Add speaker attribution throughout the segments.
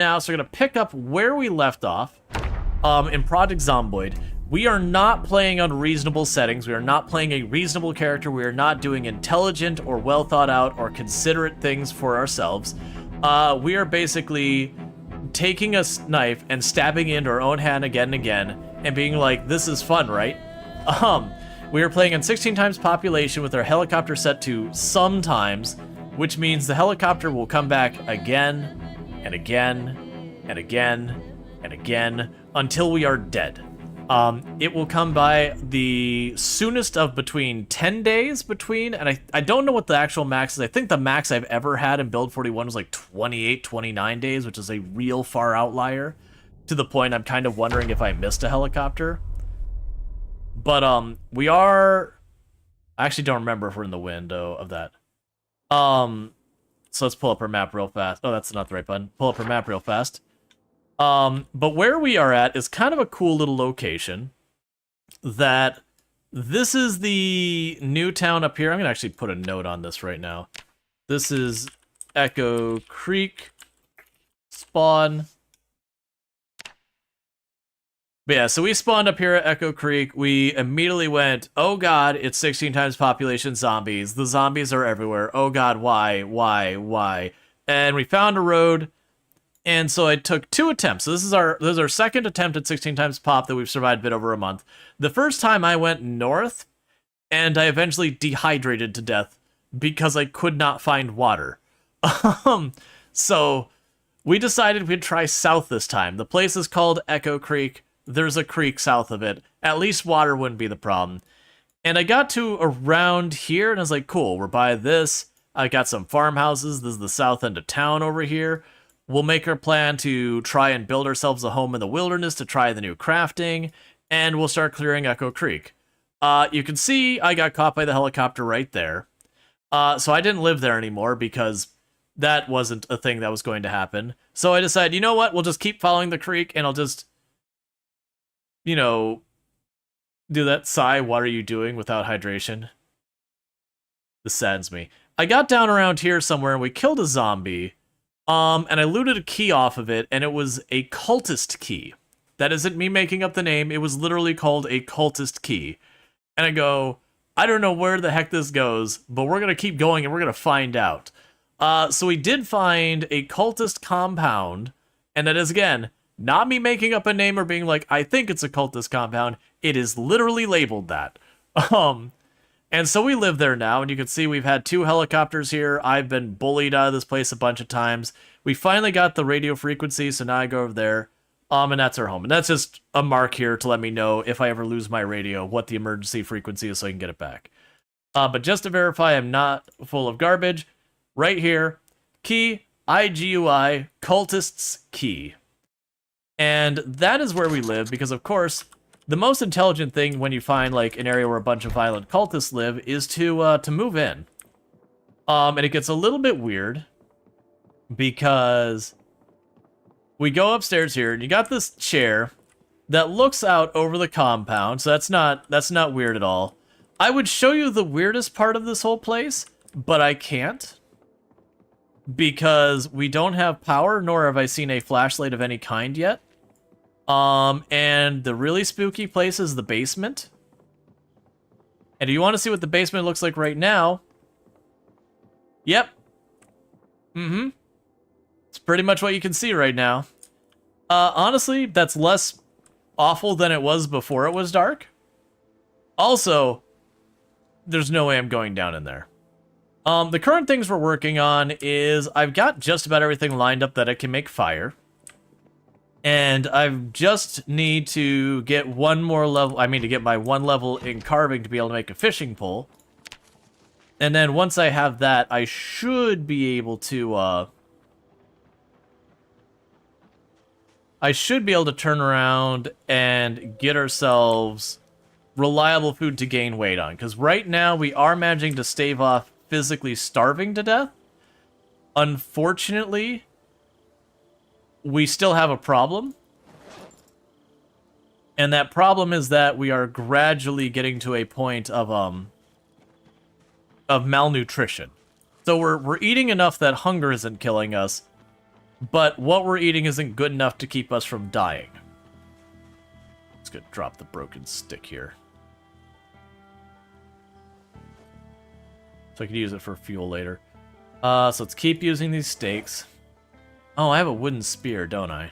Speaker 1: now, so we're going to pick up where we left off in Project Zomboid. We are not playing on reasonable settings. We are not playing a reasonable character. We are not doing intelligent or well thought out or considerate things for ourselves. We are basically taking a knife and stabbing it into our own hand again and again and being like, this is fun, right? We are playing on 16 times population with our helicopter set to sometimes, which means the helicopter will come back again and again and again and again until we are dead. It will come by the soonest of between 10 days between, and I don't know what the actual max is. I think the max I've ever had in Build 41 was like 28, 29 days, which is a real far outlier, to the point I'm kind of wondering if I missed a helicopter. But we are... I actually don't remember if we're in the window of that. So let's pull up our map real fast. Oh, that's not the right button. Pull up our map real fast. But where we are at is kind of a cool little location. That this is the new town up here. I'm gonna actually put a note on this right now. This is Echo Creek spawn. But yeah, so we spawned up here at Echo Creek. We immediately went, oh god, it's 16 times population zombies. The zombies are everywhere. Oh god, why? And we found a road, and so it took 2 attempts. So this is our second attempt at 16 times pop that we've survived a bit over a month. The first time I went north, and I eventually dehydrated to death because I could not find water. So we decided we'd try south this time. The place is called Echo Creek. There's a creek south of it. At least water wouldn't be the problem. And I got to around here, and I was like, cool, we're by this. I got some farmhouses. This is the south end of town over here. We'll make our plan to try and build ourselves a home in the wilderness to try the new crafting, and we'll start clearing Echo Creek. You can see I got caught by the helicopter right there. So I didn't live there anymore because that wasn't a thing that was going to happen. So I decided, you know what, we'll just keep following the creek, and I'll just... you know, do that sigh, what are you doing without hydration? This saddens me. I got down around here somewhere and we killed a zombie, and I looted a key off of it, and it was a cultist key. That isn't me making up the name, it was literally called a cultist key. And I go, I don't know where the heck this goes, but we're gonna keep going and we're gonna find out. So we did find a cultist compound, and that is, again, not me making up a name or being like, I think it's a cultist compound. It is literally labeled that. And so we live there now, and you can see we've had 2 helicopters here. I've been bullied out of this place a bunch of times. We finally got the radio frequency, so now I go over there. And that's our home. And that's just a mark here to let me know if I ever lose my radio, what the emergency frequency is so I can get it back. But just to verify I'm not full of garbage, right here, key, IGUI, cultist's key. And that is where we live, because of course, the most intelligent thing when you find like an area where a bunch of violent cultists live is to move in. And it gets a little bit weird because we go upstairs here, and you got this chair that looks out over the compound, so that's not weird at all. I would show you the weirdest part of this whole place, but I can't. Because we don't have power, nor have I seen a flashlight of any kind yet. And the really spooky place is the basement. And if you want to see what the basement looks like right now... Yep. It's pretty much what you can see right now. Honestly, that's less awful than it was before it was dark. Also, there's no way I'm going down in there. The current things we're working on is I've got just about everything lined up that I can make fire. And I just need to get one more level, to get my 1 level in carving to be able to make a fishing pole. And then once I have that, I should be able to, turn around and get ourselves reliable food to gain weight on. Because right now we are managing to stave off physically starving to death. Unfortunately, we still have a problem. And that problem is that we are gradually getting to a point of malnutrition. So we're eating enough that hunger isn't killing us, but what we're eating isn't good enough to keep us from dying. Let's go drop the broken stick here. So I can use it for fuel later. So let's keep using these stakes. Oh, I have a wooden spear, don't I?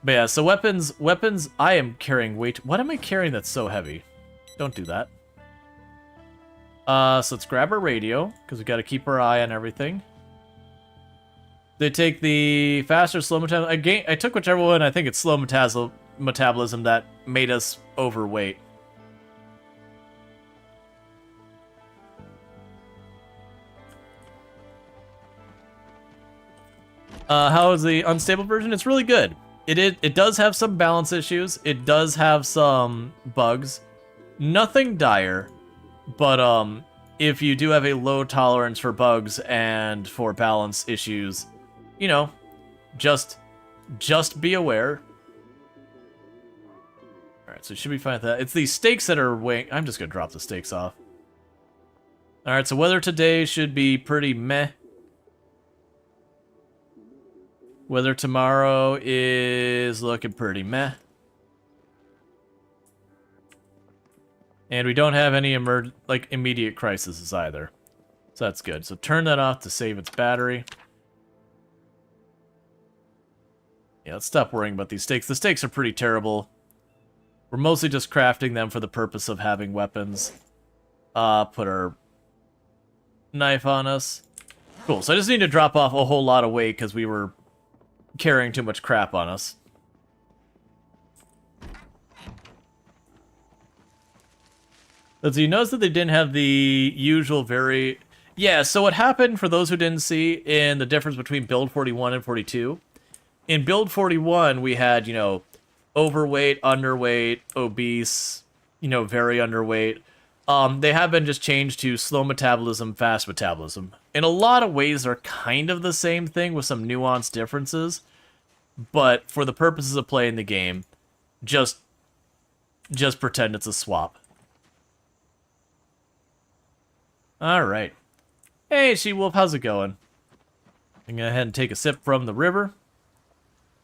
Speaker 1: But yeah, so weapons, I am carrying weight. What am I carrying that's so heavy? Don't do that. So let's grab our radio, because we got to keep our eye on everything. They take the faster, slow metabolism. I took whichever one. I think it's slow metabolism that made us overweight. How is the unstable version? It's really good. It does have some balance issues. It does have some bugs. Nothing dire, but if you do have a low tolerance for bugs and for balance issues, you know, just be aware. Alright, so it should be fine with that. It's these stakes that are weighing. I'm just gonna drop the stakes off. Alright, so weather today should be pretty meh. Weather tomorrow is looking pretty meh. And we don't have any immediate crises either. So that's good. So turn that off to save its battery. Yeah, let's stop worrying about these stakes. The stakes are pretty terrible. We're mostly just crafting them for the purpose of having weapons. Put our knife on us. Cool, so I just need to drop off a whole lot of weight because we were carrying too much crap on us. So you notice that they didn't have the usual Yeah, so what happened, for those who didn't see, in the difference between build 41 and 42, in build 41 we had, you know, overweight, underweight, obese, you know, very underweight. They have been just changed to slow metabolism, fast metabolism. In a lot of ways, they're kind of the same thing with some nuanced differences. But for the purposes of playing the game, just pretend it's a swap. Alright. Hey, She-Wolf, how's it going? I'm gonna go ahead and take a sip from the river.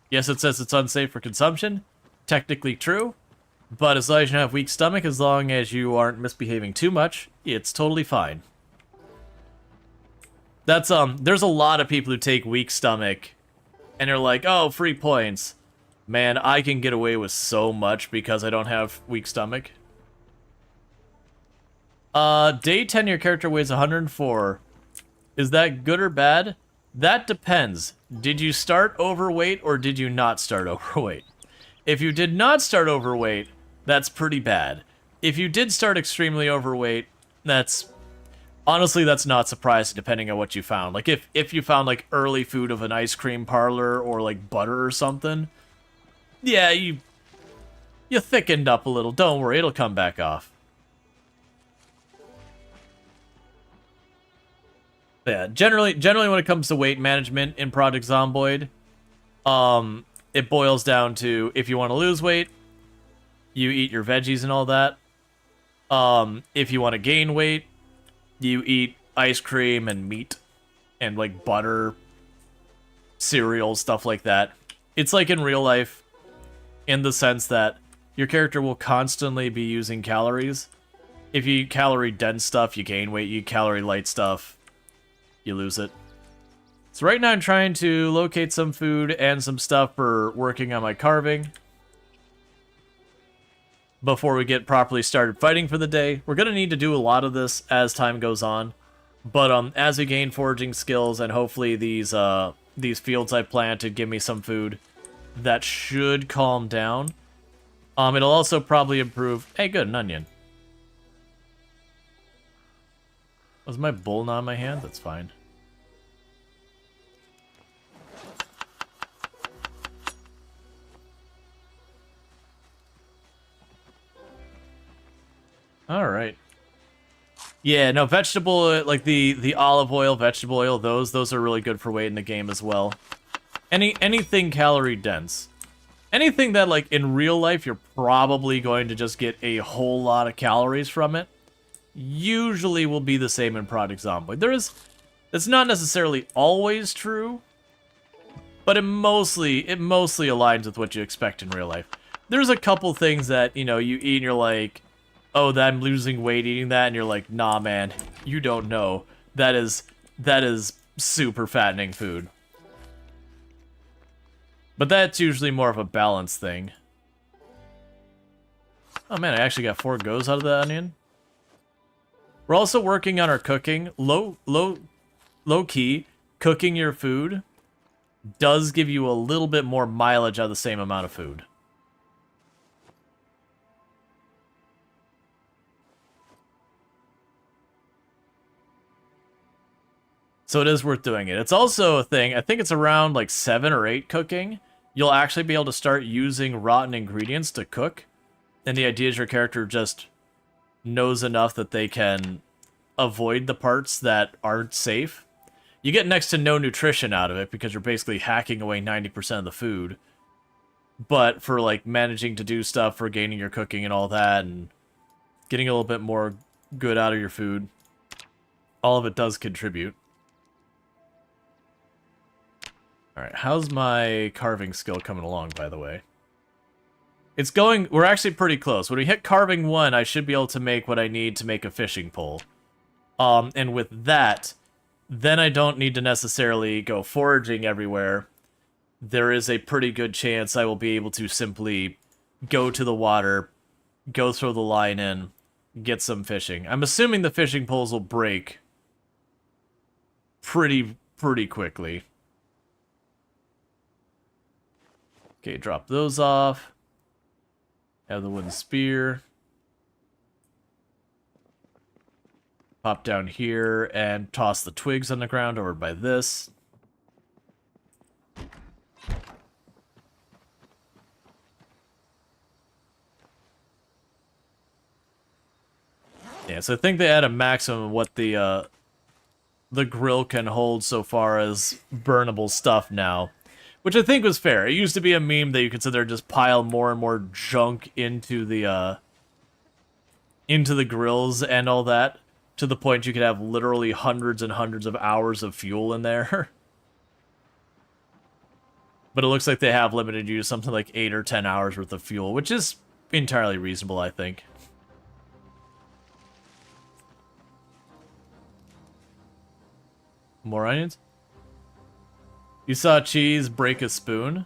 Speaker 1: Yes, it says it's unsafe for consumption. Technically true. But as long as you don't have weak stomach, as long as you aren't misbehaving too much, it's totally fine. That's, there's a lot of people who take weak stomach, and they're like, oh, free points. Man, I can get away with so much because I don't have weak stomach. Day 10, your character weighs 104. Is that good or bad? That depends. Did you start overweight or did you not start overweight? If you did not start overweight, that's pretty bad. If you did start extremely overweight, honestly, that's not surprising depending on what you found. Like, if you found, like, early food of an ice cream parlor or, like, butter or something, yeah, you thickened up a little. Don't worry, it'll come back off. Yeah, generally when it comes to weight management in Project Zomboid, it boils down to, if you want to lose weight, you eat your veggies and all that. If you want to gain weight, you eat ice cream and meat and, like, butter, cereal, stuff like that. It's like in real life, in the sense that your character will constantly be using calories. If you eat calorie-dense stuff, you gain weight. You eat calorie-light stuff, you lose it. So right now I'm trying to locate some food and some stuff for working on my carving before we get properly started fighting for the day. We're going to need to do a lot of this as time goes on, but as we gain foraging skills and hopefully these fields I planted give me some food, that should calm down. It'll also probably improve... Hey, good, an onion. Was my bull not in my hand? That's fine. Alright. Yeah, no, vegetable, like the olive oil, vegetable oil, those are really good for weight in the game as well. Anything calorie dense. Anything that, like, in real life, you're probably going to just get a whole lot of calories from it, usually will be the same in Project Zomboid. It's not necessarily always true, but it mostly aligns with what you expect in real life. There's a couple things that, you know, you eat and you're like, oh, that I'm losing weight eating that, and you're like, nah, man, you don't know. That is super fattening food. But that's usually more of a balance thing. Oh man, I actually got 4 goes out of the onion. We're also working on our cooking. Low key, cooking your food does give you a little bit more mileage out of the same amount of food. So it is worth doing it. It's also a thing, I think it's around like 7 or 8 cooking. You'll actually be able to start using rotten ingredients to cook. And the idea is your character just knows enough that they can avoid the parts that aren't safe. You get next to no nutrition out of it because you're basically hacking away 90% of the food. But for like managing to do stuff for gaining your cooking and all that and getting a little bit more good out of your food, all of it does contribute. Alright, how's my carving skill coming along, by the way? It's going... We're actually pretty close. When we hit carving 1, I should be able to make what I need to make a fishing pole. And with that, then I don't need to necessarily go foraging everywhere. There is a pretty good chance I will be able to simply go to the water, go throw the line in, get some fishing. I'm assuming the fishing poles will break pretty quickly. Okay, drop those off. Have the wooden spear. Pop down here and toss the twigs on the ground over by this. Yeah, so I think they add a maximum of what the grill can hold so far as burnable stuff now. Which I think was fair. It used to be a meme that you could sit there and just pile more and more junk into the grills and all that, to the point you could have literally hundreds and hundreds of hours of fuel in there. But it looks like they have limited you to something like 8 or 10 hours worth of fuel, which is entirely reasonable, I think. More onions? You saw cheese break a spoon?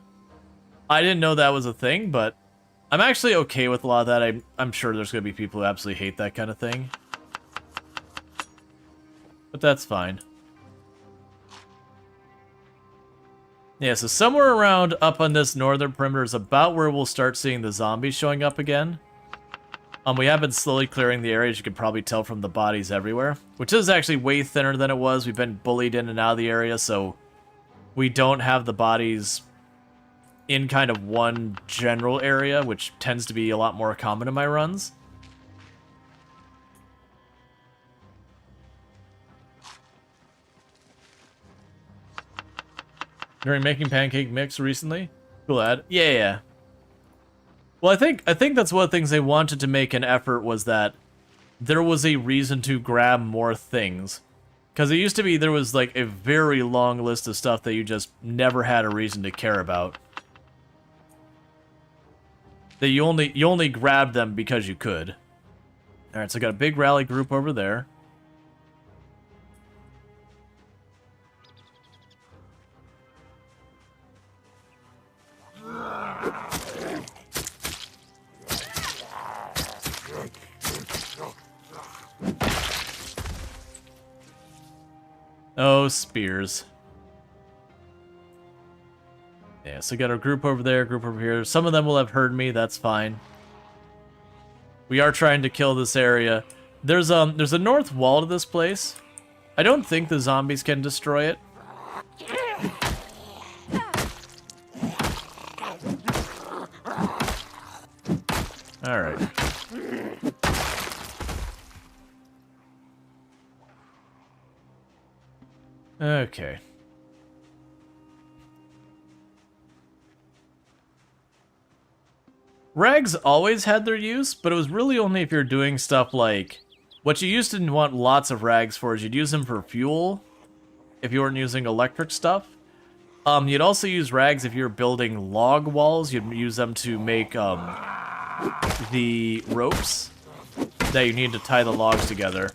Speaker 1: I didn't know that was a thing, but I'm actually okay with a lot of that. I'm sure there's going to be people who absolutely hate that kind of thing. But that's fine. Yeah, so somewhere around up on this northern perimeter is about where we'll start seeing the zombies showing up again. We have been slowly clearing the area, as you can probably tell from the bodies everywhere. Which is actually way thinner than it was. We've been bullied in and out of the area, so we don't have the bodies in kind of one general area, which tends to be a lot more common in my runs. During making pancake mix recently? Cool ad. Yeah. Well, I think that's one of the things they wanted to make an effort was that there was a reason to grab more things. Because it used to be there was like a very long list of stuff that you just never had a reason to care about. That you only grabbed them because you could. Alright, so I got a big rally group over there. Oh, spears. Yeah, so we got a group over there, group over here. Some of them will have heard me, that's fine. We are trying to kill this area. There's a north wall to this place. I don't think the zombies can destroy it. Alright. Okay. Rags always had their use, but it was really only if you're doing stuff like... What you used to want lots of rags for is you'd use them for fuel, if you weren't using electric stuff. You'd also use rags if you're building log walls. You'd use them to make the ropes that you need to tie the logs together.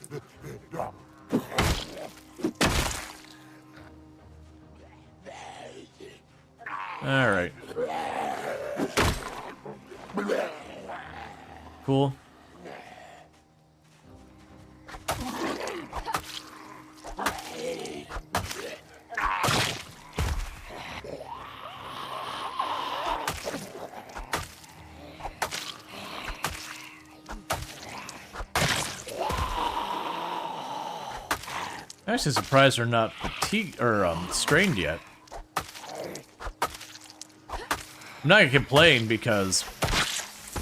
Speaker 1: Alright. Cool. I'm actually surprised they're not fatigued or strained yet. I'm not gonna complain because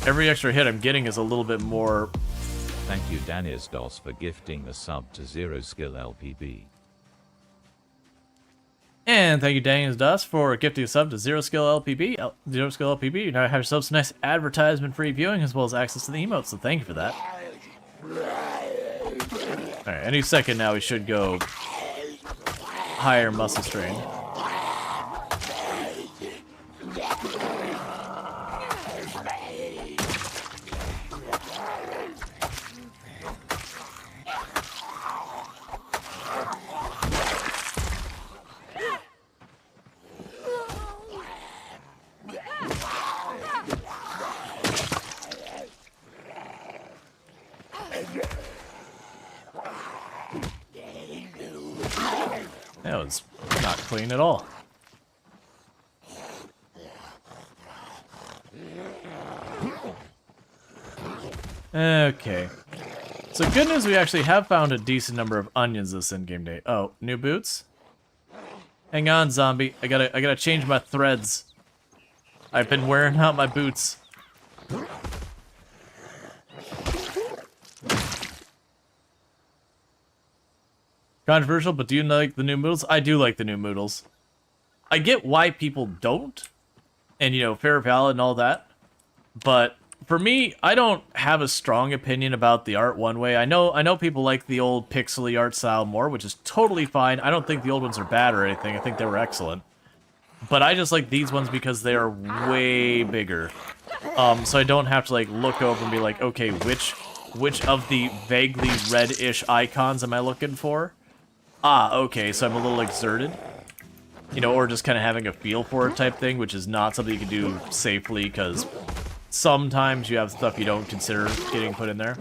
Speaker 1: every extra hit I'm getting is a little bit more.
Speaker 2: Thank you, Danis Dos, for gifting a sub to Zero Skill LPB.
Speaker 1: And thank you, Daniels Dust, for gifting a sub to Zero Skill LPB. Zero Skill LPB, you now have yourself some nice advertisement-free viewing as well as access to the emotes, so thank you for that. Alright, any second now we should go higher muscle strain. That was not clean at all. Okay. So good news, we actually have found a decent number of onions this in-game day. Oh, new boots? Hang on, zombie. I gotta change my threads. I've been wearing out my boots. Controversial, but do you like the new noodles? I do like the new noodles. I get why people don't, and you know, fair, valid, and all that. But for me, I don't have a strong opinion about the art one way. I know people like the old pixely art style more, which is totally fine. I don't think the old ones are bad or anything. I think they were excellent. But I just like these ones because they are way bigger. So I don't have to like look over and be like, okay, which of the vaguely red-ish icons am I looking for? Ah, okay, so I'm a little exerted. You know, or just kind of having a feel for it type thing, which is not something you can do safely, because sometimes you have stuff you don't consider getting put in there.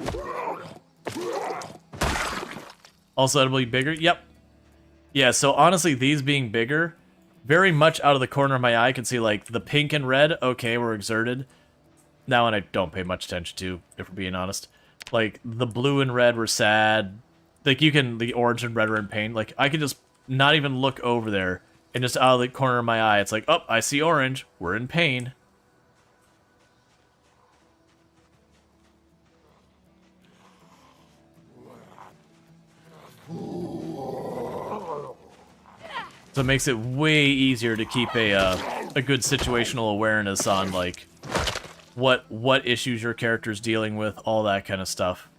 Speaker 1: Also, it'll be bigger. Yep. Yeah, so honestly, these being bigger, very much out of the corner of my eye, I can see, like, the pink and red, okay, we're exerted. That one I don't pay much attention to, if we're being honest. Like, the blue and red were sad. Like, you can, the orange and red are in pain. Like, I can just not even look over there, and just out of the corner of my eye, it's like, oh, I see orange, we're in pain. So it makes it way easier to keep a good situational awareness on, like, what issues your character's dealing with, all that kind of stuff.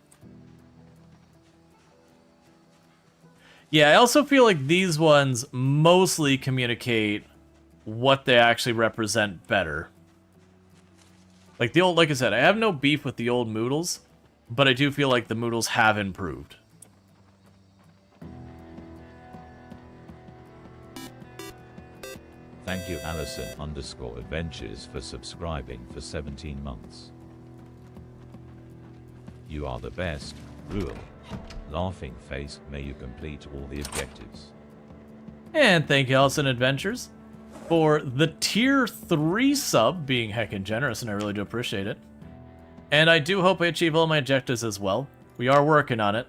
Speaker 1: Yeah, I also feel like these ones mostly communicate what they actually represent better. Like the old, like I said, I have no beef with the old Moodles, but I do feel like the Moodles have improved.
Speaker 2: Thank you, Allison_Adventures, for subscribing for 17 months. You are the best, Rual. Laughing face, may you complete all the objectives.
Speaker 1: And thank you, Allison Adventures, for the tier 3 sub, being heckin' generous, and I really do appreciate it. And I do hope I achieve all my objectives as well. We are working on it.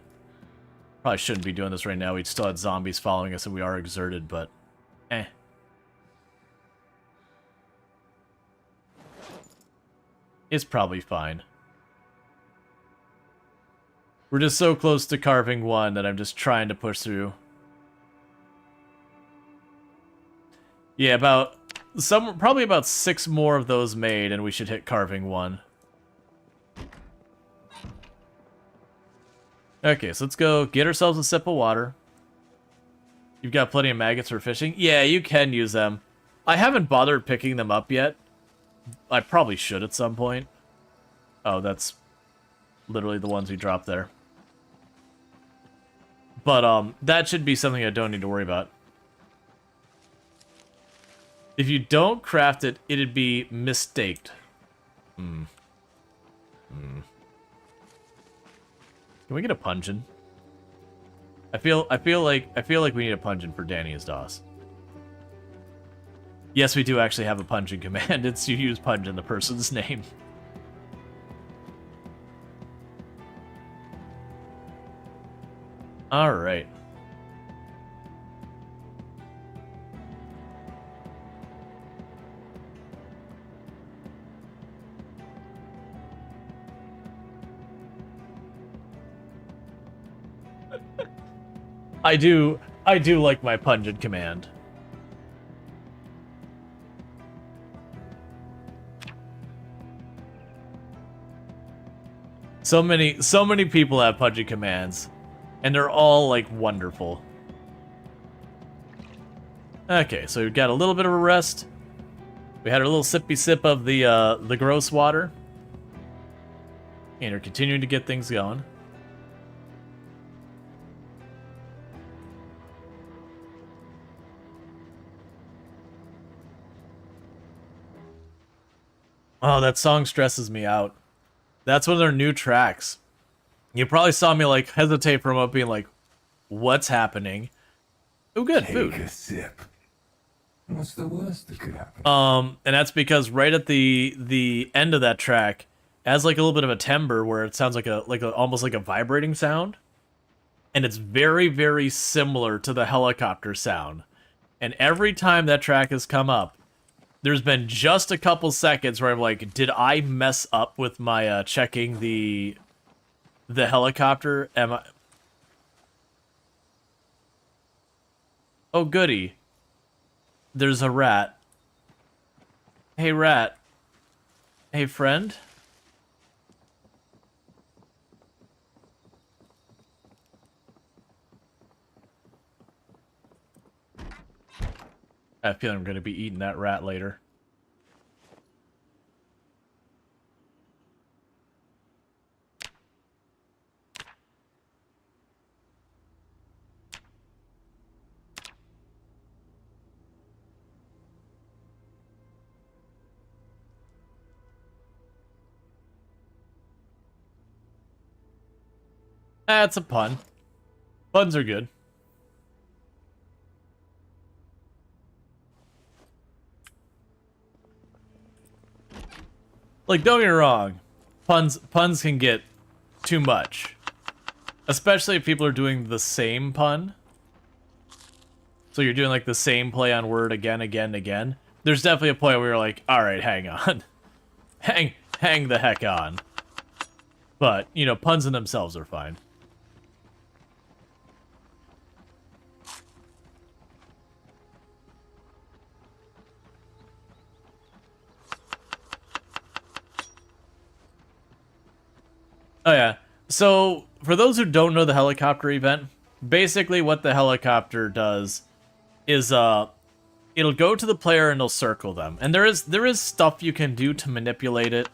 Speaker 1: Probably shouldn't be doing this right now. We still had zombies following us and we are exerted, but eh. It's probably fine. We're just so close to carving one that I'm just trying to push through. Yeah, probably about 6 more of those made, and we should hit carving 1. Okay, so let's go get ourselves a sip of water. You've got plenty of maggots for fishing? Yeah, you can use them. I haven't bothered picking them up yet. I probably should at some point. Oh, that's literally the ones we dropped there. But, that should be something I don't need to worry about. If you don't craft it, it'd be mistaked. Can we get a pungent? I feel like we need a pungent for Danny's DOS. Yes, we do actually have a pungent command. It's you use pungent in the person's name. All right. I do like my pungent command. So many people have pungent commands, and they're all like wonderful. Okay, so we've got a little bit of a rest. We had a little sippy sip of the gross water, and we're continuing to get things going. Oh, that song stresses me out. That's one of their new tracks. You probably saw me like hesitate for a moment, being like, "What's happening?" Oh, good food.
Speaker 3: Take a sip. What's the worst that could happen?
Speaker 1: And that's because right at the end of that track, it has like a little bit of a timbre where it sounds like a almost like a vibrating sound, and it's very, very similar to the helicopter sound. And every time that track has come up, there's been just a couple seconds where I'm like, did I mess up with my checking the helicopter? Am I? Oh, goody. There's a rat. Hey, rat. Hey, friend. I feel I'm going to be eating that rat later. That's a pun. Puns are good. Like, don't get me wrong, puns can get too much. Especially if people are doing the same pun. So you're doing like the same play on word again, again, again. There's definitely a point where you're like, alright, hang on. hang the heck on. But, you know, puns in themselves are fine. Oh yeah, so for those who don't know the helicopter event, basically what the helicopter does is it'll go to the player and it'll circle them. And there is stuff you can do to manipulate it.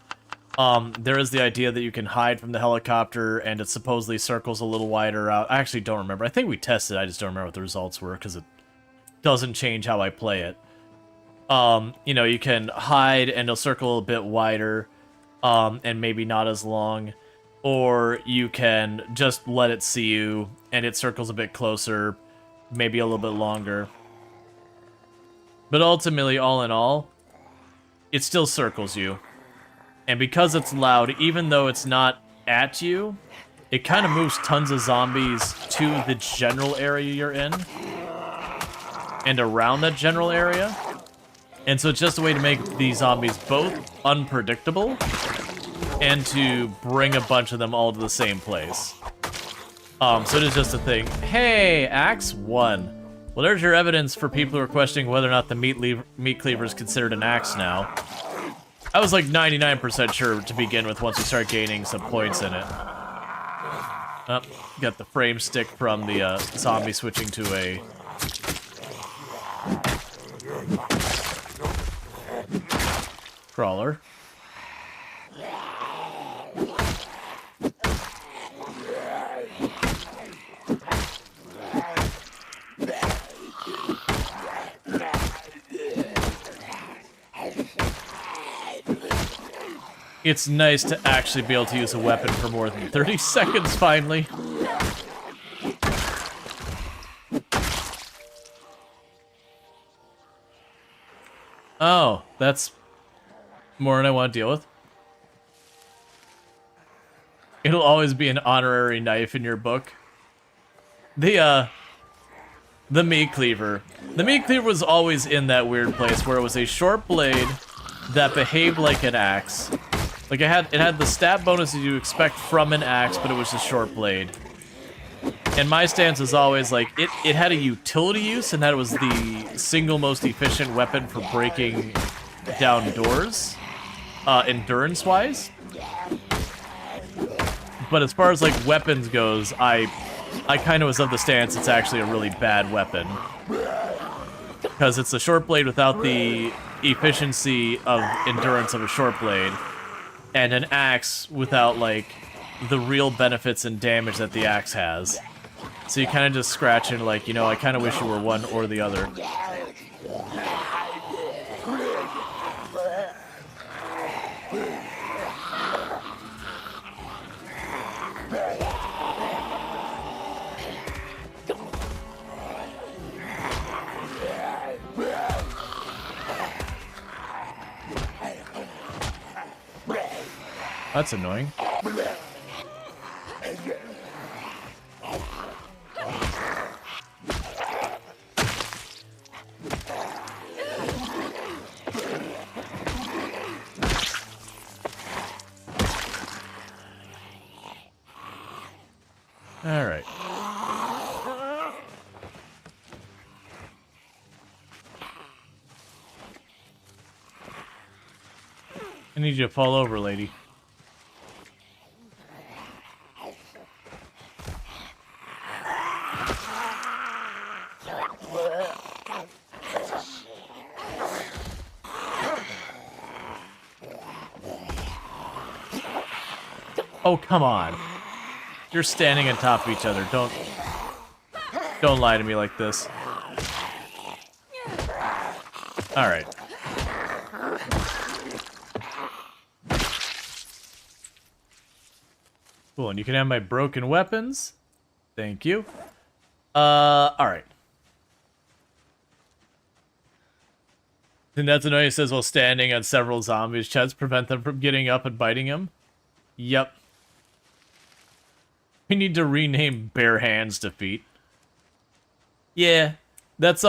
Speaker 1: There is the idea that you can hide from the helicopter and it supposedly circles a little wider out. I actually don't remember. I think we tested, I just don't remember what the results were because it doesn't change how I play it. You know, you can hide and it'll circle a bit wider, and maybe not as long. Or you can just let it see you, and it circles a bit closer, maybe a little bit longer. But ultimately, all in all, it still circles you. And because it's loud, even though it's not at you, it kind of moves tons of zombies to the general area you're in, and around that general area. And so it's just a way to make these zombies both unpredictable, and to bring a bunch of them all to the same place. So it is just a thing. Hey, Axe 1. Well, there's your evidence for people who are questioning whether or not the meat cleaver is considered an axe now. I was like 99% sure to begin with once we start gaining some points in it. Got the frame stick from the zombie switching to a Crawler. It's nice to actually be able to use a weapon for more than 30 seconds, finally. Oh, that's more than I want to deal with. It'll always be an honorary knife in your book. The meat cleaver. The meat cleaver was always in that weird place where it was a short blade that behaved like an axe. Like it had the stat bonuses you expect from an axe, but it was a short blade. And my stance is always like it had a utility use, and that it was the single most efficient weapon for breaking down doors, endurance-wise. But as far as like weapons goes, I kind of was of the stance it's actually a really bad weapon. Because it's a short blade without the efficiency of endurance of a short blade, and an axe without like the real benefits and damage that the axe has. So you kind of just scratch and like, you know, I kind of wish you were one or the other. That's annoying. All right. I need you to fall over, lady. Oh, come on. You're standing on top of each other. Don't lie to me like this. All right. Cool, and you can have my broken weapons. Thank you. All right. And that's annoying. It says while standing on several zombies' chests, prevent them from getting up and biting him. Yep. We need to rename Bare Hands Defeat. Yeah. That's,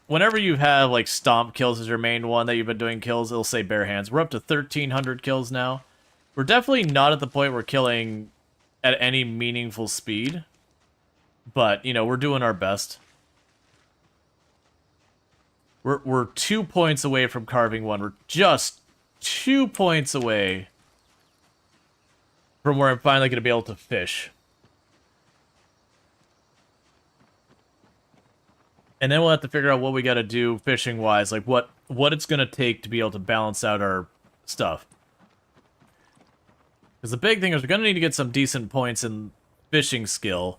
Speaker 1: whenever you have, like, Stomp kills as your main one that you've been doing kills, it'll say Bare Hands. We're up to 1,300 kills now. We're definitely not at the point we're killing at any meaningful speed. But, you know, we're doing our best. We're 2 points away from carving one. We're just 2 points away from where I'm finally going to be able to fish. And then we'll have to figure out what we got to do fishing-wise, like what it's going to take to be able to balance out our stuff. Because the big thing is we're going to need to get some decent points in fishing skill,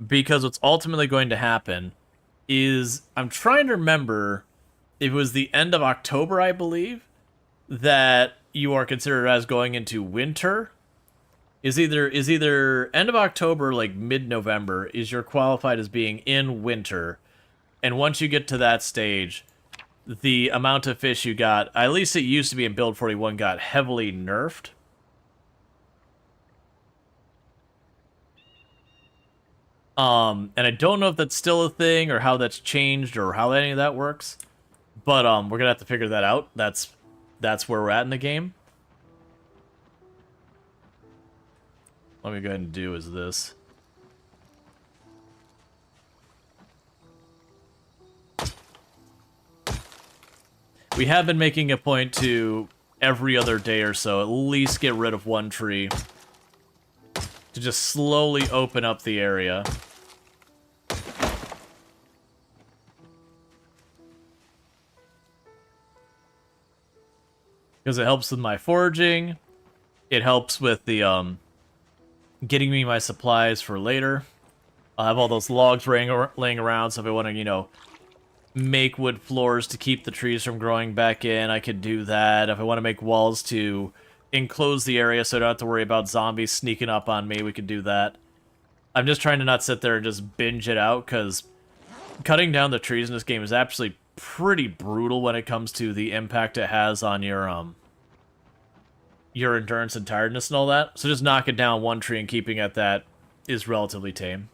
Speaker 1: because what's ultimately going to happen is, I'm trying to remember, it was the end of October, I believe, that you are considered as going into winter. Is either end of October, like mid-November, is you're qualified as being in winter. And once you get to that stage, the amount of fish you got, at least it used to be in Build 41, got heavily nerfed. And I don't know if that's still a thing, or how that's changed, or how any of that works. But, we're gonna have to figure that out. That's where we're at in the game. Let me go ahead and do is this. We have been making a point to, every other day or so, at least get rid of one tree. To just slowly open up the area. Because it helps with my foraging. It helps with the, getting me my supplies for later. I'll have all those logs laying around, so if I want to, you know, make wood floors to keep the trees from growing back in, I could do that. If I want to make walls to enclose the area so I don't have to worry about zombies sneaking up on me, we could do that. I'm just trying to not sit there and just binge it out, because cutting down the trees in this game is actually pretty brutal when it comes to the impact it has on your endurance and tiredness and all that. So just knocking down one tree and keeping at that is relatively tame.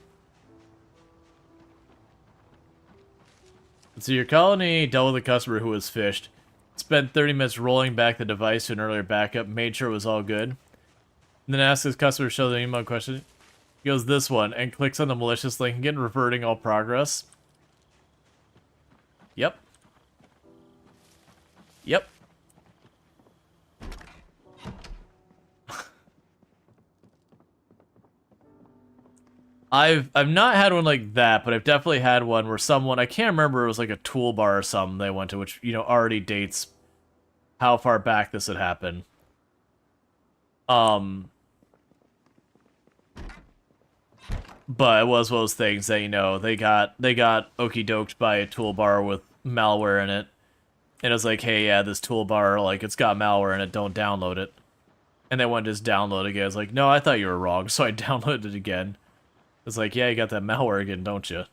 Speaker 1: So your colony dealt with a customer who was fished. Spent 30 minutes rolling back the device to an earlier backup, made sure it was all good. And then asked his customer to show the email question. He goes, this one, and clicks on the malicious link again, reverting all progress. Yep. Yep. I've not had one like that, but I've definitely had one where someone, I can't remember, it was like a toolbar or something they went to, which, you know, already dates how far back this had happened. But it was one of those things that, you know, they got okie doked by a toolbar with malware in it. And it was like, hey, yeah, this toolbar, like, it's got malware in it, don't download it. And they went to just download it again. I was like, no, I thought you were wrong, so I downloaded it again. It's like, yeah, you got that malware again, don't you?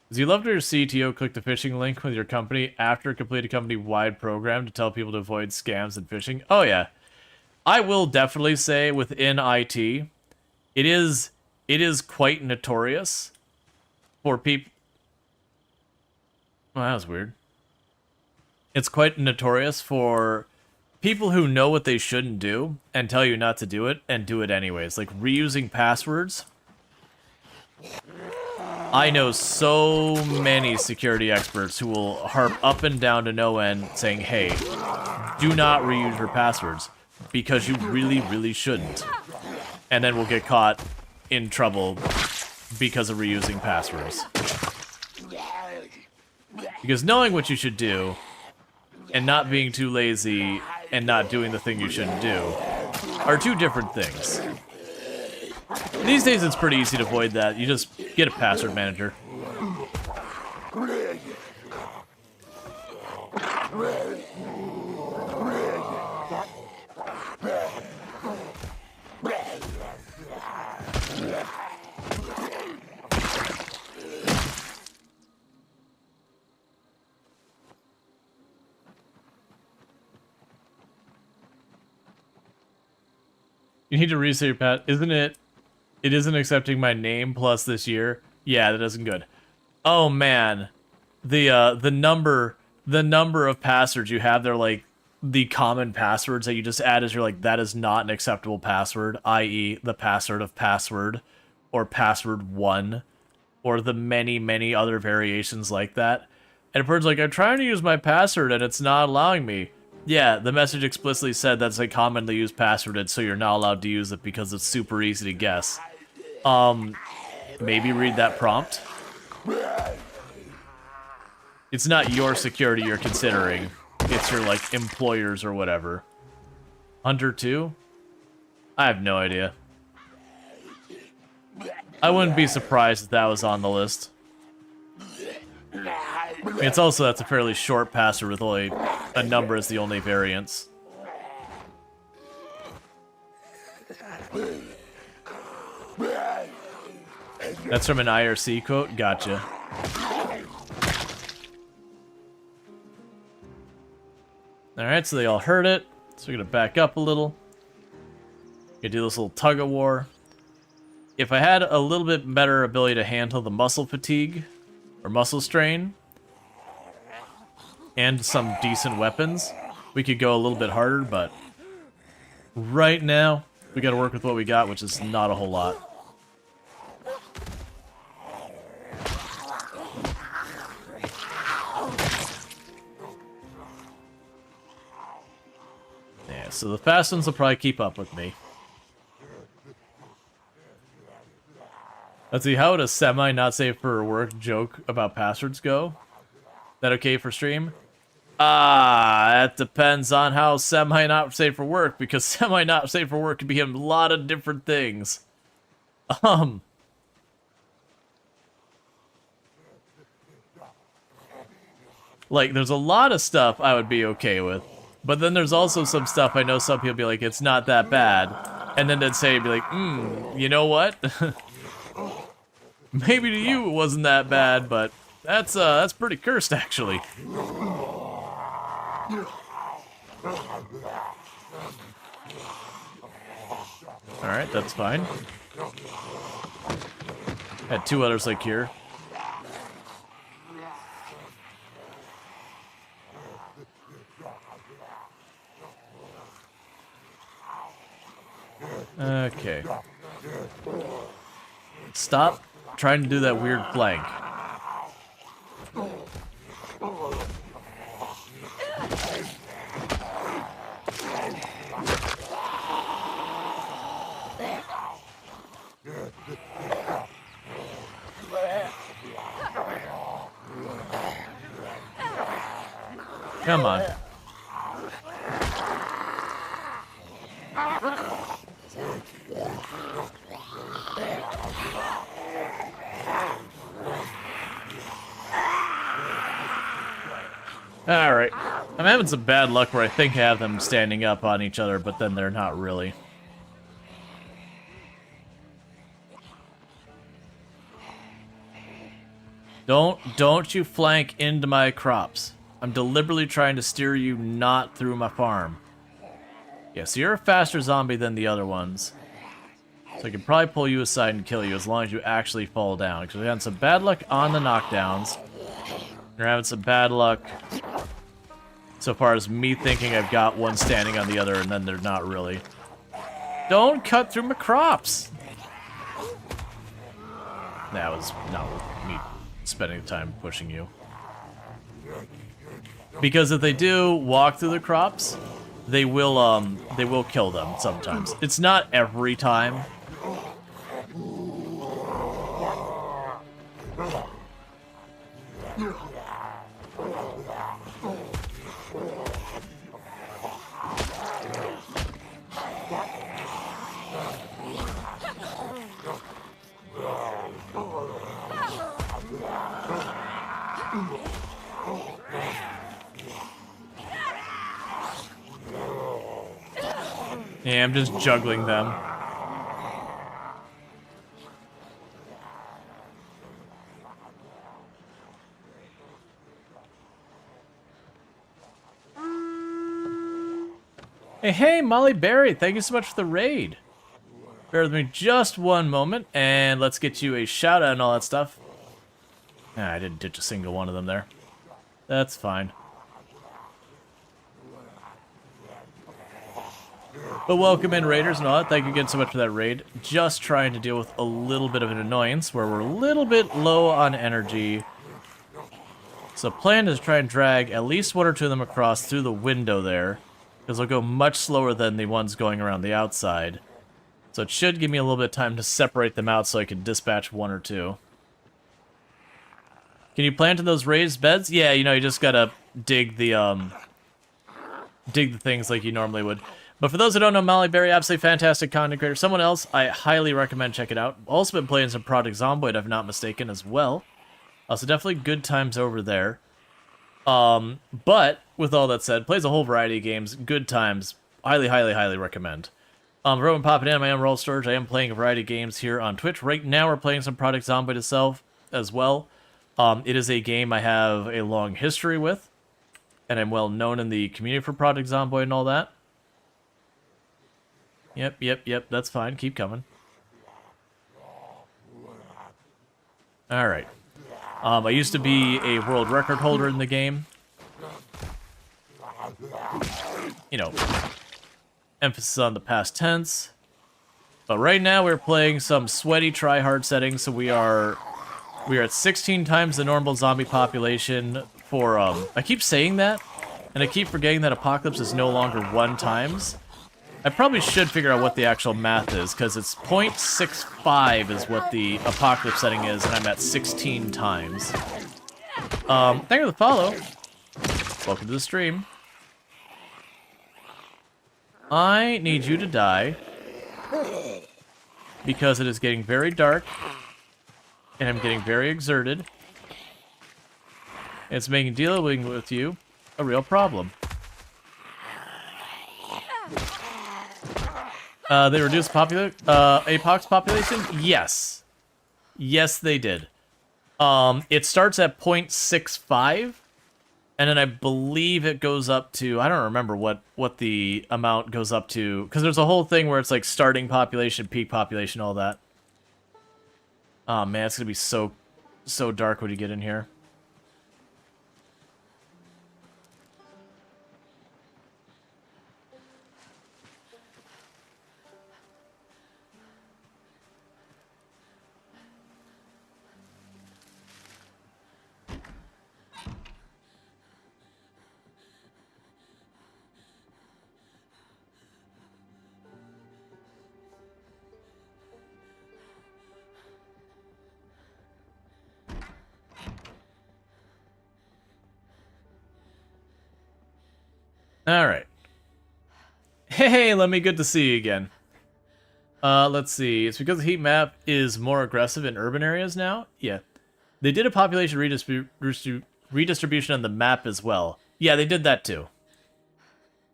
Speaker 1: Does you love to your CTO click the phishing link with your company after complete a company-wide program to tell people to avoid scams and phishing? Oh, yeah. I will definitely say within IT, it is quite notorious for people... Well, that was weird. It's quite notorious for people who know what they shouldn't do and tell you not to do it and do it anyways. Like reusing passwords. I know so many security experts who will harp up and down to no end saying, hey, do not reuse your passwords because you really, really shouldn't. And then we'll get caught in trouble because of reusing passwords. Because knowing what you should do and not being too lazy and not doing the thing you shouldn't do are two different things. These days it's pretty easy to avoid that. You just get a password manager. You need to reset your path. Isn't it? It isn't accepting my name plus this year. Yeah, that isn't good. Oh man, the number of passwords you have, they're like the common passwords that you just add as you're like, that is not an acceptable password, i.e. the password of password or password 1 or the many other variations like that. And a person's like, I'm trying to use my password and it's not allowing me. Yeah, the message explicitly said that's a commonly used password, and so you're not allowed to use it because it's super easy to guess. Maybe read that prompt. It's not your security you're considering. It's your, like, employers or whatever. Hunter 2? I have no idea. I wouldn't be surprised if that was on the list. I mean, it's also, that's a fairly short password with only a number as the only variance. That's from an IRC quote? Gotcha. Alright, so they all heard it. So we're gonna back up a little. Gonna do this little tug-of-war. If I had a little bit better ability to handle the muscle fatigue, or muscle strain, and some decent weapons, we could go a little bit harder, but right now, we gotta work with what we got, which is not a whole lot. Yeah, so the fast ones will probably keep up with me. Let's see, how would a semi not safe for work joke about passwords go? That okay for stream? That depends on how semi not safe for work, because semi not safe for work can be a lot of different things. Like, there's a lot of stuff I would be okay with, but then there's also some stuff I know some people be like, it's not that bad, and then they'd say, be like, you know what? Maybe to you it wasn't that bad, but that's pretty cursed, actually. Alright, that's fine. Had two others like here. Okay. Stop trying to do that weird flank. Come on. Alright. I'm having some bad luck where I think I have them standing up on each other, but then they're not really. Don't you flank into my crops. I'm deliberately trying to steer you not through my farm. Yeah, so you're a faster zombie than the other ones. So I can probably pull you aside and kill you as long as you actually fall down. Because we're having some bad luck on the knockdowns. We're having some bad luck so far as me thinking I've got one standing on the other and then they're not really. Don't cut through my crops! That was not me spending time pushing you. Because if they do walk through the crops, they will kill them sometimes. It's not every time. Yeah, I'm just juggling them. Hey, Molly Berry, thank you so much for the raid. Bear with me just one moment, and let's get you a shout out and all that stuff. I didn't ditch a single one of them there. That's fine. But welcome in, raiders and all that. Thank you again so much for that raid. Just trying to deal with a little bit of an annoyance where we're a little bit low on energy. So plan is to try and drag at least one or two of them across through the window there, because they'll go much slower than the ones going around the outside. So it should give me a little bit of time to separate them out so I can dispatch one or two. Can you plant in those raised beds? Yeah, you know, you just gotta dig the things like you normally would. But for those who don't know, Molly Berry, absolutely fantastic content creator. Someone else I highly recommend check it out. Also been playing some Project Zomboid, if I'm not mistaken, as well. So definitely good times over there. But with all that said, plays a whole variety of games, good times. Highly, highly, highly recommend. Everyone popping in, I am Rual Storge. I am playing a variety of games here on Twitch. Right now we're playing some Project Zomboid itself as well. It is a game I have a long history with, and I'm well known in the community for Project Zomboid and all that. Yep, that's fine. Keep coming. Alright. I used to be a world record holder in the game. You know, emphasis on the past tense. But right now we're playing some sweaty try-hard settings, so we are at 16 times the normal zombie population for, I keep saying that, and I keep forgetting that Apocalypse is no longer 1 times. I probably should figure out what the actual math is, because it's 0.65 is what the Apocalypse setting is, and I'm at 16 times. Thank you for the follow. welcome to the stream. I need you to die because it is getting very dark and I'm getting very exerted. And it's making dealing with you a real problem. They reduced Apox population? Yes. Yes, they did. It starts at 0.65, and then I believe it goes up to, I don't remember what the amount goes up to, because there's a whole thing where it's like starting population, peak population, all that. Oh man, it's gonna be so dark when you get in here. Alright. Hey, Lemmy, good to see you again. Let's see. It's because the heat map is more aggressive in urban areas now? Yeah. They did a population redistribution on the map as well. Yeah, they did that too.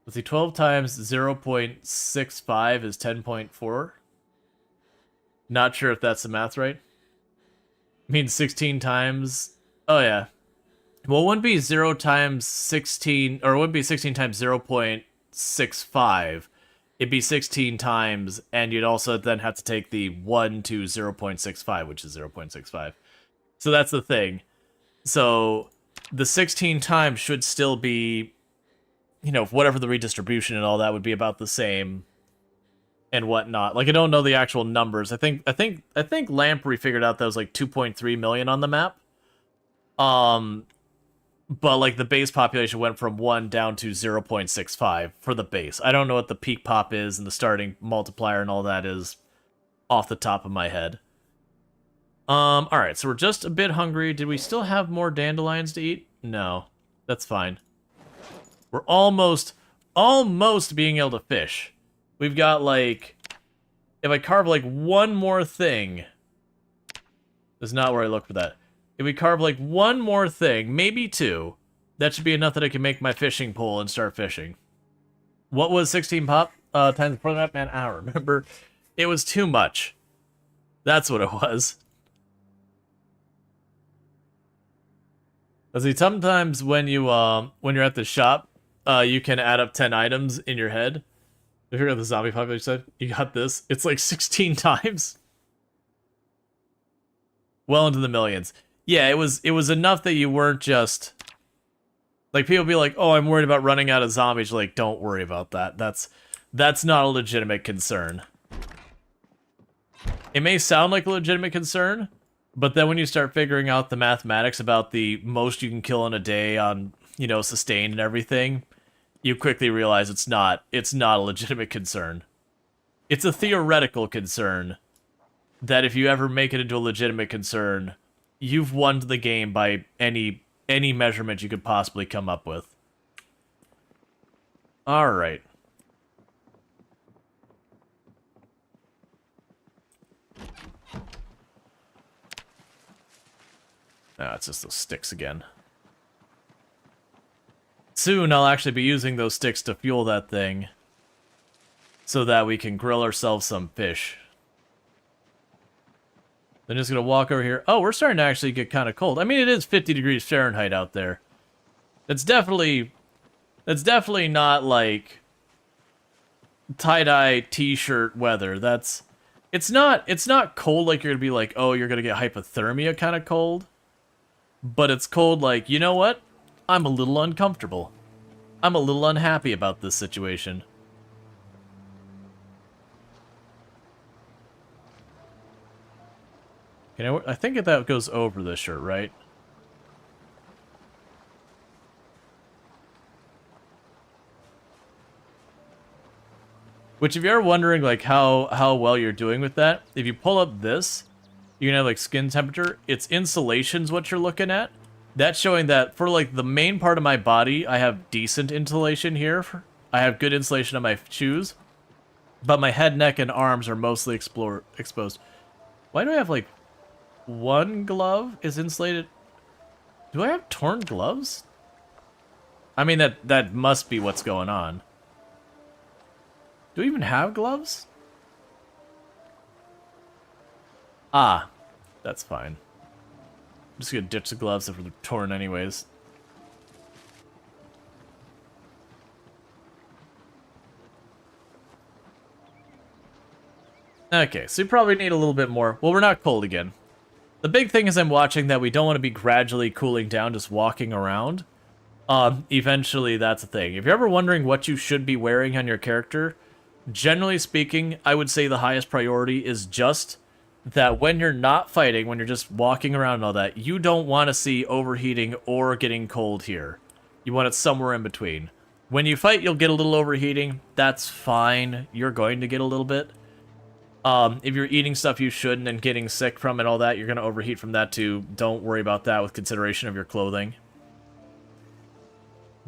Speaker 1: Let's see, 12 times 0.65 is 10.4. Not sure if that's the math right. Means 16 times... Oh, yeah. Well, it wouldn't be 0 times 16, or it wouldn't be 16 times 0.65. It'd be 16 times, and you'd also then have to take the 1 to 0.65, which is 0.65. So that's the thing. So the 16 times should still be, you know, whatever the redistribution and all that would be about the same and whatnot. Like, I don't know the actual numbers. I think Lamprey figured out that was like 2.3 million on the map. But, like, the base population went from 1 down to 0.65 for the base. I don't know what the peak pop is and the starting multiplier and all that is off the top of my head. Alright, so we're just a bit hungry. Did we still have more dandelions to eat? No. That's fine. We're almost being able to fish. We've got, like... If I carve, like, one more thing... That's not where I look for that. If we carve, like, one more thing, maybe two, that should be enough that I can make my fishing pole and start fishing. What was 16 pop times the map? Man, I don't remember. It was too much. That's what it was. See, sometimes when you're at the shop, you can add up 10 items in your head. If you're at the zombie population side, you got this. It's like 16 times. Well into the millions. Yeah, it was enough that you weren't just... Like, people be like, oh, I'm worried about running out of zombies. You're like, don't worry about that. That's not a legitimate concern. It may sound like a legitimate concern, but then when you start figuring out the mathematics about the most you can kill in a day on, you know, sustained and everything, you quickly realize it's not a legitimate concern. It's a theoretical concern that if you ever make it into a legitimate concern... You've won the game by any measurement you could possibly come up with. Alright. Ah, it's just those sticks again. Soon I'll actually be using those sticks to fuel that thing. So that we can grill ourselves some fish. Then just gonna walk over here. Oh, we're starting to actually get kind of cold. I mean, it is 50 degrees Fahrenheit out there. That's definitely not like tie-dye t-shirt weather. It's not cold like you're gonna be like, oh, you're gonna get hypothermia kind of cold. But it's cold like, you know what? I'm a little uncomfortable. I'm a little unhappy about this situation. I think that goes over this shirt, right? Which, if you're wondering, like, how well you're doing with that, if you pull up this, you can have, like, skin temperature. It's insulation's what you're looking at. That's showing that for like the main part of my body, I have decent insulation here. I have good insulation on my shoes, but my head, neck, and arms are mostly exposed. Why do I have like one glove is insulated? Do I have torn gloves? I mean, that must be what's going on. Do we even have gloves? Ah, that's fine. I'm just gonna ditch the gloves if they're torn anyways. Okay, so we probably need a little bit more. Well, we're not cold again. The big thing is I'm watching that we don't want to be gradually cooling down just walking around. Eventually that's a thing. If you're ever wondering what you should be wearing on your character, generally speaking, I would say the highest priority is just that when you're not fighting, when you're just walking around and all that, you don't want to see overheating or getting cold here. You want it somewhere in between. When you fight, you'll get a little overheating. That's fine. You're going to get a little bit. If you're eating stuff you shouldn't and getting sick from it, all that, you're going to overheat from that too. Don't worry about that with consideration of your clothing.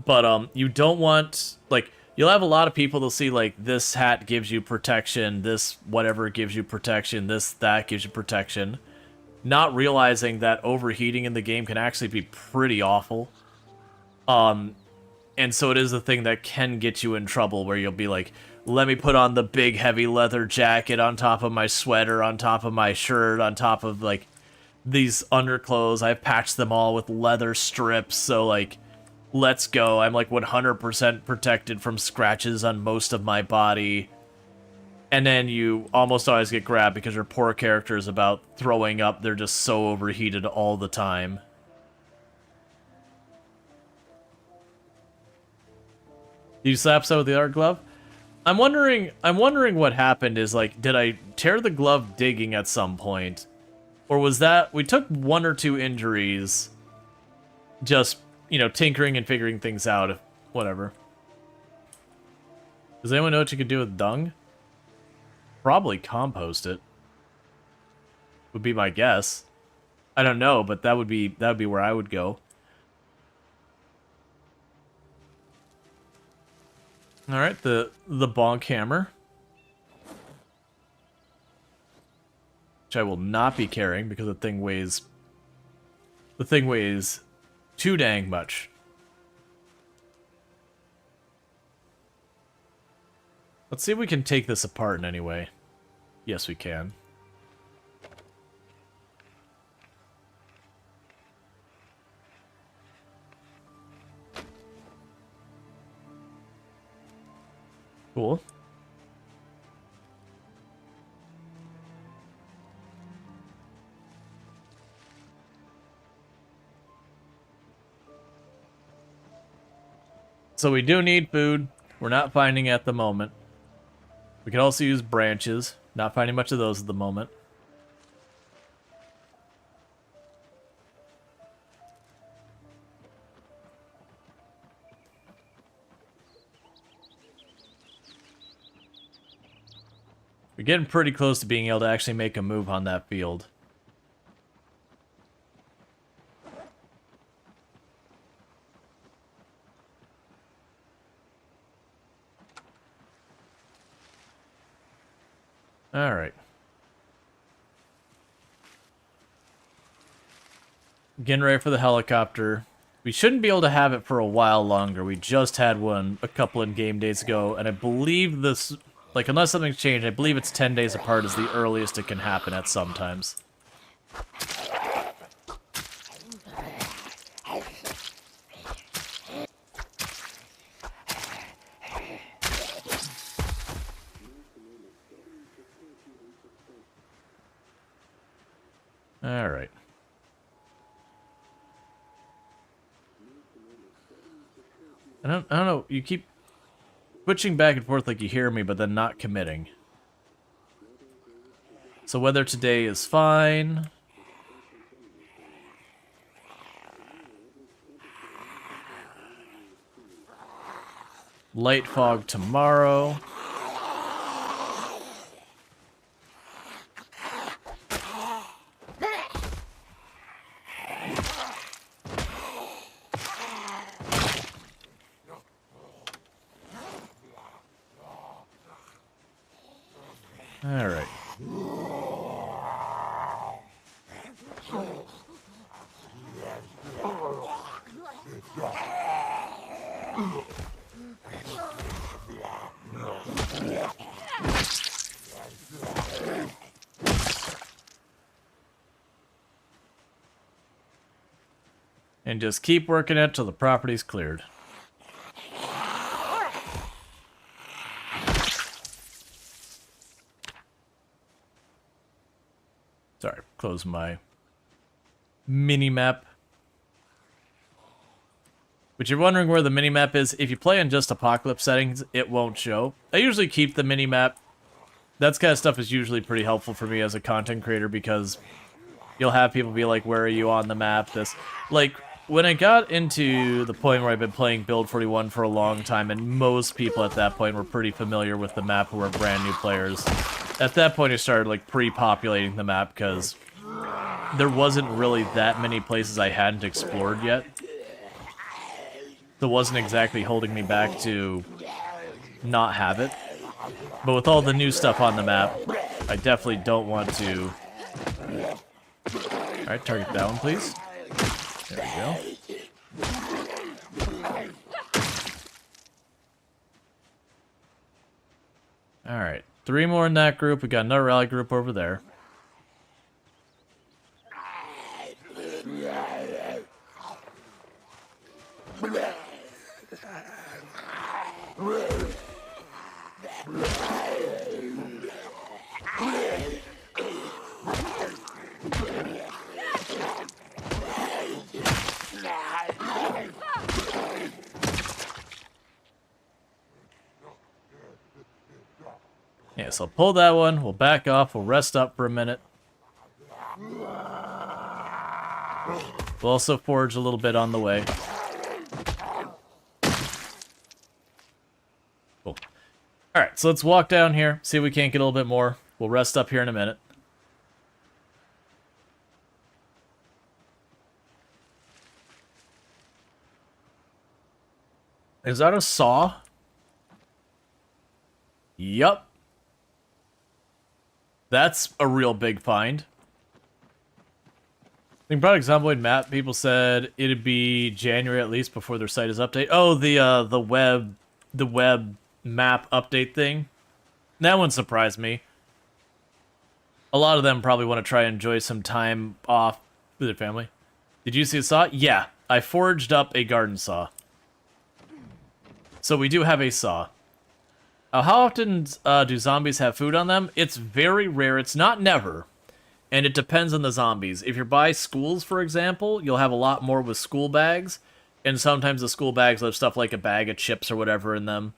Speaker 1: But, you don't want, like, you'll have a lot of people that'll see, like, this hat gives you protection, this whatever gives you protection, this, that gives you protection. Not realizing that overheating in the game can actually be pretty awful. And so it is a thing that can get you in trouble, where you'll be like, let me put on the big heavy leather jacket on top of my sweater, on top of my shirt, on top of, like, these underclothes. I've patched them all with leather strips, so, like, let's go. I'm like 100% protected from scratches on most of my body. And then you almost always get grabbed because your poor character is about throwing up. They're just so overheated all the time. You slap so with the art glove? I'm wondering what happened is, like, did I tear the glove digging at some point? Or was that, we took 1 or 2 injuries just, you know, tinkering and figuring things out, whatever. Does anyone know what you could do with dung? Probably compost it. Would be my guess. I don't know, but that would be where I would go. All right, the bonk hammer, which I will not be carrying because the thing weighs too dang much. Let's see if we can take this apart in any way. Yes, we can. Cool. So we do need food. We're not finding it at the moment. We can also use branches. Not finding much of those at the moment. We're getting pretty close to being able to actually make a move on that field. Alright. Getting ready for the helicopter. We shouldn't be able to have it for a while longer. We just had one a couple of game days ago, and I believe this, like, unless something's changed, I believe it's 10 days apart is the earliest it can happen at sometimes. Alright. I don't know, you keep switching back and forth like you hear me, but then not committing. So weather today is fine. Light fog tomorrow. Alright. And just keep working it till the property's cleared. Sorry, close my mini-map. But you're wondering where the mini-map is. If you play in just Apocalypse settings, it won't show. I usually keep the mini-map. That kind of stuff is usually pretty helpful for me as a content creator because you'll have people be like, where are you on the map? This, like, when I got into the point where I've been playing Build 41 for a long time, and most people at that point were pretty familiar with the map who were brand new players, at that point I started, like, pre-populating the map because there wasn't really that many places I hadn't explored yet. So it wasn't exactly holding me back to not have it. But with all the new stuff on the map, I definitely don't want to... Alright, target that one, please. There we go. Alright, 3 more in that group. We got another rally group over there. Yeah, so pull that one, we'll back off, we'll rest up for a minute. We'll also forage a little bit on the way. Cool. Alright, so let's walk down here, see if we can't get a little bit more. We'll rest up here in a minute. Is that a saw? Yup. That's a real big find. I think Product Zomboid map, people said it'd be January at least before their site is updated. Oh, the web map update thing. That one surprised me. A lot of them probably want to try and enjoy some time off with their family. Did you see a saw? Yeah, I forged up a garden saw. So we do have a saw. How often do zombies have food on them? It's very rare. It's not never. And it depends on the zombies. If you're by schools, for example, you'll have a lot more with school bags. And sometimes the school bags have stuff like a bag of chips or whatever in them.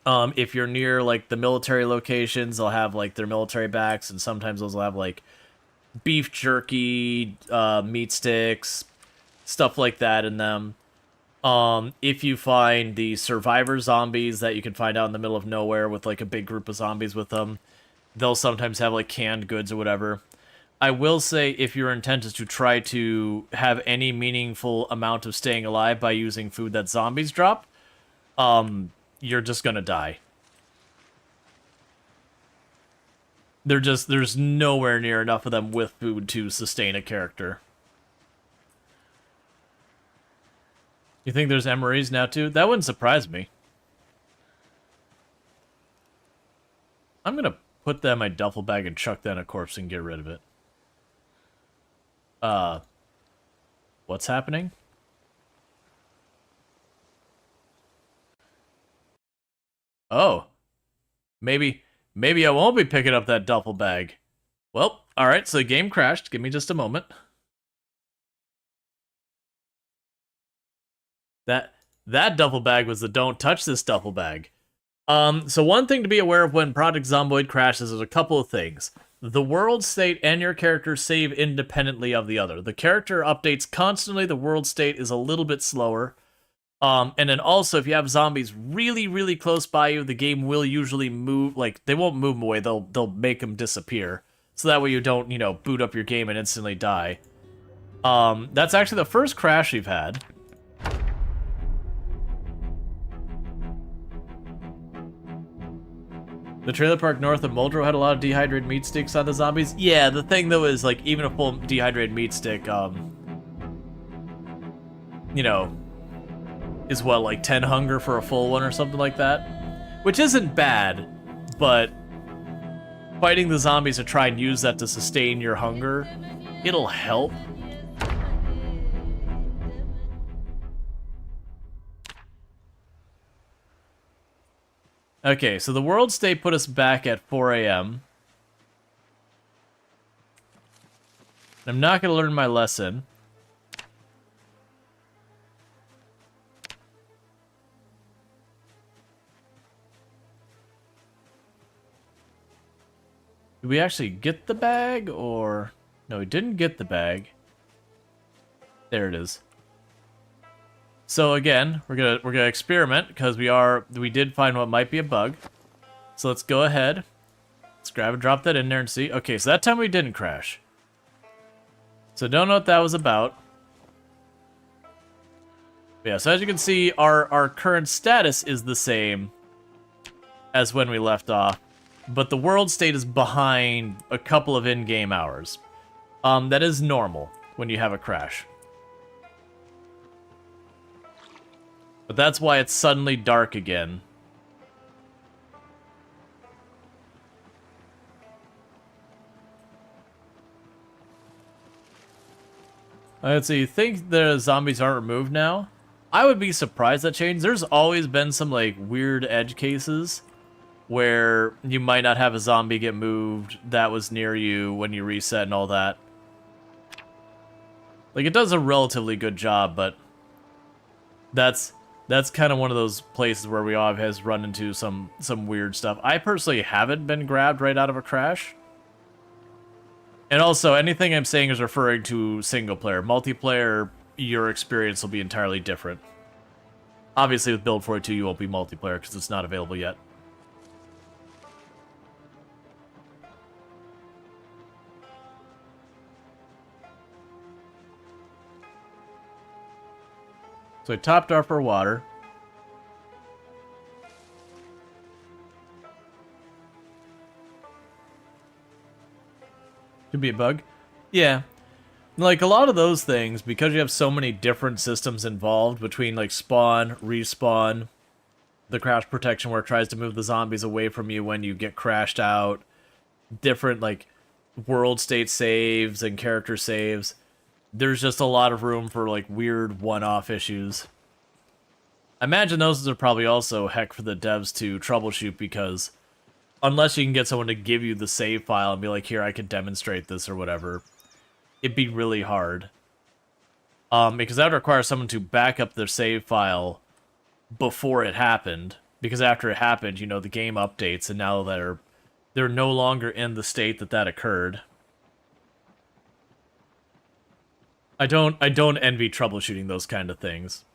Speaker 1: If you're near, like, the military locations, they'll have, like, their military bags. And sometimes those will have, like, beef jerky, meat sticks, stuff like that in them. If you find the survivor zombies that you can find out in the middle of nowhere with, like, a big group of zombies with them, they'll sometimes have, like, canned goods or whatever. I will say, if your intent is to try to have any meaningful amount of staying alive by using food that zombies drop, you're just gonna die. There's nowhere near enough of them with food to sustain a character. You think there's MREs now, too? That wouldn't surprise me. I'm gonna put that in my duffel bag and chuck that in a corpse and get rid of it. What's happening? Oh. Maybe I won't be picking up that duffel bag. Well, alright, so the game crashed. Give me just a moment. That duffel bag was the don't touch this duffel bag. So one thing to be aware of when Project Zomboid crashes is a couple of things. The world state and your character save independently of the other. The character updates constantly, the world state is a little bit slower. And then also, if you have zombies really, really close by you, the game will usually move, like, they won't move them away, they'll make them disappear. So that way you don't, you know, boot up your game and instantly die. That's actually the first crash we've had. The trailer park north of Muldrow had a lot of dehydrated meat sticks on the zombies. Yeah, the thing though is like even a full dehydrated meat stick, you know, is what, like 10 hunger for a full one or something like that? Which isn't bad, but fighting the zombies to try and use that to sustain your hunger, it'll help. Okay, so the world state put us back at 4 a.m. I'm not going to learn my lesson. Did we actually get the bag, or... No, we didn't get the bag. There it is. So again, we're gonna experiment because we did find what might be a bug. So let's go ahead. Let's grab and drop that in there and see. Okay, so that time we didn't crash. So don't know what that was about. But yeah, so as you can see, our current status is the same as when we left off, but the world state is behind a couple of in-game hours. That is normal when you have a crash. But that's why it's suddenly dark again. Let's see, you think the zombies aren't removed now? I would be surprised that changed. There's always been some like weird edge cases where you might not have a zombie get moved that was near you when you reset and all that. Like, it does a relatively good job, but that's kind of one of those places where we all has run into some weird stuff. I personally haven't been grabbed right out of a crash. And also, anything I'm saying is referring to single player. Multiplayer, your experience will be entirely different. Obviously, with Build 42, you won't be multiplayer because it's not available yet. So I topped off our water. Could be a bug. Yeah. Like, a lot of those things, because you have so many different systems involved between, like, spawn, respawn, the crash protection where it tries to move the zombies away from you when you get crashed out, different, like, world state saves and character saves, there's just a lot of room for, like, weird one-off issues. I imagine those are probably also heck for the devs to troubleshoot, because unless you can get someone to give you the save file and be like, here, I can demonstrate this or whatever, it'd be really hard. Because that would require someone to back up their save file before it happened. Because after it happened, you know, the game updates, and now they're no longer in the state that occurred. I don't envy troubleshooting those kind of things.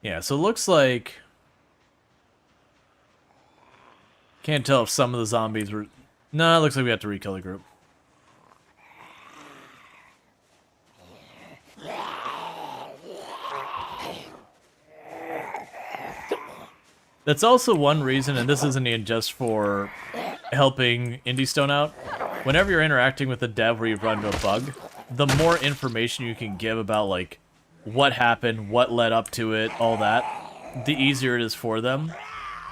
Speaker 1: Yeah, so it looks like... Can't tell if some of the zombies were... No, it looks like we have to re-kill the group. That's also one reason, and this isn't even just for helping Indiestone out. Whenever you're interacting with a dev where you've run into a bug, the more information you can give about, like, what happened, what led up to it, all that, the easier it is for them.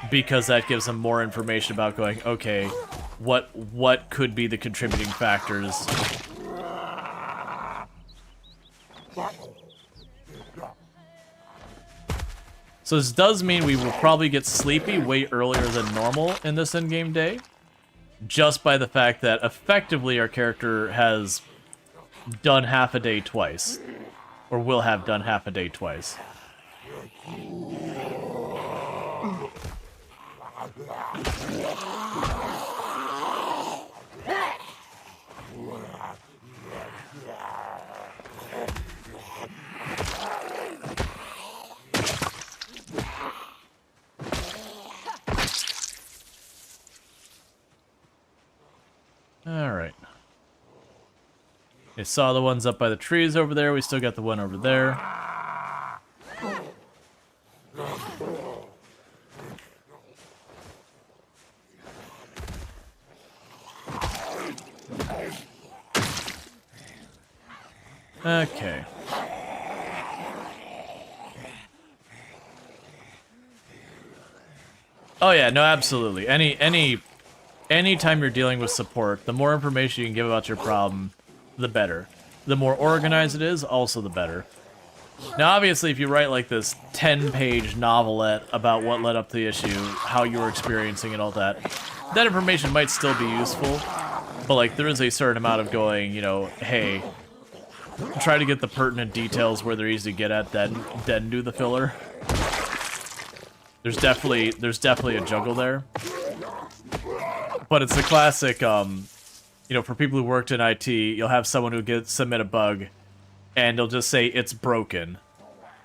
Speaker 1: Because that gives them more information about going, okay, what could be the contributing factors? So this does mean we will probably get sleepy way earlier than normal in this in-game day, just by the fact that effectively our character has done half a day twice, or will have done half a day twice. I saw the ones up by the trees over there. We still got the one over there. Okay. Oh yeah, no, absolutely. Anytime you're dealing with support, the more information you can give about your problem, the better. The more organized it is, also the better. Now, obviously, if you write like this 10-page novelette about what led up to the issue, how you were experiencing and all that, that information might still be useful. But like, there is a certain amount of going, you know, hey, try to get the pertinent details where they're easy to get at, then do the filler. There's definitely a juggle there. But it's the classic, you know, for people who worked in IT, you'll have someone who submit a bug, and they'll just say, it's broken.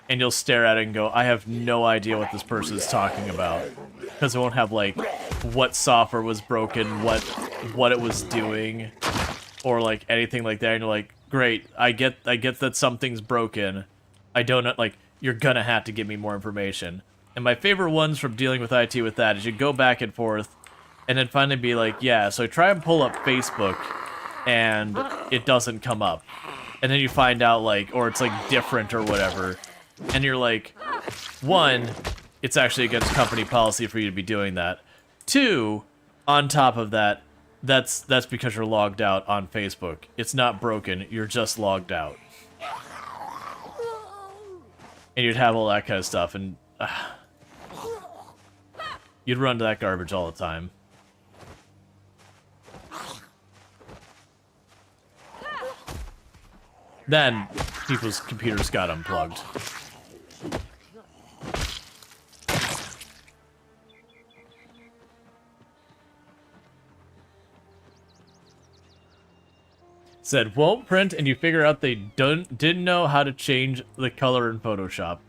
Speaker 1: And you'll stare at it and go, I have no idea what this person is talking about. Because it won't have, like, what software was broken, what it was doing, or, like, anything like that. And you're like, great, I get that something's broken. I don't know, like, you're gonna have to give me more information. And my favorite ones from dealing with IT with that is you go back and forth, and then finally be like, yeah, so I try and pull up Facebook, and it doesn't come up. And then you find out, like, or it's, like, different or whatever. And you're like, one, it's actually against company policy for you to be doing that. Two, on top of that, that's because you're logged out on Facebook. It's not broken, you're just logged out. And you'd have all that kind of stuff, and you'd run to that garbage all the time. Then, people's computers got unplugged. Said, won't print, and you figure out they didn't know how to change the color in Photoshop.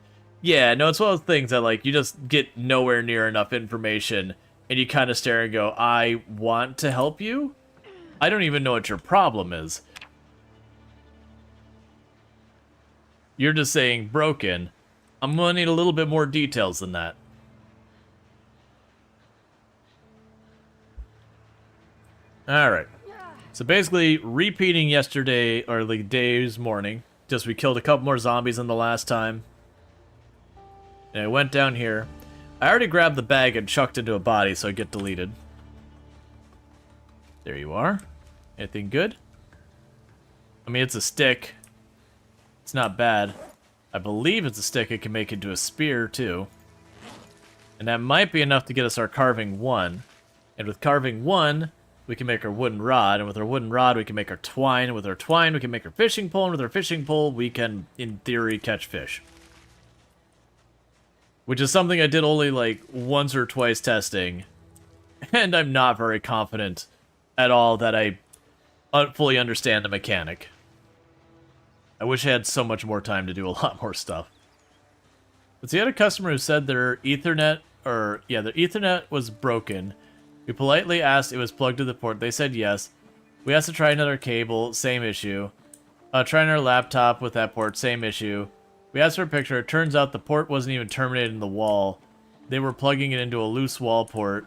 Speaker 1: Yeah, no, it's one of those things that, like, you just get nowhere near enough information, and you kind of stare and go, I want to help you? I don't even know what your problem is. You're just saying broken. I'm gonna need a little bit more details than that. Alright. So basically, repeating yesterday, or the day's morning. Just we killed a couple more zombies than the last time. And I went down here. I already grabbed the bag and chucked into a body so I get deleted. There you are. Anything good? I mean, it's a stick. It's not bad. I believe it's a stick it can make into a spear, too. And that might be enough to get us our carving 1. And with carving 1, we can make our wooden rod. And with our wooden rod, we can make our twine. And with our twine, we can make our fishing pole. And with our fishing pole, we can, in theory, catch fish. Which is something I did only, like, once or twice testing. And I'm not very confident at all that I fully understand the mechanic. I wish I had so much more time to do a lot more stuff. But see, I had a customer who said their Ethernet, their Ethernet was broken. We politely asked it was plugged to the port. They said yes. We asked to try another cable, same issue. Trying our laptop with that port, same issue. We asked for a picture. It turns out the port wasn't even terminated in the wall. They were plugging it into a loose wall port.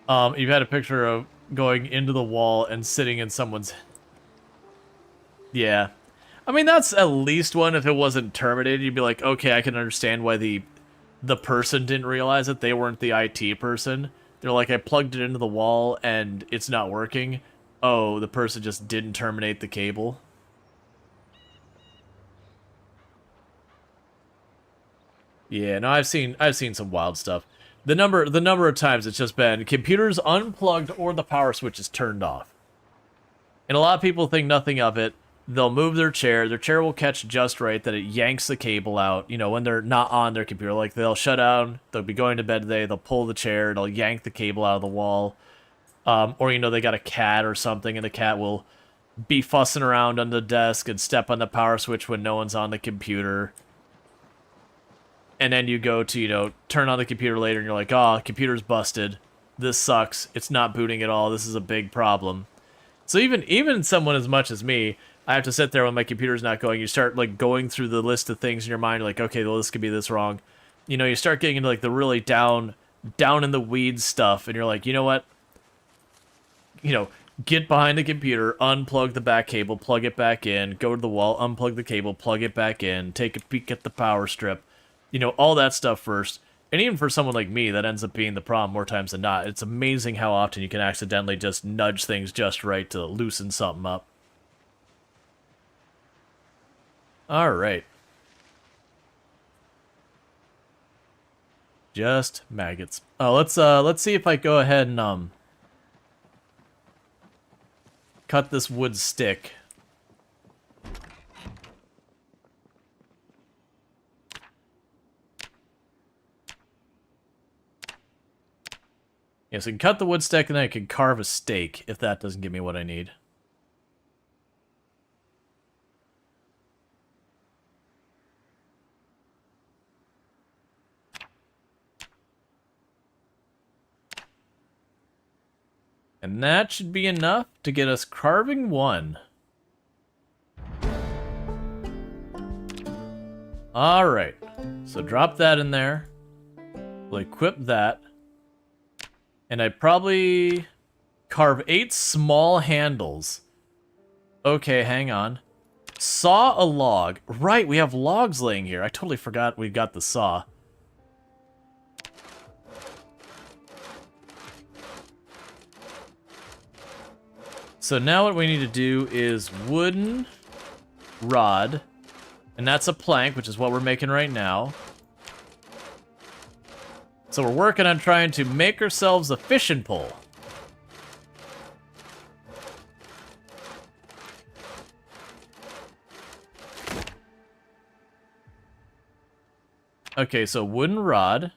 Speaker 1: You've had a picture of going into the wall and sitting in someone's... Yeah. I mean, that's at least one. If it wasn't terminated, you'd be like, okay, I can understand why the person didn't realize it. They weren't the IT person. They're like, I plugged it into the wall and it's not working. Oh, the person just didn't terminate the cable. Yeah, no, I've seen some wild stuff. The number of times it's just been computers unplugged or the power switch is turned off. And a lot of people think nothing of it. They'll move their chair will catch just right that it yanks the cable out, you know, when they're not on their computer. Like, they'll shut down, they'll be going to bed today, they'll pull the chair, it'll yank the cable out of the wall. Or, you know, they got a cat or something, and the cat will be fussing around on the desk and step on the power switch when no one's on the computer. And then you go to, you know, turn on the computer later, and you're like, oh, computer's busted. This sucks. It's not booting at all. This is a big problem. So even someone as much as me, I have to sit there when my computer's not going. You start like going through the list of things in your mind, like, okay, well, this could be this wrong. You know, you start getting into like the really down in the weeds stuff, and you're like, you know what? You know, get behind the computer, unplug the back cable, plug it back in, go to the wall, unplug the cable, plug it back in, take a peek at the power strip. You know, all that stuff first. And even for someone like me, that ends up being the problem more times than not. It's amazing how often you can accidentally just nudge things just right to loosen something up. Alright. Just maggots. Oh, let's see if I go ahead and cut this wood stick. Yes, I can cut the wood stick and then I can carve a steak if that doesn't give me what I need. And that should be enough to get us carving 1. Alright, so drop that in there. We'll equip that. And I probably carve 8 small handles. Okay, hang on. Saw a log. Right, we have logs laying here. I totally forgot we got the saw. So now what we need to do is wooden rod. And that's a plank, which is what we're making right now. So we're working on trying to make ourselves a fishing pole. Okay, so wooden rod.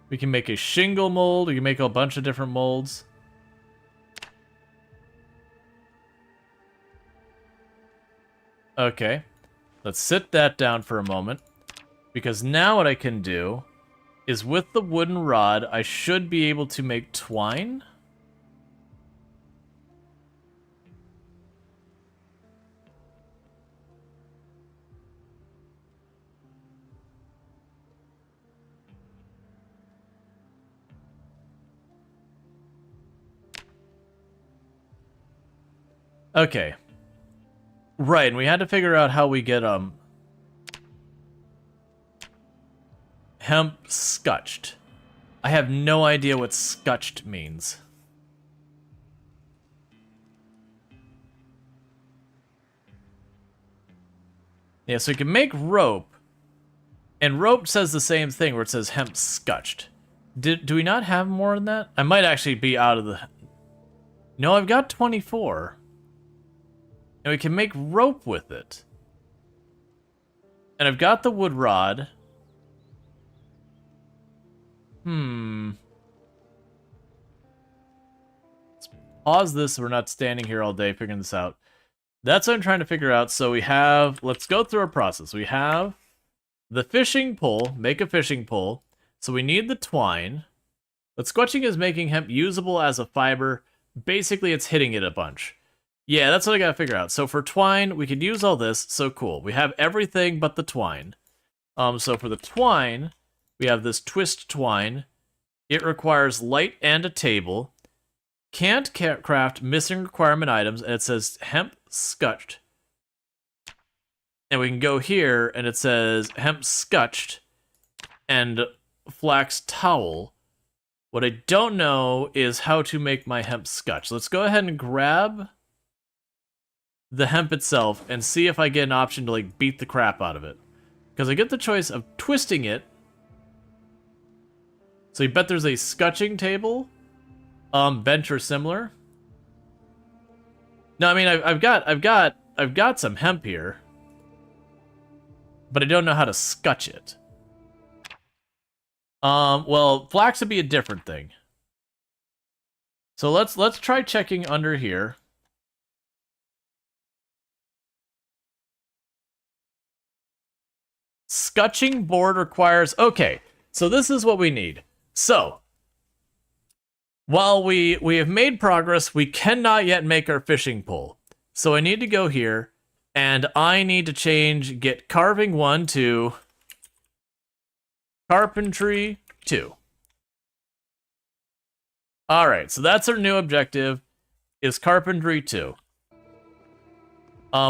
Speaker 1: We can make a shingle mold. We can make a bunch of different molds. Okay. Let's sit that down for a moment. Because now what I can do is with the wooden rod, I should be able to make twine. Okay. Right, and we had to figure out how we get, hemp scutched. I have no idea what scutched means. Yeah, so we can make rope. And rope says the same thing where it says hemp scutched. Do we not have more than that? I might actually be out of the... No, I've got 24. And we can make rope with it. And I've got the wood rod. Let's pause this so we're not standing here all day figuring this out. That's what I'm trying to figure out. So we have... Let's go through our process. We have the fishing pole. Make a fishing pole. So we need the twine. But squelching is making hemp usable as a fiber. Basically, it's hitting it a bunch. Yeah, that's what I gotta figure out. So for twine, we could use all this. So cool. We have everything but the twine. So for the twine, we have this twist twine. It requires light and a table. Can't craft missing requirement items, and it says hemp scutched. And we can go here, and it says hemp scutched and flax towel. What I don't know is how to make my hemp scutch. Let's go ahead and grab the hemp itself and see if I get an option to like beat the crap out of it. Because I get the choice of twisting it. So you bet there's a scutching table, bench or similar. No, I mean I've got some hemp here, but I don't know how to scutch it. Well, flax would be a different thing. So let's try checking under here. Scutching board requires... Okay, so this is what we need. So, While we have made progress, we cannot yet make our fishing pole. So I need to go here, and I need to get carving 1 to carpentry 2. All right, so that's our new objective, is carpentry 2.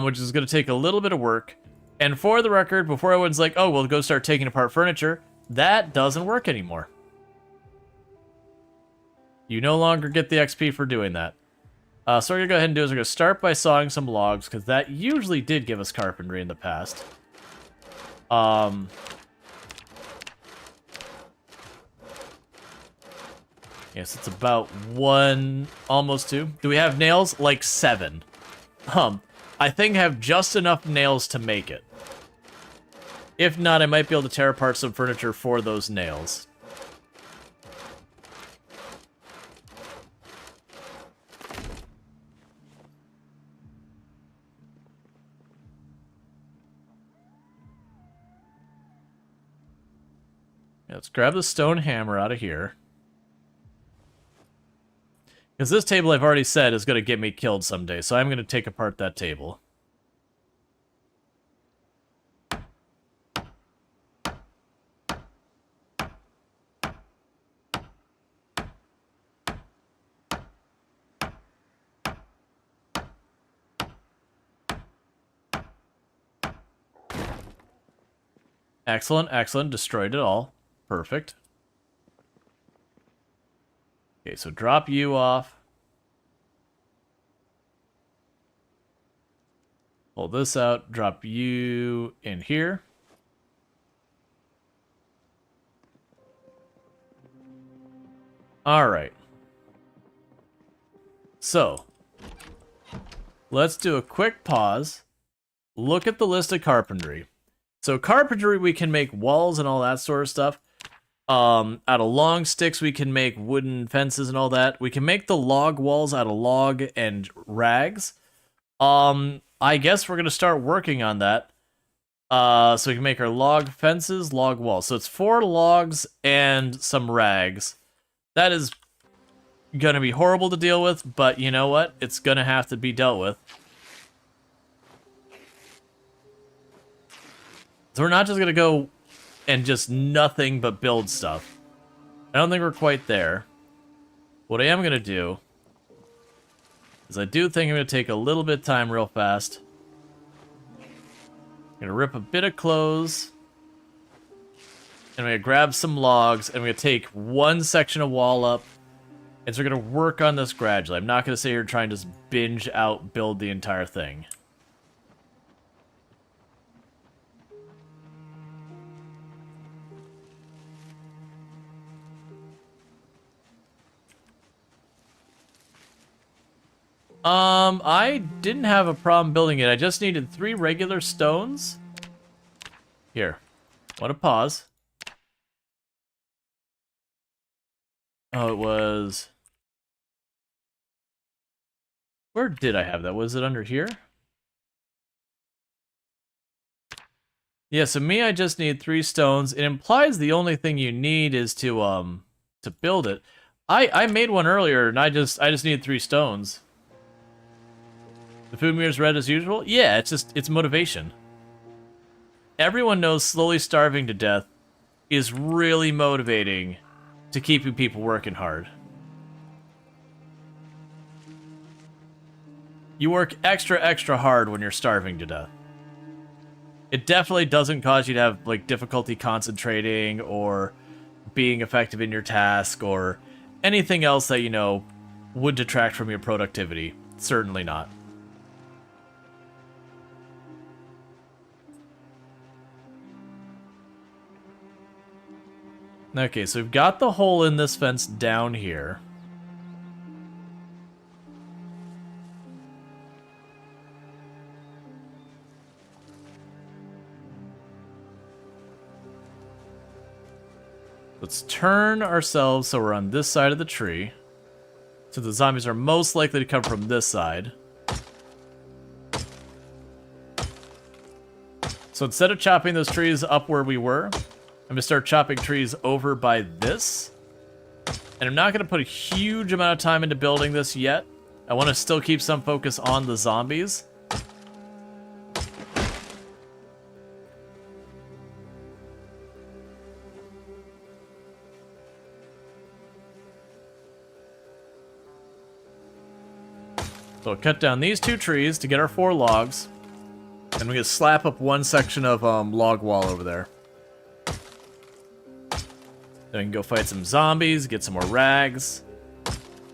Speaker 1: Which is going to take a little bit of work. And for the record, before everyone's like, oh, we'll go start taking apart furniture, that doesn't work anymore. You no longer get the XP for doing that. So what we're going to go ahead and do is we're going to start by sawing some logs, because that usually did give us carpentry in the past. Yes, it's about 1, almost 2. Do we have nails? Like 7. I think I have just enough nails to make it. If not, I might be able to tear apart some furniture for those nails. Let's grab the stone hammer out of here. Because this table, I've already said, is going to get me killed someday, so I'm going to take apart that table. Excellent, excellent. Destroyed it all. Perfect. Okay, so drop you off. Pull this out. Drop you in here. All right. So, let's do a quick pause. Look at the list of carpentry. So carpentry, we can make walls and all that sort of stuff. Out of long sticks, we can make wooden fences and all that. We can make the log walls out of log and rags. I guess we're going to start working on that. So we can make our log fences, log walls. So it's 4 logs and some rags. That is going to be horrible to deal with, but you know what? It's going to have to be dealt with. So we're not just going to go and just nothing but build stuff. I don't think we're quite there. What I am going to do is I do think I'm going to take a little bit of time real fast. I'm going to rip a bit of clothes. And I'm going to grab some logs. And I'm going to take one section of wall up. And so we're going to work on this gradually. I'm not going to sit here and try and just binge out build the entire thing. I didn't have a problem building it. I just needed 3 regular stones. Here. Want to pause. Oh, it was... Where did I have that? Was it under here? Yeah, so I just need 3 stones. It implies the only thing you need is to build it. I made one earlier, and I just needed 3 stones. The food mirror's red as usual? Yeah, it's motivation. Everyone knows slowly starving to death is really motivating to keeping people working hard. You work extra hard when you're starving to death. It definitely doesn't cause you to have like difficulty concentrating or being effective in your task or anything else that, you know, would detract from your productivity. Certainly not. Okay, so we've got the hole in this fence down here. Let's turn ourselves so we're on this side of the tree. So the zombies are most likely to come from this side. So instead of chopping those trees up where we were, I'm going to start chopping trees over by this. And I'm not going to put a huge amount of time into building this yet. I want to still keep some focus on the zombies. So we'll cut down these 2 trees to get our 4 logs. And we're going to slap up one section of log wall over there. Then we can go fight some zombies, get some more rags.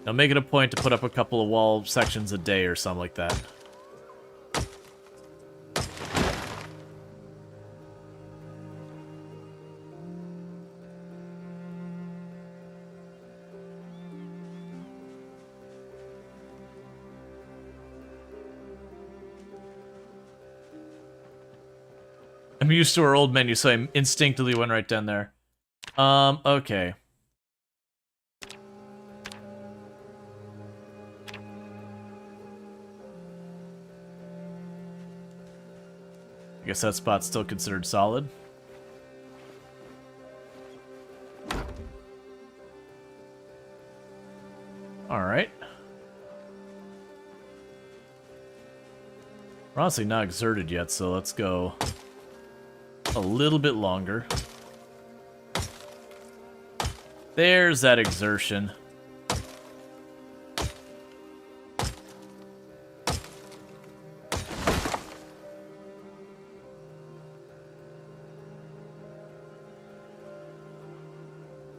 Speaker 1: Now make it a point to put up a couple of wall sections a day or something like that. I'm used to our old menu, so I instinctively went right down there. Okay. I guess that spot's still considered solid. Alright. We're honestly not exerted yet, so let's go a little bit longer. There's that exertion.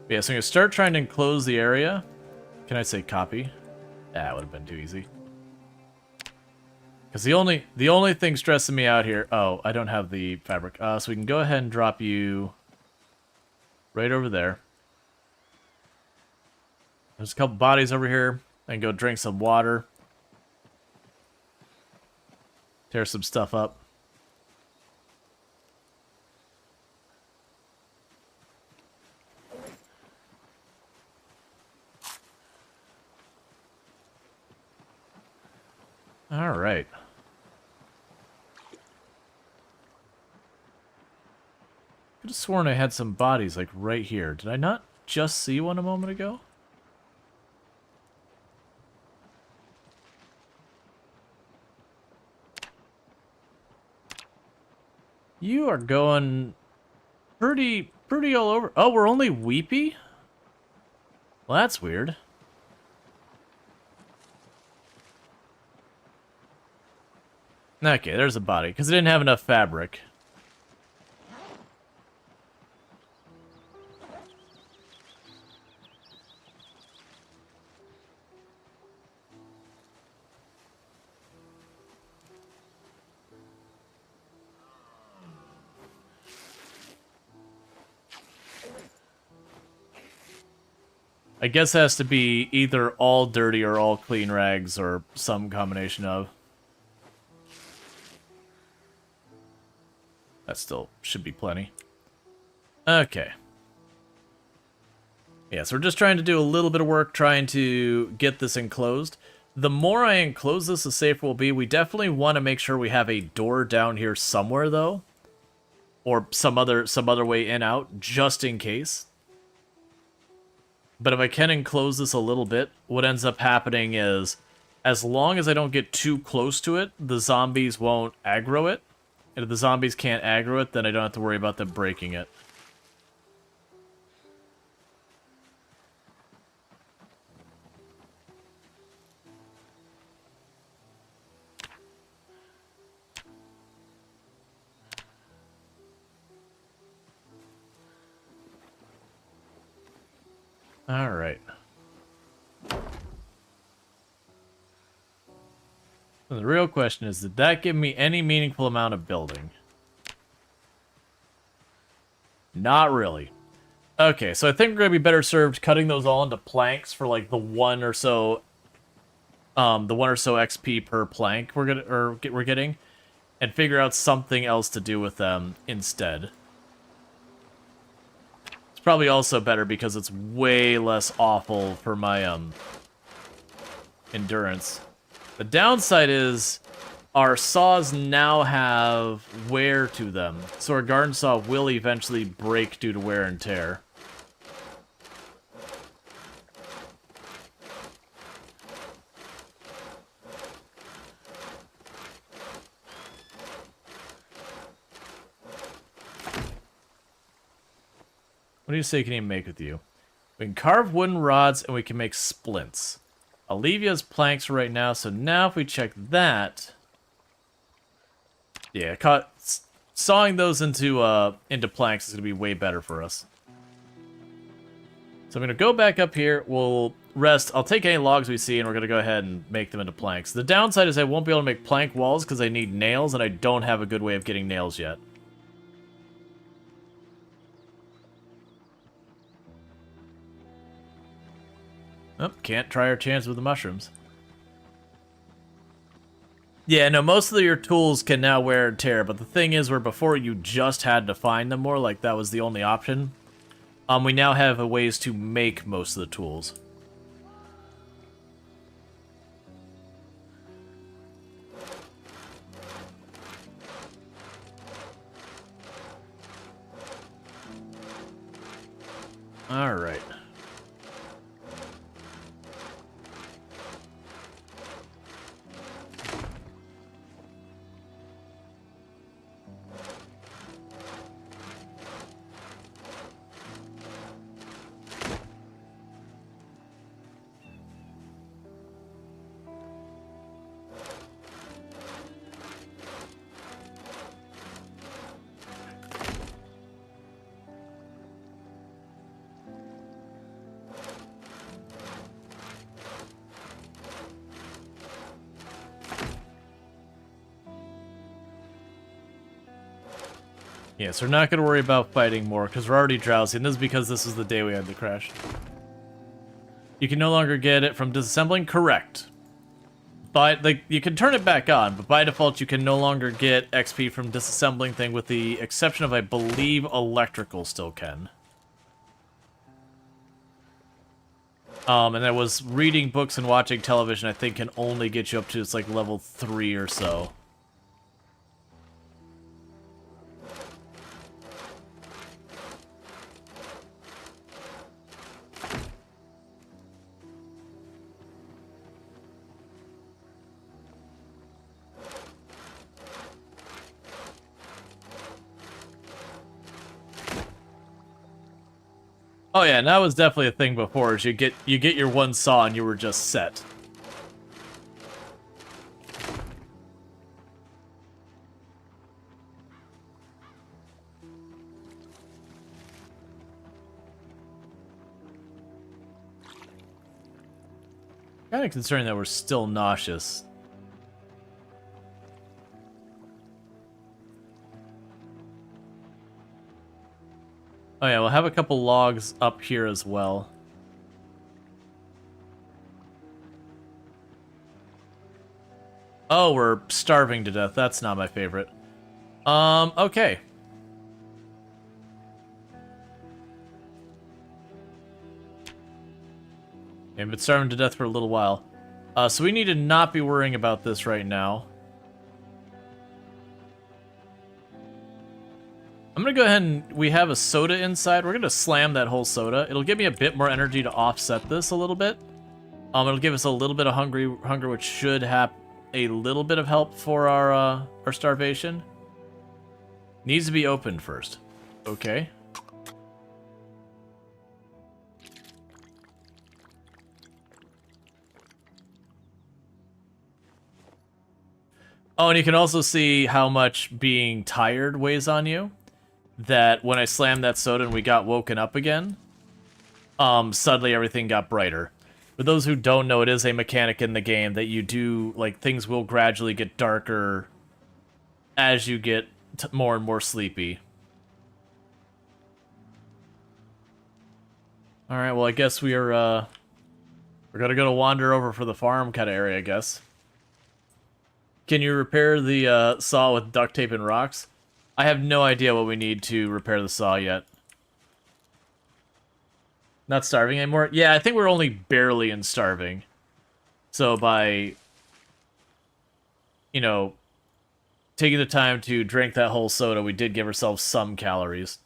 Speaker 1: Yeah, so I'm gonna start trying to enclose the area. Can I say copy? That would have been too easy. Because the only thing stressing me out here... Oh, I don't have the fabric. So we can go ahead and drop you right over there. There's a couple bodies over here. I can go drink some water. Tear some stuff up. All right. Could have sworn I had some bodies, like, right here. Did I not just see one a moment ago? You are going pretty all over. Oh, we're only weepy? Well, that's weird. Okay, there's a body, because it didn't have enough fabric. I guess it has to be either all dirty or all clean rags, or some combination of. That still should be plenty. Okay. Yeah, so we're just trying to do a little bit of work trying to get this enclosed. The more I enclose this, the safer we'll be. We definitely want to make sure we have a door down here somewhere, though. Or some other way in out, just in case. But if I can enclose this a little bit, what ends up happening is, as long as I don't get too close to it, the zombies won't aggro it. And if the zombies can't aggro it, then I don't have to worry about them breaking it. Alright. The real question is, did that give me any meaningful amount of building? Not really. Okay, so I think we're going to be better served cutting those all into planks for like the one or so XP per plank we're getting, and figure out something else to do with them instead. It's probably also better because it's way less awful for my endurance. The downside is our saws now have wear to them, so our garden saw will eventually break due to wear and tear. What do you say can you make with you? We can carve wooden rods, and we can make splints. I'll leave you as planks right now, so now if we check that... Yeah, sawing those into planks is going to be way better for us. So I'm going to go back up here, we'll rest. I'll take any logs we see, and we're going to go ahead and make them into planks. The downside is I won't be able to make plank walls because I need nails, and I don't have a good way of getting nails yet. Oh, can't try our chance with the mushrooms. Yeah, no, most of your tools can now wear and tear, but the thing is, where before you just had to find them more, like that was the only option, we now have ways to make most of the tools. All right. Yeah, so we're not going to worry about fighting more, because we're already drowsy, and this is because this is the day we had the crash. You can no longer get it from disassembling? Correct. But, like, you can turn it back on, but by default you can no longer get XP from disassembling thing, with the exception of, I believe, electrical still can. And I was reading books and watching television, I think can only get you up to, it's like, level 3 or so. Oh yeah, and that was definitely a thing before, is you get your one saw and you were just set. Kinda concerned that we're still nauseous. Oh yeah, we'll have a couple logs up here as well. Oh, we're starving to death. That's not my favorite. Okay. I've been starving to death for a little while. So we need to not be worrying about this right now. I'm gonna go ahead and, we have a soda inside. We're gonna slam that whole soda. It'll give me a bit more energy to offset this a little bit. It'll give us a little bit of hunger, which should have a little bit of help for our starvation. Needs to be opened first. Okay. Oh, and you can also see how much being tired weighs on you. That when I slammed that soda and we got woken up again, suddenly everything got brighter. For those who don't know, it is a mechanic in the game that you do, like, things will gradually get darker as you get more and more sleepy. Alright, well, I guess we're gonna go to wander over for the farm kind of area, I guess. Can you repair the saw with duct tape and rocks? I have no idea what we need to repair the saw yet. Not starving anymore? Yeah, I think we're only barely in starving. So by, you know, taking the time to drink that whole soda, we did give ourselves some calories.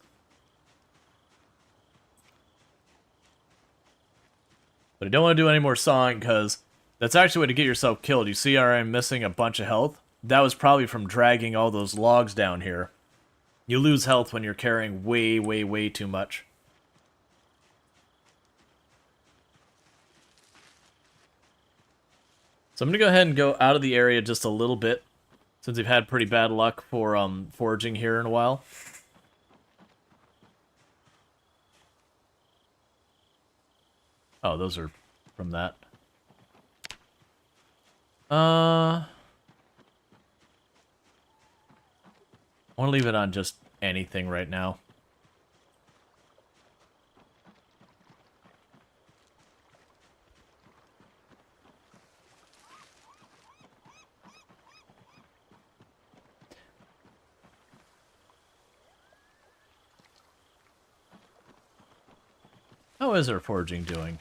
Speaker 1: But I don't want to do any more sawing, because that's actually a way to get yourself killed. You see how I'm missing a bunch of health? That was probably from dragging all those logs down here. You lose health when you're carrying way, way, way too much. So I'm gonna go ahead and go out of the area just a little bit, since we've had pretty bad luck for foraging here in a while. Oh, those are from that. I want to leave it on just anything right now. How is our foraging doing?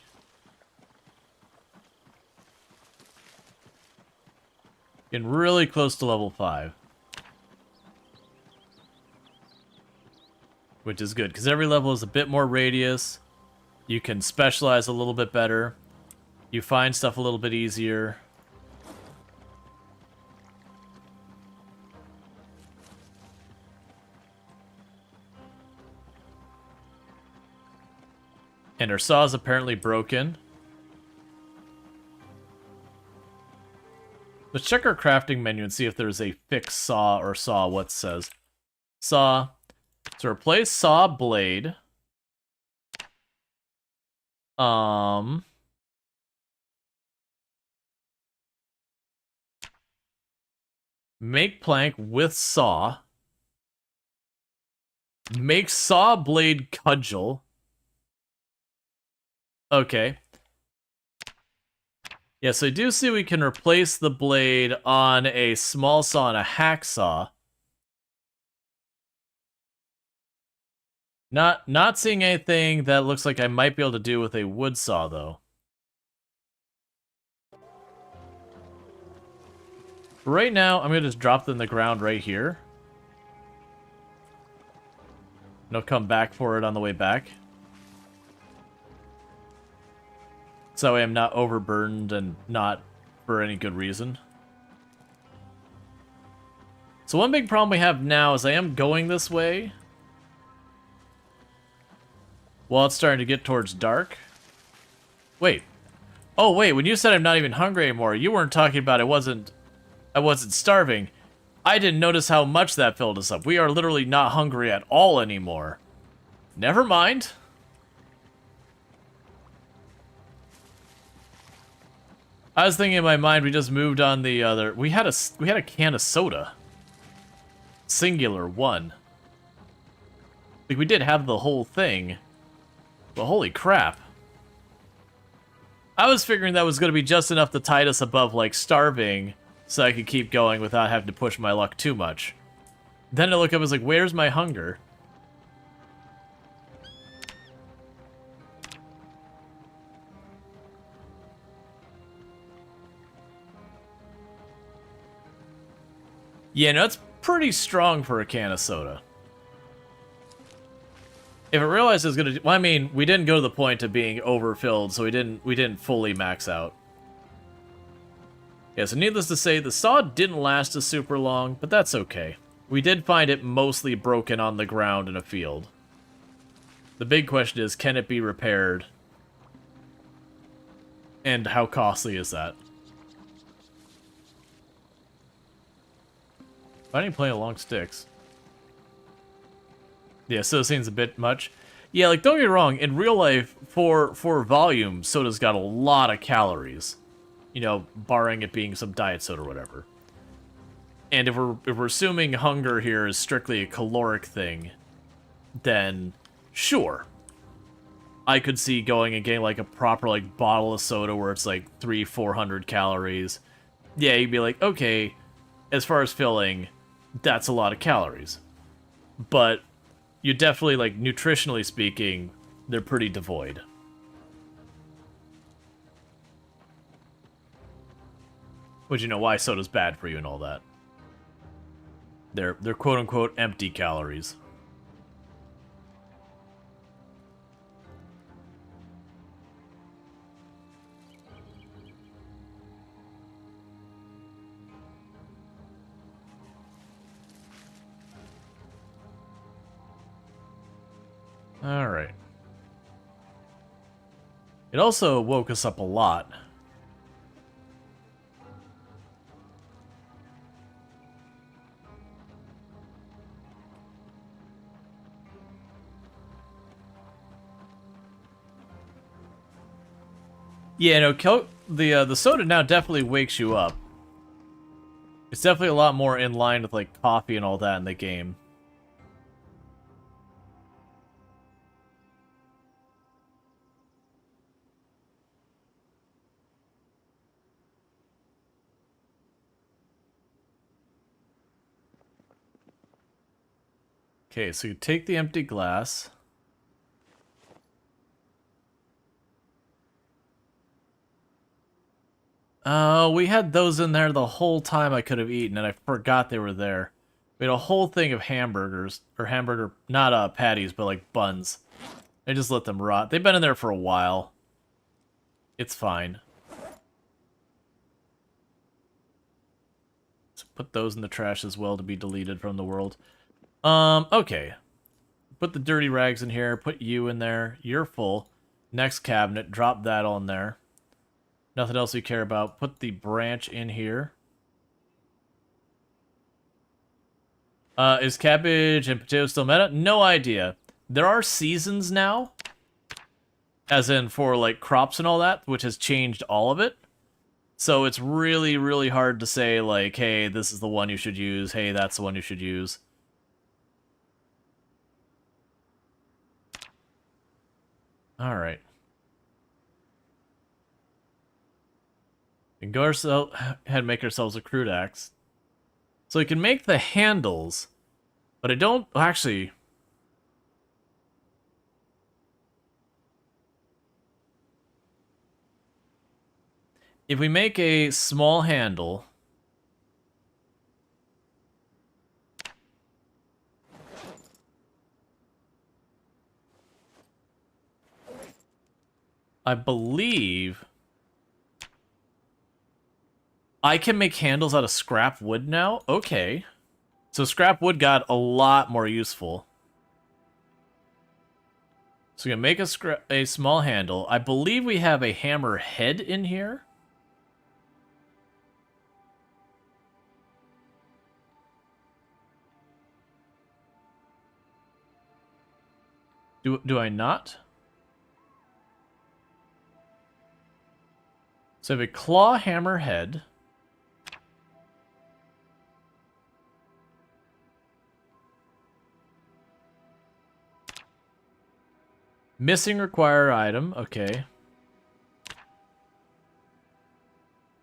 Speaker 1: Getting really close to level 5. Which is good, because every level is a bit more radius. You can specialize a little bit better. You find stuff a little bit easier. And our saw is apparently broken. Let's check our crafting menu and see if there's a fixed saw or saw what says. Saw. To replace saw blade. Make plank with saw. Make saw blade cudgel. Okay. Yeah, so I do see we can replace the blade on a small saw and a hacksaw. Not seeing anything that looks like I might be able to do with a wood saw, though. Right now, I'm going to just drop them in the ground right here. And I'll come back for it on the way back. So I am not overburdened and not for any good reason. So one big problem we have now is I am going this way while it's starting to get towards dark. Wait. Oh, wait, when you said I'm not even hungry anymore, you weren't talking about I wasn't starving. I didn't notice how much that filled us up. We are literally not hungry at all anymore. Never mind. I was thinking in my mind we just moved on the other. We had a can of soda. Singular one. Like we did have the whole thing. But holy crap. I was figuring that was going to be just enough to tide us above like starving so I could keep going without having to push my luck too much. Then I look up and was like, where's my hunger? Yeah, no, it's pretty strong for a can of soda. If I realized it was gonna, well, I mean, we didn't go to the point of being overfilled, so we didn't fully max out. Yeah, so needless to say, the saw didn't last us super long, but that's okay. We did find it mostly broken on the ground in a field. The big question is, can it be repaired? And how costly is that? I didn't play along sticks. Yeah, soda seems a bit much. Yeah, like, don't get me wrong, in real life, for volume, soda's got a lot of calories. You know, barring it being some diet soda or whatever. And if we're assuming hunger here is strictly a caloric thing, then sure. I could see going and getting like a proper like bottle of soda where it's like 300-400 calories. Yeah, you'd be like, okay, as far as filling, that's a lot of calories. But you definitely, like, nutritionally speaking, they're pretty devoid. Which, you know, why soda's bad for you and all that. They're quote-unquote empty calories. Alright. It also woke us up a lot. Yeah, no, the soda now definitely wakes you up. It's definitely a lot more in line with like coffee and all that in the game. Okay, so you take the empty glass. Oh, we had those in there the whole time I could have eaten, and I forgot they were there. We had a whole thing of hamburgers, or hamburger, not patties, but like buns. I just let them rot. They've been in there for a while. It's fine. So put those in the trash as well to be deleted from the world. Okay. Put the dirty rags in here, put you in there. You're full. Next cabinet, drop that on there. Nothing else you care about. Put the branch in here. Is cabbage and potato still meta? No idea. There are seasons now, as in for like crops and all that, which has changed all of it. So it's really, really hard to say like, hey, this is the one you should use. Hey, that's the one you should use. All right. And go ahead and make ourselves a crude axe. So we can make the handles, but I don't actually. If we make a small handle, I believe I can make handles out of scrap wood now. Okay. So scrap wood got a lot more useful. So we can make a small handle. I believe we have a hammer head in here. Do I not? So I have a claw hammer head. Missing require item. Okay.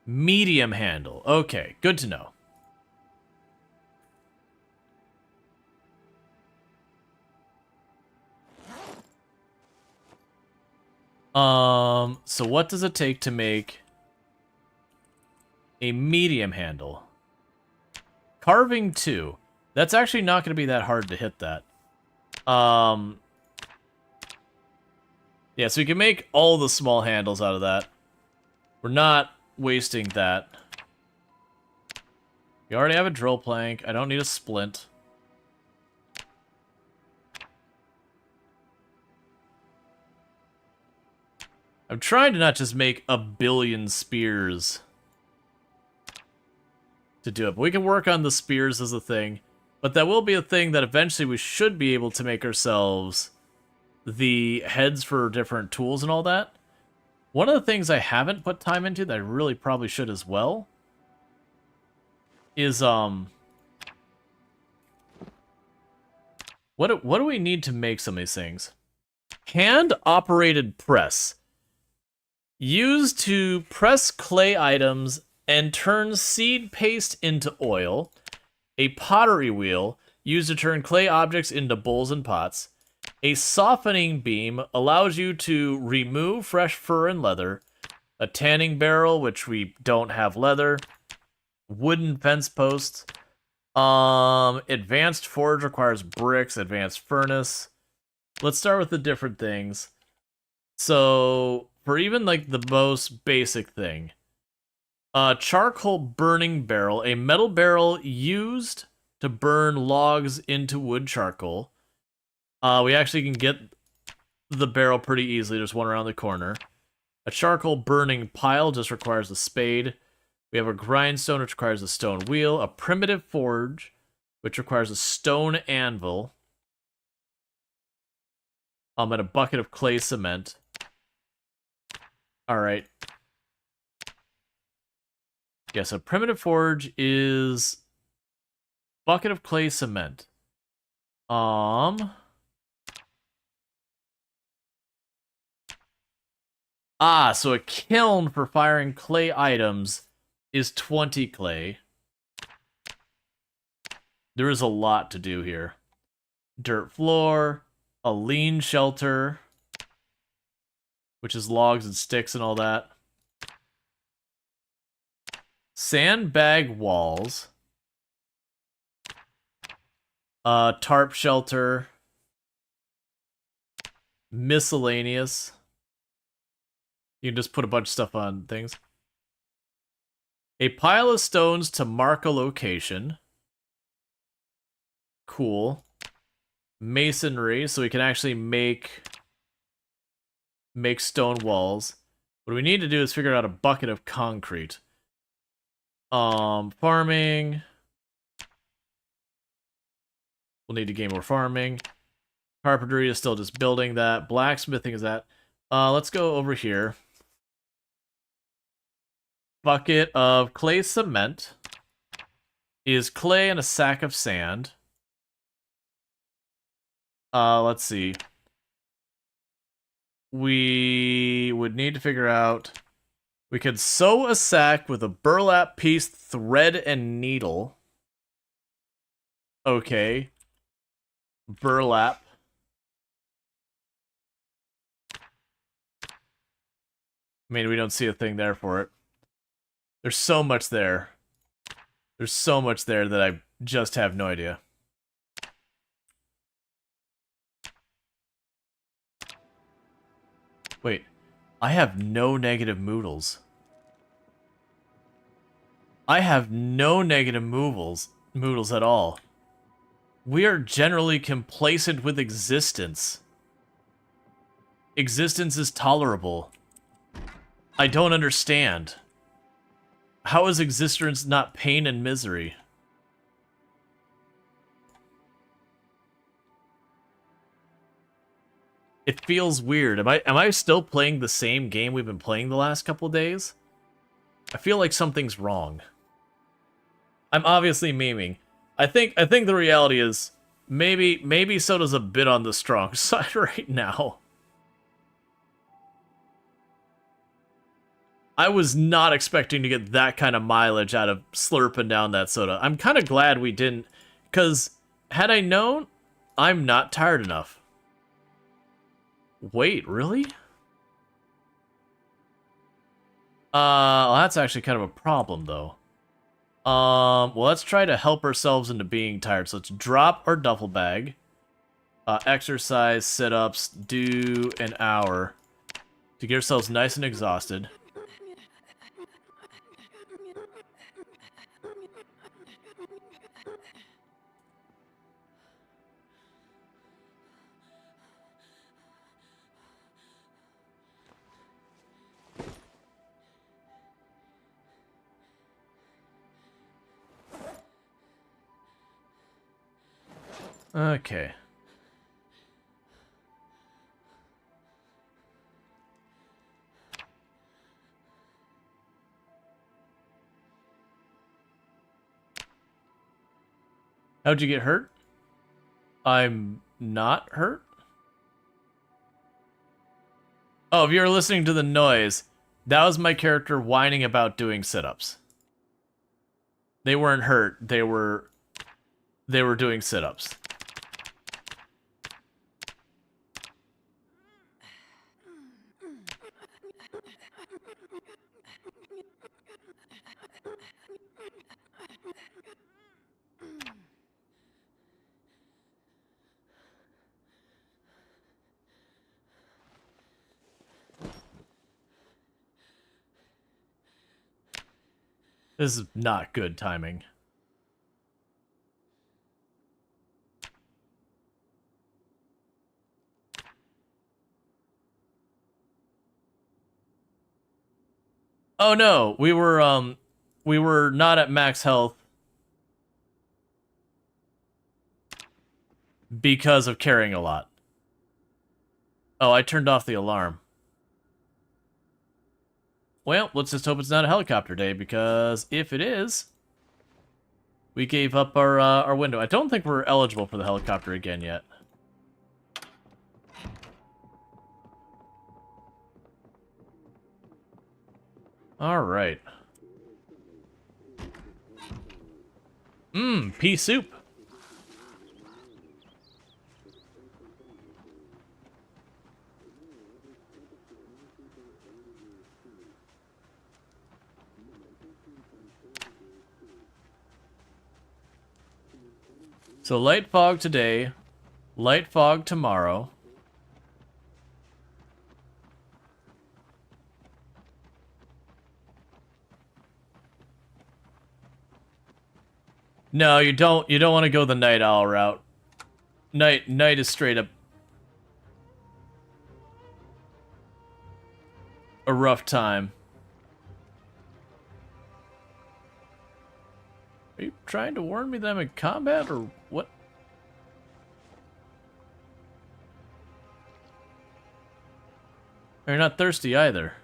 Speaker 1: Medium handle. Okay, good to know. So what does it take to make a medium handle? Carving 2. That's actually not going to be that hard to hit that. Yeah, so we can make all the small handles out of that. We're not wasting that. We already have a drill plank. I don't need a splint. I'm trying to not just make a billion spears to do it. But we can work on the spears as a thing. But that will be a thing that eventually we should be able to make ourselves the heads for different tools and all that. One of the things I haven't put time into that I really probably should as well is what do we need to make some of these things? Hand-operated press. Used to press clay items and turn seed paste into oil. A pottery wheel, used to turn clay objects into bowls and pots. A softening beam allows you to remove fresh fur and leather. A tanning barrel, which we don't have leather. Wooden fence posts. Advanced forge requires bricks. Advanced furnace. Let's start with the different things. So, for even like the most basic thing. Charcoal burning barrel. A metal barrel used to burn logs into wood charcoal. We actually can get the barrel pretty easily. There's one around the corner. A charcoal burning pile just requires a spade. We have a grindstone, which requires a stone wheel. A primitive forge, which requires a stone anvil. And a bucket of clay cement. Alright. Yeah, so primitive forge is bucket of clay cement. So a kiln for firing clay items is 20 clay. There is a lot to do here. Dirt floor, a lean shelter, which is logs and sticks and all that. Sandbag walls. Tarp shelter. Miscellaneous. You can just put a bunch of stuff on things. A pile of stones to mark a location. Cool. Masonry, so we can actually make stone walls. What we need to do is figure out a bucket of concrete. Farming. We'll need to gain more farming. Carpentry is still just building that. Blacksmithing is that. Let's go over here. Bucket of clay cement is clay and a sack of sand. Let's see. We would need to figure out... We could sew a sack with a burlap piece, thread, and needle. Okay. Burlap. I mean, we don't see a thing there for it. There's so much there. There's so much there that I just have no idea. Wait, I have no negative moodles. I have no negative moodles at all. We are generally complacent with existence. Existence is tolerable. I don't understand. How is existence not pain and misery? It feels weird. Am I still playing the same game we've been playing the last couple days? I feel like something's wrong. I'm obviously memeing. I think the reality is maybe Soda's a bit on the strong side right now. I was not expecting to get that kind of mileage out of slurping down that soda. I'm kind of glad we didn't, because had I known, I'm not tired enough. Wait, really? Well, that's actually kind of a problem, though. Well, let's try to help ourselves into being tired. So let's drop our duffel bag. Exercise, sit-ups, do an hour to get ourselves nice and exhausted. Okay. How'd you get hurt? I'm not hurt? Oh, if you're listening to the noise, that was my character whining about doing sit-ups. They weren't hurt, they were doing sit-ups. This is not good timing. Oh no, we were not at max health because of carrying a lot. Oh, I turned off the alarm. Well, let's just hope it's not a helicopter day, because if it is, we gave up our window. I don't think we're eligible for the helicopter again yet. All right. Pea soup. So light fog today, light fog tomorrow. No, you don't want to go the night owl route. Night is straight up a rough time. Are you trying to warn me that I'm in combat, or what? You're not thirsty either.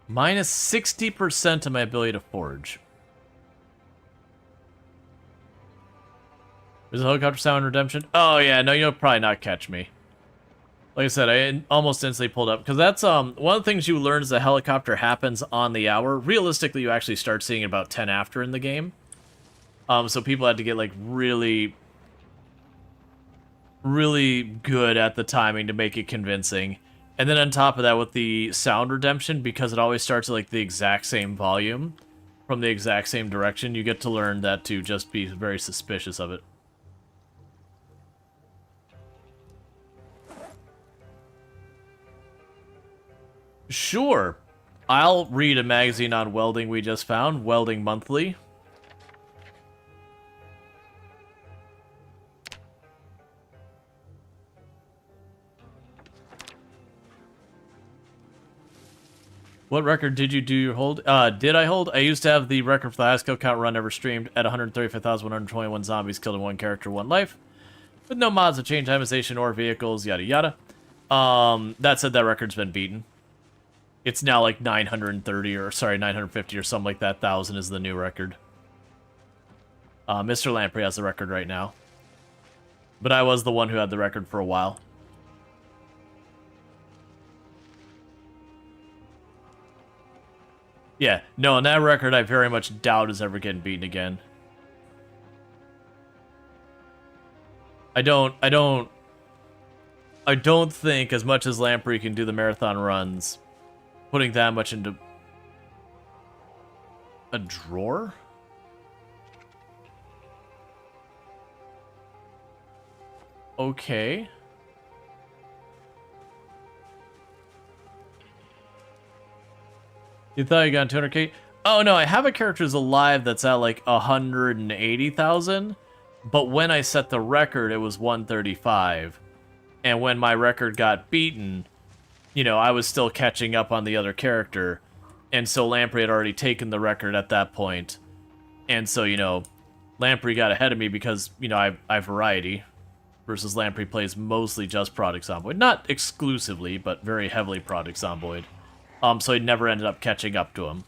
Speaker 1: Minus 60% of my ability to forage. There's a helicopter sound redemption. Oh yeah, no, you'll probably not catch me. Like I said, I almost instantly pulled up, because that's one of the things you learn is the helicopter happens on the hour. Realistically, you actually start seeing it about 10 after in the game. So people had to get like really good at the timing to make it convincing. And then on top of that, with the sound redemption, because it always starts at like the exact same volume from the exact same direction, you get to learn that to just be very suspicious of it. Sure. I'll read a magazine on welding we just found, Welding Monthly. What record did you hold? Did I hold? I used to have the record for the highest kill count run ever streamed at 135,121 zombies killed in one character, one life. With no mods of change timization or vehicles, yada yada. That said, that record's been beaten. It's now like 930 or, sorry, 950 or something like that. 1,000 is the new record. Mr. Lamprey has the record right now. But I was the one who had the record for a while. Yeah, no, and that record I very much doubt is ever getting beaten again. I don't think, as much as Lamprey can do the marathon runs, putting that much into a drawer? Okay. You thought you got 200k? Oh no, I have a character who's alive that's at like 180,000, but when I set the record, it was 135. And when my record got beaten, you know, I was still catching up on the other character. And so Lamprey had already taken the record at that point. And so, you know, Lamprey got ahead of me because, you know, I have variety. Versus Lamprey plays mostly just Product Zomboid. Not exclusively, but very heavily Product Zomboid. So he never ended up catching up to him.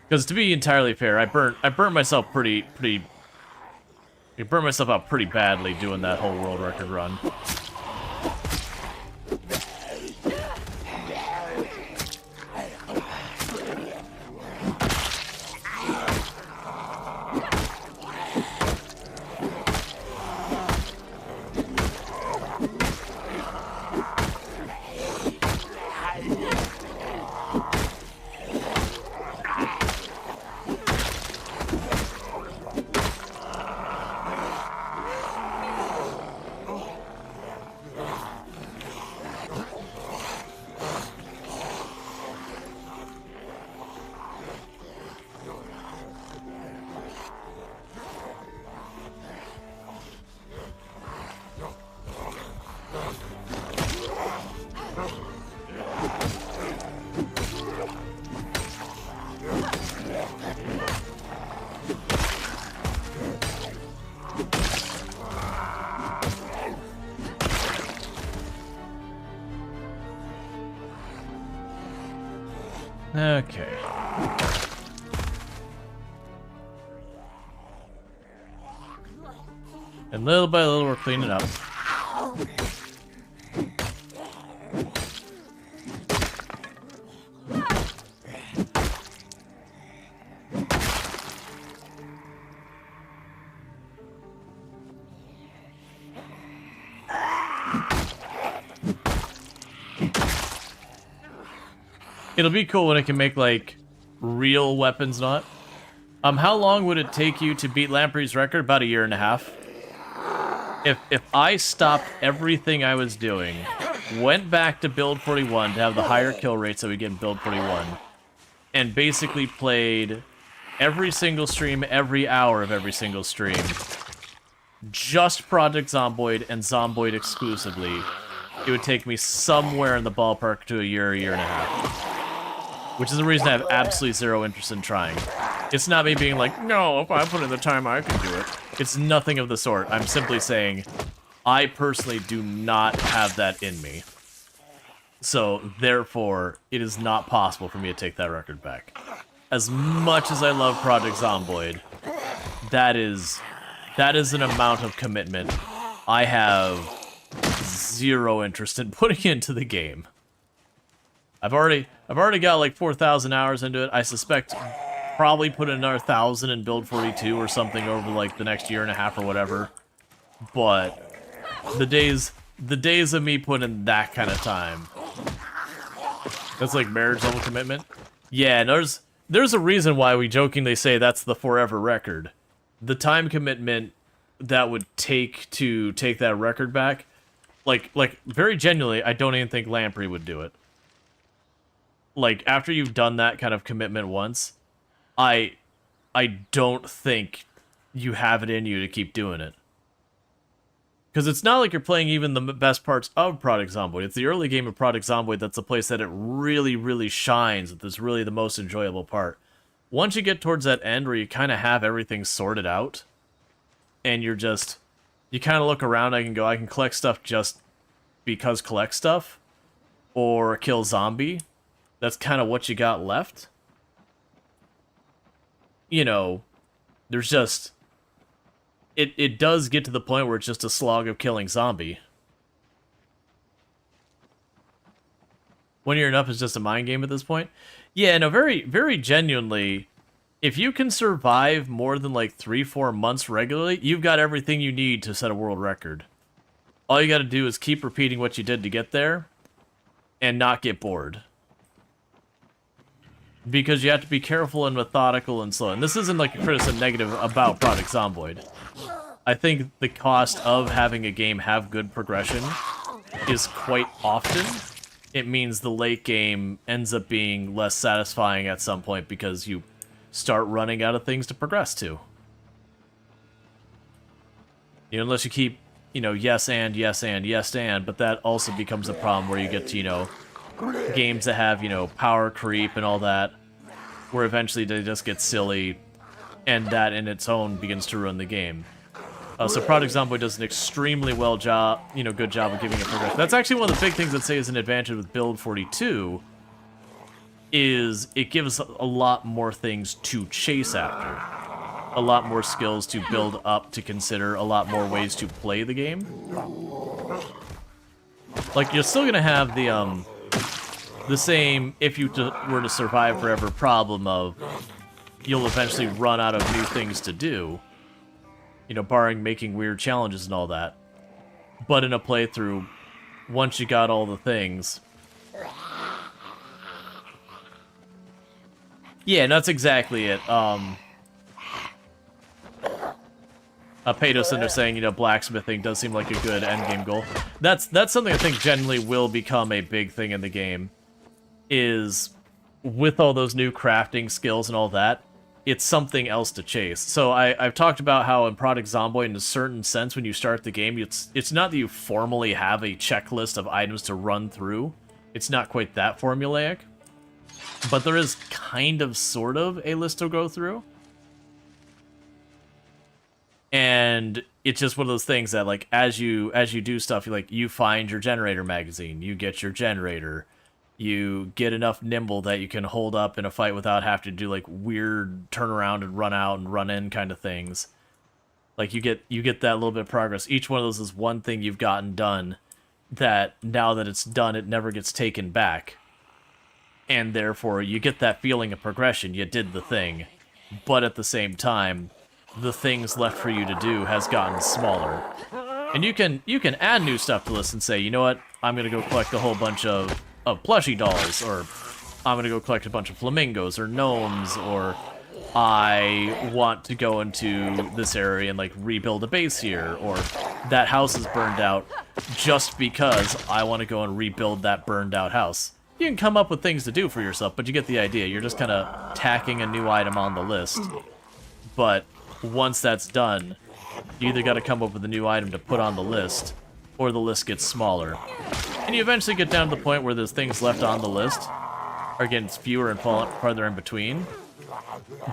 Speaker 1: Because to be entirely fair, I burnt myself I burnt myself out pretty badly doing that whole world record run. Okay. And little by little, we're cleaning up. It'll be cool when it can make, like, real weapons not. How long would it take you to beat Lamprey's record? About 1.5 years. If I stopped everything I was doing, went back to build 41 to have the higher kill rates that we get in build 41, and basically played every single stream, every hour of every single stream, just Project Zomboid and Zomboid exclusively, it would take me somewhere in the ballpark to 1 year, 1.5 years. Which is the reason I have absolutely zero interest in trying. It's not me being like, no, if I put in the time, I can do it. It's nothing of the sort. I'm simply saying, I personally do not have that in me. So, therefore, it is not possible for me to take that record back. As much as I love Project Zomboid, that is an amount of commitment I have zero interest in putting into the game. I've already got like 4,000 hours into it. I suspect probably put another 1,000 in build 42 or something over like the next 1.5 years or whatever. But the days of me putting in that kind of time, that's like marriage level commitment. Yeah, and there's a reason why we jokingly say that's the forever record. The time commitment that would take to take that record back, like very genuinely, I don't even think Lamprey would do it. Like, after you've done that kind of commitment once, I don't think you have it in you to keep doing it. Because it's not like you're playing even the best parts of Project Zomboid. It's the early game of Project Zomboid that's the place that it really, really shines. That's really the most enjoyable part. Once you get towards that end where you kind of have everything sorted out, and you kind of look around, I can collect stuff just because collect stuff, or kill zombie. That's kind of what you got left. You know, there's just... It does get to the point where it's just a slog of killing zombie. 1 year and up is just a mind game at this point. Yeah, no, very, very genuinely, if you can survive more than like 3-4 months regularly, you've got everything you need to set a world record. All you gotta do is keep repeating what you did to get there, and not get bored. Because you have to be careful and methodical and slow. And this isn't like a criticism negative about Project Zomboid. I think the cost of having a game have good progression is quite often. It means the late game ends up being less satisfying at some point because you start running out of things to progress to. You know, unless you keep, you know, yes and, but that also becomes a problem where you get to, you know, games that have, you know, power creep and all that, where eventually they just get silly, and that in its own begins to ruin the game. So Project Zomboid does an extremely good job of giving it progression. That's actually one of the big things I'd say is an advantage with Build 42, is it gives a lot more things to chase after. A lot more skills to build up to consider, a lot more ways to play the game. Like, you're still gonna have the same, if you were to survive forever, problem of you'll eventually run out of new things to do. You know, barring making weird challenges and all that. But in a playthrough, once you got all the things... Yeah, and that's exactly it. Patos in there saying, you know, blacksmithing does seem like a good endgame goal. That's something I think generally will become a big thing in the game. Is, with all those new crafting skills and all that, it's something else to chase. So I've talked about how in Project Zomboid, in a certain sense, when you start the game, it's not that you formally have a checklist of items to run through. It's not quite that formulaic. But there is kind of, sort of, a list to go through. And it's just one of those things that, like, as you do stuff, you find your generator magazine, you get your generator. You get enough nimble that you can hold up in a fight without having to do like weird turn around and run out and run in kind of things. Like you get that little bit of progress. Each one of those is one thing you've gotten done that now that it's done, it never gets taken back. And therefore, you get that feeling of progression. You did the thing. But at the same time, the things left for you to do has gotten smaller. And you can add new stuff to this and say, you know what, I'm going to go collect a whole bunch of plushie dolls, or I'm going to go collect a bunch of flamingos or gnomes, or I want to go into this area and like rebuild a base here, or that house is burned out just because I want to go and rebuild that burned out house. You can come up with things to do for yourself, but you get the idea. You're just kind of tacking a new item on the list. But once that's done, you either got to come up with a new item to put on the list, or the list gets smaller. And you eventually get down to the point where there's things left on the list are getting fewer and farther in between,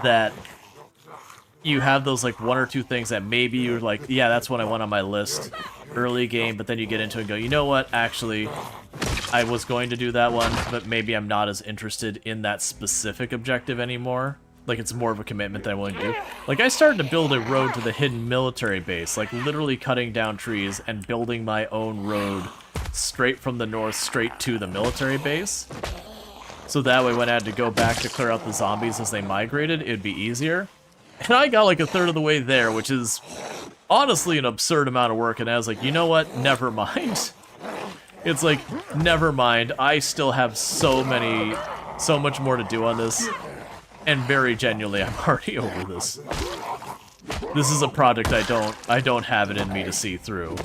Speaker 1: that you have those like one or two things that maybe you're like, yeah, that's what I want on my list early game, but then you get into it and go, you know what, actually, I was going to do that one, but maybe I'm not as interested in that specific objective anymore. Like, it's more of a commitment that I'm willing to do. Like, I started to build a road to the hidden military base, like literally cutting down trees and building my own road straight from the north straight to the military base. So that way when I had to go back to clear out the zombies as they migrated, it'd be easier. And I got like a third of the way there, which is honestly an absurd amount of work, and I was like, you know what, never mind. It's like, never mind, I still have so much more to do on this, and very genuinely, I'm already over this. This is a project I don't have it in me to see through.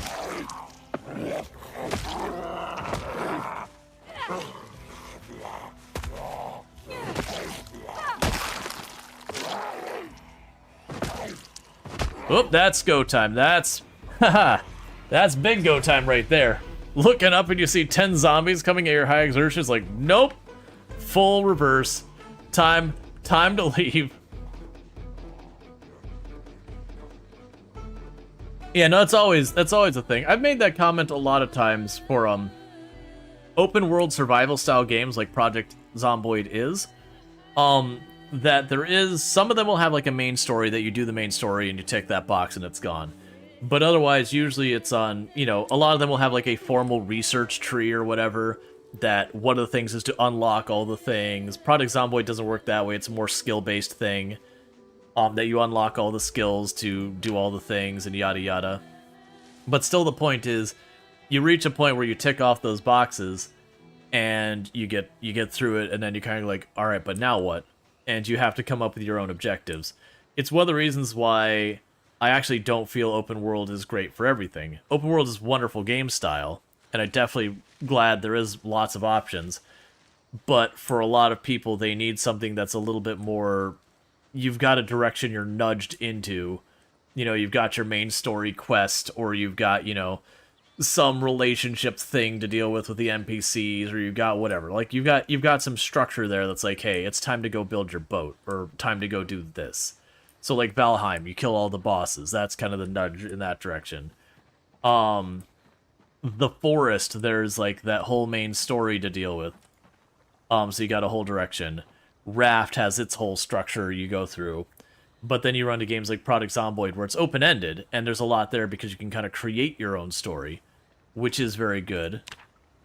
Speaker 1: Oop, that's go time. That's, haha, that's big go time right there. Looking up and you see 10 zombies coming at your high exertion, it's like, nope, full reverse. Time to leave. Yeah, no, that's always a thing. I've made that comment a lot of times for open world survival style games like Project Zomboid is. That there is, some of them will have like a main story that you do the main story and you tick that box and it's gone. But otherwise, usually it's on, you know, a lot of them will have like a formal research tree or whatever, that one of the things is to unlock all the things. Project Zomboid doesn't work that way. It's a more skill-based thing, that you unlock all the skills to do all the things and yada yada. But still the point is, you reach a point where you tick off those boxes and you get through it, and then you're kind of like, all right, but now what? And you have to come up with your own objectives. It's one of the reasons why I actually don't feel open world is great for everything. Open world is wonderful game style, and I'm definitely glad there is lots of options. But for a lot of people, they need something that's a little bit more, you've got a direction you're nudged into. You know, you've got your main story quest, or you've got, you know, some relationship thing to deal with the NPCs, or you've got whatever. Like, you've got some structure there that's like, hey, it's time to go build your boat, or time to go do this. So like Valheim, you kill all the bosses. That's kind of the nudge in that direction. The Forest, there's like that whole main story to deal with. So you got a whole direction. Raft has its whole structure you go through. But then you run to games like Project Zomboid where it's open-ended, and there's a lot there because you can kind of create your own story, which is very good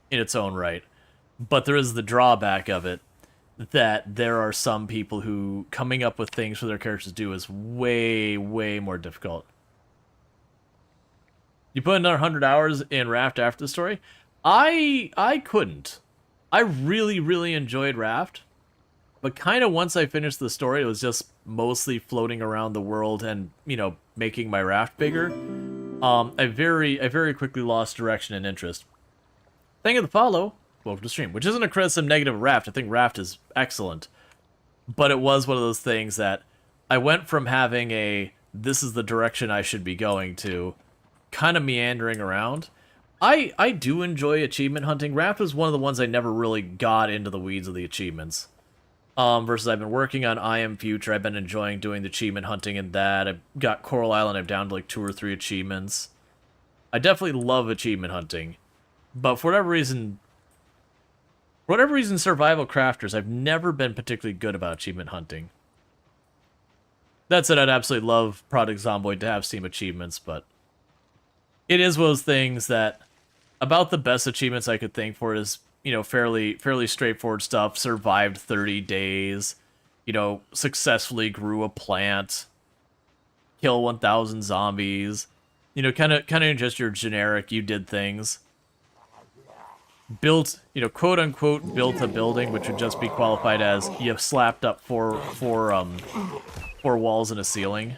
Speaker 1: in its own right. But there is the drawback of it, that there are some people who coming up with things for their characters to do is way, way more difficult. You put another 100 hours in Raft after the story? I couldn't. I really, really enjoyed Raft, but kind of once I finished the story, it was just mostly floating around the world and, you know, making my raft bigger. I very quickly lost direction and interest. Thank you for the follow. Welcome to the stream. Which isn't a criticism negative of Raft. I think Raft is excellent. But it was one of those things that I went from having a, this is the direction I should be going to, kind of meandering around. I do enjoy achievement hunting. Raft was one of the ones I never really got into the weeds of the achievements. Versus I've been working on I Am Future. I've been enjoying doing the achievement hunting and that. I've got Coral Island. I'm down to like 2 or 3 achievements. I definitely love achievement hunting. But for whatever reason, For whatever reason, survival crafters, I've never been particularly good about achievement hunting. That said, I'd absolutely love Project Zomboid to have Steam achievements, but it is one of those things that about the best achievements I could think for is, you know, fairly straightforward stuff. Survived 30 days, you know, successfully grew a plant, kill 1,000 zombies, you know, kind of just your generic you did things. Built, you know, quote unquote built a building, which would just be qualified as you have slapped up four walls and a ceiling.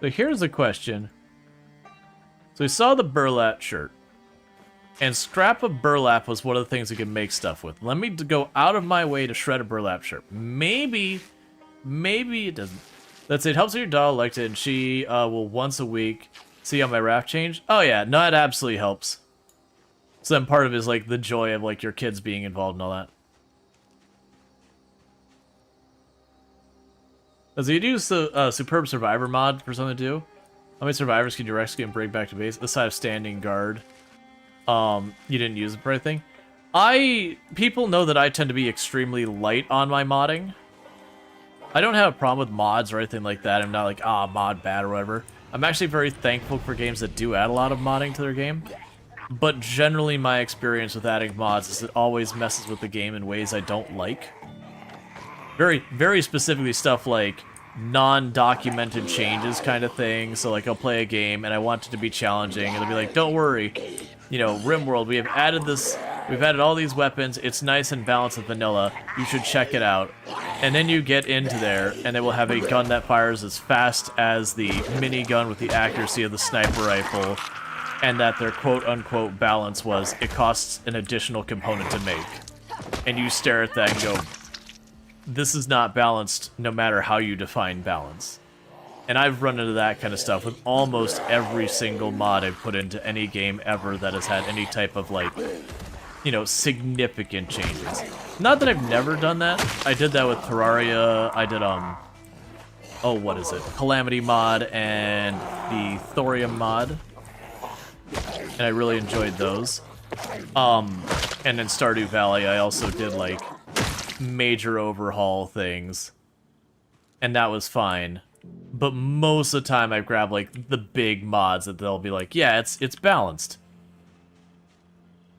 Speaker 1: So here's a question. So we saw the burlap shirt. And scrap of burlap was one of the things we could make stuff with. Let me go out of my way to shred a burlap shirt. Maybe it doesn't. That's it. Helps with your dog elected, and she will once a week see how my raft changed. Oh yeah, no, it absolutely helps. So then part of it is like the joy of like your kids being involved and all that. Does he do Superb Survivor mod for something to do? How many survivors can you rescue and bring back to base? This side of standing guard. You didn't use it for anything. People know that I tend to be extremely light on my modding. I don't have a problem with mods or anything like that. I'm not like, mod bad or whatever. I'm actually very thankful for games that do add a lot of modding to their game. But generally my experience with adding mods is it always messes with the game in ways I don't like. Very specifically stuff like non-documented changes kind of thing. So like I'll play a game and I want it to be challenging and they'll be like, don't worry, you know, RimWorld, we've added all these weapons, it's nice and balanced with vanilla, you should check it out. And then you get into there and they will have a gun that fires as fast as the minigun with the accuracy of the sniper rifle, and that their quote-unquote balance was it costs an additional component to make. And you stare at that and go, this is not balanced no matter how you define balance. And I've run into that kind of stuff with almost every single mod I've put into any game ever that has had any type of, like, you know, significant changes. Not that I've never done that. I did that with Terraria. I did, oh, what is it? Calamity mod and the Thorium mod. And I really enjoyed those. And then Stardew Valley, I also did, like, major overhaul things, and that was fine. But most of the time I grab like the big mods that they'll be like, yeah, it's balanced,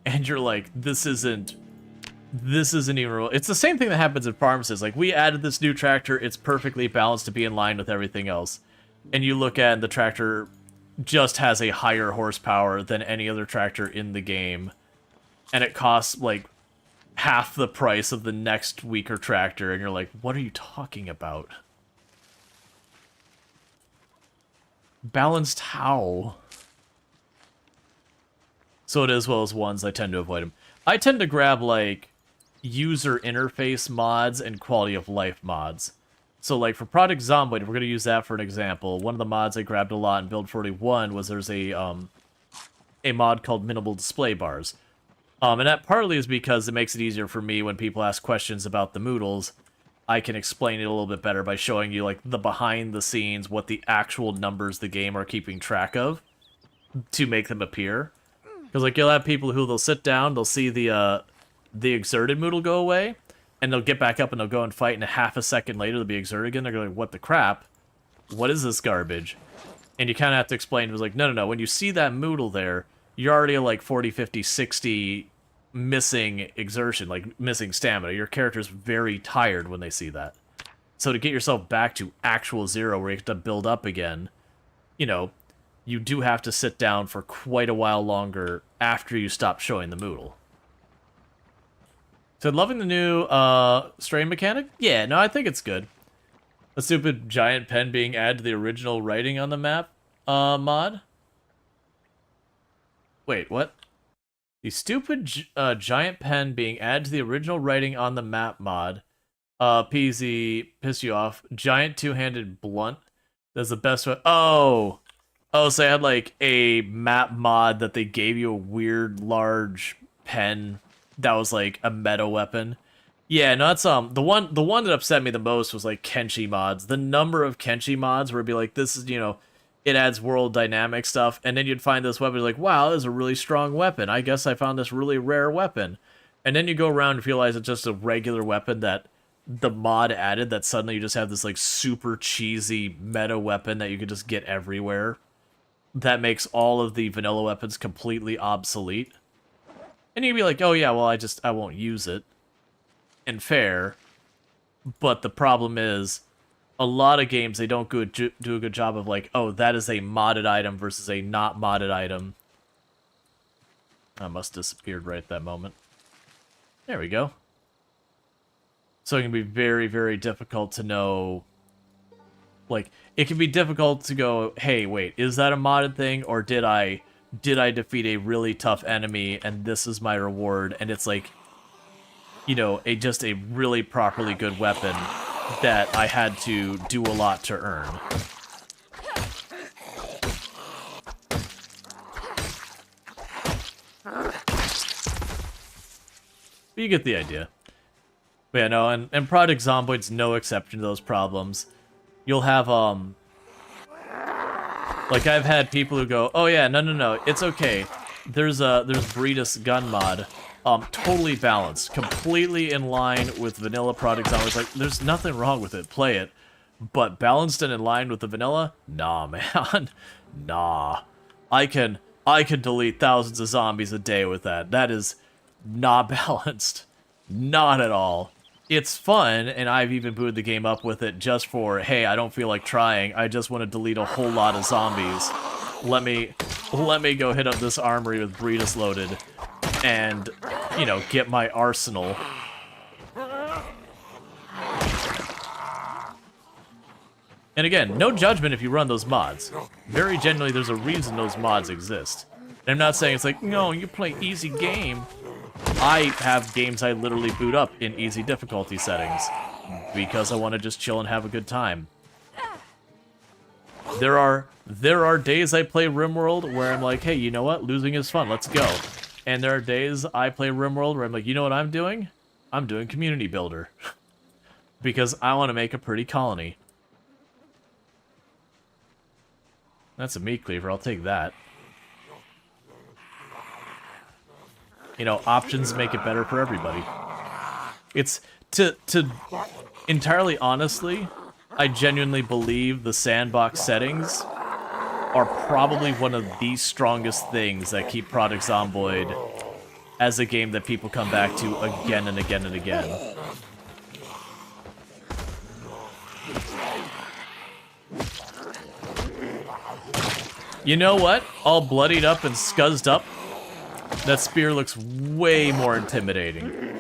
Speaker 1: and you're like, this isn't even real. It's the same thing that happens in pharmacies. Like, we added this new tractor, it's perfectly balanced to be in line with everything else, and you look at it, the tractor just has a higher horsepower than any other tractor in the game, and it costs like half the price of the next weaker tractor, and you're like, what are you talking about? Balanced how? So it is well as ones, I tend to avoid them. I tend to grab, like, user interface mods and quality of life mods. So, like, for Project Zomboid, if we're going to use that for an example, one of the mods I grabbed a lot in Build 41 was there's a mod called Minimal Display Bars. And that partly is because it makes it easier for me when people ask questions about the Moodles. I can explain it a little bit better by showing you, like, the behind the scenes, what the actual numbers the game are keeping track of to make them appear. Because, like, you'll have people who they'll sit down, they'll see the exerted Moodle go away, and they'll get back up and they'll go and fight, and a half a second later they'll be exerted again. They're going, what the crap? What is this garbage? And you kind of have to explain, it was like, no, when you see that Moodle there, you're already at like 40, 50, 60 missing exertion, like missing stamina. Your character's very tired when they see that. So to get yourself back to actual zero where you have to build up again, you know, you do have to sit down for quite a while longer after you stop showing the Moodle. So loving the new strain mechanic? Yeah, no, I think it's good. A stupid giant pen being added to the original writing on the map mod? Wait, what? The stupid giant pen being added to the original writing on the map mod. PZ, piss you off. Giant two-handed blunt. That's the best way. Oh, so I had like a map mod that they gave you a weird large pen that was like a meta weapon. Yeah, no, that's the one that upset me the most was like Kenshi mods. The number of Kenshi mods where it'd be like, this is, it adds world dynamic stuff, and then you'd find this weapon like, wow, this is a really strong weapon. I guess I found this really rare weapon. And then you go around and realize it's just a regular weapon that the mod added, that suddenly you just have this like super cheesy meta weapon that you can just get everywhere. That makes all of the vanilla weapons completely obsolete. And you'd be like, oh yeah, well I won't use it. And fair. But the problem is, a lot of games, they don't do a good job of like, oh, that is a modded item versus a not modded item. I must have disappeared right at that moment. There we go. So it can be very, very difficult to know. Like, it can be difficult to go, hey, wait, is that a modded thing, or did I defeat a really tough enemy and this is my reward? And it's like, just a really properly good weapon that I had to do a lot to earn. But you get the idea. But yeah, no, and Project Zomboid's no exception to those problems. You'll have, like, I've had people who go, oh yeah, no, it's okay. There's Breedus gun mod. Totally balanced, completely in line with vanilla Project Zomboid. Like, there's nothing wrong with it, play it. But balanced and in line with the vanilla? Nah, man. Nah. I can delete thousands of zombies a day with that. That is not balanced. Not at all. It's fun, and I've even booted the game up with it just for, hey, I don't feel like trying. I just want to delete a whole lot of zombies. Let me go hit up this armory with Breedus loaded and, get my arsenal. And again, no judgment if you run those mods. Very genuinely, there's a reason those mods exist. And I'm not saying it's like, no, you play easy game. I have games I literally boot up in easy difficulty settings because I want to just chill and have a good time. There are days I play RimWorld where I'm like, hey, you know what? Losing is fun. Let's go. And there are days I play RimWorld where I'm like, you know what I'm doing? I'm doing Community Builder. Because I want to make a pretty colony. That's a meat cleaver. I'll take that. Options make it better for everybody. It's to entirely honestly, I genuinely believe the sandbox settings are probably one of the strongest things that keep Project Zomboid as a game that people come back to again and again and again. You know what? All bloodied up and scuzzed up, that spear looks way more intimidating.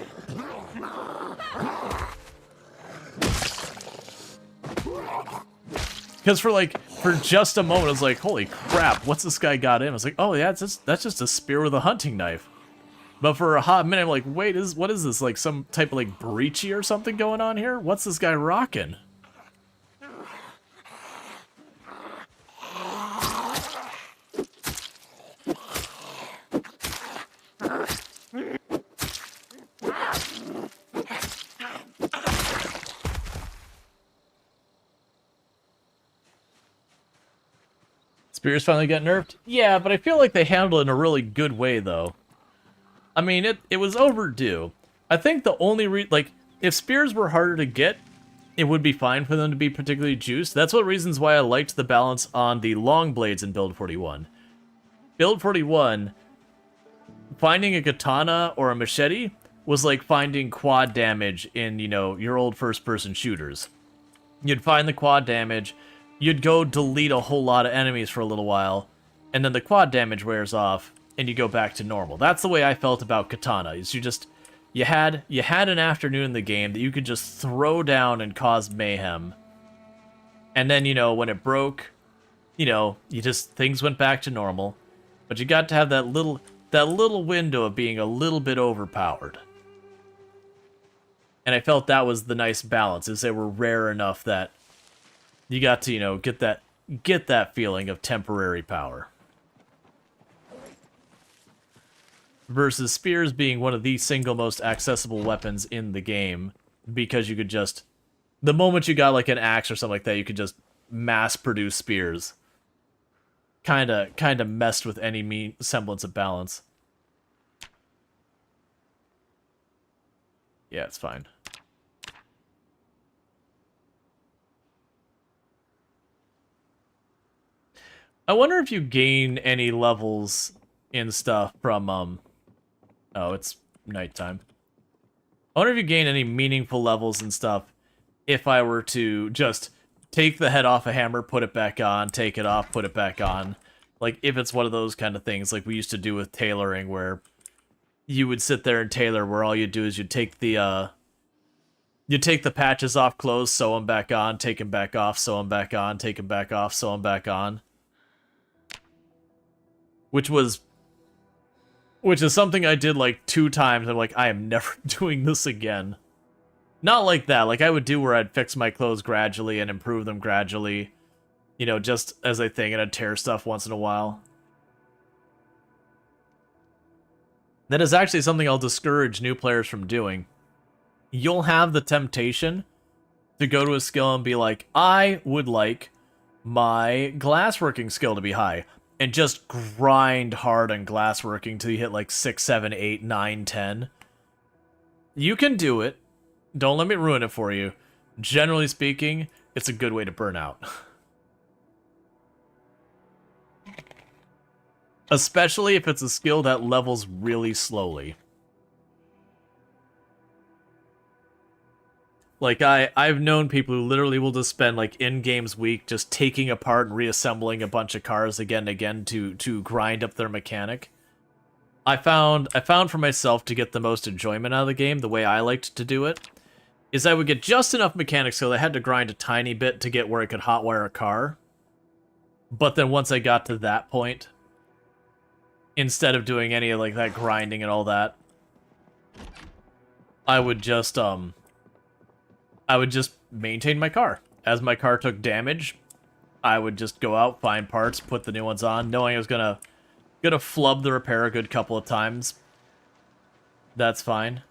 Speaker 1: Because for just a moment, I was like, holy crap, what's this guy got in? I was like, oh yeah, that's just a spear with a hunting knife. But for a hot minute, I'm like, wait, what is this? Like some type of like breachy or something going on here? What's this guy rocking? Spears finally got nerfed? Yeah, but I feel like they handled it in a really good way, though. I mean, it was overdue. I think the only if spears were harder to get, it would be fine for them to be particularly juiced. That's one reasons why I liked the balance on the long blades in Build 41. Build 41, finding a katana or a machete was like finding quad damage in, your old first-person shooters. You'd find the quad damage, you'd go delete a whole lot of enemies for a little while, and then the quad damage wears off, and you go back to normal. That's the way I felt about katana. Is you had an afternoon in the game that you could just throw down and cause mayhem. And then, when it broke, things went back to normal. But you got to have that little window of being a little bit overpowered. And I felt that was the nice balance, is they were rare enough that you got to, get that feeling of temporary power. versus spears being one of the single most accessible weapons in the game, because you could just, the moment you got like an axe or something like that, you could just mass produce spears. Kinda messed with any semblance of balance. Yeah, it's fine. I wonder if you gain any levels in stuff from, oh, it's nighttime. I wonder if you gain any meaningful levels and stuff if I were to just take the head off a hammer, put it back on, take it off, put it back on. Like, if it's one of those kind of things like we used to do with tailoring, where you would sit there and tailor, where all you do is you take the patches off clothes, sew them back on, take them back off, sew them back on, take them back off, sew them back on. Which is something I did like 2 times. I'm like, I am never doing this again. Not like that. Like, I would do where I'd fix my clothes gradually and improve them gradually. You know, just as a thing, and I'd tear stuff once in a while. That is actually something I'll discourage new players from doing. You'll have the temptation to go to a skill and be like, I would like my glassworking skill to be high. And just grind hard on glassworking till you hit like 6, 7, 8, 9, 10. You can do it. Don't let me ruin it for you. Generally speaking, it's a good way to burn out. Especially if it's a skill that levels really slowly. Like, I've known people who literally will just spend, like, in-games week just taking apart and reassembling a bunch of cars again and again to grind up their mechanic. I found for myself, to get the most enjoyment out of the game, the way I liked to do it, is I would get just enough mechanics so I had to grind a tiny bit to get where I could hotwire a car. But then once I got to that point, instead of doing any of, like, that grinding and all that, I would just maintain my car. As my car took damage, I would just go out, find parts, put the new ones on, knowing I was gonna flub the repair a good couple of times. That's fine.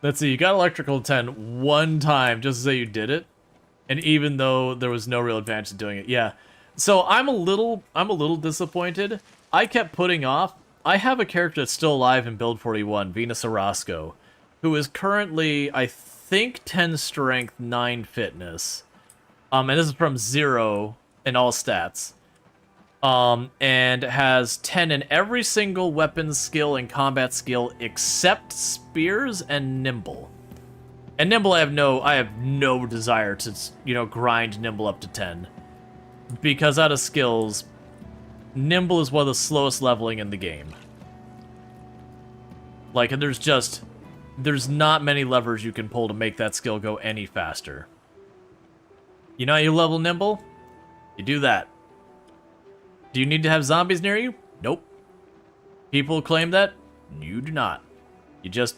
Speaker 1: Let's see, you got electrical 10 one time just to say you did it, and even though there was no real advantage to doing it. Yeah. So I'm a little disappointed. I kept putting off. I have a character that's still alive in build 41, Venus Orozco, who is currently, I think, 10 strength, 9 fitness. And this is from 0 in all stats. And has 10 in every single weapon skill and combat skill except spears and nimble. And nimble, I have no desire to, you know, grind nimble up to 10. Because out of skills, nimble is one of the slowest leveling in the game. Like, there's not many levers you can pull to make that skill go any faster. You know how you level nimble? You do that. Do you need to have zombies near you? Nope. People claim that? You do not. You just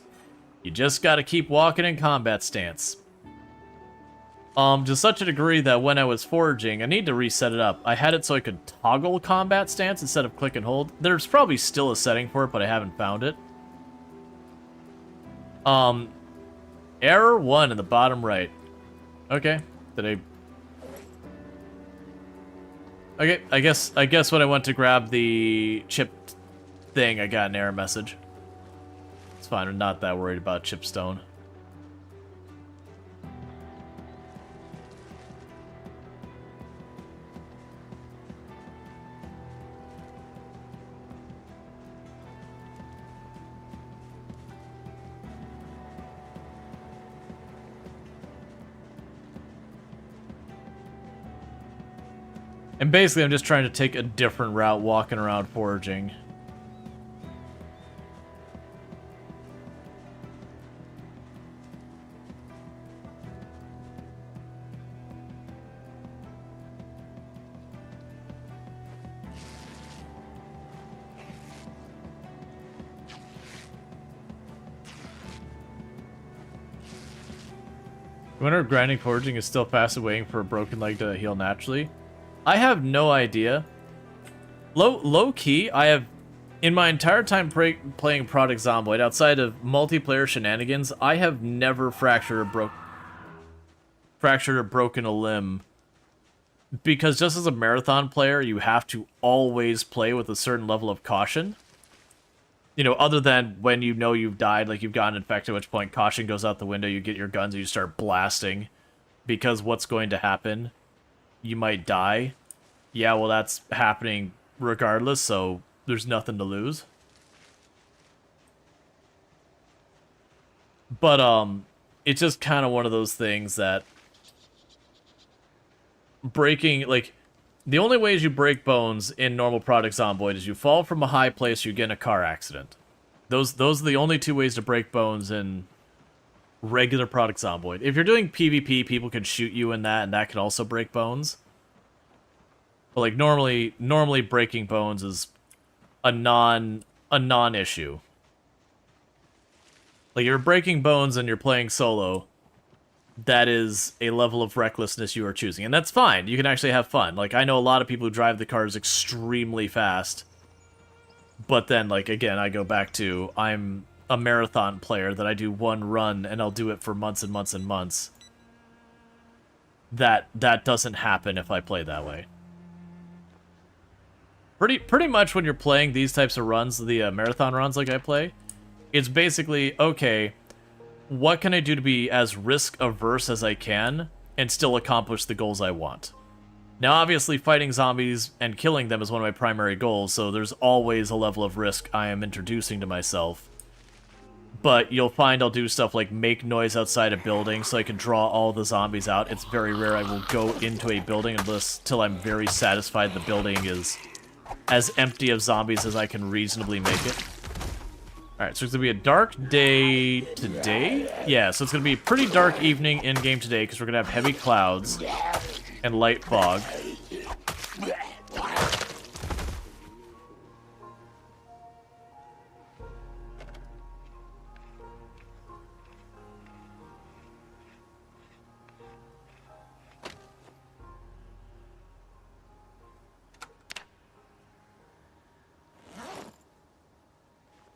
Speaker 1: gotta keep walking in combat stance. To such a degree that when I was foraging, I need to reset it up. I had it so I could toggle combat stance instead of click and hold. There's probably still a setting for it, but I haven't found it. Error 1 in the bottom right. Okay. Okay, I guess when I went to grab the chipped thing, I got an error message. It's fine, I'm not that worried about chipstone. And basically, I'm just trying to take a different route walking around foraging. I wonder if grinding foraging is still fast and waiting for a broken leg to heal naturally. I have no idea. Low key, I have, in my entire time playing Product Zomboid, outside of multiplayer shenanigans, I have never fractured or broken a limb. Because just as a marathon player, you have to always play with a certain level of caution. You know, other than when you know you've died, like you've gotten infected, at which point caution goes out the window, you get your guns and you start blasting. Because what's going to happen? You might die. Yeah, well, that's happening regardless, so there's nothing to lose. But, it's just kind of one of those things that breaking, like, the only ways you break bones in normal Product Zomboid is you fall from a high place, you get in a car accident. Those are the only two ways to break bones in regular Product Zomboid. If you're doing PvP, people can shoot you in that, and that can also break bones. But like normally breaking bones is a non-issue. Like you're breaking bones and you're playing solo, that is a level of recklessness you are choosing, and that's fine. You can actually have fun. Like I know a lot of people who drive the cars extremely fast, but then like again, I go back to I'm a marathon player that I do one run and I'll do it for months and months and months. That doesn't happen if I play that way. Pretty much when you're playing these types of runs, the marathon runs like I play, it's basically, okay, what can I do to be as risk-averse as I can and still accomplish the goals I want? Now, obviously, fighting zombies and killing them is one of my primary goals, so there's always a level of risk I am introducing to myself. But you'll find I'll do stuff like make noise outside a building so I can draw all the zombies out. It's very rare I will go into a building until I'm very satisfied the building is as empty of zombies as I can reasonably make it. Alright, so it's going to be a dark day today? Yeah, so it's going to be a pretty dark evening in-game today because we're going to have heavy clouds and light fog.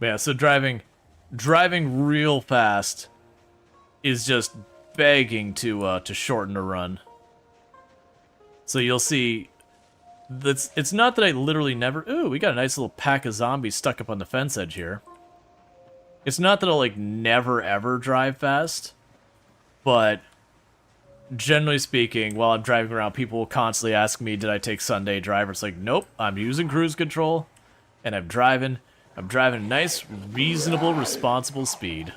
Speaker 1: Yeah, so driving real fast is just begging to shorten a run. So you'll see, it's not that I literally never. Ooh, we got a nice little pack of zombies stuck up on the fence edge here. It's not that I'll like never ever drive fast, but generally speaking, while I'm driving around, people will constantly ask me, "Did I take Sunday driver?" It's like, nope, I'm using cruise control, and I'm driving a nice, reasonable, responsible speed.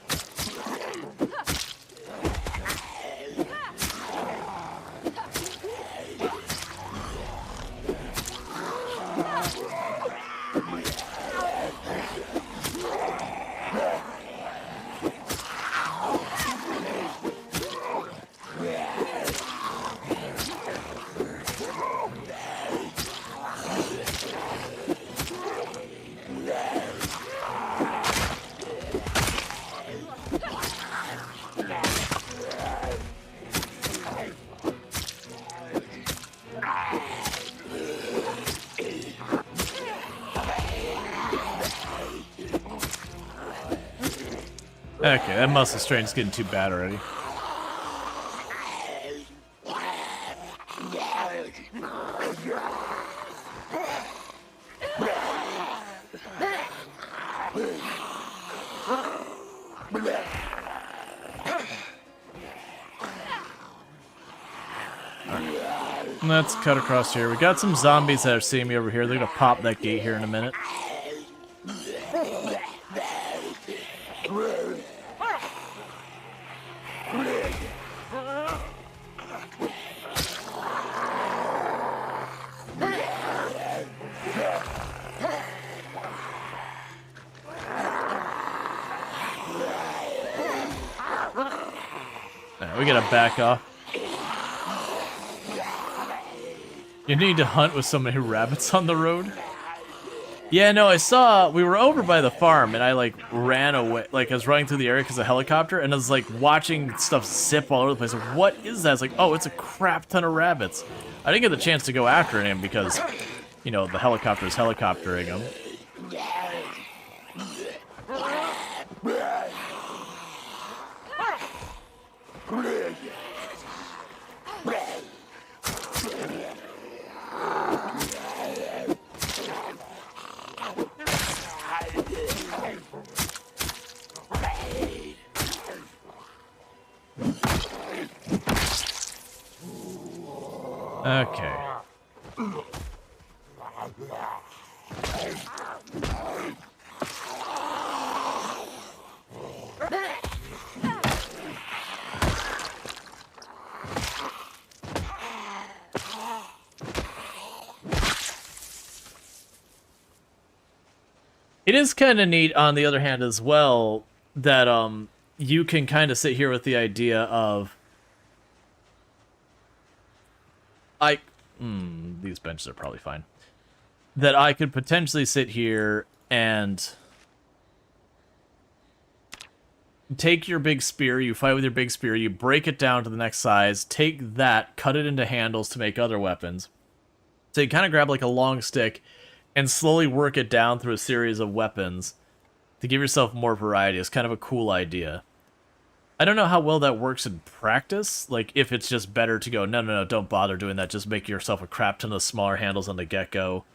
Speaker 1: Okay, that muscle strain's getting too bad already. Let's cut across here. We got some zombies that are seeing me over here. They're gonna pop that gate here in a minute. Alright, we gotta back off. You need to hunt with so many rabbits on the road? Yeah, no, I saw, we were over by the farm, and I, like, ran away, like, I was running through the area because of the helicopter, and I was, like, watching stuff zip all over the place. Like, what is that? It's like, oh, it's a crap ton of rabbits. I didn't get the chance to go after him because, you know, the helicopter's helicoptering them. Okay. It is kind of neat, on the other hand, as well, that you can kind of sit here with the idea of these benches are probably fine. That I could potentially sit here and take your big spear, you fight with your big spear, you break it down to the next size, take that, cut it into handles to make other weapons. So you kind of grab like a long stick and slowly work it down through a series of weapons to give yourself more variety. It's kind of a cool idea. I don't know how well that works in practice. Like, if it's just better to go, no, don't bother doing that. Just make yourself a crap ton of smaller handles on the get-go.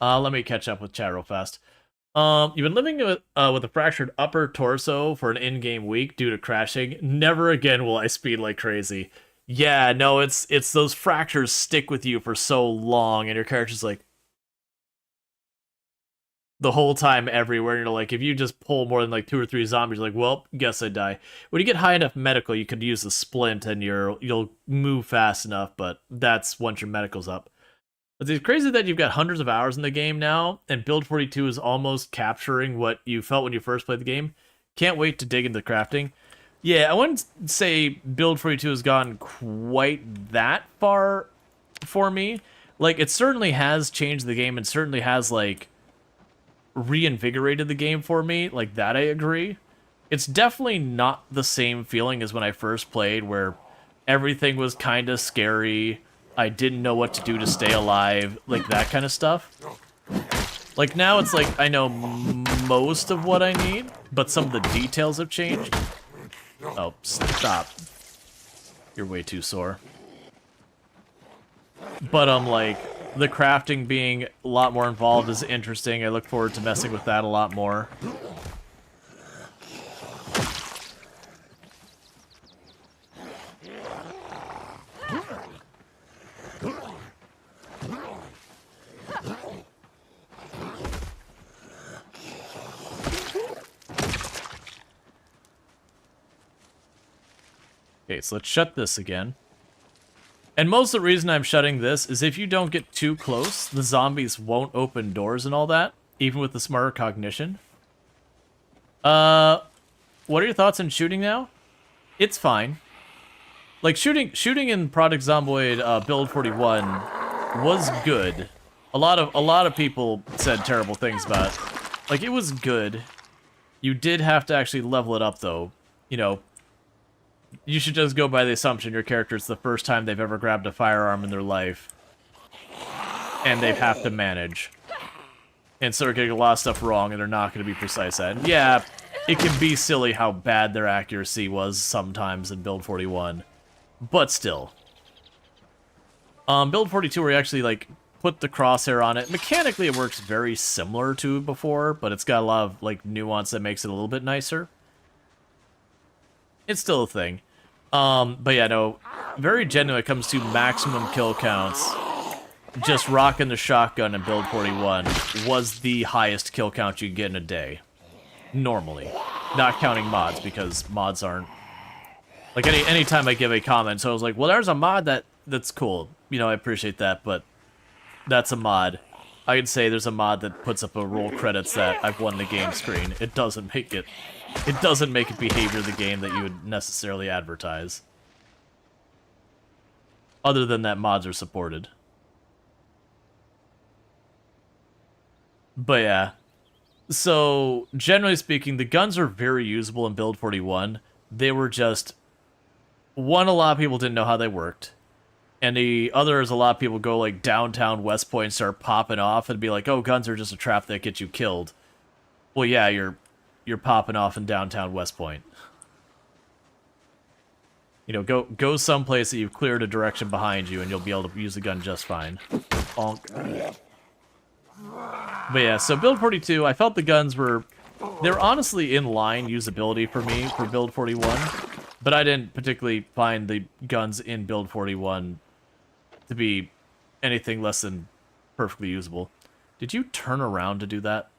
Speaker 1: Let me catch up with chat real fast. You've been living with a fractured upper torso for an in-game week due to crashing. Never again will I speed like crazy. Yeah, no, it's those fractures stick with you for so long, and your character's like, the whole time everywhere. You're like, if you just pull more than like 2 or 3 zombies, you're like, well, guess I die. When you get high enough medical, you could use the splint and you'll move fast enough, but that's once your medical's up. But it's crazy that you've got hundreds of hours in the game now, and Build 42 is almost capturing what you felt when you first played the game. Can't wait to dig into crafting. Yeah, I wouldn't say Build 42 has gone quite that far for me. Like, it certainly has changed the game and certainly has, like, reinvigorated the game for me. Like, that I agree. It's definitely not the same feeling as when I first played, where everything was kind of scary. I didn't know what to do to stay alive, like that kind of stuff. Like, now it's like I know most of what I need, but some of the details have changed. Oh, stop. You're way too sore. But like, the crafting being a lot more involved is interesting. I look forward to messing with that a lot more. Okay, so let's shut this again. And most of the reason I'm shutting this is if you don't get too close, the zombies won't open doors and all that, even with the smarter cognition. What are your thoughts on shooting now? It's fine. Like, shooting in Project Zomboid Build 41 was good. A lot of people said terrible things about it. Like, it was good. You did have to actually level it up, though. You know, you should just go by the assumption your character is the first time they've ever grabbed a firearm in their life. And they have to manage. And so they're getting a lot of stuff wrong, and they're not going to be precise at it. And yeah, it can be silly how bad their accuracy was sometimes in Build 41. But still. Build 42, where you actually, like, put the crosshair on it. Mechanically, it works very similar to before, but it's got a lot of, like, nuance that makes it a little bit nicer. It's still a thing. But yeah, no, very genuine when it comes to maximum kill counts. Just rocking the shotgun in Build 41 was the highest kill count you get in a day. Normally. Not counting mods, because mods aren't... Like, anytime I give a comment, so I was like, well, there's a mod that's cool. You know, I appreciate that, but that's a mod. I could say there's a mod that puts up a roll credits that I've won the game screen. It doesn't make it behavior of the game that you would necessarily advertise. Other than that, mods are supported. But yeah. So, generally speaking, the guns are very usable in Build 41. They were just... One, a lot of people didn't know how they worked. And the other is a lot of people go like downtown West Point and start popping off and be like, oh, guns are just a trap that gets you killed. Well, yeah, you're popping off in downtown West Point. You know, go someplace that you've cleared a direction behind you and you'll be able to use the gun just fine. Bonk. But yeah, so build 42, I felt the guns they're honestly in line usability for me for build 41, but I didn't particularly find the guns in build 41 to be anything less than perfectly usable. Did you turn around to do that?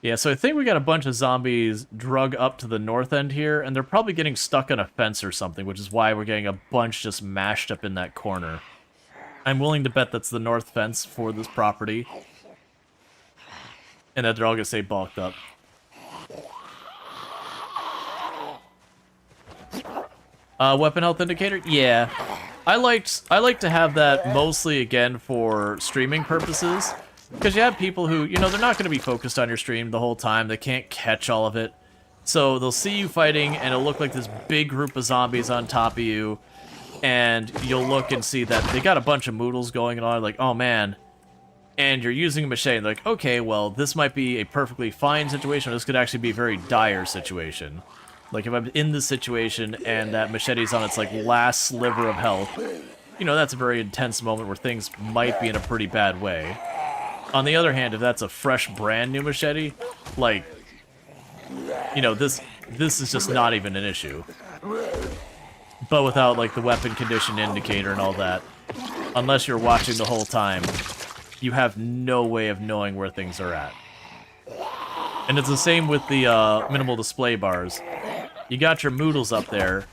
Speaker 1: Yeah, so I think we got a bunch of zombies drug up to the north end here, and they're probably getting stuck on a fence or something, which is why we're getting a bunch just mashed up in that corner. I'm willing to bet that's the north fence for this property. And that they're all gonna stay bulked up. Weapon health indicator? Yeah. I like to have that mostly, again, for streaming purposes. Because you have people who, you know, they're not going to be focused on your stream the whole time. They can't catch all of it. So they'll see you fighting, and it'll look like this big group of zombies on top of you. And you'll look and see that they got a bunch of moodles going on, like, oh man. And you're using a machete, like, okay, well, this might be a perfectly fine situation, or this could actually be a very dire situation. Like, if I'm in this situation, and that machete's on its, like, last sliver of health, you know, that's a very intense moment where things might be in a pretty bad way. On the other hand, if that's a fresh, brand new machete, like, you know, this is just not even an issue. But without, like, the weapon condition indicator and all that, unless you're watching the whole time, you have no way of knowing where things are at. And it's the same with the minimal display bars. You got your moodles up there,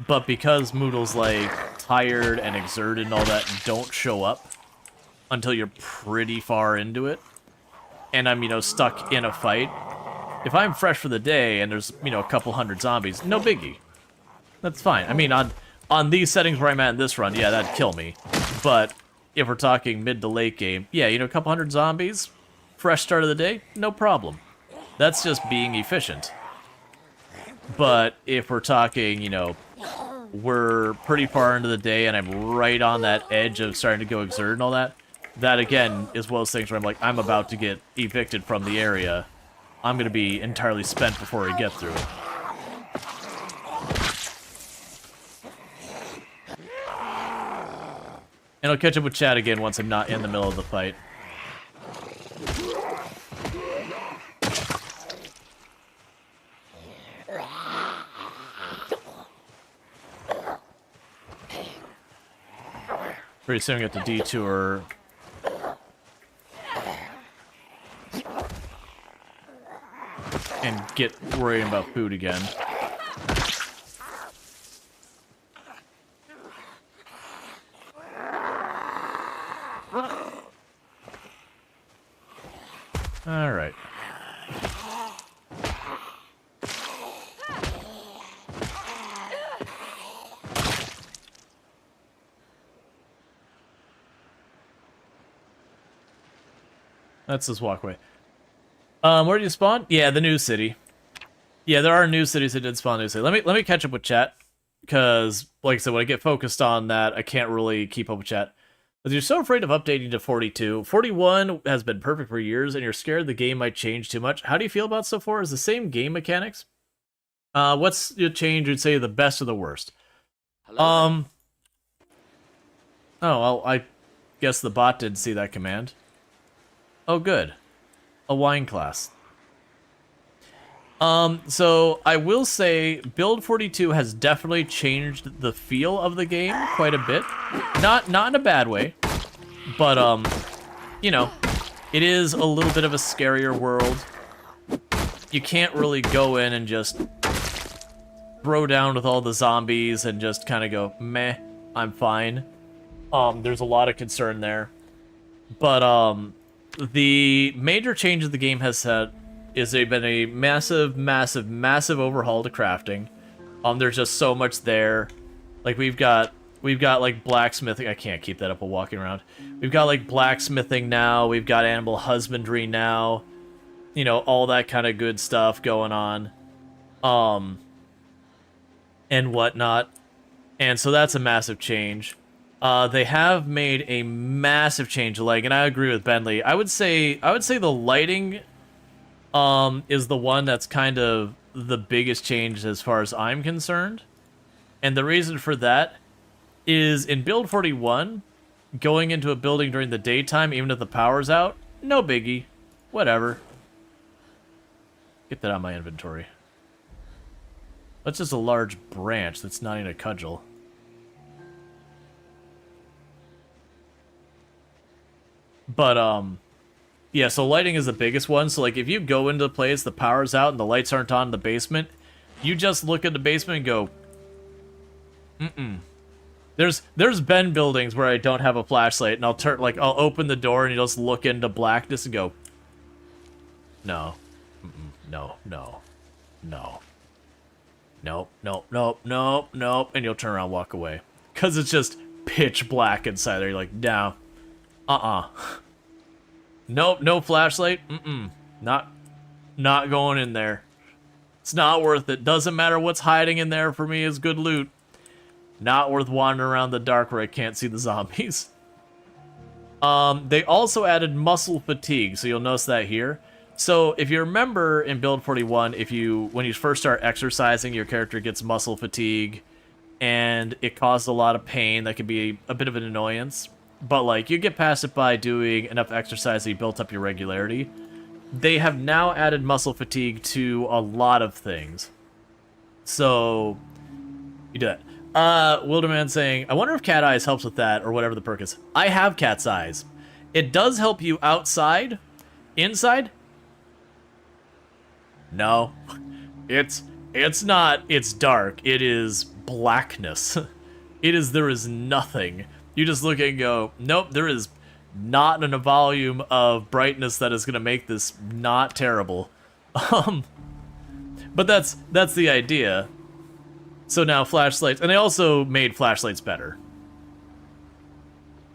Speaker 1: but because moodles, like, tired and exerted and all that don't show up until you're pretty far into it, and I'm, you know, stuck in a fight, if I'm fresh for the day and there's, you know, a couple hundred zombies, no biggie. That's fine. I mean, on these settings where I'm at in this run, yeah, that'd kill me. But if we're talking mid to late game, yeah, you know, a couple hundred zombies, fresh start of the day, no problem. That's just being efficient. But if we're talking, you know, we're pretty far into the day and I'm right on that edge of starting to go exert and all that, that again is one of those things where I'm like, I'm about to get evicted from the area. I'm going to be entirely spent before I get through it. And I'll catch up with chat again once I'm not in the middle of the fight. Pretty soon we get to detour. And get worrying about food again. All right. That's this walkway. Where do you spawn? Yeah, the new city. Yeah, there are new cities that did spawn new city. Let me catch up with chat, because, like I said, when I get focused on that, I can't really keep up with chat. But you're so afraid of updating to 42. 41 has been perfect for years, and you're scared the game might change too much. How do you feel about so far? Is the same game mechanics? What's your change you'd say the best or the worst? Hello? Oh, well, I guess the bot didn't see that command. Oh, good. A wine class. So I will say build 42 has definitely changed the feel of the game quite a bit. Not in a bad way, but you know, it is a little bit of a scarier world. You can't really go in and just throw down with all the zombies and just kind of go, meh, I'm fine. There's a lot of concern there. But the major change of the game has had is they've been a massive overhaul to crafting. There's just so much there. Like we've got like blacksmithing. I can't keep that up while walking around. We've got like blacksmithing now. We've got animal husbandry now. You know, all that kind of good stuff going on. and whatnot. And so that's a massive change. They have made a massive change, like, and I agree with Bentley. I would say the lighting is the one that's kind of the biggest change as far as I'm concerned. And the reason for that is in build 41, going into a building during the daytime, even if the power's out, no biggie. Whatever. Get that out of my inventory. That's just a large branch that's not even a cudgel. But, yeah, so lighting is the biggest one. So, like, if you go into a place, the power's out, and the lights aren't on in the basement, you just look at the basement and go, There's been buildings where I don't have a flashlight, and I'll open the door, and you just look into blackness and go, no. No, no. No. Nope, nope, nope, nope, nope, and you'll turn around and walk away. Because it's just pitch black inside there. You're like, no. Nope, no flashlight. Not going in there. It's not worth it. Doesn't matter what's hiding in there for me is good loot. Not worth wandering around the dark where I can't see the zombies. They also added muscle fatigue, so you'll notice that here. So if you remember in build 41, when you first start exercising, your character gets muscle fatigue, and it causes a lot of pain. That could be a bit of an annoyance. But, like, you get past it by doing enough exercise that you built up your regularity. They have now added muscle fatigue to a lot of things. So, you do that. Wilderman saying, I wonder if cat eyes helps with that, or whatever the perk is. I have cat's eyes. It does help you outside. Inside? No. It's not, it's dark. It is blackness. There is nothing. You just look and go, nope, there is not in a volume of brightness that is going to make this not terrible. But that's the idea. So now flashlights, and they also made flashlights better.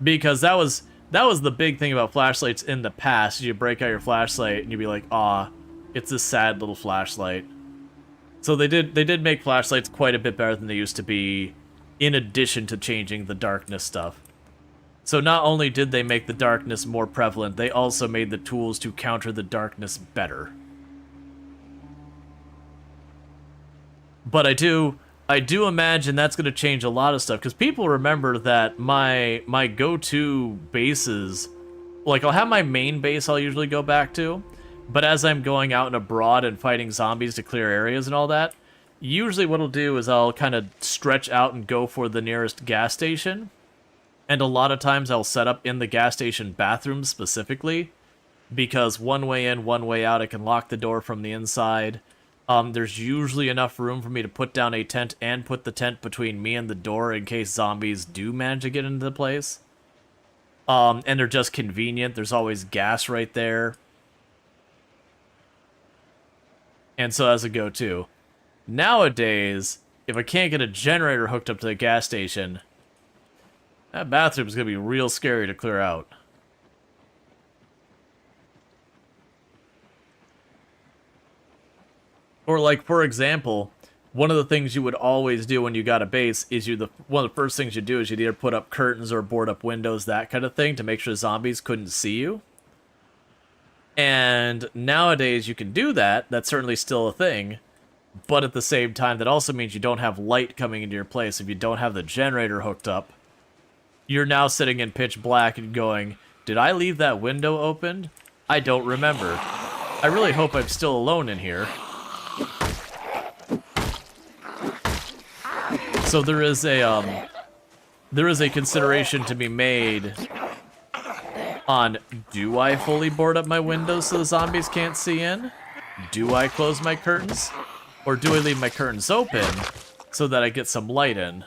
Speaker 1: Because that was the big thing about flashlights in the past. You break out your flashlight and you'd be like, aw, it's a sad little flashlight. So they did make flashlights quite a bit better than they used to be, in addition to changing the darkness stuff. So not only did they make the darkness more prevalent, they also made the tools to counter the darkness better. But I do imagine that's going to change a lot of stuff, because people remember that my go-to bases, like, I'll have my main base I'll usually go back to, but as I'm going out and abroad and fighting zombies to clear areas and all that, usually what I'll do is I'll kind of stretch out and go for the nearest gas station, and a lot of times I'll set up in the gas station bathroom specifically, because one way in, one way out, I can lock the door from the inside. There's usually enough room for me to put down a tent and put the tent between me and the door in case zombies do manage to get into the place. And they're just convenient. There's always gas right there. And so as a go-to. Nowadays, if I can't get a generator hooked up to the gas station, that bathroom is going to be real scary to clear out. Or, like, for example, one of the things you would always do when you got a base is one of the first things you do is you'd either put up curtains or board up windows, that kind of thing, to make sure zombies couldn't see you. And nowadays you can do that. That's certainly still a thing. But at the same time, that also means you don't have light coming into your place. If you don't have the generator hooked up, you're now sitting in pitch black and going, did I leave that window opened? I don't remember. I really hope I'm still alone in here. So there is a consideration to be made on, do I fully board up my windows so the zombies can't see in? Do I close my curtains? Or do I leave my curtains open so that I get some light in?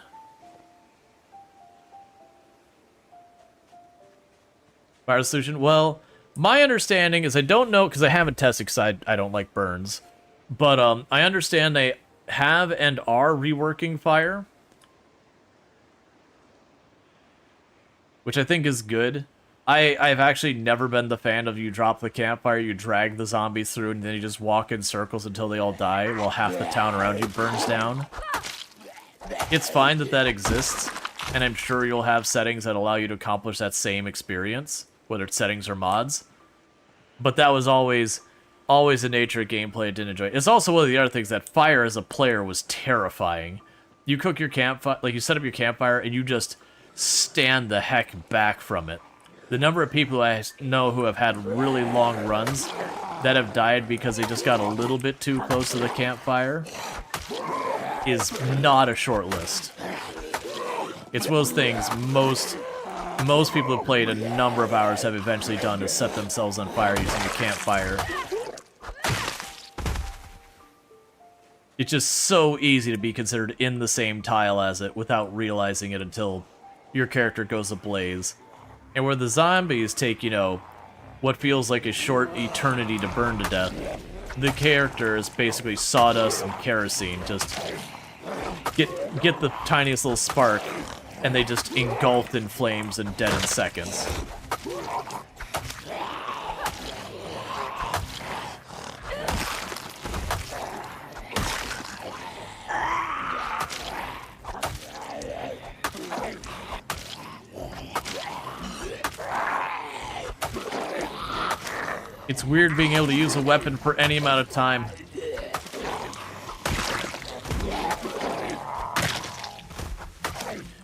Speaker 1: Fire solution? Well, my understanding is, I don't know, because I haven't tested because I don't like burns. But I understand they have and are reworking fire, which I think is good. I've actually never been the fan of you drop the campfire, you drag the zombies through, and then you just walk in circles until they all die while half the town around you burns down. it's fine that that exists, and I'm sure you'll have settings that allow you to accomplish that same experience, whether it's settings or mods. But that was always the nature of gameplay I didn't enjoy. It's also one of the other things that fire as a player was terrifying. You cook your campfire, like you set up your campfire, and you just stand the heck back from it. The number of people I know who have had really long runs that have died because they just got a little bit too close to the campfire is not a short list. It's one of those things most people who've played a number of hours have eventually done to set themselves on fire using a campfire. It's just so easy to be considered in the same tile as it without realizing it until your character goes ablaze. And where the zombies take, you know, what feels like a short eternity to burn to death, the character is basically sawdust and kerosene. Just get the tiniest little spark, and they just engulfed in flames and dead in seconds. It's weird being able to use a weapon for any amount of time.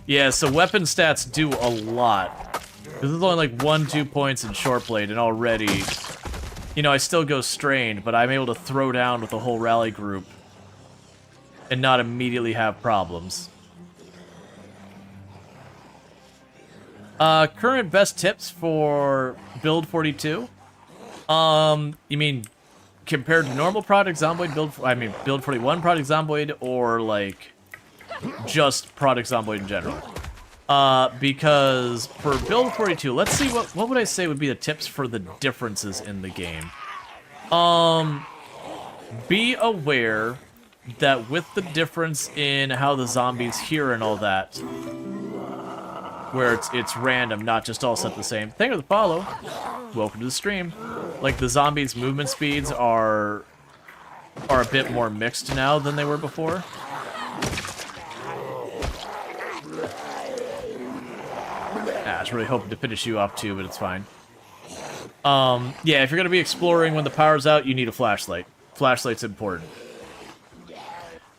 Speaker 1: Yeah, so weapon stats do a lot. This is only like 1-2 points in short blade, and already, you know, I still go strained, but I'm able to throw down with a whole rally group and not immediately have problems. Current best tips for build 42? You mean compared to normal Product Zomboid build 41 Product Zomboid, or like just Product Zomboid in general? Because for build 42, let's see what would I say would be the tips for the differences in the game. Be aware that with the difference in how the zombies hear and all that, where it's random, not just all set the same. Thank you for the follow. Welcome to the stream. Like, the zombies' movement speeds are a bit more mixed now than they were before. I was really hoping to finish you off too, but it's fine. Yeah, if you're gonna be exploring when the power's out, you need a flashlight. Flashlight's important.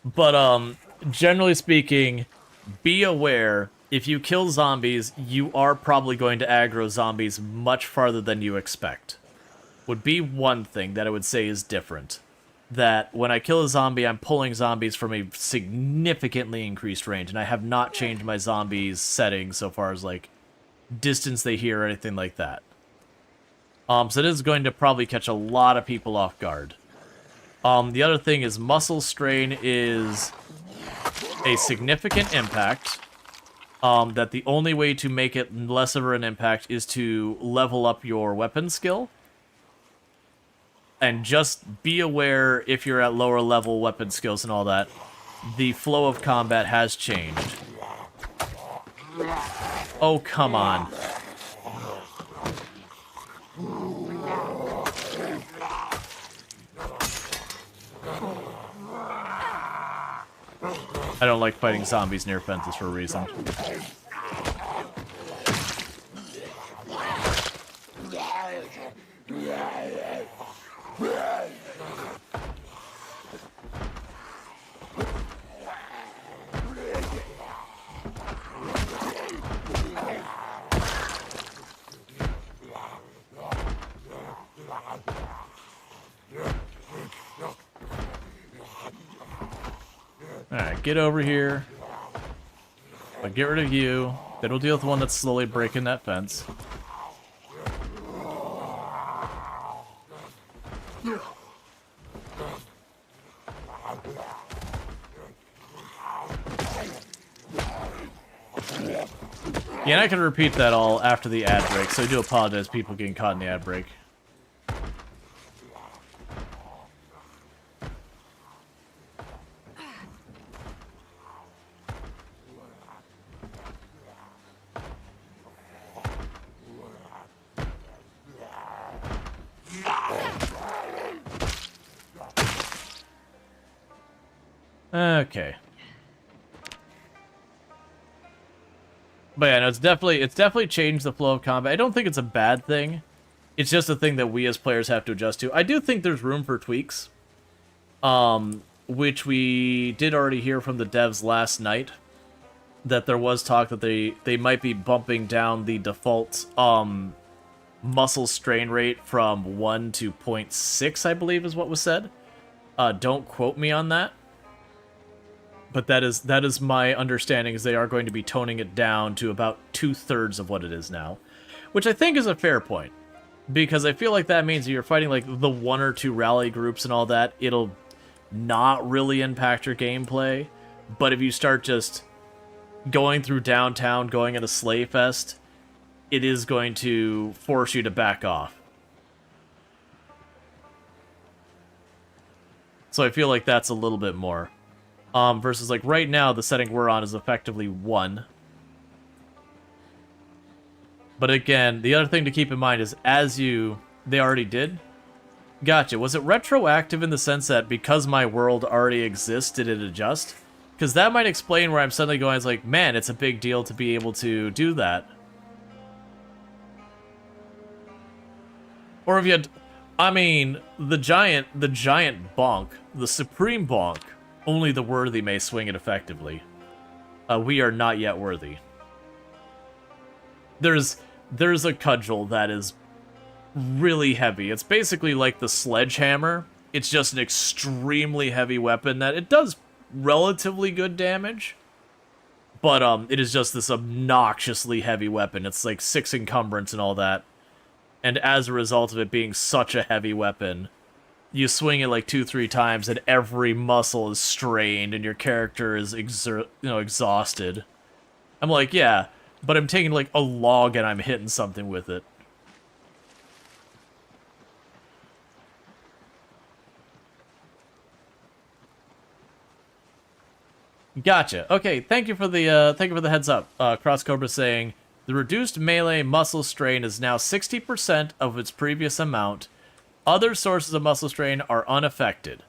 Speaker 1: But generally speaking, be aware, if you kill zombies, you are probably going to aggro zombies much farther than you expect. Would be one thing that I would say is different. That when I kill a zombie, I'm pulling zombies from a significantly increased range, and I have not changed my zombies settings so far as, like, distance they hear or anything like that. So it is going to probably catch a lot of people off guard. The other thing is muscle strain is a significant impact. That the only way to make it less of an impact is to level up your weapon skill. And just be aware, if you're at lower level weapon skills and all that, the flow of combat has changed. Oh, come on. I don't like fighting zombies near fences for a reason. Alright, get over here. I'll get rid of you. Then we'll deal with the one that's slowly breaking that fence. Yeah, and I can repeat that all after the ad break, so I do apologize people getting caught in the ad break. Okay. But yeah, no, it's definitely changed the flow of combat. I don't think it's a bad thing. It's just a thing that we as players have to adjust to. I do think there's room for tweaks, which we did already hear from the devs last night, that there was talk that they might be bumping down the default muscle strain rate from 1 to 0.6, I believe is what was said. Don't quote me on that. But that is my understanding, is they are going to be toning it down to about 2/3 of what it is now. Which I think is a fair point. Because I feel like that means you're fighting like the 1 or 2 rally groups and all that, it'll not really impact your gameplay. But if you start just going through downtown, going into Slayfest, it is going to force you to back off. So I feel like that's a little bit more. Versus like right now, the setting we're on is effectively 1. But again, the other thing to keep in mind is they already did? Gotcha. Was it retroactive in the sense that because my world already exists, did it adjust? Because that might explain where I'm suddenly going, it's like, man, it's a big deal to be able to do that. Or if you had, I mean, the giant bonk, the supreme bonk, only the worthy may swing it effectively. We are not yet worthy. There's a cudgel that is really heavy. It's basically like the sledgehammer. It's just an extremely heavy weapon that it does relatively good damage. But it is just this obnoxiously heavy weapon. It's like 6 encumbrance and all that. And as a result of it being such a heavy weapon, you swing it like 2-3 times and every muscle is strained and your character is exhausted. I'm like, yeah, but I'm taking like a log and I'm hitting something with it. Gotcha. Okay, thank you for the heads up. Cross Cobra saying the reduced melee muscle strain is now 60% of its previous amount. Other sources of muscle strain are unaffected.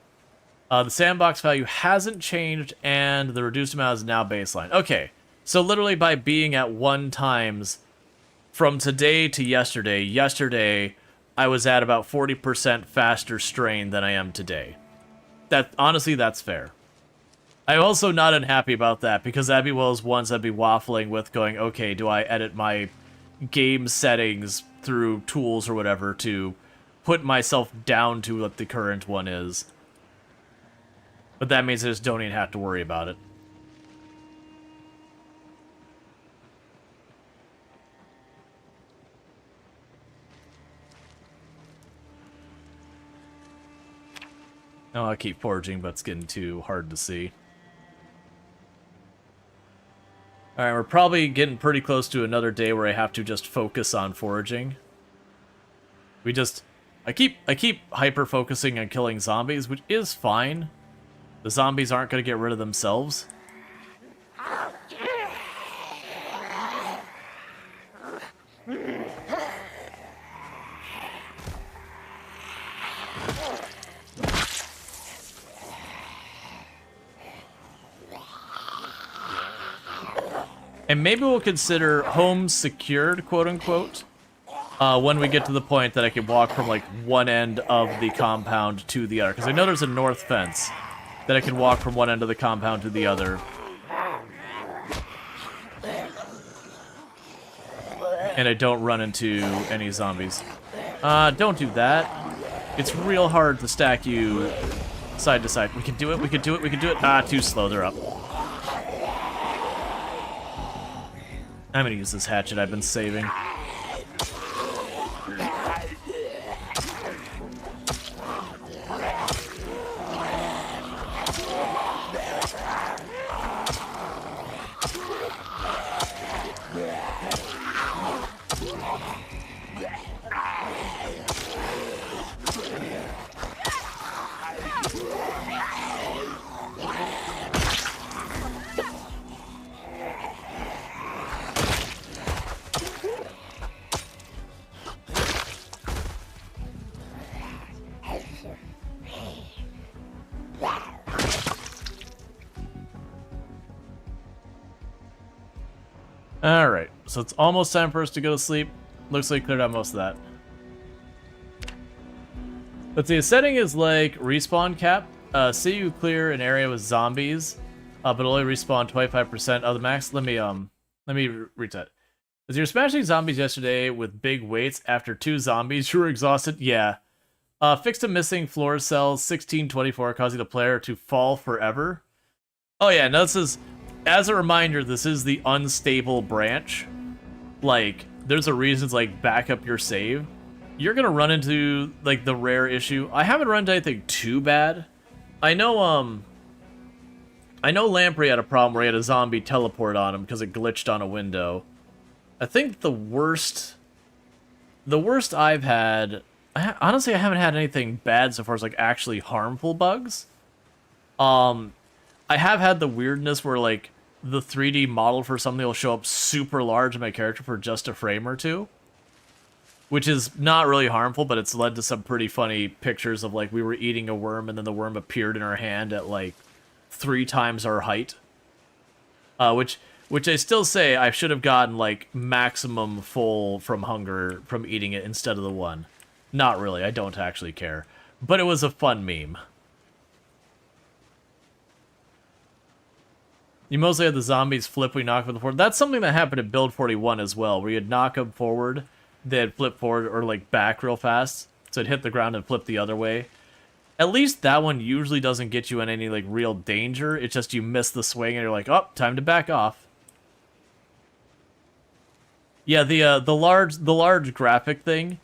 Speaker 1: The sandbox value hasn't changed, and the reduced amount is now baseline. Okay, so literally by being at 1 times from today to yesterday I was at about 40% faster strain than I am today. Honestly, that's fair. I'm also not unhappy about that, because that'd be one of those ones I'd be waffling with, going, okay, do I edit my game settings through tools or whatever to put myself down to what the current one is? But that means I just don't even have to worry about it. No, I'll keep foraging, but it's getting too hard to see. Alright, we're probably getting pretty close to another day where I have to just focus on foraging. I keep hyper-focusing on killing zombies, which is fine. The zombies aren't going to get rid of themselves. And maybe we'll consider homes secured, quote-unquote, when we get to the point that I can walk from, like, one end of the compound to the other. Because I know there's a north fence that I can walk from one end of the compound to the other. And I don't run into any zombies. Don't do that. It's real hard to stack you side to side. We can do it, we can do it, we can do it. Ah, too slow, they're up. I'm gonna use this hatchet I've been saving. Alright, so it's almost time for us to go to sleep. Looks like we cleared out most of that. Let's see, the setting is like respawn cap. Say you clear an area with zombies, but only respawn 25% of the max. Let me read that. As you were smashing zombies yesterday with big weights after 2 zombies, you were exhausted? Yeah. Fixed a missing floor cell 1624, causing the player to fall forever. Oh yeah, no, this is, as a reminder, this is the unstable branch. Like, there's a reason to, like, back up your save. You're gonna run into, like, the rare issue. I haven't run into anything too bad. I know Lamprey had a problem where he had a zombie teleport on him because it glitched on a window. I think the worst I've had, honestly, I haven't had anything bad so far as, like, actually harmful bugs. I have had the weirdness where, like, the 3D model for something will show up super large in my character for just a frame or two, which is not really harmful, but it's led to some pretty funny pictures of, like, we were eating a worm and then the worm appeared in our hand at, like, 3 times our height. Which I still say I should have gotten, like, maximum full from hunger from eating it instead of the 1. Not really, I don't actually care. But it was a fun meme. You mostly had the zombies flip when you knock them forward. That's something that happened in Build 41 as well, where you'd knock them forward, they'd flip forward or, like, back real fast. So it'd hit the ground and flip the other way. At least that one usually doesn't get you in any, like, real danger. It's just you miss the swing and you're like, oh, time to back off. Yeah, the large graphic thing.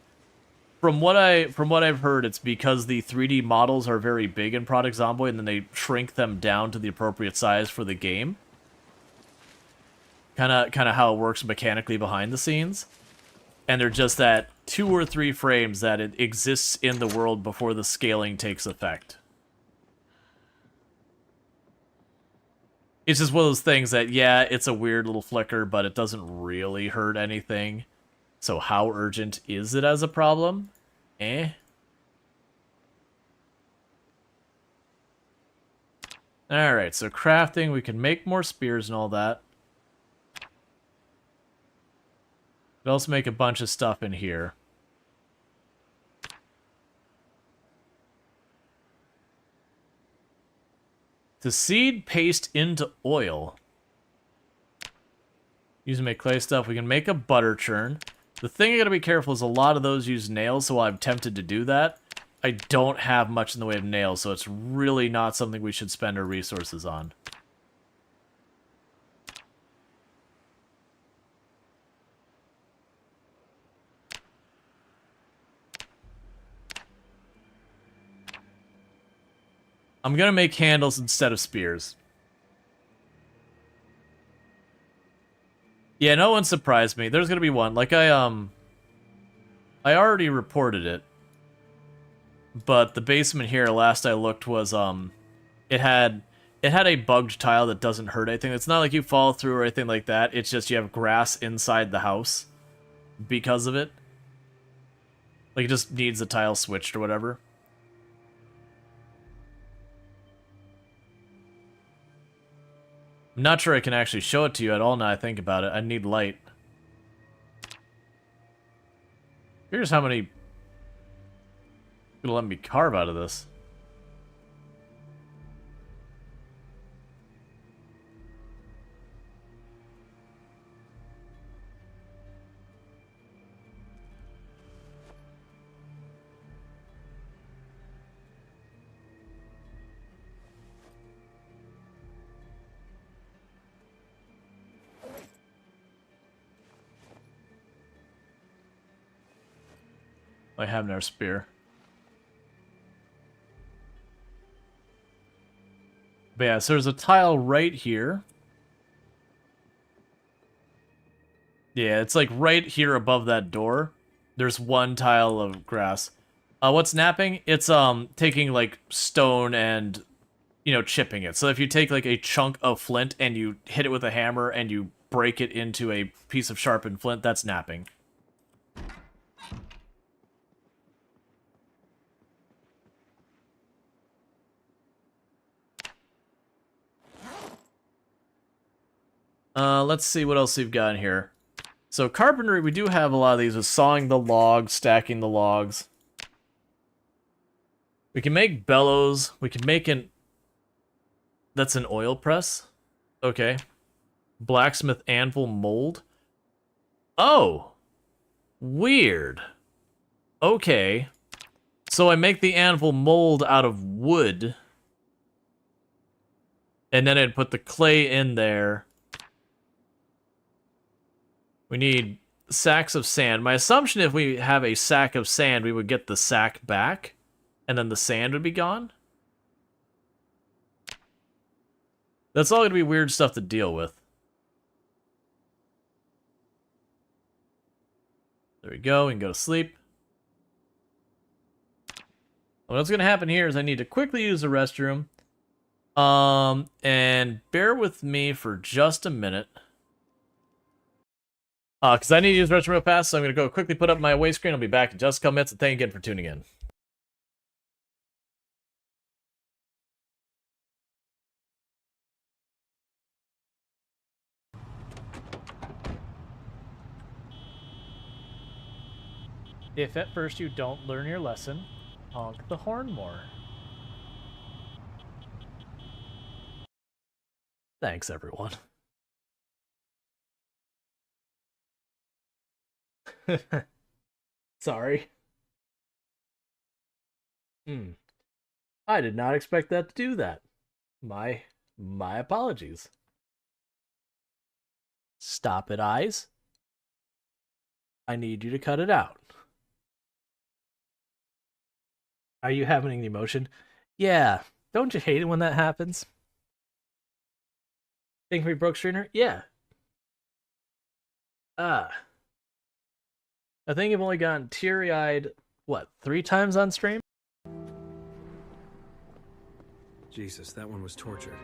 Speaker 1: From what I've heard, it's because the 3D models are very big in Project Zomboid, and then they shrink them down to the appropriate size for the game. Kind of how it works mechanically behind the scenes. And they're just that 2 or 3 frames that it exists in the world before the scaling takes effect. It's just one of those things that, yeah, it's a weird little flicker, but it doesn't really hurt anything. So how urgent is it as a problem? Eh? Alright, so crafting, we can make more spears and all that. We also make a bunch of stuff in here. To seed paste into oil. Use to make clay stuff. We can make a butter churn. The thing I gotta be careful is a lot of those use nails, so while I'm tempted to do that, I don't have much in the way of nails, so it's really not something we should spend our resources on. I'm gonna make handles instead of spears. Yeah, no one surprised me. There's gonna be one. Like, I already reported it. But the basement here, last I looked, was, it had a bugged tile that doesn't hurt anything. It's not like you fall through or anything like that. It's just you have grass inside the house because of it. Like, it just needs the tile switched or whatever. I'm not sure I can actually show it to you at all now I think about it. I need light. Here's how many... Gonna let me carve out of this. I have no spear. But yeah, so there's a tile right here. Yeah, it's like right here above that door. There's one tile of grass. What's napping? It's taking like stone and, you know, chipping it. So if you take like a chunk of flint and you hit it with a hammer and you break it into a piece of sharpened flint, that's napping. Let's see what else we've got in here. So carpentry, we do have a lot of these with sawing the logs, stacking the logs. We can make bellows. We can make an... That's an oil press? Okay. Blacksmith anvil mold. Oh! Weird. Okay. So I make the anvil mold out of wood. And then I'd put the clay in there. We need sacks of sand. My assumption, if we have a sack of sand, we would get the sack back, and then the sand would be gone. That's all going to be weird stuff to deal with. There we go. We can go to sleep. What's going to happen here is I need to quickly use the restroom. And bear with me for just a minute. Because I need to use the restroom real fast, so I'm going to go quickly put up my away screen. I'll be back in just a couple minutes, and thank you again for tuning in. If at first you don't learn your lesson, honk the horn more. Thanks, everyone. Sorry. I did not expect that to do that. My apologies. Stop it, eyes. I need you to cut it out. Are you having an emotion? Yeah. Don't you hate it when that happens? Think we broke Strainer? Yeah. I think I've only gotten teary-eyed, what, 3 times on stream?
Speaker 4: Jesus, that one was tortured.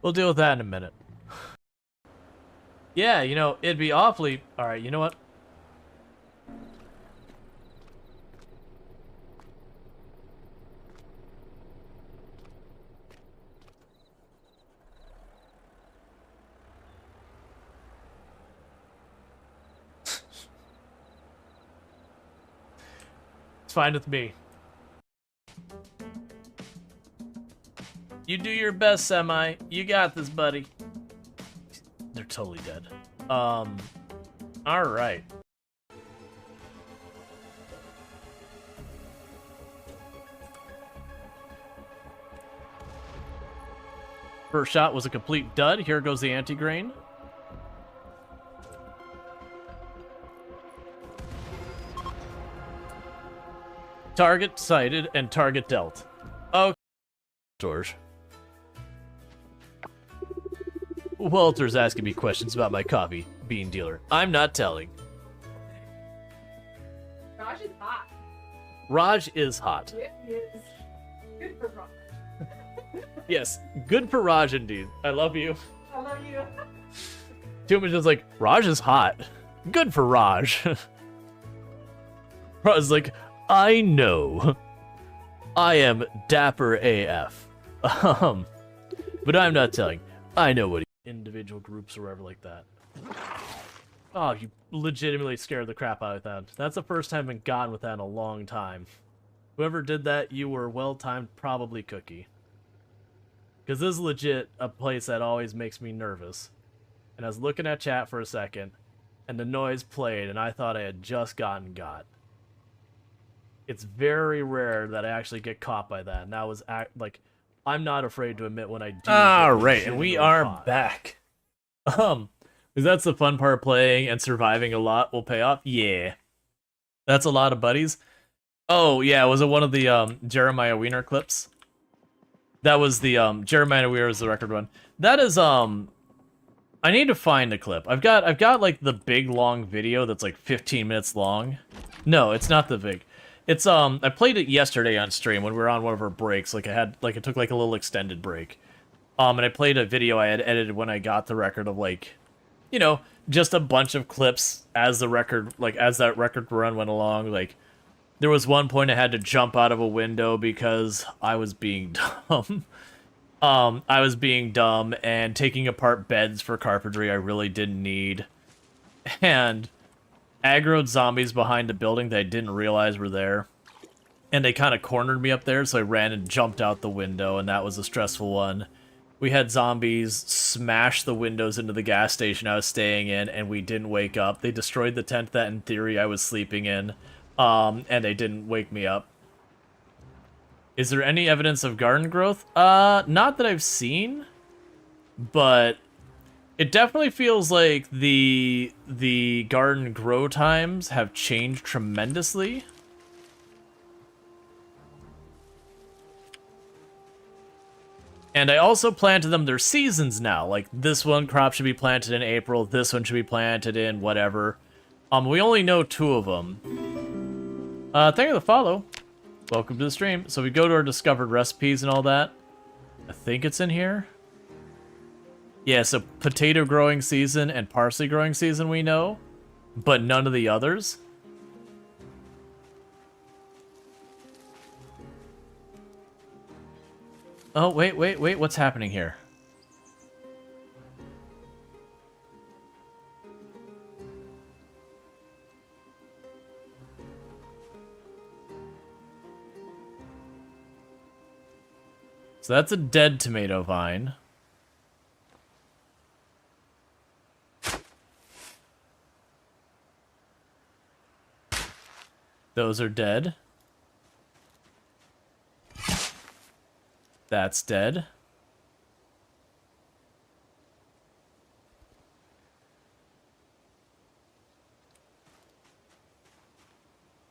Speaker 1: We'll deal with that in a minute. Yeah, you know, it'd be awfully... Alright, you know what? It's fine with me. You do your best, Semi. You got this, buddy. They're totally dead. Alright. First shot was a complete dud. Here goes the anti-grain. Target sighted and target dealt. Okay. Storge. Walter's asking me questions about my coffee bean dealer. I'm not telling.
Speaker 5: Raj is hot.
Speaker 1: Raj is hot.
Speaker 5: Yeah, he is. Good for Raj.
Speaker 1: Yes, good for Raj indeed. I love you.
Speaker 5: I love you.
Speaker 1: Tuma's just like, Raj is hot. Good for Raj. Raj's like, I know. I am dapper AF. But I'm not telling. I know what individual groups or whatever like that. Oh, you legitimately scared the crap out of that. That's the first time I've been gotten with that in a long time. Whoever did that, you were well-timed, probably Cookie. Because this is legit a place that always makes me nervous. And I was looking at chat for a second, and the noise played, and I thought I had just gotten got. It's very rare that I actually get caught by that, and that was like, I'm not afraid to admit when I do. Alright, and we are back. Because that's the fun part of playing and surviving a lot will pay off. Yeah. That's a lot of buddies. Oh, yeah, was it one of the Jeremiah Wiener clips? That was the Jeremiah Wiener was the record one. That is I need to find a clip. I've got like the big long video that's like 15 minutes long. No, it's not the big. It's I played it yesterday on stream when we were on one of our breaks. Like I took like a little extended break. And I played a video I had edited when I got the record of like, you know, just a bunch of clips as the record, like as that record run went along, like There was one point I had to jump out of a window because I was being dumb. I was being dumb and taking apart beds for carpentry I really didn't need. And aggroed zombies behind a building that I didn't realize were there. And they kind of cornered me up there, so I ran and jumped out the window, and that was a stressful one. We had zombies smash the windows into the gas station I was staying in, and we didn't wake up. They destroyed the tent that, in theory, I was sleeping in, and they didn't wake me up. Is there any evidence of garden growth? Not that I've seen, but it definitely feels like the garden grow times have changed tremendously. And I also planted them their seasons now. Like, this one crop should be planted in April, this one should be planted in whatever. We only know 2 of them. Thank you for the follow. Welcome to the stream. So we go to our discovered recipes and all that. I think it's in here. Yeah, so potato growing season and parsley growing season we know, but none of the others. Oh, wait, what's happening here? So that's a dead tomato vine. Those are dead. That's dead.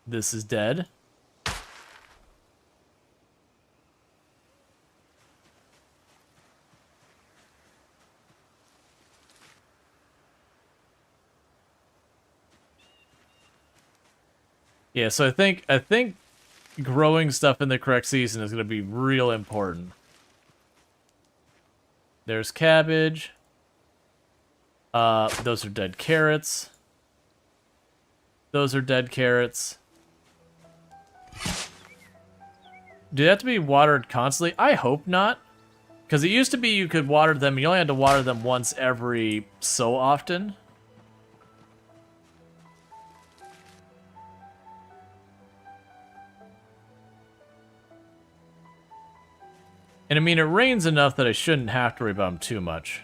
Speaker 1: This is dead. Yeah, so I think growing stuff in the correct season is going to be real important. There's cabbage. Those are dead carrots. Those are dead carrots. Do they have to be watered constantly? I hope not. Because it used to be you could water them, you only had to water them once every so often. And I mean, it rains enough that I shouldn't have to worry about them too much.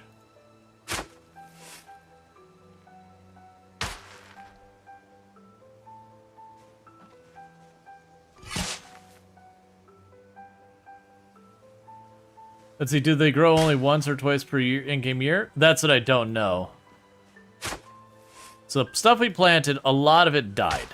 Speaker 1: Let's see, do they grow only once or twice per year, in-game year? That's what I don't know. So stuff we planted, a lot of it died.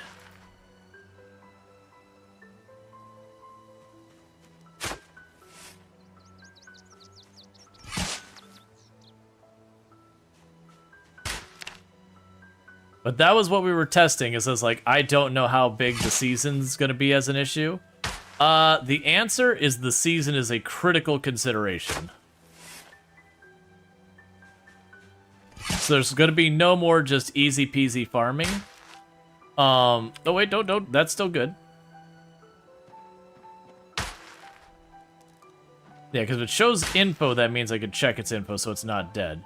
Speaker 1: But that was what we were testing, is this like, I don't know how big the season's gonna be as an issue. The answer is the season is a critical consideration. So there's gonna be no more just easy peasy farming. Oh wait, don't, that's still good. Yeah, because if it shows info, that means I could check its info so it's not dead.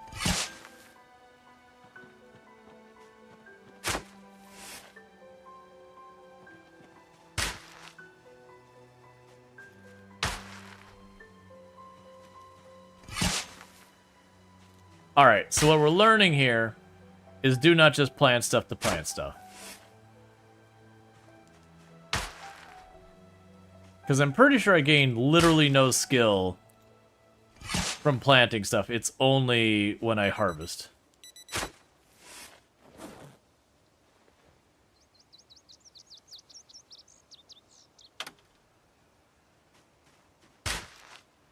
Speaker 1: Alright, so what we're learning here is do not just plant stuff to plant stuff. Because I'm pretty sure I gained literally no skill from planting stuff. It's only when I harvest.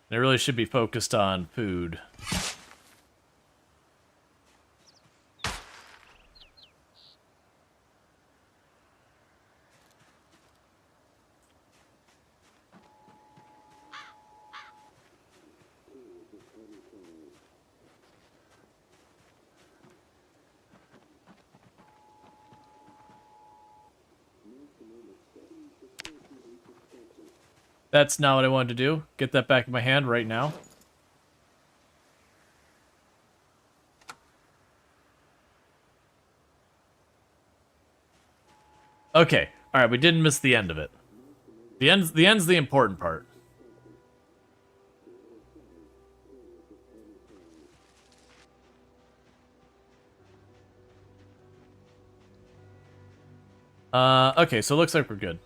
Speaker 1: I really should be focused on food. That's not what I wanted to do. Get that back in my hand right now. Okay. Alright, we didn't miss the end of it. The end's the important part. Okay, so it looks like we're good.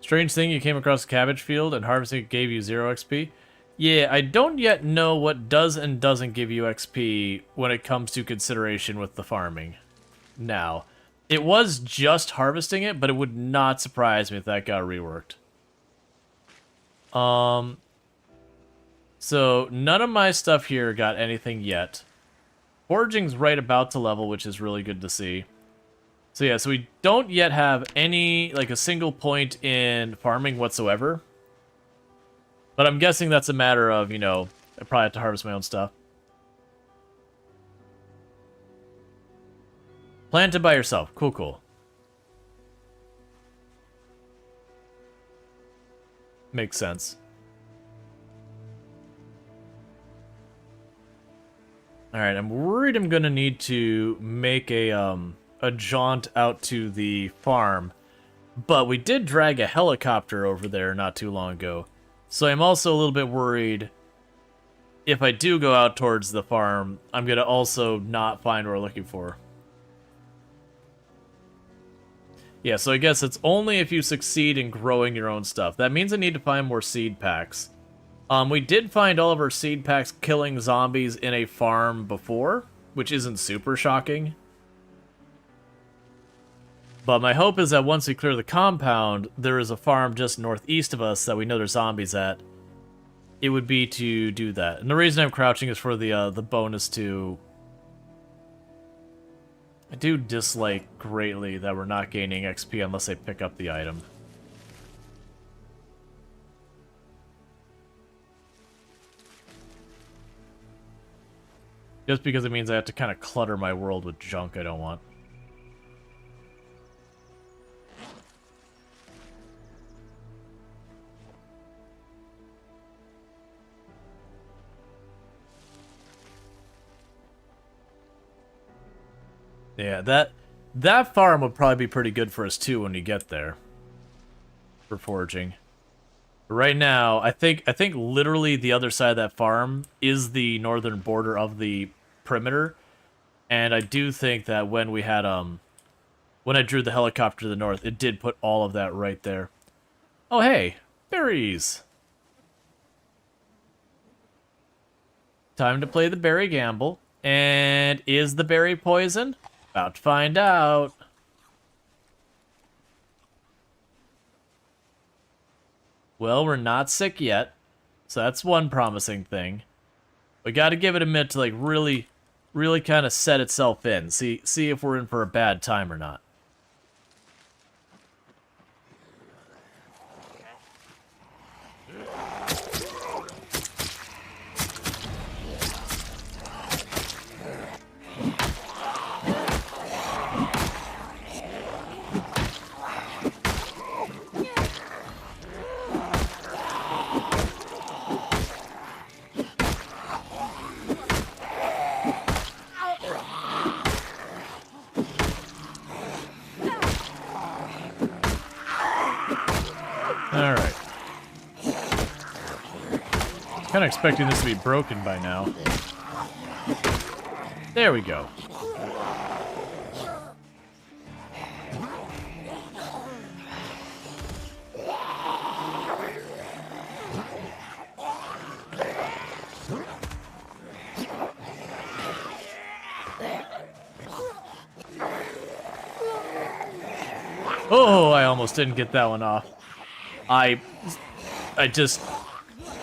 Speaker 1: Strange thing, you came across a cabbage field and harvesting it gave you 0 XP. Yeah, I don't yet know what does and doesn't give you XP when it comes to consideration with the farming. Now, it was just harvesting it, but it would not surprise me if that got reworked. So none of my stuff here got anything yet. Foraging's right about to level, which is really good to see. So yeah, so we don't yet have any, like, a single point in farming whatsoever. But I'm guessing that's a matter of, you know, I probably have to harvest my own stuff. Planted by yourself. Cool, cool. Makes sense. Alright, I'm worried I'm gonna need to make a jaunt out to the farm. But we did drag a helicopter over there not too long ago. So I'm also a little bit worried if I do go out towards the farm, I'm gonna also not find what we're looking for. Yeah, so I guess it's only if you succeed in growing your own stuff. That means I need to find more seed packs. We did find all of our seed packs killing zombies in a farm before, which isn't super shocking. But my hope is that once we clear the compound, there is a farm just northeast of us that we know there's zombies at. It would be to do that. And the reason I'm crouching is for the bonus to... I do dislike greatly that we're not gaining XP unless I pick up the item. Just because it means I have to kind of clutter my world with junk I don't want. Yeah, that farm would probably be pretty good for us too when we get there. For foraging. But right now, I think literally the other side of that farm is the northern border of the perimeter. And I do think that when we had when I drew the helicopter to the north, it did put all of that right there. Oh hey, berries. Time to play the berry gamble. And is the berry poison? About to find out. Well, we're not sick yet, so that's one promising thing. We got to give it a minute to like really kind of set itself in. See if we're in for a bad time or not. Alright. Kind of expecting this to be broken by now. There we go. Oh, I almost didn't get that one off. I just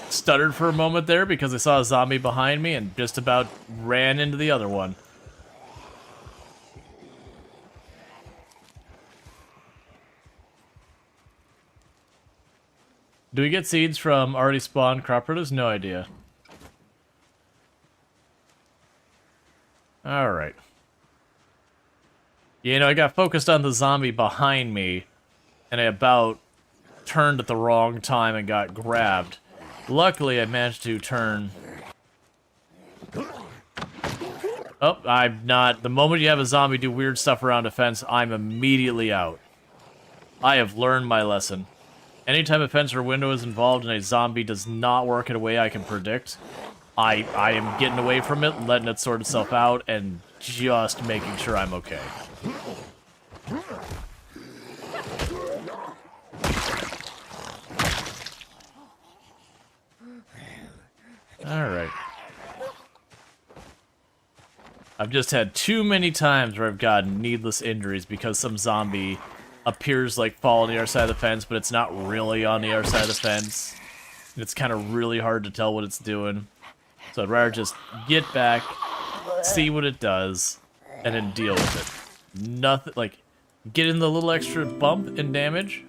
Speaker 1: stuttered for a moment there because I saw a zombie behind me and just about ran into the other one. Do we get seeds from already spawned crop produce? No idea. Alright. You know, I got focused on the zombie behind me, and I about turned at the wrong time and got grabbed. Luckily, I managed to turn... Oh, I'm not... The moment you have a zombie do weird stuff around a fence, I'm immediately out. I have learned my lesson. Anytime a fence or window is involved and a zombie does not work in a way I can predict, I am getting away from it, letting it sort itself out, and just making sure I'm okay. Alright. I've just had too many times where I've gotten needless injuries because some zombie appears like fall on the other side of the fence, but it's not really on the other side of the fence. It's kind of really hard to tell what it's doing. So I'd rather just get back, see what it does, and then deal with it. Nothing, like, getting the little extra bump in damage.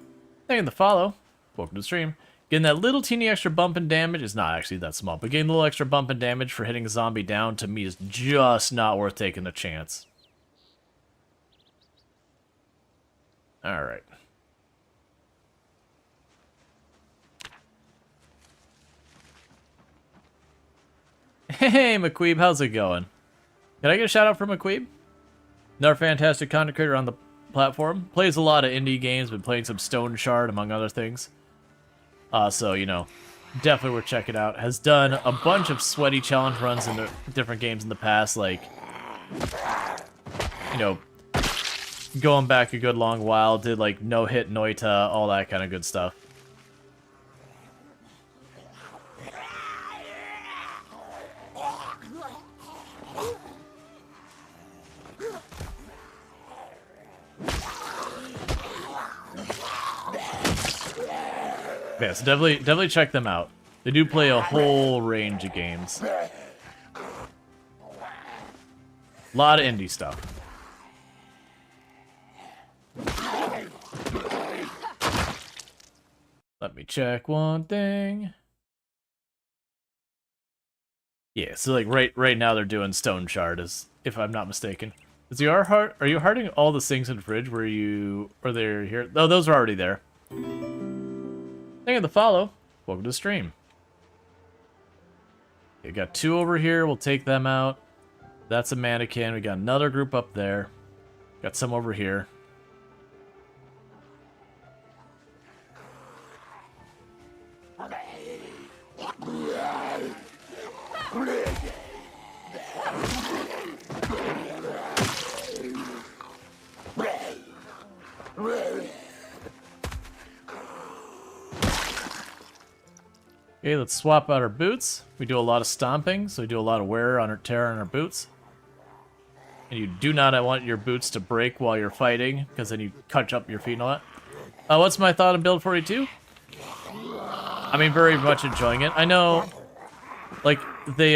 Speaker 1: Thank you for the follow. Welcome to the stream. Getting that little teeny extra bump in damage is not actually that small, but getting a little extra bump in damage for hitting a zombie down to me is just not worth taking the chance. Alright. Hey, McQueeb, how's it going? Can I get a shout out for McQueeb? Another fantastic content creator on the platform. Plays a lot of indie games, been playing some Stone Shard, among other things. So, you know, definitely worth checking out. Has done a bunch of sweaty challenge runs in different games in the past, like, you know, going back a good long while, did like No Hit Noita, all that kind of good stuff. Yeah, so definitely check them out. They do play a whole range of games. A lot of indie stuff. Let me check one thing. Yeah, so like right now they're doing Stone Shard, if I'm not mistaken. Are you hearting all the things in the fridge? Are they here? Oh, those are already there. Thank you for the follow. Welcome to the stream. We got 2 over here. We'll take them out. That's a mannequin. We got another group up there. Got some over here. Okay, let's swap out our boots. We do a lot of stomping, so we do a lot of wear on our tear on our boots. And you do not want your boots to break while you're fighting, because then you cut up your feet and all that. What's my thought on Build 42? I mean, very much enjoying it. I know, like, they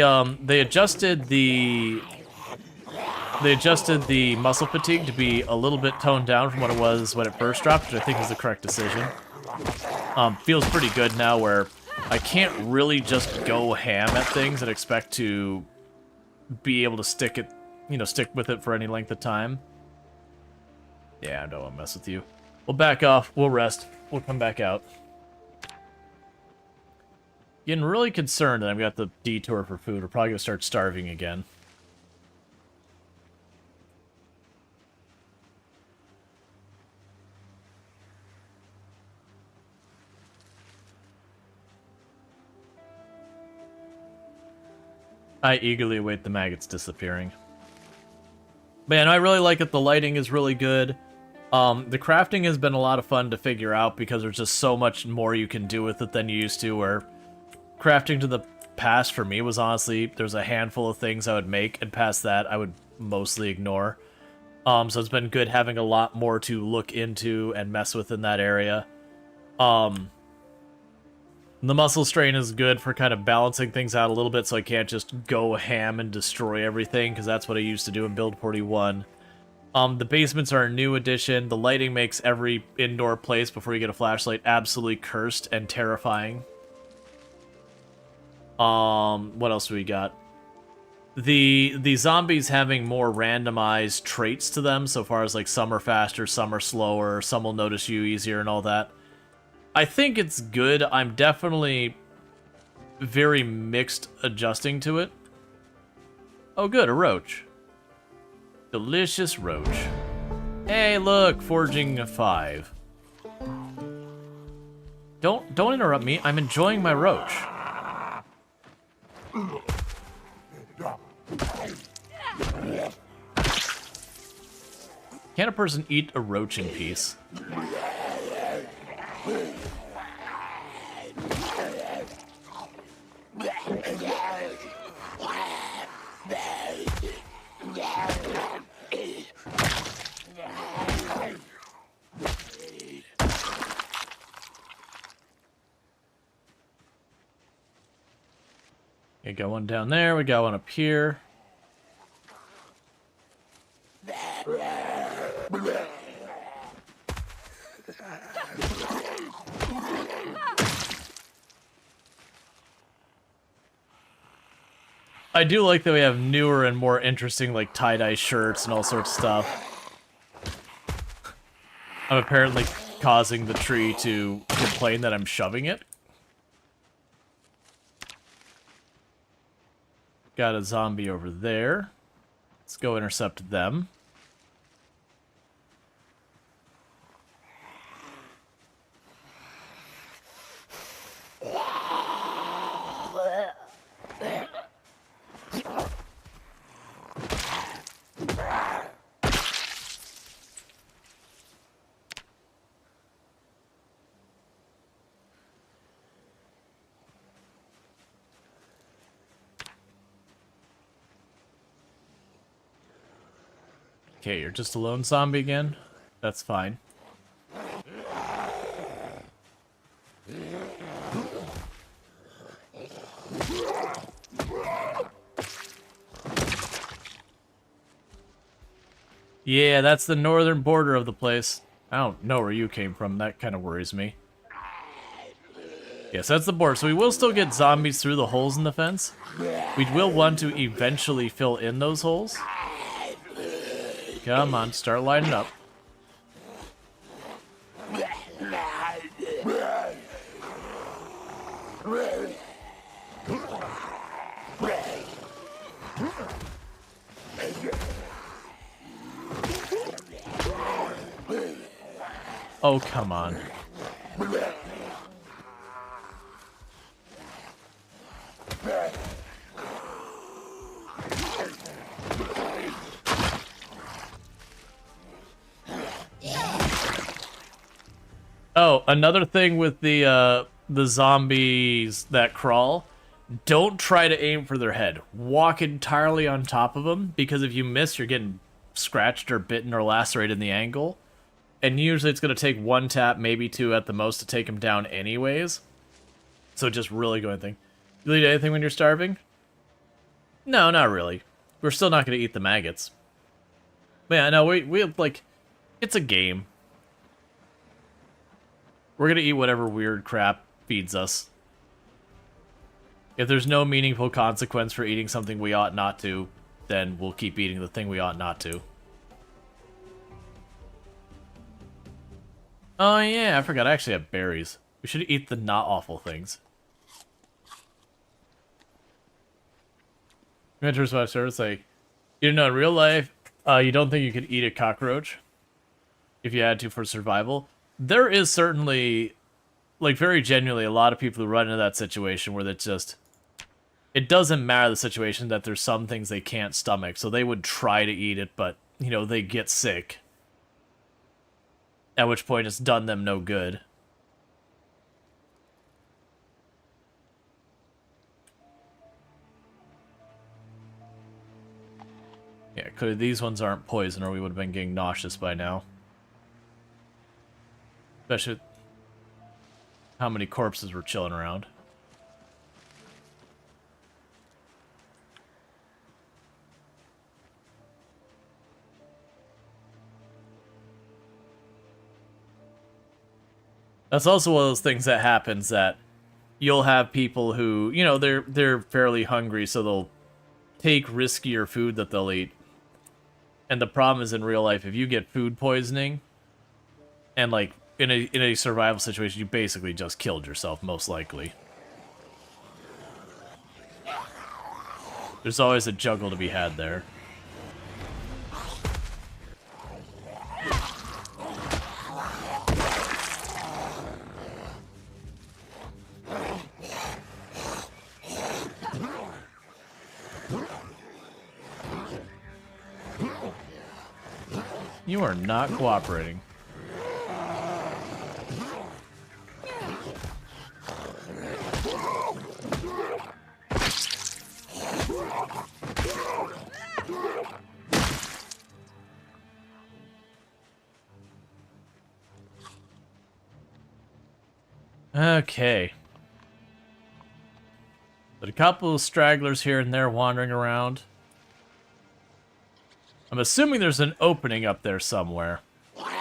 Speaker 1: adjusted the muscle fatigue to be a little bit toned down from what it was when it first dropped, which I think is the correct decision. Feels pretty good now where I can't really just go ham at things and expect to be able to stick with it for any length of time. Yeah, I don't want to mess with you. We'll back off, we'll rest, we'll come back out. Getting really concerned that I've got the detour for food. We're probably gonna start starving again. I eagerly await the maggots disappearing. Man, I really like it. The lighting is really good. The crafting has been a lot of fun to figure out because there's just so much more you can do with it than you used to, where crafting to the past for me was honestly, there's a handful of things I would make, and past that I would mostly ignore. So it's been good having a lot more to look into and mess with in that area. The muscle strain is good for kind of balancing things out a little bit so I can't just go ham and destroy everything, because that's what I used to do in Build 41. The basements are a new addition. The lighting makes every indoor place before you get a flashlight absolutely cursed and terrifying. What else do we got? The zombies having more randomized traits to them, so far as like some are faster, some are slower, some will notice you easier and all that. I think it's good. I'm definitely very mixed adjusting to it. Oh good, a roach. Delicious roach. Hey, look, foraging 5. Don't interrupt me. I'm enjoying my roach. Can a person eat a roach in peace? We got one down there, we got one up here. I do like that we have newer and more interesting, like, tie-dye shirts and all sorts of stuff. I'm apparently causing the tree to complain that I'm shoving it. Got a zombie over there. Let's go intercept them. Okay, you're just a lone zombie again? That's fine. Yeah, that's the northern border of the place. I don't know where you came from. That kind of worries me. Yes, that's the border. So we will still get zombies through the holes in the fence. We will want to eventually fill in those holes. Come on, start lining up. Oh, come on. Oh, another thing with the zombies that crawl, don't try to aim for their head. Walk entirely on top of them, because if you miss, you're getting scratched or bitten or lacerated in the ankle. And usually it's going to take one tap, maybe two at the most, to take them down anyways. So just really go anything. You eat anything when you're starving? No, not really. We're still not going to eat the maggots. But yeah, no, we like, it's a game. We're going to eat whatever weird crap feeds us. If there's no meaningful consequence for eating something we ought not to, then we'll keep eating the thing we ought not to. Oh yeah, I forgot I actually have berries. We should eat the not awful things. Mentors Watch Service, like, you know, in real life, you don't think you could eat a cockroach if you had to for survival. There is certainly, like, very genuinely a lot of people who run into that situation where it's just, it doesn't matter the situation, that there's some things they can't stomach, so they would try to eat it, but, you know, they get sick. At which point it's done them no good. Yeah, clearly these ones aren't poison or we would have been getting nauseous by now. Especially with how many corpses were chilling around. That's also one of those things that happens that you'll have people who, you know, they're fairly hungry, so they'll take riskier food that they'll eat. And the problem is in real life, if you get food poisoning, and like in a survival situation, you basically just killed yourself, most likely. There's always a juggle to be had there. You are not cooperating. Okay. But a couple of stragglers here and there wandering around. I'm assuming there's an opening up there somewhere. We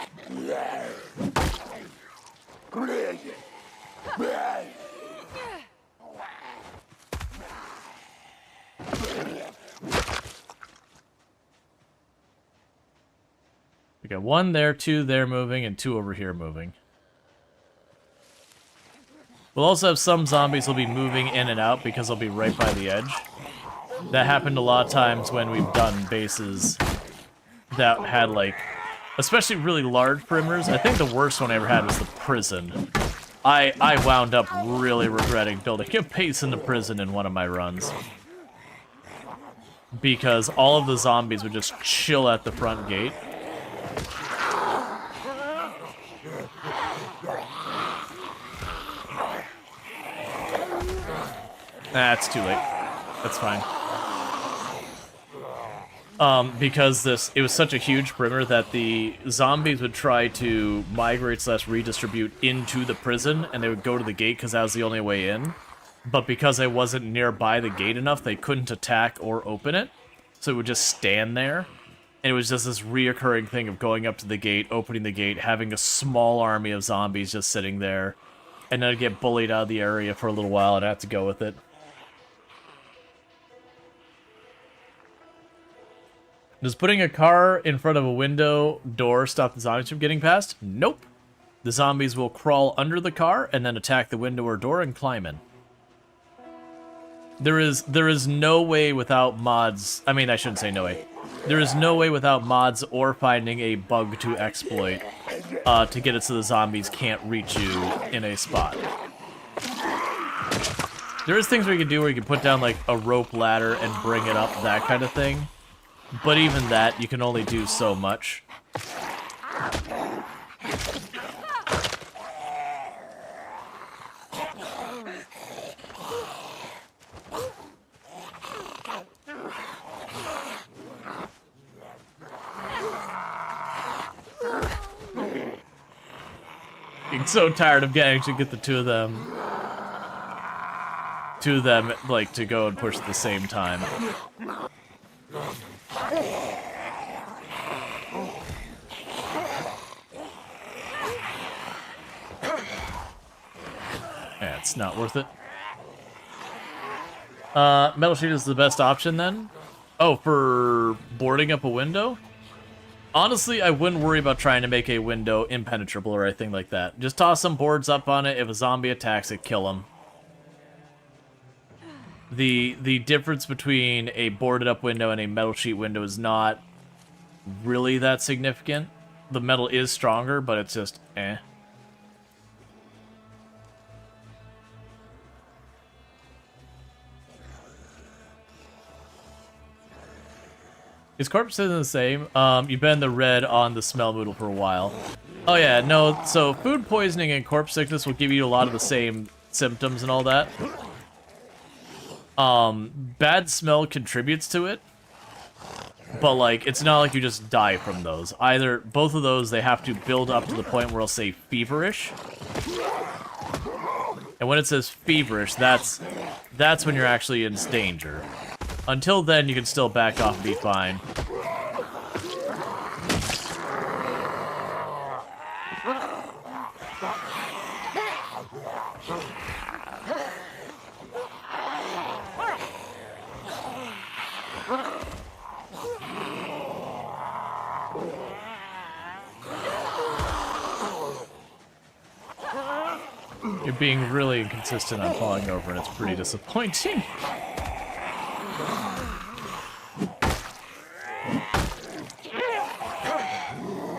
Speaker 1: got one there, two there moving, and two over here moving. We'll also have some zombies will be moving in and out because they'll be right by the edge. That happened a lot of times when we've done bases that had, like, especially really large perimeters. I think the worst one I ever had was the prison. I wound up really regretting building a base in the prison in one of my runs. Because all of the zombies would just chill at the front gate. That's too late. That's fine. Because it was such a huge perimeter that the zombies would try to migrate / redistribute into the prison, and they would go to the gate because that was the only way in. But because I wasn't nearby the gate enough, they couldn't attack or open it, so it would just stand there. And it was just this reoccurring thing of going up to the gate, opening the gate, having a small army of zombies just sitting there, and then I'd get bullied out of the area for a little while, and I'd have to go with it. Does putting a car in front of a window door stop the zombies from getting past? Nope. The zombies will crawl under the car and then attack the window or door and climb in. There is no way without mods. I mean, I shouldn't say no way. There is no way without mods or finding a bug to exploit to get it so the zombies can't reach you in a spot. There is things we can do where you can put down like a rope ladder and bring it up, that kind of thing. But even that, you can only do so much. Getting so tired of getting to get the two of them, like, to go and push at the same time. Yeah, it's not worth it. Metal sheet is the best option then? Oh, for boarding up a window? Honestly, I wouldn't worry about trying to make a window impenetrable or anything like that. Just toss some boards up on it. If a zombie attacks it, kill him. The difference between a boarded up window and a metal sheet window is not really that significant. The metal is stronger, but it's just eh. Is corpse the same? You've been the red on the smell noodle for a while. Oh yeah, no, so food poisoning and corpse sickness will give you a lot of the same symptoms and all that. Bad smell contributes to it, but like, it's not like you just die from those. Both of those, they have to build up to the point where I'll say feverish. And when it says feverish, that's when you're actually in danger. Until then, you can still back off and be fine. You're being really inconsistent on falling over, and it's pretty disappointing.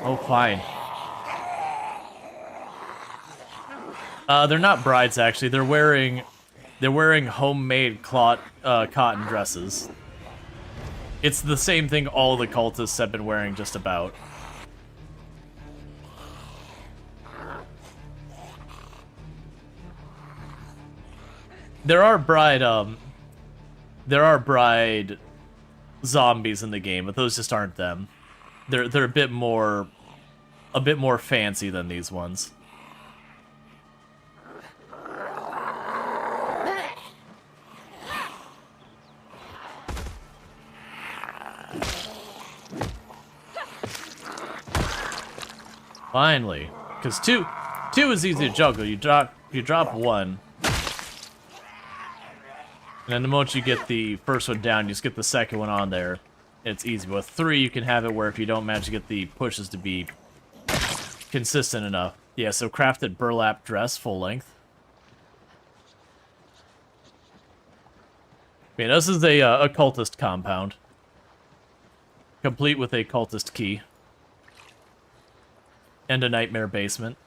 Speaker 1: Oh, fine. They're not brides, actually. They're wearing homemade cotton dresses. It's the same thing all the cultists have been wearing, just about. There are bride zombies in the game, but those just aren't them. They're a bit more fancy than these ones. Finally, because two is easy to juggle. You drop one, and then the moment you get the first one down, you just get the second one on there. It's easy. With 3, you can have it where if you don't manage to get the pushes to be consistent enough. Yeah, so crafted burlap dress, full length. Okay, this is a cultist compound, complete with a cultist key. And a nightmare basement.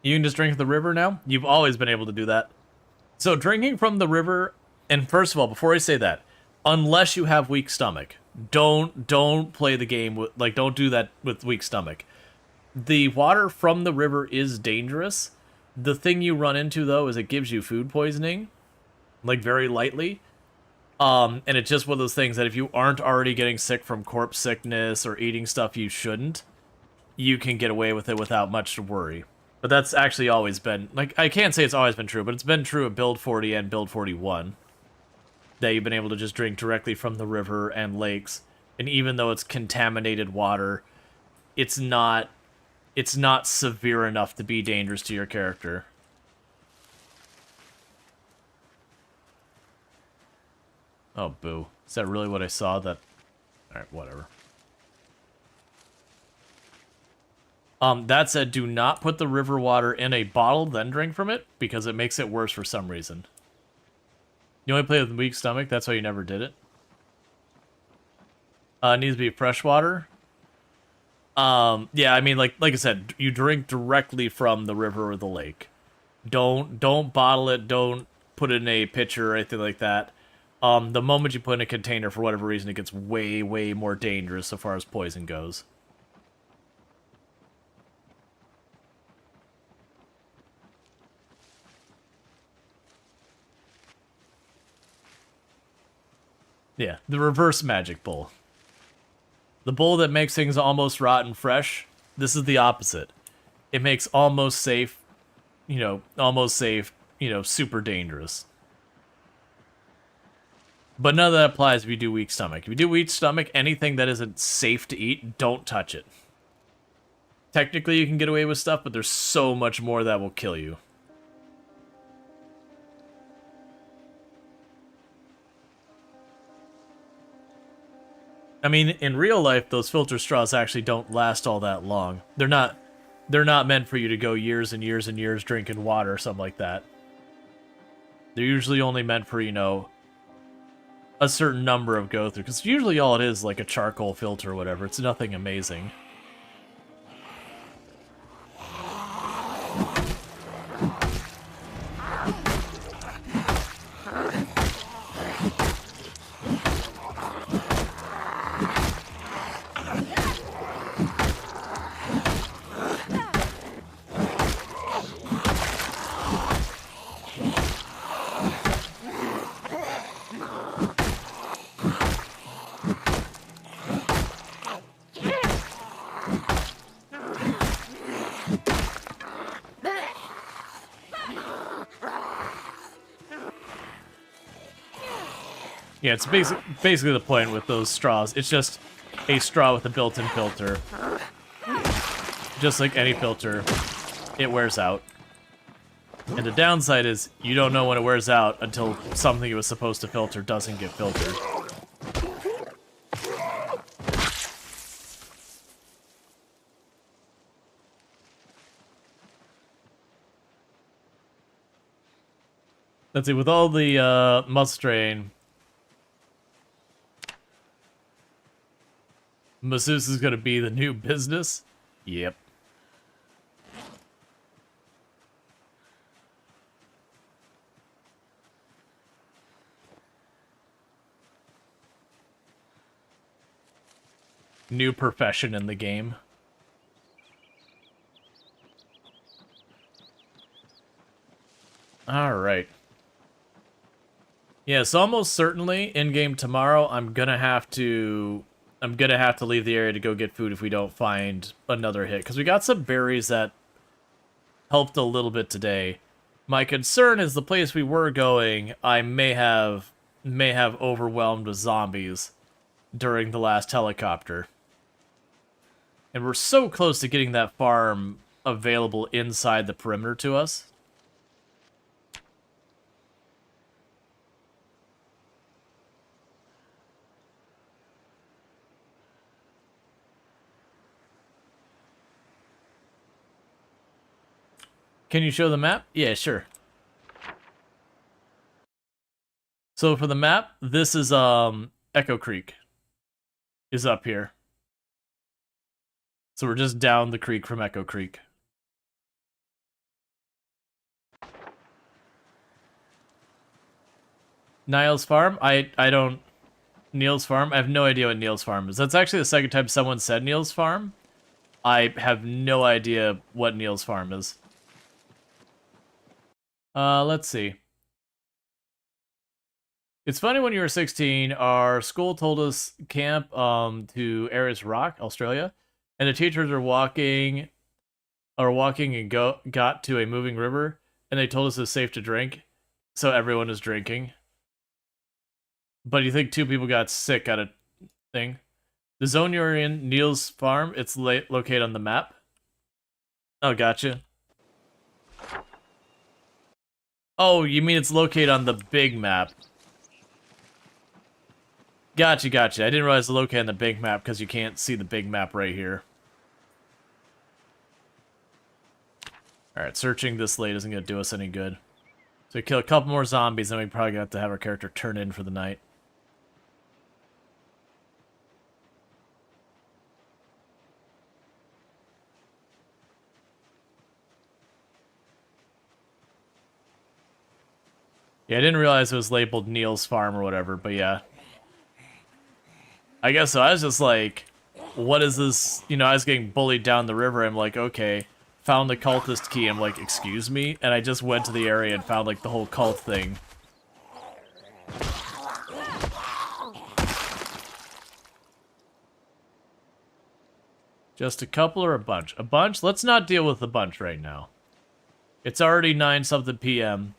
Speaker 1: You can just drink from the river now? You've always been able to do that. So drinking from the river, and first of all, before I say that, unless you have weak stomach, don't play the game with, like, don't do that with weak stomach. The water from the river is dangerous. The thing you run into, though, is it gives you food poisoning, like, very lightly. And it's just one of those things that if you aren't already getting sick from corpse sickness or eating stuff you shouldn't, you can get away with it without much worry. But that's actually always been, like, I can't say it's always been true, but it's been true at Build 40 and Build 41. That you've been able to just drink directly from the river and lakes, and even though it's contaminated water, it's not severe enough to be dangerous to your character. Oh, boo. Is that really what I saw? That... Alright, whatever. That said, do not put the river water in a bottle, then drink from it, because it makes it worse for some reason. You only play with weak stomach, that's why you never did it. It needs to be fresh water. Yeah, I mean, like I said, you drink directly from the river or the lake. Don't bottle it, don't put it in a pitcher or anything like that. The moment you put it in a container, for whatever reason, it gets way, way more dangerous so far as poison goes. Yeah, the reverse magic bowl. The bowl that makes things almost rotten fresh, this is the opposite. It makes almost safe, super dangerous. But none of that applies if you do weak stomach. If you do weak stomach, anything that isn't safe to eat, don't touch it. Technically, you can get away with stuff, but there's so much more that will kill you. I mean, in real life, those filter straws actually don't last all that long. They're not meant for you to go years and years and years drinking water or something like that. They're usually only meant for, a certain number of go-through, because usually all it is like a charcoal filter or whatever. It's nothing amazing. Yeah, it's basically the point with those straws. It's just a straw with a built-in filter. Just like any filter. it wears out. And the downside is you don't know when it wears out until something it was supposed to filter doesn't get filtered. Let's see, with all the must strain, masseuse is going to be the new business? Yep. New profession in the game. Alright. Yeah, so almost certainly in-game tomorrow I'm gonna have to leave the area to go get food if we don't find another hit. Because we got some berries that helped a little bit today. My concern is the place we were going, I may have overwhelmed with zombies during the last helicopter. And we're so close to getting that farm available inside the perimeter to us. Can you show the map? Yeah, sure. So for the map, this is Echo Creek is up here. So we're just down the creek from Echo Creek. Niles Farm? I don't... Neil's Farm? I have no idea what Neil's Farm is. That's actually the second time someone said Neil's Farm. I have no idea what Neil's Farm is. Let's see. It's funny, when you were 16, our school told us camp to Ayers Rock, Australia, and the teachers are walking and got to a moving river, and they told us it's safe to drink, so everyone is drinking. But you think 2 people got sick at a thing? The zone you're in, Neil's Farm, it's located on the map. Oh, gotcha. Oh, you mean it's located on the big map. Gotcha, gotcha. I didn't realize it's located on the big map because you can't see the big map right here. Alright, searching this late isn't going to do us any good. So we kill a couple more zombies, then we probably have to have our character turn in for the night. Yeah, I didn't realize it was labeled Neil's Farm or whatever, but yeah. I guess so. I was just like, what is this? You know, I was getting bullied down the river. I'm like, okay. Found the cultist key. I'm like, excuse me? And I just went to the area and found, like, the whole cult thing. Just a couple or a bunch? A bunch? Let's not deal with the bunch right now. It's already 9-something p.m.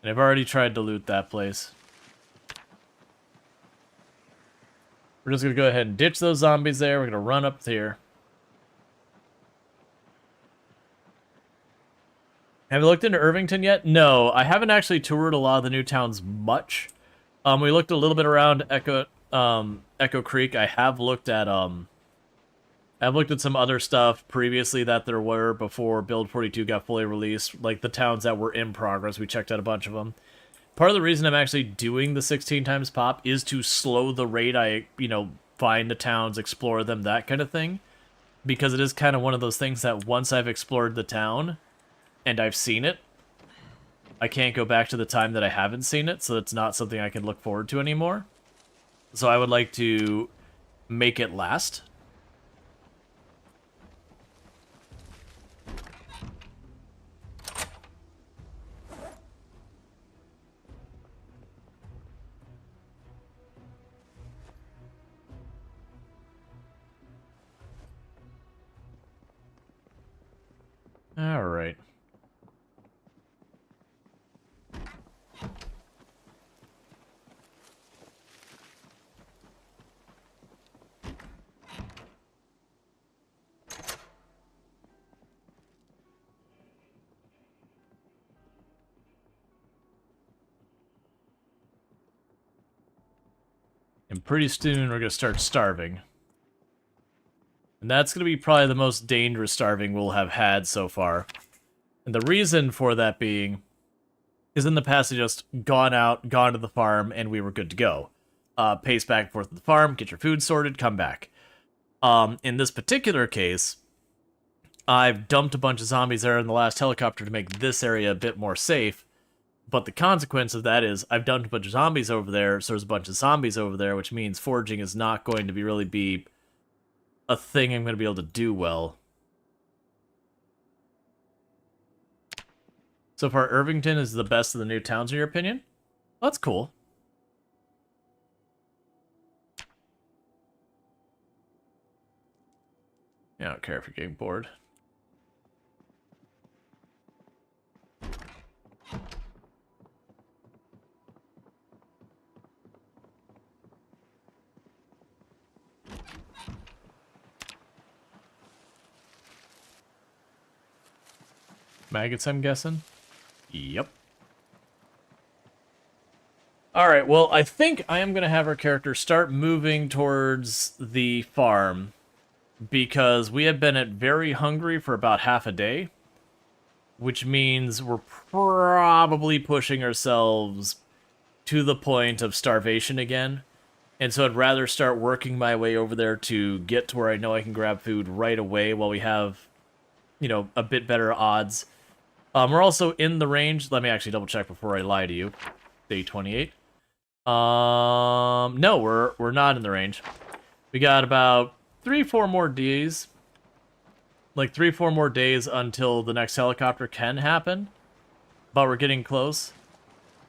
Speaker 1: And I've already tried to loot that place. We're just going to go ahead and ditch those zombies there. We're going to run up here. Have you looked into Irvington yet? No, I haven't actually toured a lot of the new towns much. We looked a little bit around Echo Creek. I have looked at some other stuff previously that there were before Build 42 got fully released, like the towns that were in progress. We checked out a bunch of them. Part of the reason I'm actually doing the 16 times pop is to slow the rate I, find the towns, explore them, that kind of thing. Because it is kind of one of those things that once I've explored the town and I've seen it, I can't go back to the time that I haven't seen it, so it's not something I can look forward to anymore. So I would like to make it last. All right. And pretty soon we're going to start starving. And that's going to be probably the most dangerous starving we'll have had so far. And the reason for that being is in the past I just gone out, gone to the farm, and we were good to go. Pace back and forth to the farm, get your food sorted, come back. In this particular case, I've dumped a bunch of zombies there in the last helicopter to make this area a bit more safe. But the consequence of that is I've dumped a bunch of zombies over there, so there's a bunch of zombies over there, which means foraging is not going to really be a thing I'm going to be able to do well. So far, Irvington is the best of the new towns, in your opinion? That's cool. Yeah, I don't care if you're getting bored. Maggots, I'm guessing? Yep. Alright, well, I think I am going to have our character start moving towards the farm, because we have been at very hungry for about half a day, which means we're probably pushing ourselves to the point of starvation again. And so I'd rather start working my way over there to get to where I know I can grab food right away while we have, you know, a bit better odds. We're also in the range. Let me actually double check before I lie to you. Day 28. No, we're not in the range. We got about 3-4 more days. Like 3-4 more days until the next helicopter can happen. But we're getting close.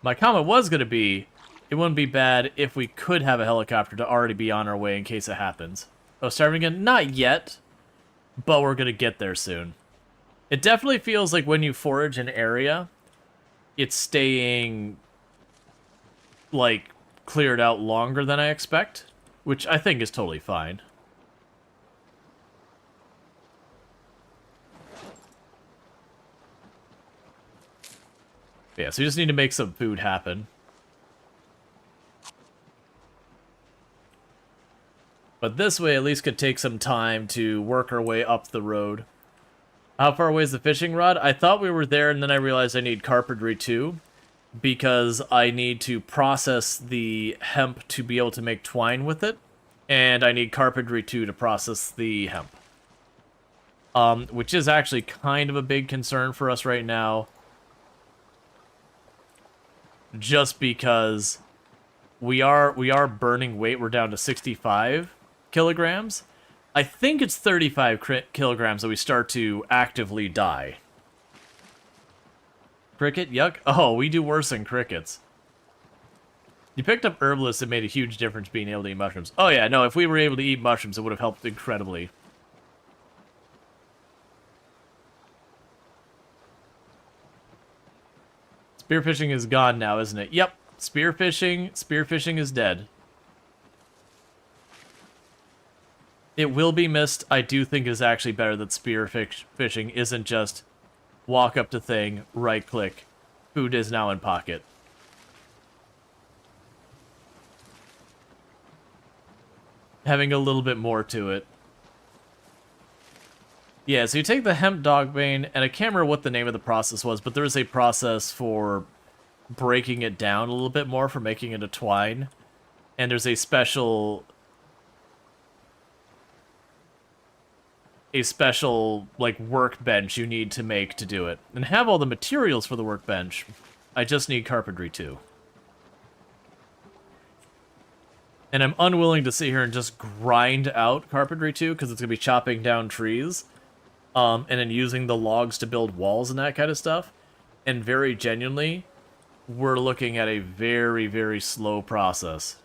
Speaker 1: My comment was going to be, it wouldn't be bad if we could have a helicopter to already be on our way in case it happens. Oh, starting again? Not yet. But we're going to get there soon. It definitely feels like when you forage an area, it's staying, like, cleared out longer than I expect, which I think is totally fine. Yeah, so we just need to make some food happen. But this way at least could take some time to work our way up the road. How far away is the fishing rod? I thought we were there, and then I realized I need carpentry too, because I need to process the hemp to be able to make twine with it, and I need carpentry too to process the hemp. Which is actually kind of a big concern for us right now, just because we are burning weight. We're down to 65 kilograms. I think it's 35 kilograms that we start to actively die. Cricket? Yuck. Oh, we do worse than crickets. You picked up herbalists. It made a huge difference being able to eat mushrooms. Oh yeah, no, if we were able to eat mushrooms, it would have helped incredibly. Spearfishing is gone now, isn't it? Yep. Spearfishing is dead. It will be missed. I do think it is actually better that spearfishing isn't just walk up to thing, right click, food is now in pocket. Having a little bit more to it. Yeah, so you take the hemp dogbane, and I can't remember what the name of the process was, but there is a process for breaking it down a little bit more, for making it a twine. And there's a special, like, workbench you need to make to do it. And have all the materials for the workbench. I just need carpentry too. And I'm unwilling to sit here and just grind out carpentry too, because it's going to be chopping down trees. And then using the logs to build walls and that kind of stuff. And very genuinely, we're looking at a very, very slow process.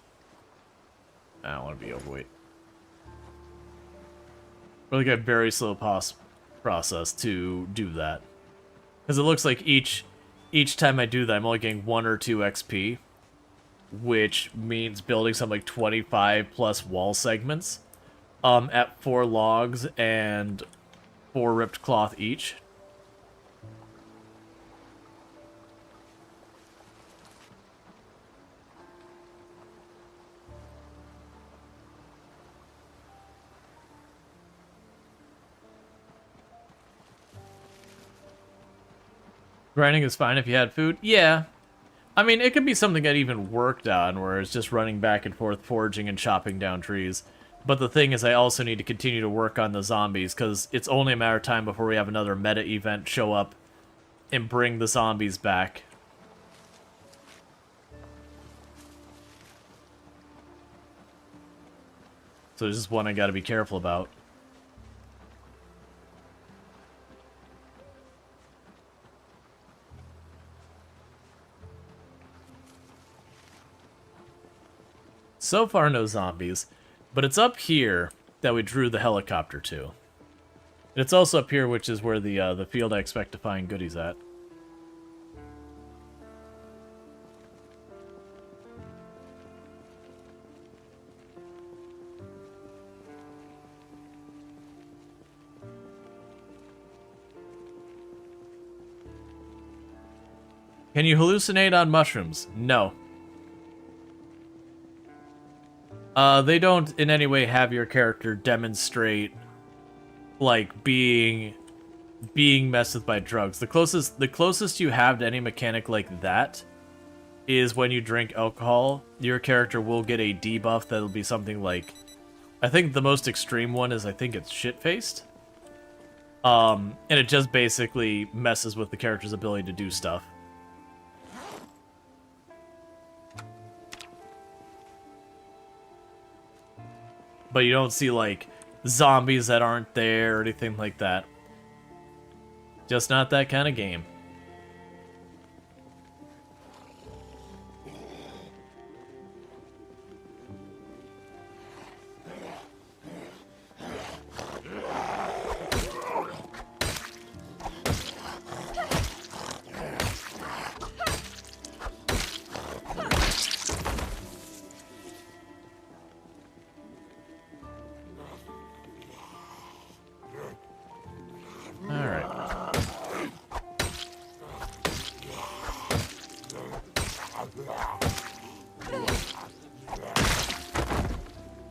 Speaker 1: I don't want to be overweight. We're looking at a very slow process to do that. Because it looks like each time I do that, I'm only getting 1 or 2 XP. Which means building something like 25 plus wall segments. At 4 logs and 4 ripped cloth each. Grinding is fine if you had food. Yeah. I mean, it could be something that even worked on, where it's just running back and forth, foraging and chopping down trees. But the thing is, I also need to continue to work on the zombies, because it's only a matter of time before we have another meta event show up and bring the zombies back. So this is one I gotta be careful about. So far, no zombies. But it's up here that we drew the helicopter to. And it's also up here, which is where the field I expect to find goodies at. Can you hallucinate on mushrooms? No. They don't in any way have your character demonstrate, like, being messed with by drugs. The closest you have to any mechanic like that is when you drink alcohol. Your character will get a debuff that'll be something like, I think the most extreme one is, I think it's shit-faced. And it just basically messes with the character's ability to do stuff. But you don't see, like, zombies that aren't there or anything like that. Just not that kind of game.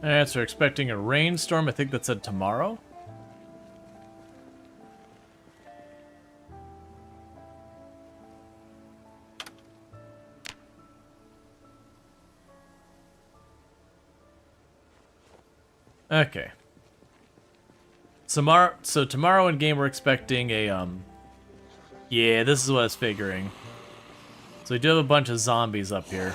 Speaker 1: Alright, so we're expecting a rainstorm. I think that said tomorrow. Okay. So tomorrow in game we're expecting a, yeah, this is what I was figuring. So we do have a bunch of zombies up here.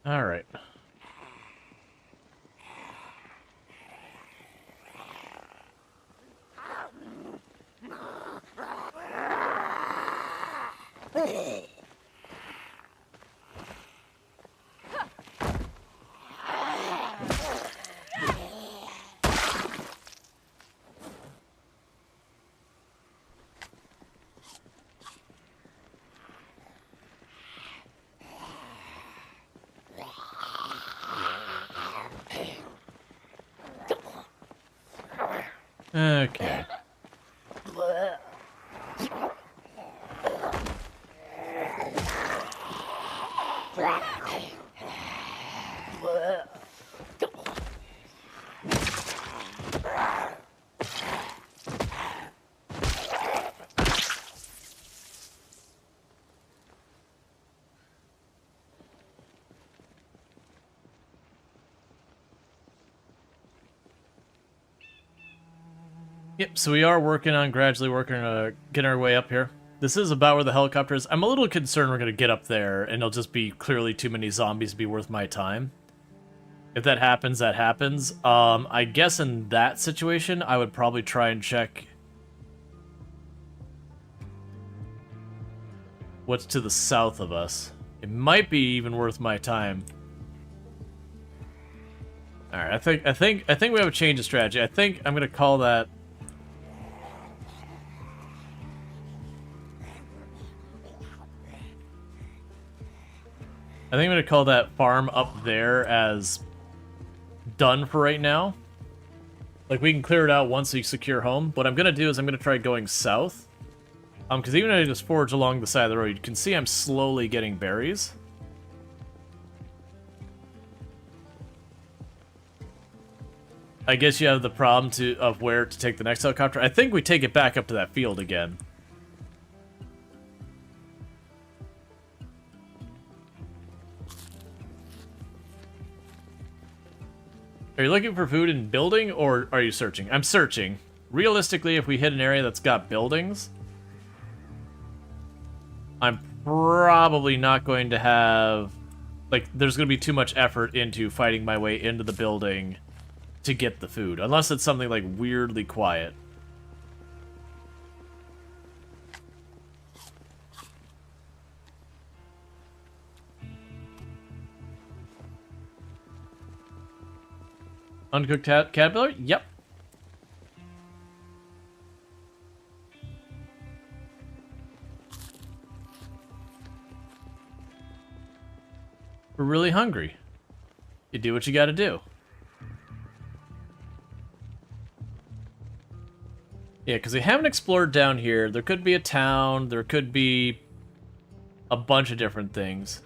Speaker 1: Alright. Okay. Yep, so we are gradually working on getting our way up here. This is about where the helicopter is. I'm a little concerned we're going to get up there and it'll just be clearly too many zombies to be worth my time. If that happens, that happens. I guess in that situation, I would probably try and check what's to the south of us. It might be even worth my time. All right, I think we have a change of strategy. I think I'm going to call that. I think I'm gonna call that farm up there as done for right now. Like, we can clear it out once we secure home. What I'm gonna do is I'm gonna try going south. Because even if I just forage along the side of the road, you can see I'm slowly getting berries. I guess you have the problem of where to take the next helicopter. I think we take it back up to that field again. Are you looking for food in building, or are you searching? I'm searching. Realistically, if we hit an area that's got buildings, I'm probably not going to have... Like, there's going to be too much effort into fighting my way into the building to get the food. Unless it's something, like, weirdly quiet. Uncooked caterpillar? Yep. We're really hungry. You do what you gotta do. Yeah, because we haven't explored down here. There could be a town. There could be a bunch of different things.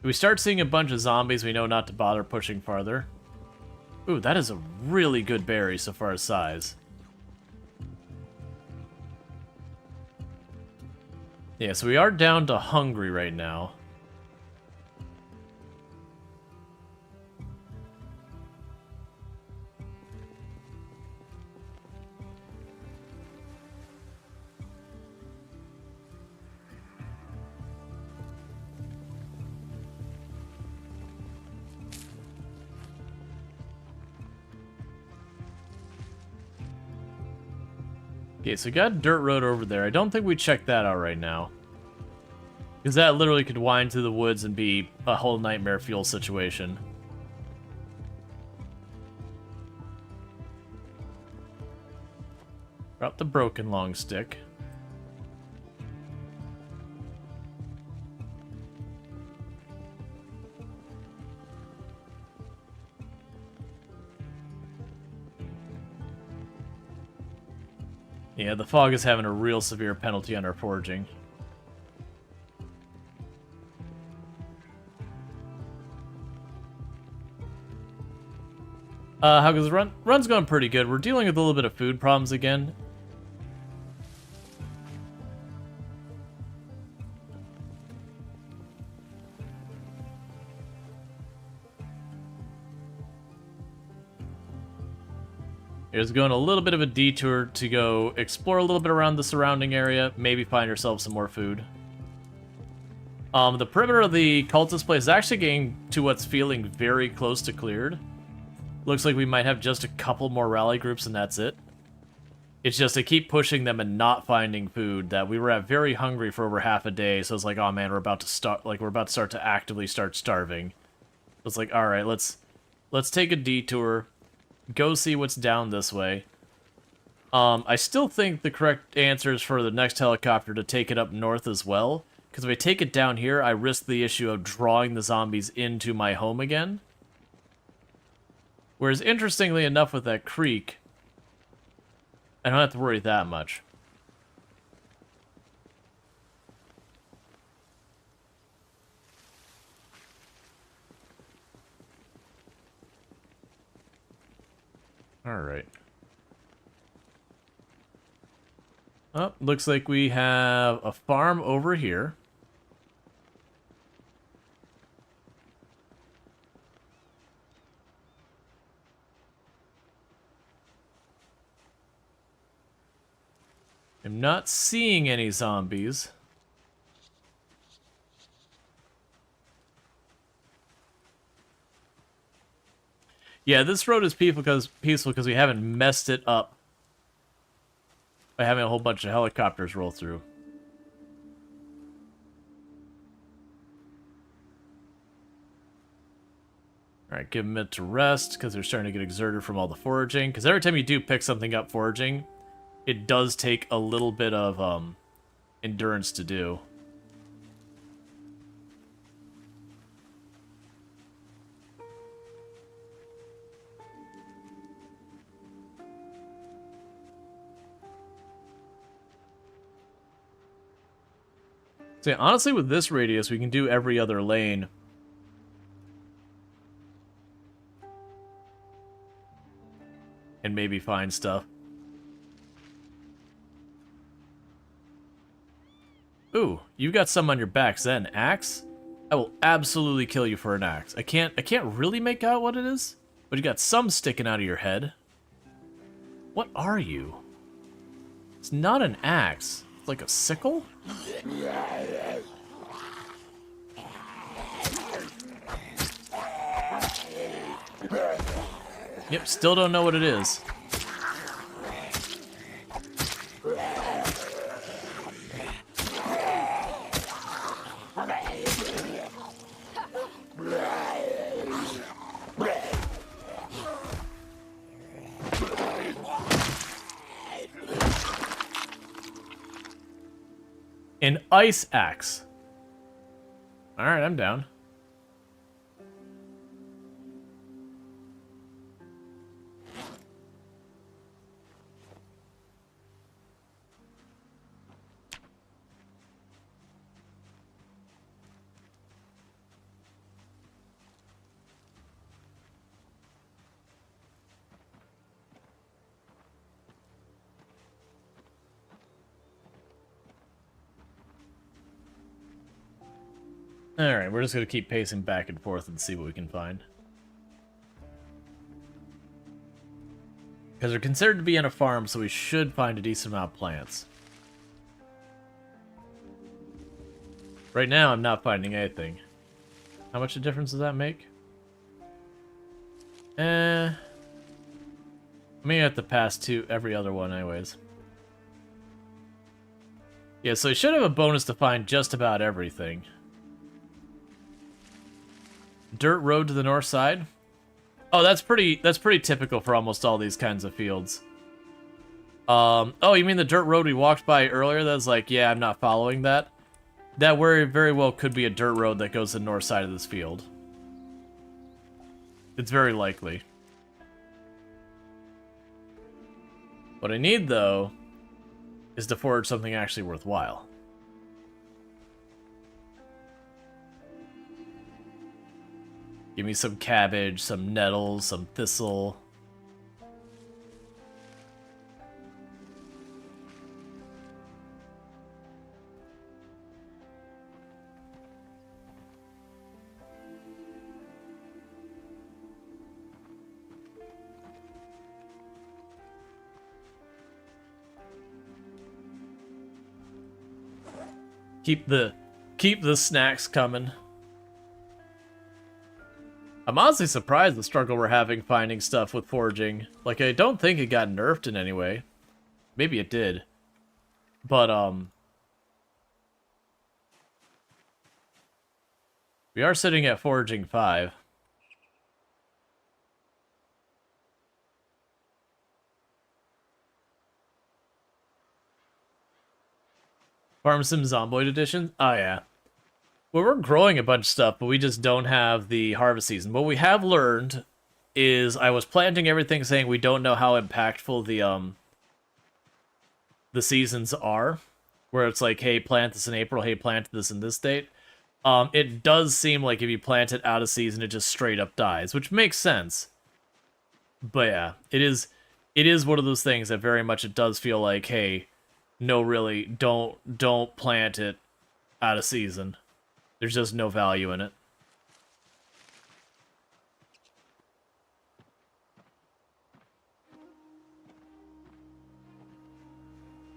Speaker 1: If we start seeing a bunch of zombies, we know not to bother pushing farther. Ooh, that is a really good berry so far as size. Yeah, so we are down to hungry right now. Okay, so we got a dirt road over there. I don't think we checked that out right now. Because that literally could wind through the woods and be a whole nightmare fuel situation. Drop the broken long stick. Yeah, the fog is having a real severe penalty on our foraging. How goes the run? Run's going pretty good. We're dealing with a little bit of food problems again. Here's going a little bit of a detour to go explore a little bit around the surrounding area, maybe find ourselves some more food. The perimeter of the cultist place is actually getting to what's feeling very close to cleared. Looks like we might have just a couple more rally groups and that's it. It's just to keep pushing them and not finding food that we were at very hungry for over half a day, so it's like, oh man, we're about to start to actively start starving. It's like, all right, let's take a detour. Go see what's down this way. I still think the correct answer is for the next helicopter to take it up north as well. Because if I take it down here, I risk the issue of drawing the zombies into my home again. Whereas, interestingly enough, with that creek, I don't have to worry that much. Alright. Oh, looks like we have a farm over here. I'm not seeing any zombies. Yeah, this road is peaceful because we haven't messed it up by having a whole bunch of helicopters roll through. Alright, give them a minute to rest because they're starting to get exerted from all the foraging. Because every time you do pick something up foraging, it does take a little bit of endurance to do. So yeah, honestly, with this radius, we can do every other lane. And maybe find stuff. Ooh, you got some on your back, Zen. Axe? I will absolutely kill you for an axe. I can't really make out what it is, but you got some sticking out of your head. What are you? It's not an axe. It's like a sickle? Yep, still don't know what it is. An ice axe. Alright, I'm down. Alright, we're just gonna keep pacing back and forth and see what we can find. Because they're considered to be on a farm, so we should find a decent amount of plants. Right now, I'm not finding anything. How much of a difference does that make? I'm gonna have to pass to every other one anyways. Yeah, so I should have a bonus to find just about everything. Dirt road to the north side? Oh, that's pretty typical for almost all these kinds of fields. Oh, you mean the dirt road we walked by earlier that was like, yeah, I'm not following that? That very well could be a dirt road that goes to the north side of this field. It's very likely. What I need, though, is to forage something actually worthwhile. Give me some cabbage, some nettles, some thistle. Keep the snacks coming. I'm honestly surprised the struggle we're having finding stuff with foraging. Like, I don't think it got nerfed in any way. Maybe it did. But, we are sitting at foraging 5. Farm Sim Zomboid Edition? Oh, yeah. Well, we're growing a bunch of stuff, but we just don't have the harvest season. What we have learned is I was planting everything saying we don't know how impactful the seasons are. Where it's like, hey, plant this in April, hey, plant this in this date. It does seem like if you plant it out of season, it just straight up dies, which makes sense. But yeah, it is one of those things that very much it does feel like, hey, no, really, don't plant it out of season. There's just no value in it.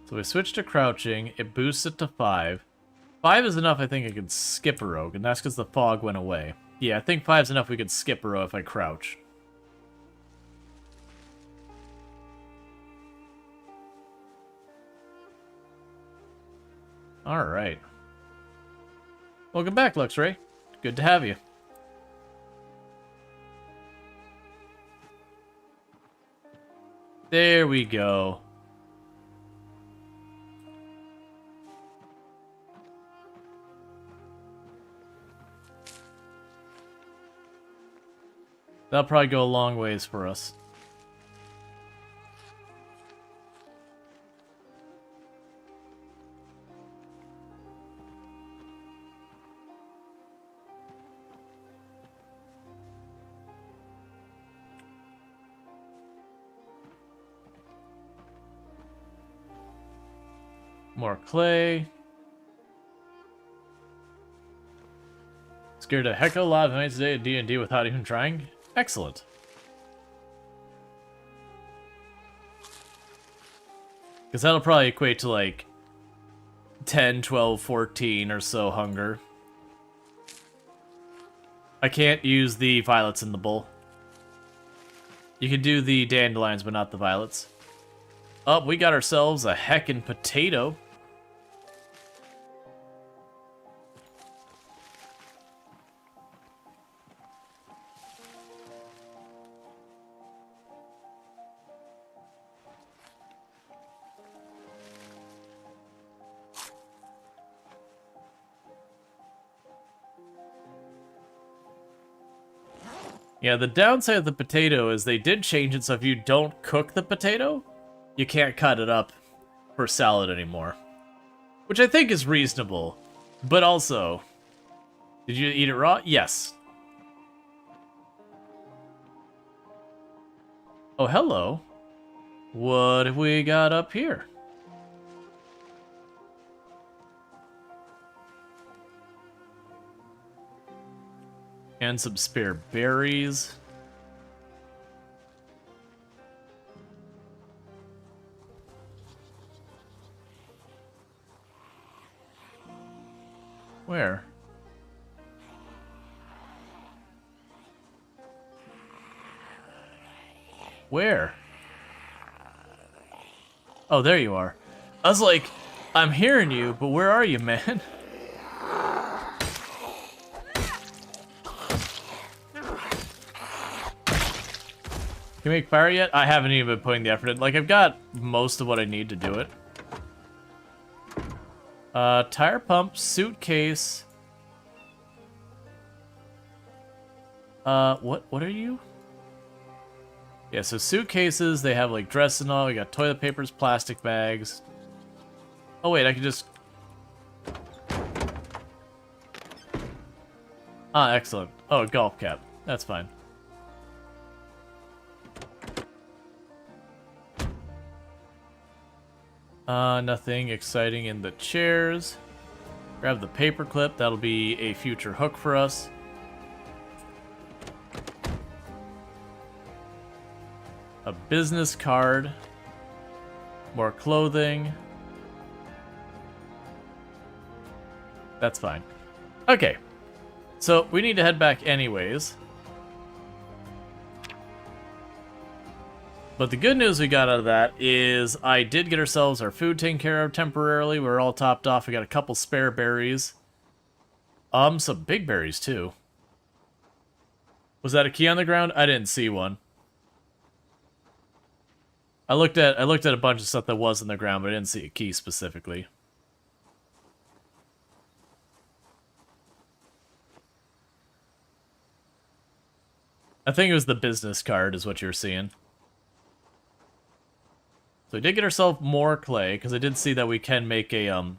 Speaker 1: So we switch to crouching. It boosts it to 5. 5 is enough, I think I could skip a row, and that's because the fog went away. Yeah, I think 5 is enough we could skip a row if I crouch. Alright. Welcome back, Luxray. Good to have you. There we go. That'll probably go a long ways for us. More clay. Scared a heck of a lot of nights today at D&D without even trying. Excellent. Because that'll probably equate to like 10, 12, 14 or so hunger. I can't use the violets in the bowl. You can do the dandelions, but not the violets. Oh, we got ourselves a heckin' potato. Yeah, the downside of the potato is they did change it so if you don't cook the potato, you can't cut it up for salad anymore. Which I think is reasonable. But also, did you eat it raw? Yes. Oh, hello. What have we got up here? And some spare berries. Where? Where? Oh, there you are. I was like, I'm hearing you, but where are you, man? Can you make fire yet? I haven't even been putting the effort in. Like, I've got most of what I need to do it. Tire pump, suitcase. What are you? Yeah, so suitcases, they have, like, dress and all. We got toilet papers, plastic bags. Oh, wait, I can just... Ah, excellent. Oh, a golf cap. That's fine. Nothing exciting in the chairs. Grab the paper clip. That'll be a future hook for us. A business card. More clothing. That's fine. Okay. So, we need to head back anyways. But the good news we got out of that is I did get ourselves our food taken care of temporarily. We're all topped off. We got a couple spare berries. Some big berries too. Was that a key on the ground? I didn't see one. I looked at a bunch of stuff that was on the ground, but I didn't see a key specifically. I think it was the business card is what you're seeing. So we did get ourselves more clay, because I did see that we can make a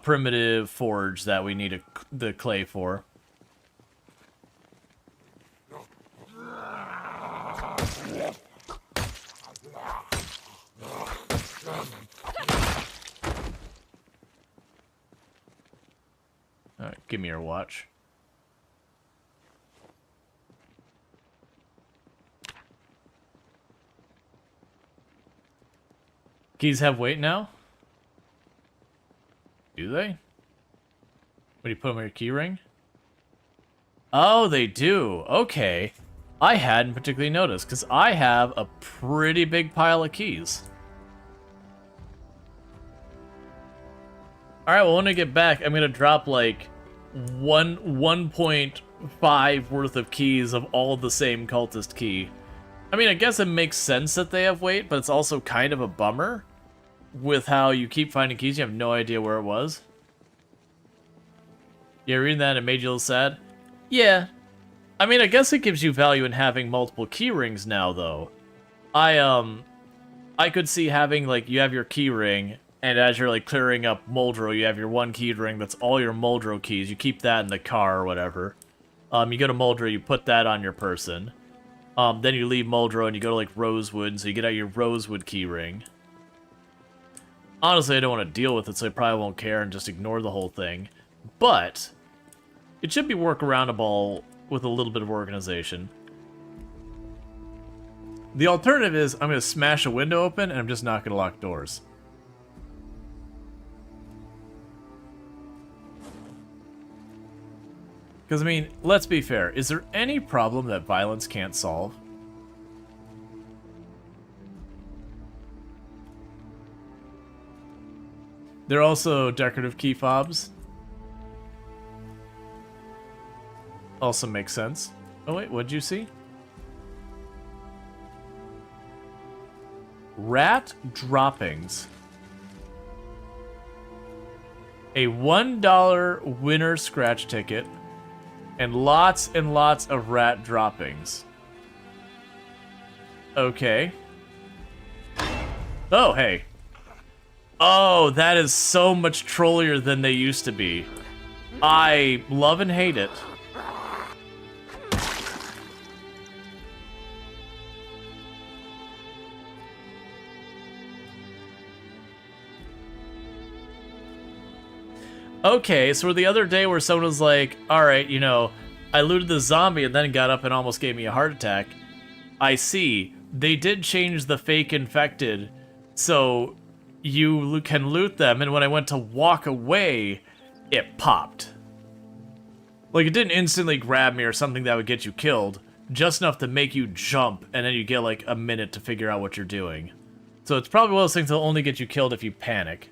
Speaker 1: primitive forge that we need the clay for. Alright, give me your watch. Keys have weight now? Do they? What do you put them on your key ring? Oh, they do. Okay. I hadn't particularly noticed, because I have a pretty big pile of keys. Alright, well, when I get back, I'm going to drop, like, 1.5 worth of keys of all the same cultist key. I mean, I guess it makes sense that they have weight, but it's also kind of a bummer with how you keep finding keys. You have no idea where it was. Yeah, reading that, it made you a little sad? Yeah. I mean, I guess it gives you value in having multiple key rings now, though. I could see having, like, you have your key ring, and as you're, like, clearing up Muldrow, you have your one key ring that's all your Muldrow keys. You keep that in the car or whatever. You go to Muldrow, you put that on your person. Then you leave Muldrow and you go to, like, Rosewood, so you get out your Rosewood key ring. Honestly, I don't want to deal with it, so I probably won't care and just ignore the whole thing. But it should be workaroundable with a little bit of organization. The alternative is I'm going to smash a window open and I'm just not going to lock doors. Because, I mean, let's be fair. Is there any problem that violence can't solve? They're also decorative key fobs. Also makes sense. Oh wait, what'd you see? Rat droppings. A $1 winner scratch ticket. And lots of rat droppings. Okay. Oh, hey. Oh, that is so much trollier than they used to be. I love and hate it. Okay, so the other day where someone was like, alright, you know, I looted the zombie and then got up and almost gave me a heart attack. I see. They did change the fake infected, so you can loot them, and when I went to walk away, it popped. Like, it didn't instantly grab me or something that would get you killed, just enough to make you jump, and then you get like a minute to figure out what you're doing. So it's probably one of those things that'll only get you killed if you panic.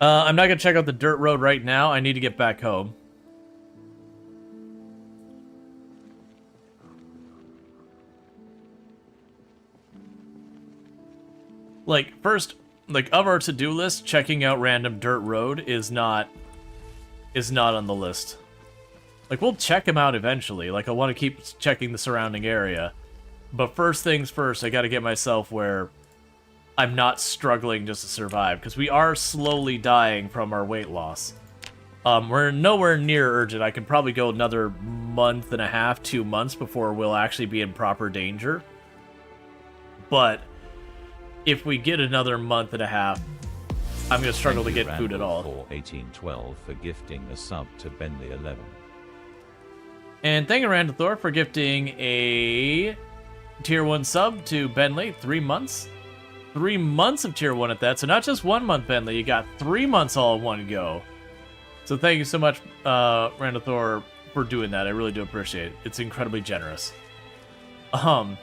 Speaker 1: I'm not gonna check out the dirt road right now. I need to get back home. Like, first, like, of our to-do list, checking out random dirt road is not on the list. Like, we'll check them out eventually. Like, I want to keep checking the surrounding area. But first things first, I gotta get myself where I'm not struggling just to survive, because we are slowly dying from our weight loss. We're nowhere near urgent. I could probably go another month and a half, 2 months before we'll actually be in proper danger. But if we get another month and a half, I'm going to struggle to get food at all.
Speaker 2: For 1812 for gifting a sub to Bentley 11.
Speaker 1: And thank you, Randall Thor, for gifting a tier 1 sub to Bentley. 3 months. 3 months of tier 1 at that. So not just 1 month, Bentley. You got 3 months all in one go. So thank you so much, Randall Thor, for doing that. I really do appreciate it. It's incredibly generous. How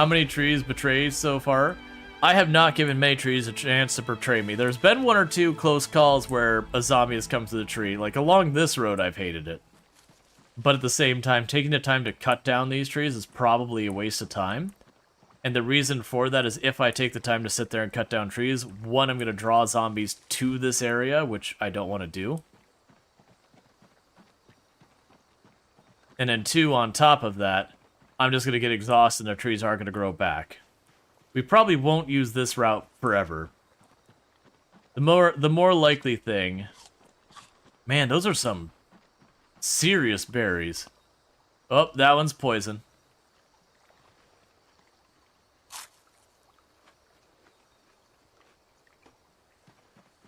Speaker 1: many trees betray so far? I have not given many trees a chance to betray me. There's been 1 or 2 close calls where a zombie has come to the tree. Like, along this road, I've hated it. But at the same time, taking the time to cut down these trees is probably a waste of time. And the reason for that is if I take the time to sit there and cut down trees, 1, I'm going to draw zombies to this area, which I don't want to do. And then 2, on top of that, I'm just going to get exhausted and the trees aren't going to grow back. We probably won't use this route forever. The more likely thing... Man, those are some serious berries. Oh, that one's poison.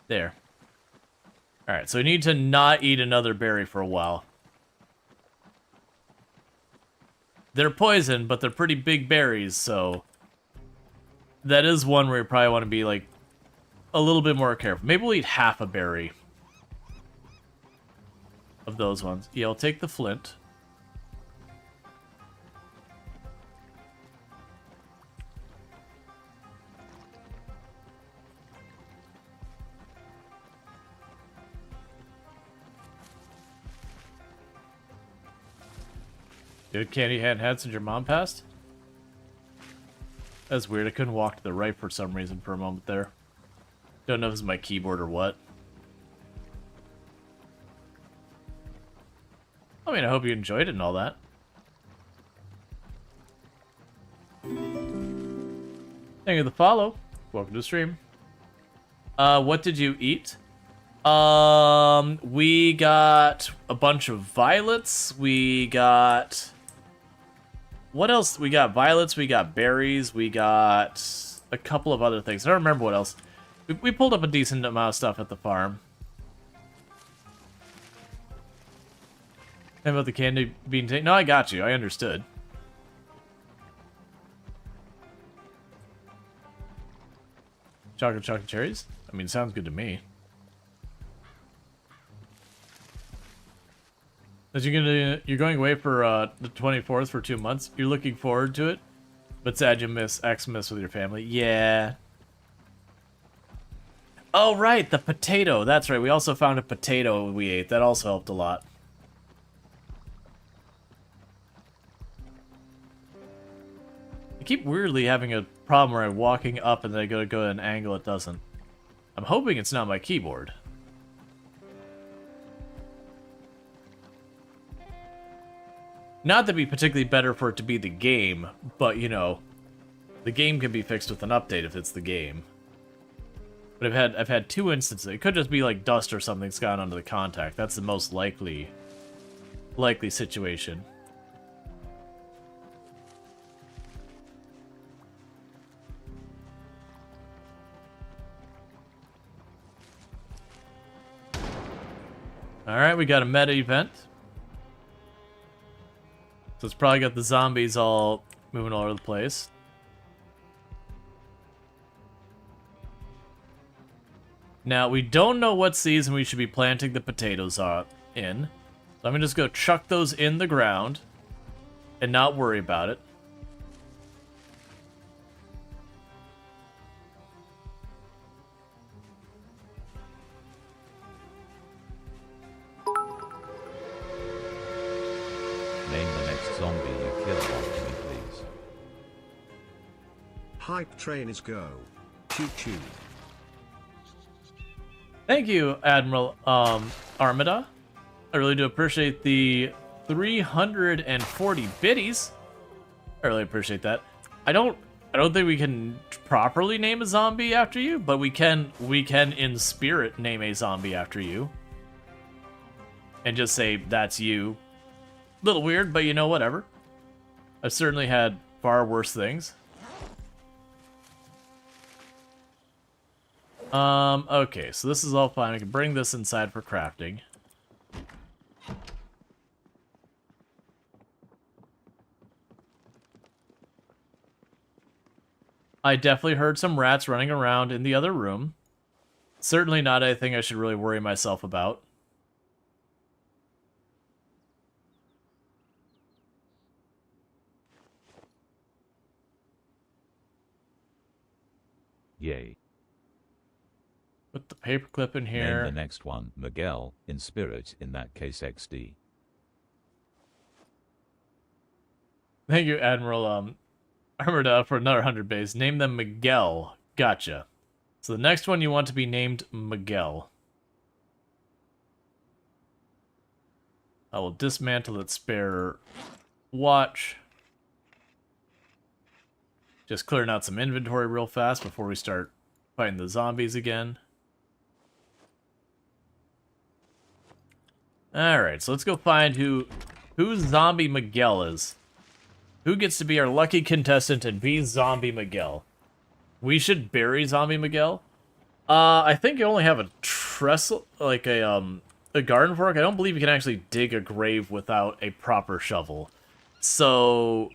Speaker 1: There. Alright, so we need to not eat another berry for a while. They're poison, but they're pretty big berries, so... That is one where you probably want to be, like, a little bit more careful. Maybe we'll eat half a berry. Of those ones. Yeah, I'll take the flint. Good candy hand had since your mom passed? That's weird. I couldn't walk to the right for some reason for a moment there. Don't know if it's my keyboard or what. I mean, I hope you enjoyed it and all that. Thank you for the follow. Welcome to the stream. What did you eat? We got a bunch of violets. We got... What else? We got violets, we got berries, we got a couple of other things. I don't remember what else. We pulled up a decent amount of stuff at the farm. And about the candy bean tank? No, I got you. I understood. Chocolate cherries? I mean, sounds good to me. You're going away for the 24th for 2 months. You're looking forward to it, but sad you miss Xmas with your family. Yeah. Oh right, the potato. That's right. We also found a potato we ate. That also helped a lot. I keep weirdly having a problem where I'm walking up and then I go at an angle it doesn't. I'm hoping it's not my keyboard. Not that it'd be particularly better for it to be the game, but, you know, the game can be fixed with an update if it's the game. But I've had 2 instances. It could just be like dust or something's gone onto the contact. That's the most likely situation. Alright, we got a meta event. So it's probably got the zombies all moving all over the place. Now, we don't know what season we should be planting the potatoes in. So I'm going to just go chuck those in the ground and not worry about it.
Speaker 2: Name the next zombie you kill after me, please.
Speaker 6: Hype train is go. Choo choo.
Speaker 1: Thank you, Admiral Armada. I really do appreciate the 340 biddies. I really appreciate that. I don't think we can properly name a zombie after you, but we can in spirit name a zombie after you. And just say that's you. Little weird, but you know, whatever. I've certainly had far worse things. Okay, so this is all fine. I can bring this inside for crafting. I definitely heard some rats running around in the other room. Certainly not anything I should really worry myself about.
Speaker 2: Yay.
Speaker 1: Put the paperclip in here.
Speaker 2: Name the next one, Miguel, in spirit, in that case XD.
Speaker 1: Thank you, Admiral Armada, for another 100 base. Name them Miguel. Gotcha. So the next one you want to be named Miguel. I will dismantle its spare watch. Just clearing out some inventory real fast before we start fighting the zombies again. Alright, so let's go find who Zombie Miguel is. Who gets to be our lucky contestant and be Zombie Miguel? We should bury Zombie Miguel? I think you only have a trestle, like a garden fork. I don't believe you can actually dig a grave without a proper shovel. So,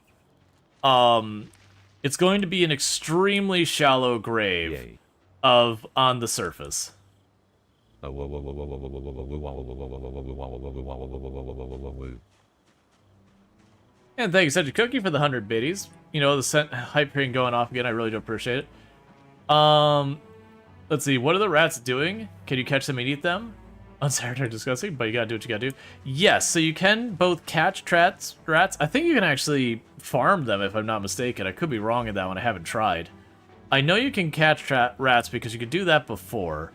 Speaker 1: it's going to be an extremely shallow grave.
Speaker 2: Yay.
Speaker 1: On the surface. And thank you, Such a Cookie, for the 100 biddies. You know, the hype train going off again. I really do appreciate it. Let's see. What are the rats doing? Can you catch them and eat them? Unsanitary, disgusting, but you gotta do what you gotta do. Yes, so you can both catch rats. I think you can actually farm them, if I'm not mistaken. I could be wrong in that one. I haven't tried. I know you can catch rats because you could do that before.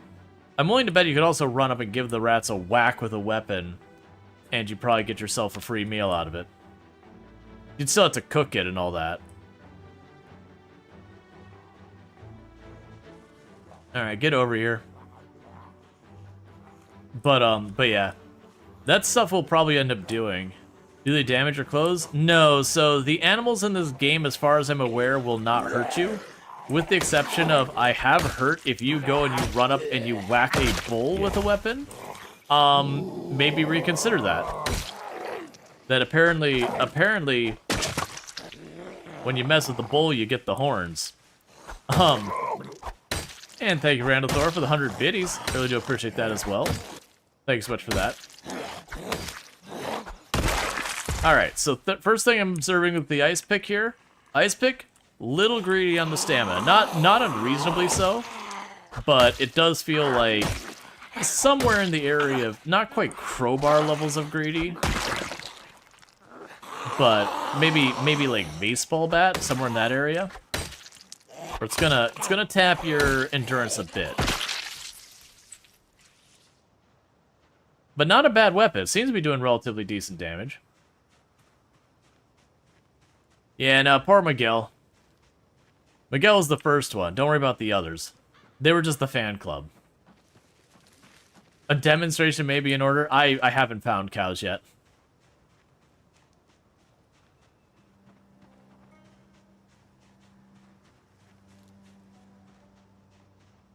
Speaker 1: I'm willing to bet you could also run up and give the rats a whack with a weapon, and you probably get yourself a free meal out of it. You'd still have to cook it and all that. Alright, get over here. But yeah. That stuff we'll probably end up doing. Do they damage your clothes? No, so the animals in this game, as far as I'm aware, will not hurt you. With the exception of, I have hurt if you go and you run up and you whack a bull with a weapon. Maybe reconsider that. That apparently, when you mess with the bull, you get the horns. And thank you, Randall Thor, for the 100 biddies. Really do appreciate that as well. Thanks so much for that. Alright, so first thing I'm observing with the ice pick here. Ice pick, little greedy on the stamina. Not unreasonably so, but it does feel like somewhere in the area of not quite crowbar levels of greedy, but maybe like baseball bat, somewhere in that area. Or it's gonna tap your endurance a bit. But not a bad weapon. It seems to be doing relatively decent damage. Yeah, no, poor Miguel. Miguel was the first one. Don't worry about the others. They were just the fan club. A demonstration may be in order. I haven't found cows yet.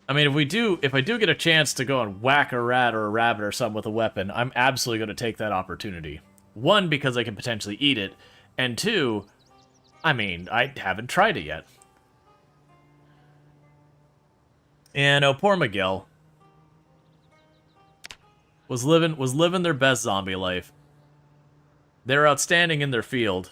Speaker 1: I mean, if I do get a chance to go and whack a rat or a rabbit or something with a weapon, I'm absolutely going to take that opportunity. One, because I can potentially eat it, and two, I mean, I haven't tried it yet. And oh, poor Miguel was living their best zombie life. They're outstanding in their field.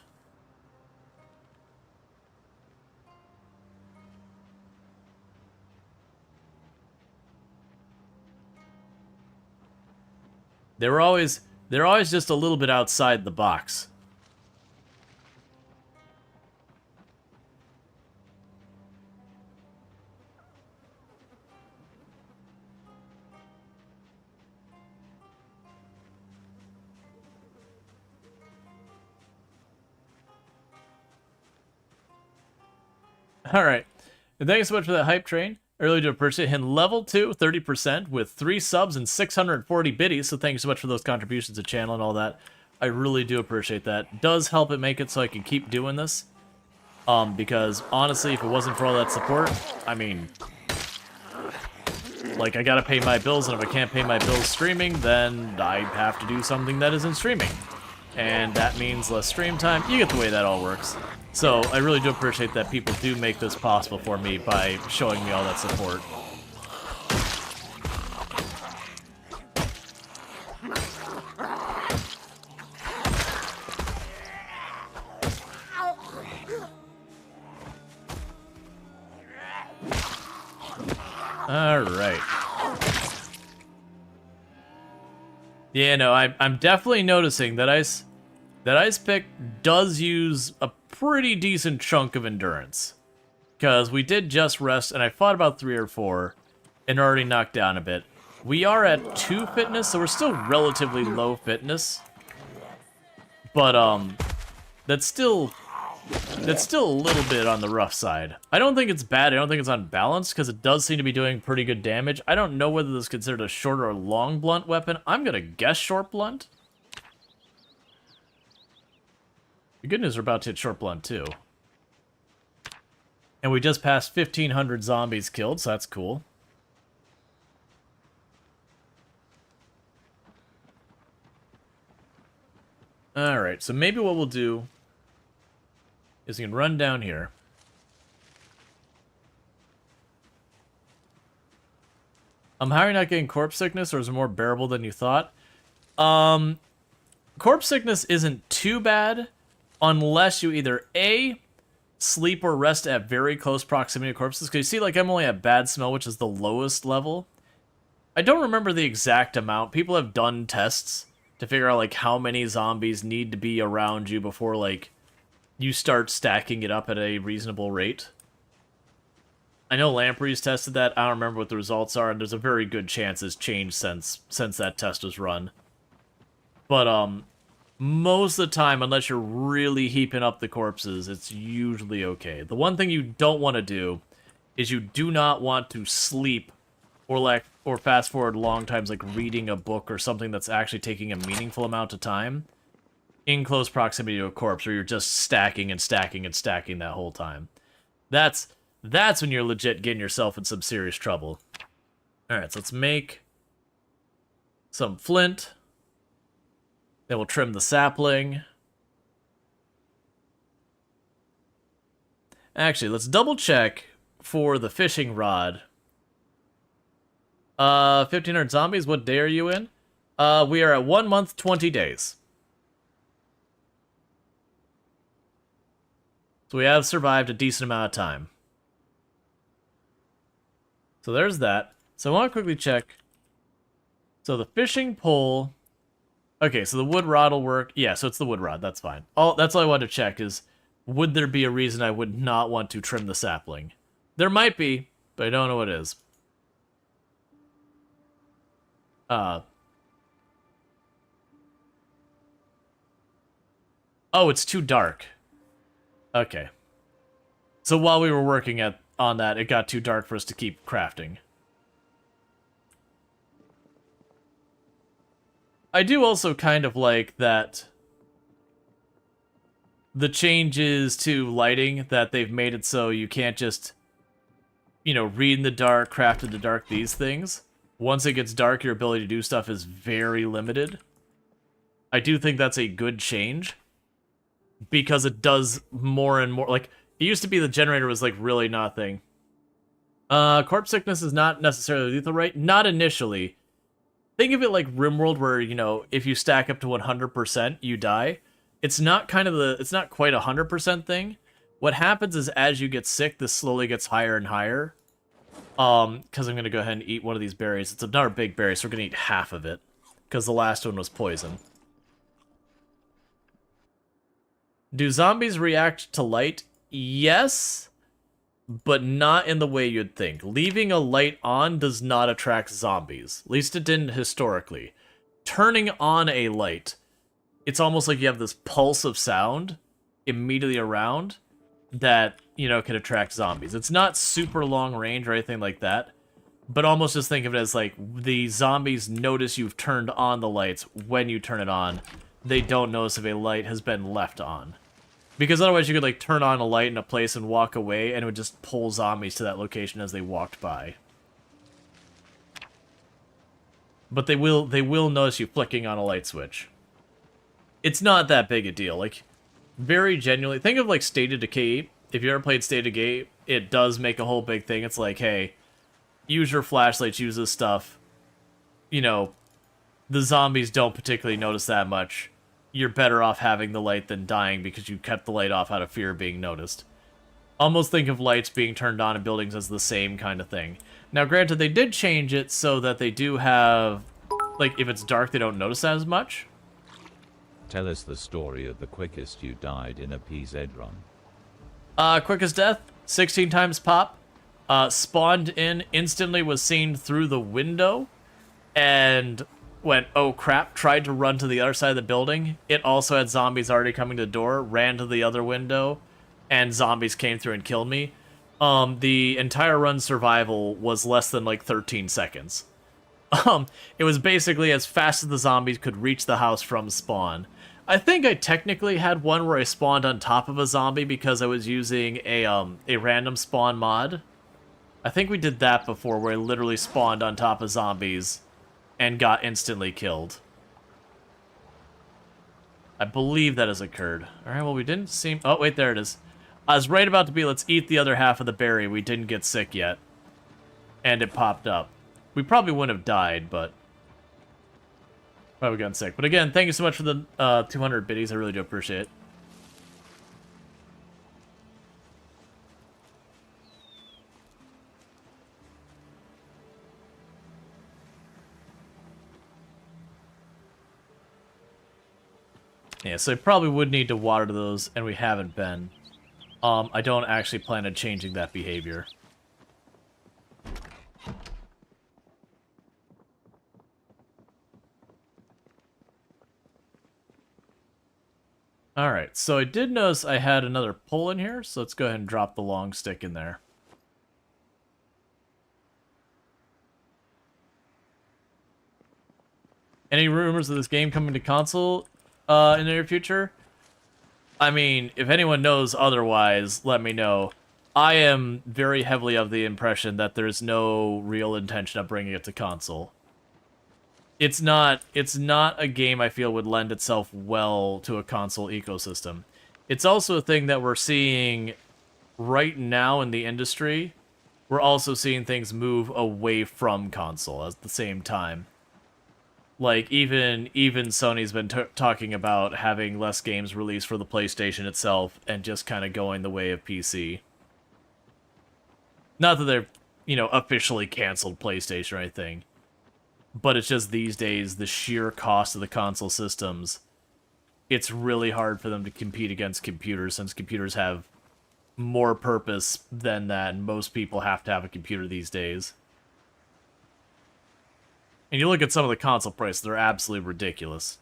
Speaker 1: They're always just a little bit outside the box. All right. And thanks so much for that hype train. I really do appreciate him. Level 2, 30% with 3 subs and 640 biddies. So thank you so much for those contributions to channel and all that. I really do appreciate that. It does help it make it so I can keep doing this. Because honestly, if it wasn't for all that support, I mean, like, I gotta pay my bills, and if I can't pay my bills streaming, then I have to do something that isn't streaming. And that means less stream time. You get the way that all works. So I really do appreciate that people do make this possible for me by showing me all that support. All right. Yeah, no, I'm definitely noticing that ice pick does use a pretty decent chunk of endurance. Because we did just rest, and I fought about 3 or 4, and already knocked down a bit. We are at 2 fitness, so we're still relatively low fitness. But, that's still a little bit on the rough side. I don't think it's bad, I don't think it's unbalanced, because it does seem to be doing pretty good damage. I don't know whether this is considered a short or long blunt weapon. I'm gonna guess short blunt. The good news, we're about to hit short blunt too. And we just passed 1,500 zombies killed, so that's cool. Alright, so maybe what we'll do is we can run down here. How are you not getting corpse sickness, or is it more bearable than you thought? Corpse sickness isn't too bad, unless you either A, sleep or rest at very close proximity to corpses. Because you see, like, I'm only at bad smell, which is the lowest level. I don't remember the exact amount. People have done tests to figure out, like, how many zombies need to be around you before, like, you start stacking it up at a reasonable rate. I know Lamprey's tested that. I don't remember what the results are, and there's a very good chance it's changed since that test was run. But, most of the time, unless you're really heaping up the corpses, it's usually okay. The one thing you don't want to do is you do not want to sleep or fast forward long times, like reading a book or something that's actually taking a meaningful amount of time in close proximity to a corpse, where you're just stacking and stacking and stacking that whole time. That's when you're legit getting yourself in some serious trouble. Alright, so let's make some flint. Then we'll trim the sapling. Actually, let's double check for the fishing rod. 1,500 zombies, what day are you in? We are at 1 month, 20 days. So we have survived a decent amount of time. So there's that. So I want to quickly check. So the fishing pole... Okay, so the wood rod will work. Yeah, so it's the wood rod. That's fine. That's all I wanted to check is, would there be a reason I would not want to trim the sapling? There might be, but I don't know what it is. Oh, it's too dark. Okay. So while we were working on that, it got too dark for us to keep crafting. I do also kind of like that the changes to lighting, that they've made it so you can't just, you know, read in the dark, craft in the dark, these things. Once it gets dark, your ability to do stuff is very limited. I do think that's a good change, because it does more and more, like, it used to be the generator was, like, really not a thing. Corpse sickness is not necessarily lethal, right? Not initially. Think of it like RimWorld, where, you know, if you stack up to 100%, you die. It's not quite a 100% thing. What happens is, as you get sick, this slowly gets higher and higher. Because I'm going to go ahead and eat one of these berries. It's another big berry, so we're going to eat half of it, because the last one was poison. Do zombies react to light? Yes, but not in the way you'd think. Leaving a light on does not attract zombies. At least it didn't historically. Turning on a light, it's almost like you have this pulse of sound immediately around that, you know, can attract zombies. It's not super long range or anything like that, but almost just think of it as like the zombies notice you've turned on the lights when you turn it on. They don't notice if a light has been left on. Because otherwise you could, like, turn on a light in a place and walk away, and it would just pull zombies to that location as they walked by. But they will notice you flicking on a light switch. It's not that big a deal. Like, very genuinely, think of, like, State of Decay. If you ever played State of Decay, it does make a whole big thing. It's like, hey, use your flashlights, use this stuff. You know, the zombies don't particularly notice that much. You're better off having the light than dying because you kept the light off out of fear of being noticed. Almost think of lights being turned on in buildings as the same kind of thing. Now, granted, they did change it so that they do have, like, if it's dark, they don't notice that as much.
Speaker 2: Tell us the story of the quickest you died in a PZ run.
Speaker 1: Quickest death, 16 times pop. Spawned in, instantly was seen through the window, and went, oh crap, tried to run to the other side of the building. It also had zombies already coming to the door, ran to the other window, and zombies came through and killed me. The entire run survival was less than, like, 13 seconds. It was basically as fast as the zombies could reach the house from spawn. I think I technically had one where I spawned on top of a zombie because I was using a random spawn mod. I think we did that before, where I literally spawned on top of zombies and got instantly killed. I believe that has occurred. Alright, well, we didn't seem... Oh, wait, there it is. I was right about to be, let's eat the other half of the berry. We didn't get sick yet. And it popped up. We probably wouldn't have died, but... probably gotten sick. But again, thank you so much for the 200 biddies. I really do appreciate it. Yeah, so I probably would need to water those, and we haven't been. I don't actually plan on changing that behavior. Alright, so I did notice I had another pole in here, so let's go ahead and drop the long stick in there. Any rumors of this game coming to console in the near future? I mean, if anyone knows otherwise, let me know. I am very heavily of the impression that there's no real intention of bringing it to console. It's not a game I feel would lend itself well to a console ecosystem. It's also a thing that we're seeing right now in the industry. We're also seeing things move away from console at the same time. Like, even Sony's been talking about having less games released for the PlayStation itself and just kind of going the way of PC. Not that they've, officially canceled PlayStation or anything. But it's just these days, the sheer cost of the console systems, it's really hard for them to compete against computers, since computers have more purpose than that, and most people have to have a computer these days. And you look at some of the console prices, they're absolutely ridiculous.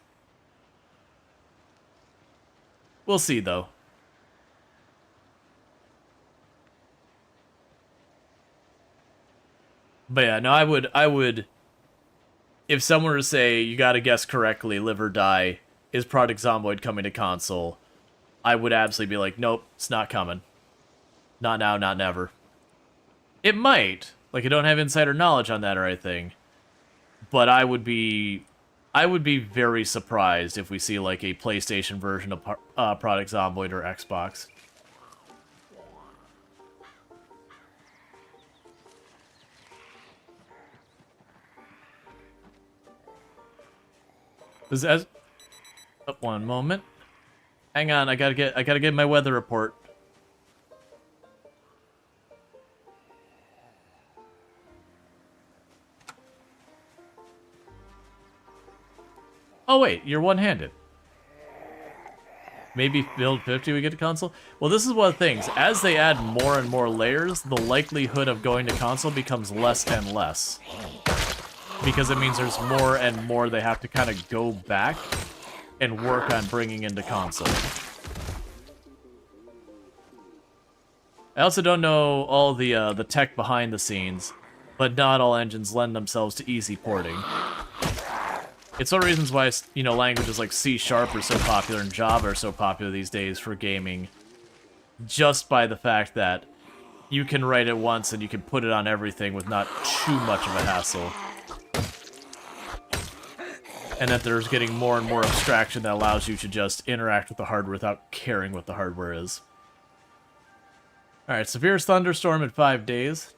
Speaker 1: We'll see, though. But yeah, no, I would, if someone were to say, you gotta guess correctly, live or die, is Project Zomboid coming to console? I would absolutely be like, nope, it's not coming. Not now, not never. It might. Like, I don't have insider knowledge on that or anything. But I would be very surprised if we see, like, a PlayStation version of Project Zomboid or Xbox. One moment. Hang on, I gotta get my weather report. Oh wait, you're one-handed. Maybe build 50 we get a console? Well, this is one of the things. As they add more and more layers, the likelihood of going to console becomes less and less. Because it means there's more and more they have to kind of go back and work on bringing into console. I also don't know all the tech behind the scenes, but not all engines lend themselves to easy porting. It's one of the reasons why, languages like C# are so popular and Java are so popular these days for gaming. Just by the fact that you can write it once and you can put it on everything with not too much of a hassle. And that there's getting more and more abstraction that allows you to just interact with the hardware without caring what the hardware is. Alright, severest thunderstorm in 5 days.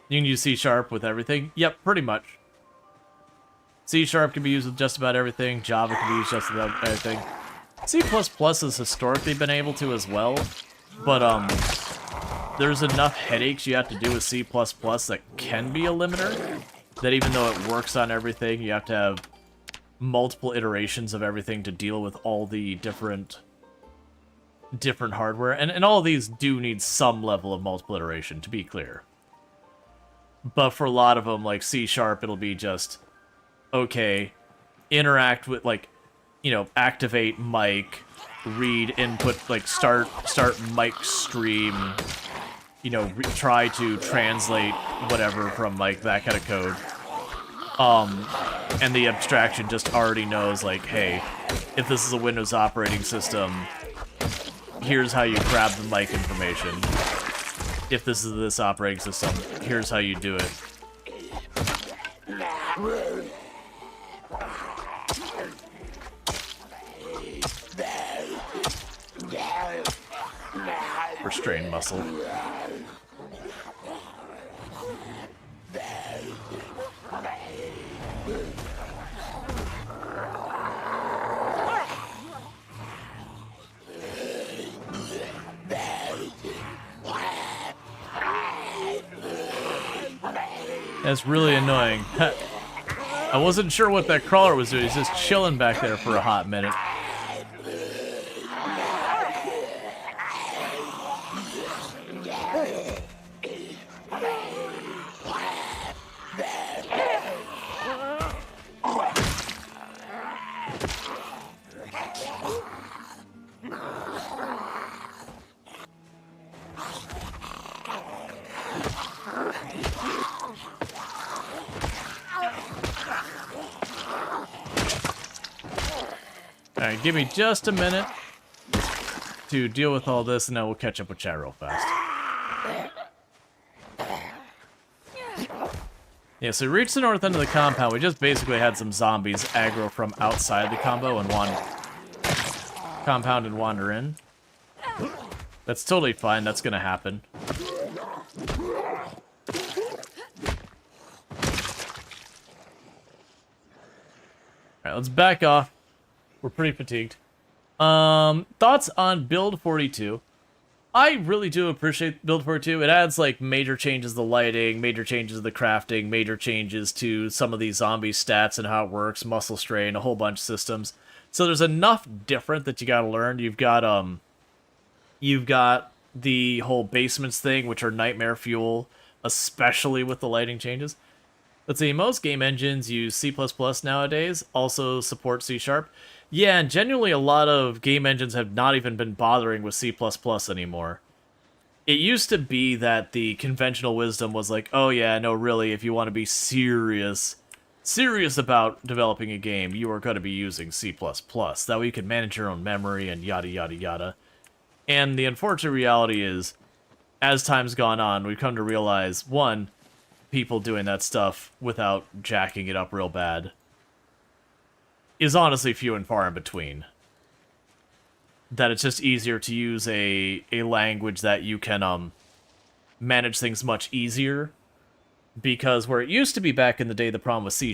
Speaker 1: You can use C# with everything? Yep, pretty much. C# can be used with just about everything. Java can be used just about everything. C++ has historically been able to as well. But, there's enough headaches you have to do with C++ that can be a limiter. That even though it works on everything, you have to have multiple iterations of everything to deal with all the different hardware. And all of these do need some level of multiple iteration, to be clear. But for a lot of them, like C#, it'll be just, okay, interact with, like, activate mic, read input, like, start mic stream, try to translate whatever from, like, that kind of code. And the abstraction just already knows, like, hey, if this is a Windows operating system, here's how you grab the mic information. If this is this operating system, here's how you do it. Restrained muscle. That's really annoying. I wasn't sure what that crawler was doing. He's just chilling back there for a hot minute. Alright, give me just a minute to deal with all this, and then we'll catch up with chat real fast. Yeah, so we reached the north end of the compound. We just basically had some zombies aggro from outside the compound and wander in. That's totally fine. That's gonna happen. Alright, let's back off. We're pretty fatigued. Thoughts on build 42? I really do appreciate build 42. It adds, like, major changes to the lighting, major changes to the crafting, major changes to some of these zombie stats and how it works, muscle strain, a whole bunch of systems. So there's enough different that you gotta learn. You've got the whole basements thing, which are nightmare fuel, especially with the lighting changes. Let's see, most game engines use C++ nowadays, also support C#. Yeah, and generally a lot of game engines have not even been bothering with C++ anymore. It used to be that the conventional wisdom was like, oh yeah, no really, if you want to be serious about developing a game, you are going to be using C++. That way you can manage your own memory and yada yada yada. And the unfortunate reality is, as time's gone on, we've come to realize, one, people doing that stuff without jacking it up real bad is honestly few and far in between. That it's just easier to use a language that you can manage things much easier, because where it used to be back in the day, the problem with C#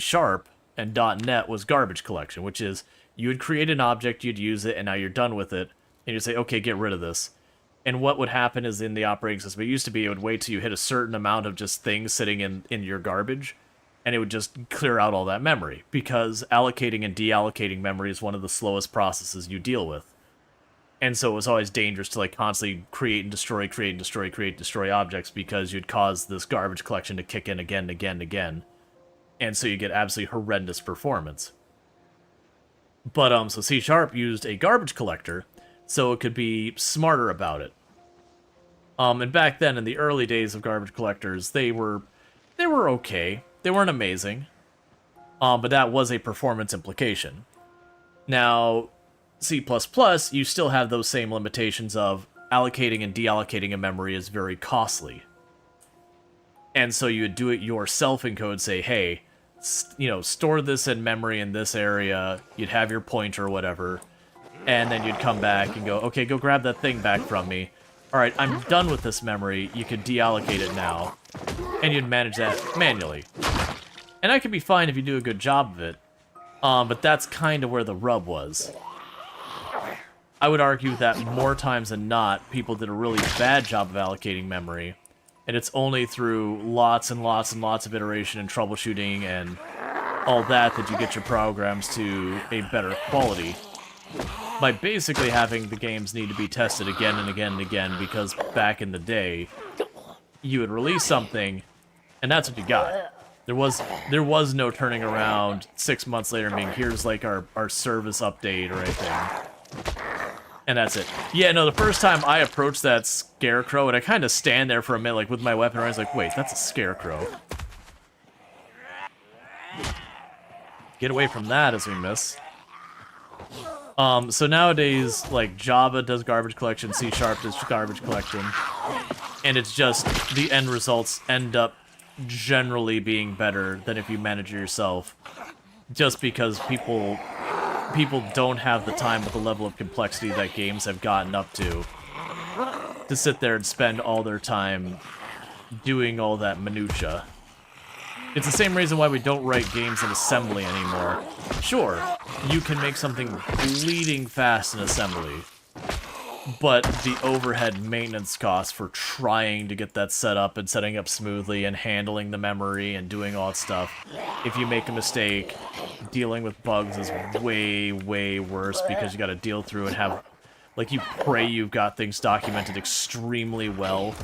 Speaker 1: and .NET was garbage collection, which is you would create an object, you'd use it, and now you're done with it, and you'd say, okay, get rid of this. And what would happen is in the operating system, it used to be it would wait till you hit a certain amount of just things sitting in your garbage, and it would just clear out all that memory, because allocating and deallocating memory is one of the slowest processes you deal with. And so it was always dangerous to like constantly create and destroy objects, because you'd cause this garbage collection to kick in again and again and again. And so you get absolutely horrendous performance. But so C# used a garbage collector, so it could be smarter about it. And back then, in the early days of garbage collectors, they were okay. They weren't amazing, but that was a performance implication. Now, C++, you still have those same limitations of allocating and deallocating a memory is very costly. And so you would do it yourself in code, say, hey, store this in memory in this area, you'd have your pointer or whatever, and then you'd come back and go, okay, go grab that thing back from me. Alright, I'm done with this memory, you could deallocate it now. And you'd manage that manually. And that could be fine if you do a good job of it. But that's kind of where the rub was. I would argue that more times than not, people did a really bad job of allocating memory. And it's only through lots and lots and lots of iteration and troubleshooting and all that you get your programs to a better quality. By basically having the games need to be tested again and again and again, because back in the day, you would release something, and that's what you got. There was no turning around 6 months later and being, here's like our service update or anything. And that's it. Yeah, no, the first time I approached that scarecrow, and I kind of stand there for a minute, like, with my weapon, and I was like, wait, that's a scarecrow. Get away from that as we miss. So nowadays, like, Java does garbage collection, C# does garbage collection, and it's just, the end results end up generally being better than if you manage it yourself, just because people don't have the time with the level of complexity that games have gotten up to sit there and spend all their time doing all that minutia. It's the same reason why we don't write games in assembly anymore. Sure, you can make something bleeding fast in assembly, but the overhead maintenance costs for trying to get that set up and setting up smoothly and handling the memory and doing all that stuff, if you make a mistake, dealing with bugs is way, way worse, because you gotta deal through and have, like, you pray you've got things documented extremely well.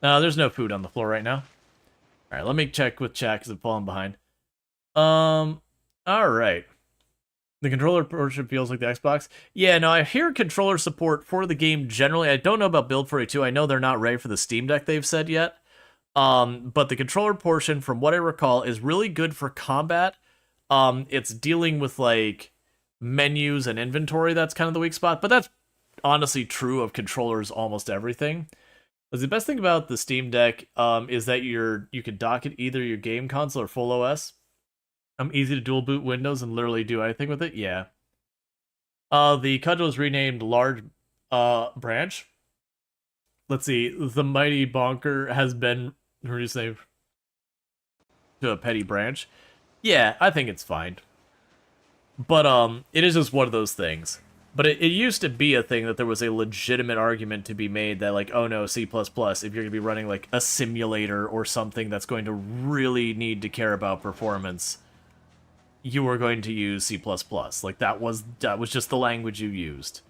Speaker 1: There's no food on the floor right now. Alright, let me check with chat because I'm falling behind. Alright. The controller portion feels like the Xbox. Yeah, no, I hear controller support for the game generally. I don't know about Build 42. I know they're not ready for the Steam Deck, they've said yet. But the controller portion, from what I recall, is really good for combat. It's dealing with, like, menus and inventory. That's kind of the weak spot. But that's honestly true of controllers almost everything. But the best thing about the Steam Deck is that you can dock it either your game console or full OS. Easy to dual boot Windows and literally do anything with it. Yeah. The cudgel is renamed Large Branch. Let's see. The Mighty Bonker has been reduced to a Petty Branch. Yeah, I think it's fine. But it is just one of those things. But it used to be a thing that there was a legitimate argument to be made that, like, oh no, C++, if you're going to be running, like, a simulator or something that's going to really need to care about performance, you were going to use C++. Like, that was just the language you used.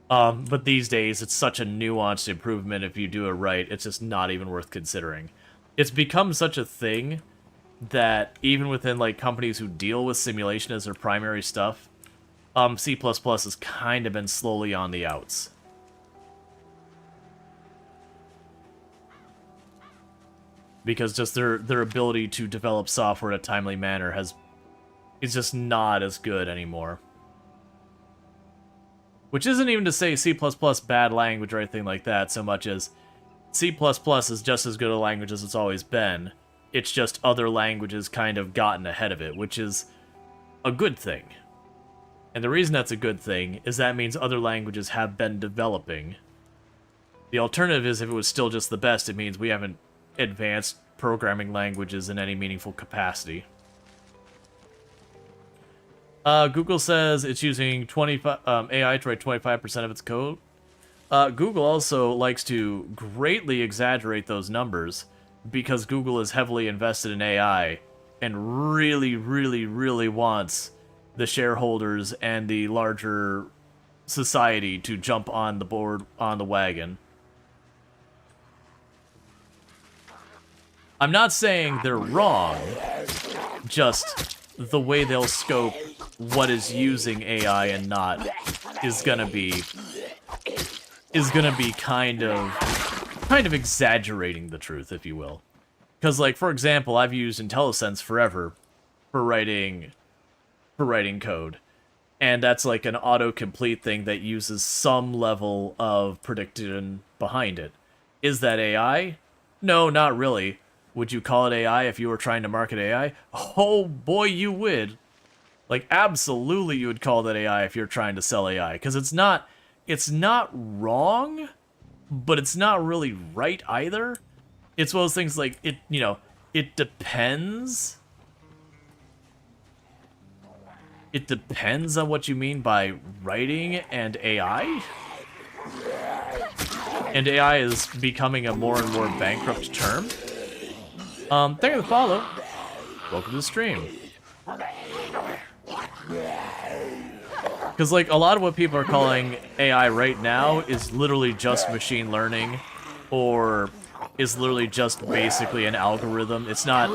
Speaker 1: But these days, it's such a nuanced improvement if you do it right, it's just not even worth considering. It's become such a thing that even within, like, companies who deal with simulation as their primary stuff, C++ has kind of been slowly on the outs. Because just their ability to develop software in a timely manner is just not as good anymore. Which isn't even to say C++ bad language or anything like that, so much as C++ is just as good a language as it's always been. It's just other languages kind of gotten ahead of it, which is a good thing. And the reason that's a good thing is that means other languages have been developing. The alternative is if it was still just the best, it means we haven't advanced programming languages in any meaningful capacity. Google says it's using AI to write 25% of its code. Google also likes to greatly exaggerate those numbers because Google is heavily invested in AI and really, really, really wants the shareholders and the larger society to jump on the wagon. I'm not saying they're wrong, just the way they'll scope what is using AI and not is gonna be kind of exaggerating the truth, if you will. Because, like, for example, I've used IntelliSense forever for writing code, and that's like an autocomplete thing that uses some level of prediction behind it. Is that AI? No, not really. Would you call it AI if you were trying to market AI? Oh boy, you would. Like, absolutely you would call that AI if you're trying to sell AI, because it's not wrong, but it's not really right either. It's one of those things like, it depends. It depends on what you mean by writing and AI. And AI is becoming a more and more bankrupt term. Thank you for the follow. Welcome to the stream. Because, like, a lot of what people are calling AI right now is literally just machine learning, or is literally just basically an algorithm. It's not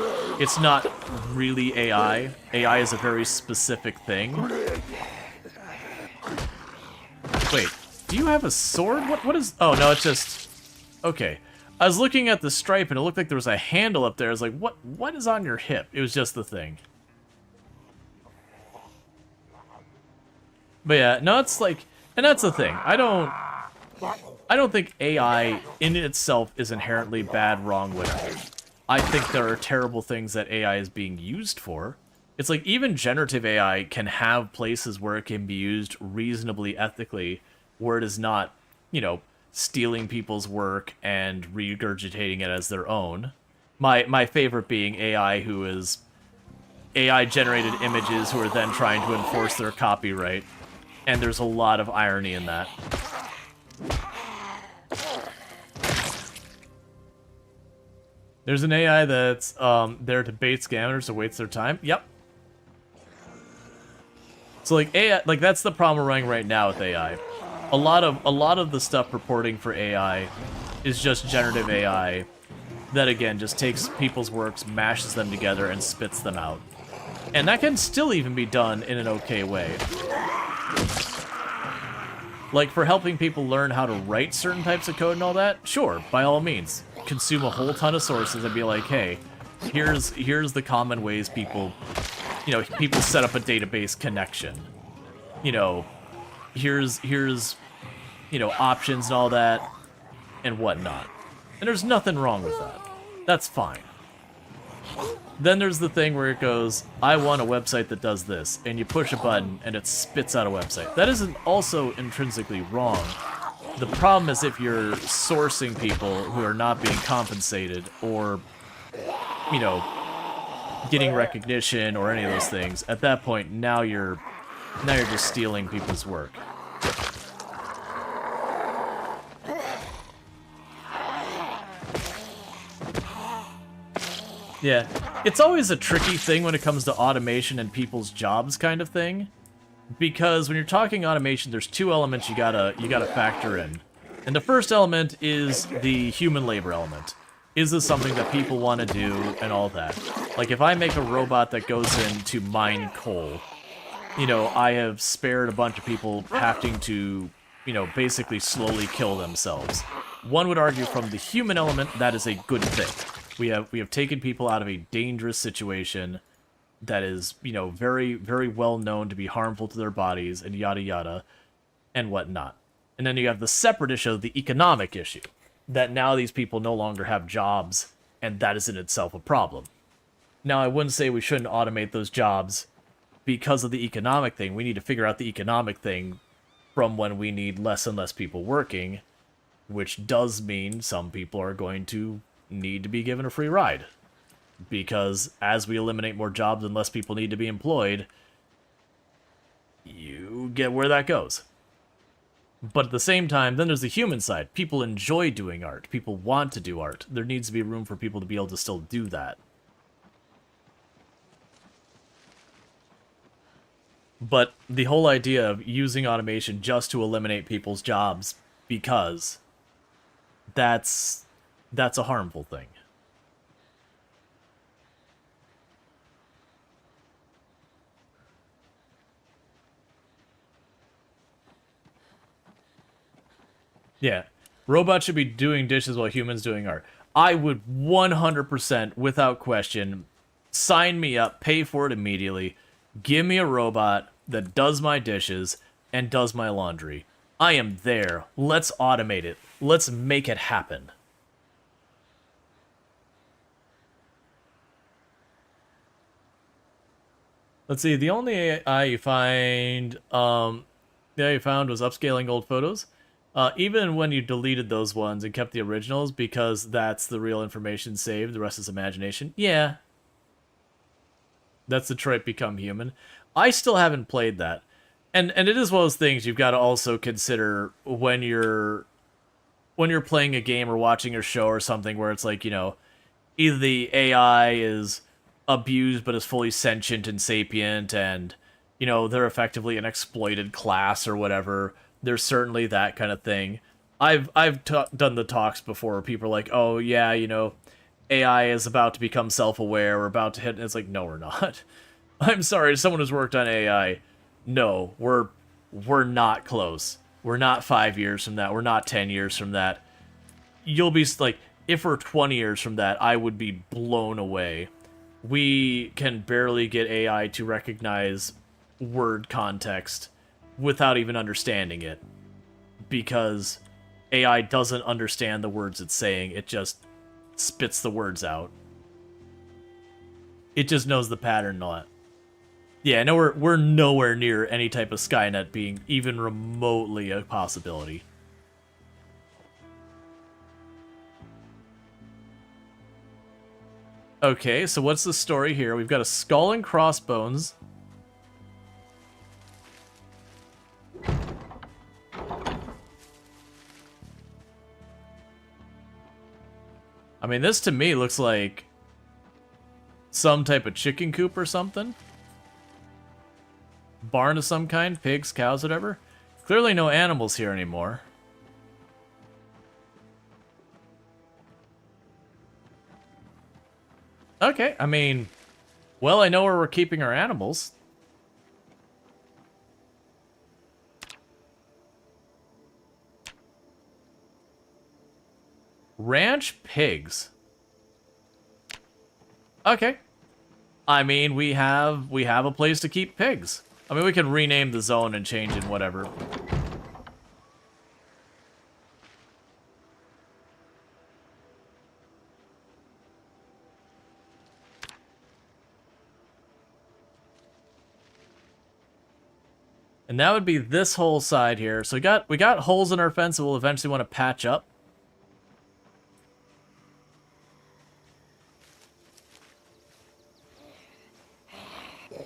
Speaker 1: really AI. AI is a very specific thing. Wait, do you have a sword? What is... Oh, no, it's just... Okay. I was looking at the stripe and it looked like there was a handle up there. I was like, what is on your hip? It was just the thing. But yeah, no, it's like... And that's the thing. I don't think AI in itself is inherently bad, wrong, whatever. I think there are terrible things that AI is being used for. It's like even generative AI can have places where it can be used reasonably ethically, where it is not, stealing people's work and regurgitating it as their own. My favorite being AI who is AI-generated images who are then trying to enforce their copyright. And there's a lot of irony in that. There's an AI that's there to bait scammers, so waits their time. Yep. So like AI, like that's the problem we're running right now with AI. A lot of the stuff purporting for AI is just generative AI that again just takes people's works, mashes them together, and spits them out. And that can still even be done in an okay way. Like, for helping people learn how to write certain types of code and all that, sure, by all means. Consume a whole ton of sources and be like, hey, here's the common ways people, people set up a database connection. Here's options and all that, and whatnot. And there's nothing wrong with that. That's fine. Then there's the thing where it goes, I want a website that does this, and you push a button and it spits out a website. That isn't also intrinsically wrong. The problem is if you're sourcing people who are not being compensated or, getting recognition or any of those things. At that point, now you're just stealing people's work. Yeah, it's always a tricky thing when it comes to automation and people's jobs kind of thing, because when you're talking automation, there's two elements you gotta factor in, and the first element is the human labor element. Is this something that people want to do and all that? Like if I make a robot that goes in to mine coal, I have spared a bunch of people having to, basically slowly kill themselves. One would argue from the human element that is a good thing. We have taken people out of a dangerous situation that is, very, very well known to be harmful to their bodies and yada yada and whatnot. And then you have the separate issue, the economic issue, that now these people no longer have jobs, and that is in itself a problem. Now, I wouldn't say we shouldn't automate those jobs because of the economic thing. We need to figure out the economic thing from when we need less and less people working, which does mean some people are going to need to be given a free ride. Because as we eliminate more jobs and less people need to be employed, you get where that goes. But at the same time, then there's the human side. People enjoy doing art. People want to do art. There needs to be room for people to be able to still do that. But the whole idea of using automation just to eliminate people's jobs, because that's a harmful thing. Yeah, robots should be doing dishes while humans doing art. I would 100%, without question, sign me up, pay for it immediately. Give me a robot that does my dishes and does my laundry. I am there. Let's automate it. Let's make it happen. Let's see, the only AI you found was upscaling old photos. Even when you deleted those ones and kept the originals, because that's the real information saved, the rest is imagination. Yeah. That's Detroit Become Human. I still haven't played that. And it is one of those things you've got to also consider when you're playing a game or watching a show or something where it's like, either the AI is abused but is fully sentient and sapient and, they're effectively an exploited class or whatever. There's certainly that kind of thing. I've done the talks before where people are like, oh yeah, AI is about to become self-aware, we're about to hit, and it's like, no, we're not. I'm sorry, someone who's worked on AI, no, we're not close. We're not 5 years from that, we're not 10 years from that. You'll be, like, if we're 20 years from that, I would be blown away. We can barely get AI to recognize word context without even understanding it, because AI doesn't understand the words it's saying, it just spits the words out. It just knows the pattern and all that. Yeah, no, we're nowhere near any type of Skynet being even remotely a possibility. Okay, so what's the story here? We've got a skull and crossbones. I mean, this to me looks like some type of chicken coop or something. Barn of some kind, pigs, cows, whatever. Clearly no animals here anymore. Okay, I mean, Well, I know where we're keeping our animals. Ranch pigs. Okay. I mean, we have a place to keep pigs. I mean, we can rename the zone and change it, whatever. And that would be this whole side here. So we got holes in our fence that we'll eventually want to patch up.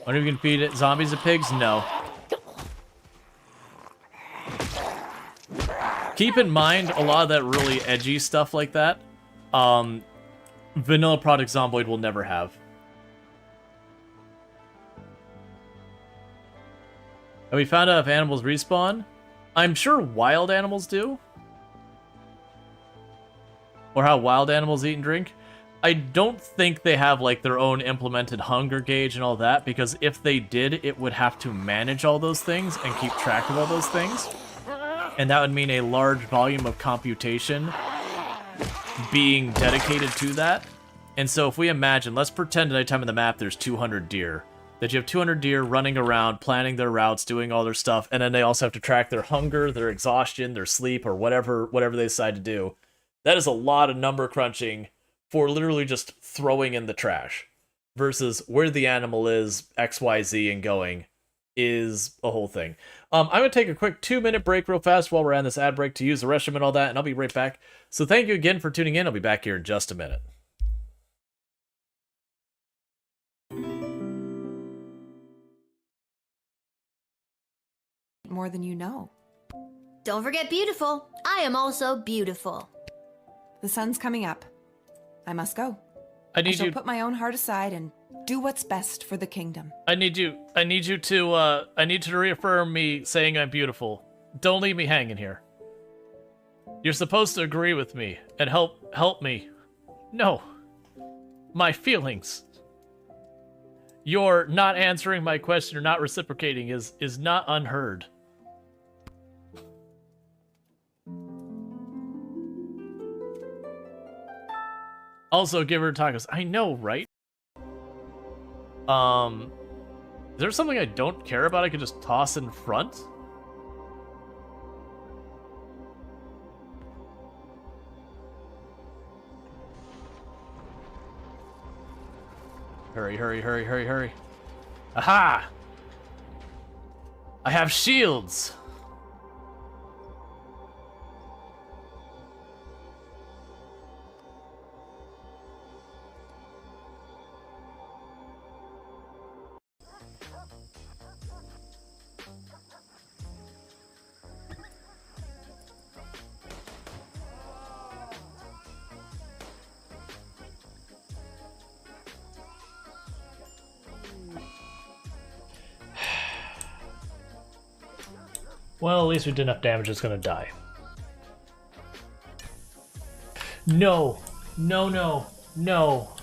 Speaker 1: Are you gonna feed it zombies and pigs? No. Keep in mind a lot of that really edgy stuff like that. Vanilla product Zomboid will never have. Have we found out if animals respawn? I'm sure wild animals do. Or how wild animals eat and drink. I don't think they have, like, their own implemented hunger gauge and all that, because if they did, it would have to manage all those things and keep track of all those things. And that would mean a large volume of computation being dedicated to that. And so if we imagine, let's pretend at any time in the map there's 200 deer. That you have 200 deer running around, planning their routes, doing all their stuff, and then they also have to track their hunger, their exhaustion, their sleep, or whatever they decide to do. That is a lot of number crunching for literally just throwing in the trash. Versus where the animal is, XYZ, and going is a whole thing. I'm going to take a quick 2-minute break real fast while we're on this ad break to use the restroom and all that, and I'll be right back. So thank you again for tuning in. I'll be back here in just a minute.
Speaker 7: More than you know.
Speaker 8: Don't forget beautiful. I am also beautiful.
Speaker 7: The sun's coming up. I must go.
Speaker 1: I
Speaker 7: shall put my own heart aside and do what's best for the kingdom.
Speaker 1: I need you to reaffirm me saying I'm beautiful. Don't leave me hanging here. You're supposed to agree with me and help me. No. My feelings. Your not answering my question or not reciprocating is not unheard. Also, give her tacos. I know, right? Is there something I don't care about I could just toss in front? Hurry, hurry, hurry, hurry, hurry. Aha! I have shields! Well, at least we did enough damage, it's gonna die. No! No, no, no!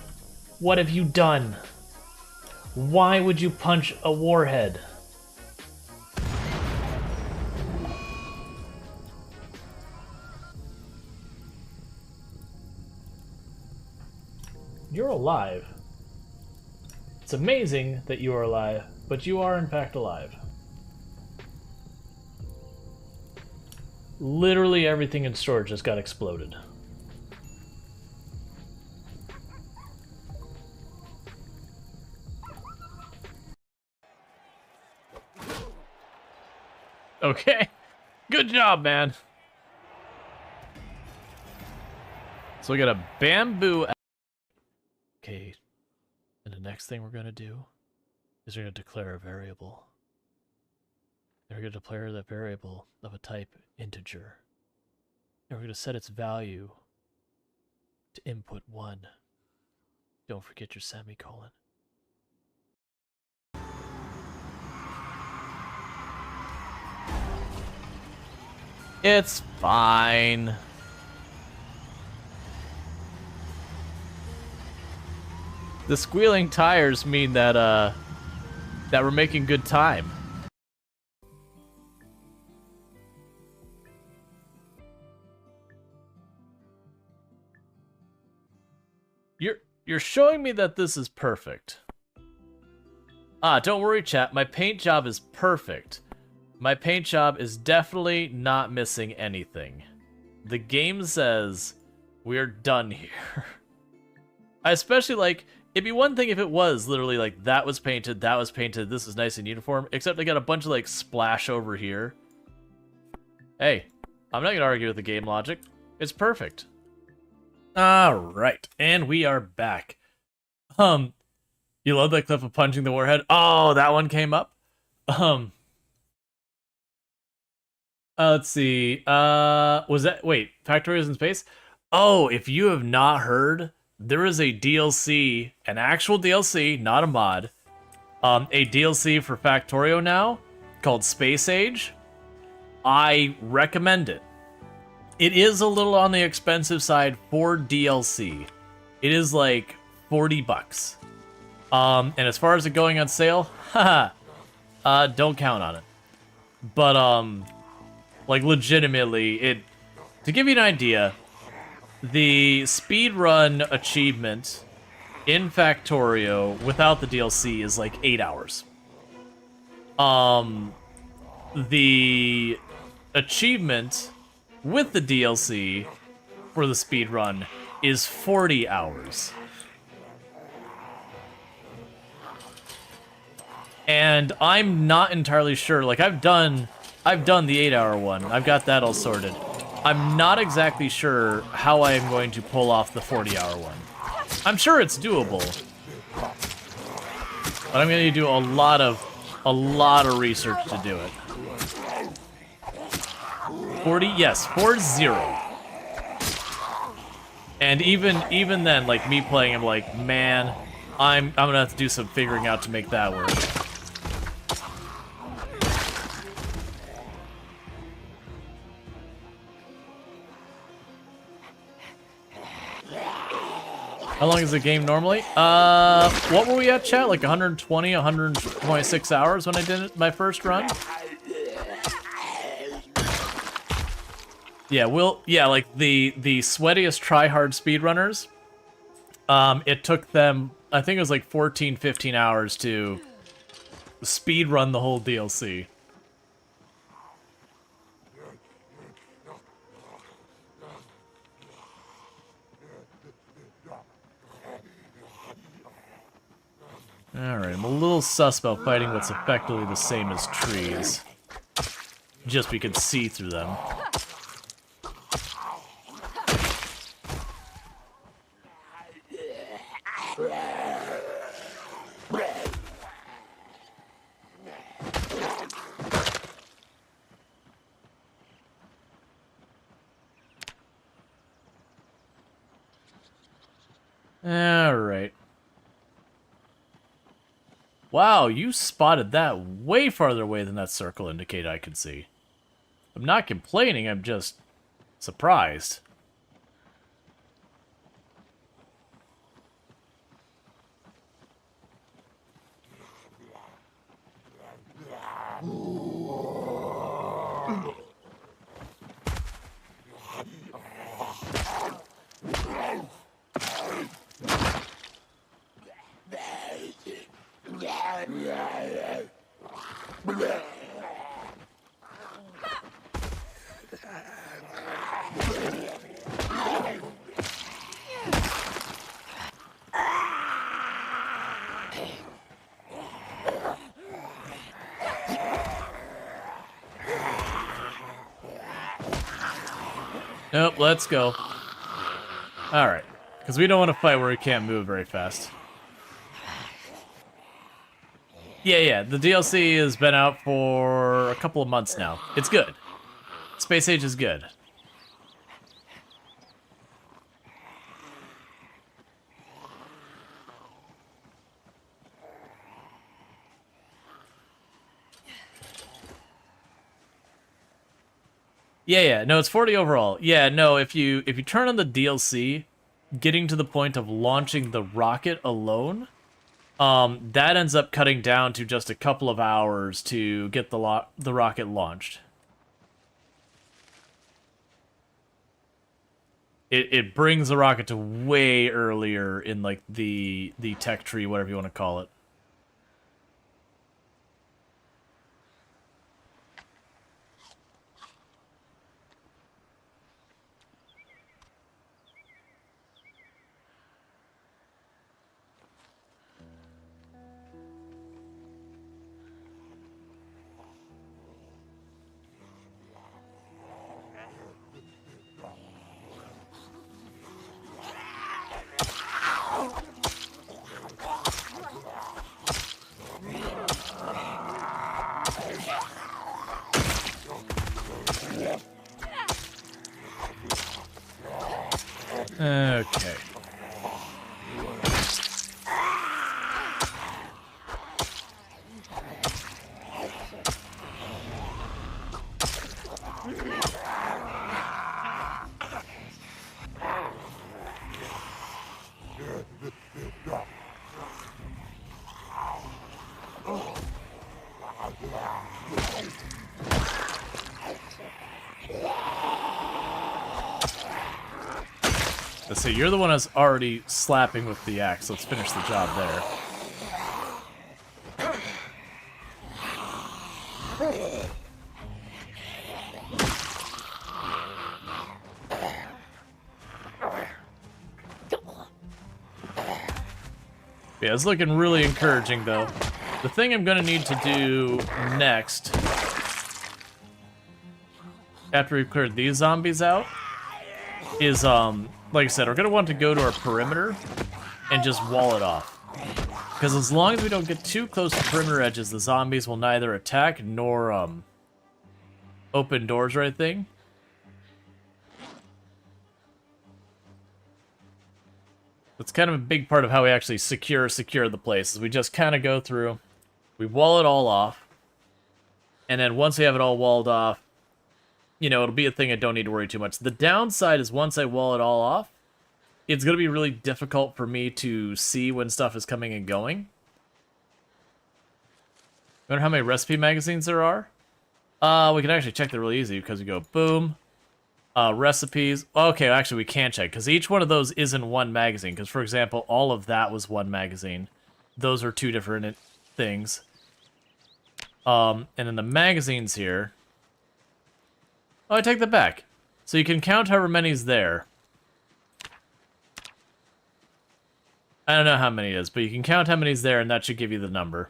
Speaker 1: What have you done? Why would you punch a warhead? You're alive. It's amazing that you are alive, but you are in fact alive. Literally everything in Storge just got exploded. Okay. Good job, man. So we got a bamboo. Okay. And the next thing we're going to do is we're going to declare a variable. And we're going to declare that variable of a type integer. And we're going to set its value to input 1. Don't forget your semicolon. It's fine. The squealing tires mean that that we're making good time. You're showing me that this is perfect. Ah, don't worry, chat. My paint job is perfect. My paint job is definitely not missing anything. The game says we're done here. I especially like, it'd be one thing if it was literally like that was painted, this is nice and uniform, except they got a bunch of like splash over here. Hey, I'm not gonna argue with the game logic. It's perfect. Alright, and we are back. You love that clip of punching the warhead? Oh, that one came up? Let's see. Was that, wait, Factories in Space? Oh, if you have not heard, there is a DLC, an actual DLC, not a mod, a DLC for Factorio now called Space Age. I recommend it. It is a little on the expensive side for DLC. It is like 40 bucks. And as far as it going on sale, haha, don't count on it. But, like legitimately, to give you an idea, the speedrun achievement in Factorio without the DLC is like 8 hours. The achievement with the DLC for the speedrun is 40 hours. And I'm not entirely sure, like I've done the 8-hour one. I've got that all sorted. I'm not exactly sure how I am going to pull off the 40-hour one. I'm sure it's doable. But I'm going to do a lot of research to do it. 40, yes, 40. And even then, like me playing, I'm like, man, I'm gonna have to do some figuring out to make that work. How long is the game normally? What were we at, chat? Like 120, 126 hours when I did it, my first run? Yeah, like the sweatiest try-hard speedrunners, it took them, I think it was like 14, 15 hours to speedrun the whole DLC. Alright, I'm a little sus about fighting what's effectively the same as trees. Just we can see through them. Alright. Wow, you spotted that way farther away than that circle indicated I could see. I'm not complaining, I'm just surprised. Nope, let's go. Alright. Because we don't want to fight where we can't move very fast. Yeah, the DLC has been out for a couple of months now. It's good. Space Age is good. Yeah, no, it's 40 overall. Yeah, no, if you turn on the DLC, getting to the point of launching the rocket alone, that ends up cutting down to just a couple of hours to get the rocket launched. It brings the rocket to way earlier in like the tech tree, whatever you want to call it. Okay. Let's see, you're the one that's already slapping with the axe. Let's finish the job there. Yeah, it's looking really encouraging, though. The thing I'm going to need to do next, after we've cleared these zombies out, is, like I said, we're going to want to go to our perimeter and just wall it off. Because as long as we don't get too close to perimeter edges, the zombies will neither attack nor, open doors or anything. That's kind of a big part of how we actually secure the place, is we just kind of go through, we wall it all off, and then once we have it all walled off, you know, it'll be a thing I don't need to worry too much. The downside is once I wall it all off, it's going to be really difficult for me to see when stuff is coming and going. Remember how many recipe magazines there are? We can actually check that really easy because we go boom, recipes. Okay, actually we can check because each one of those isn't one magazine. Because for example, all of that was one magazine. Those are two different things. And then the magazines here. Oh, I take that back. So you can count however many's there. I don't know how many it is, but you can count how many's there, and that should give you the number.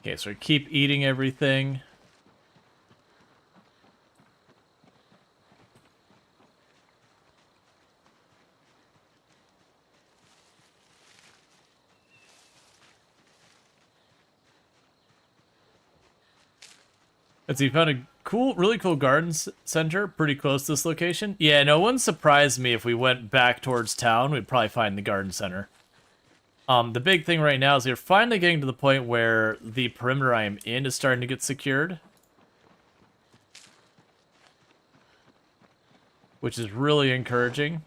Speaker 1: Okay, so keep eating everything. Let's see, found a really cool garden center pretty close to this location. Yeah, no one surprised me if we went back towards town, we'd probably find the garden center. The big thing right now is we're finally getting to the point where the perimeter I am in is starting to get secured. Which is really encouraging.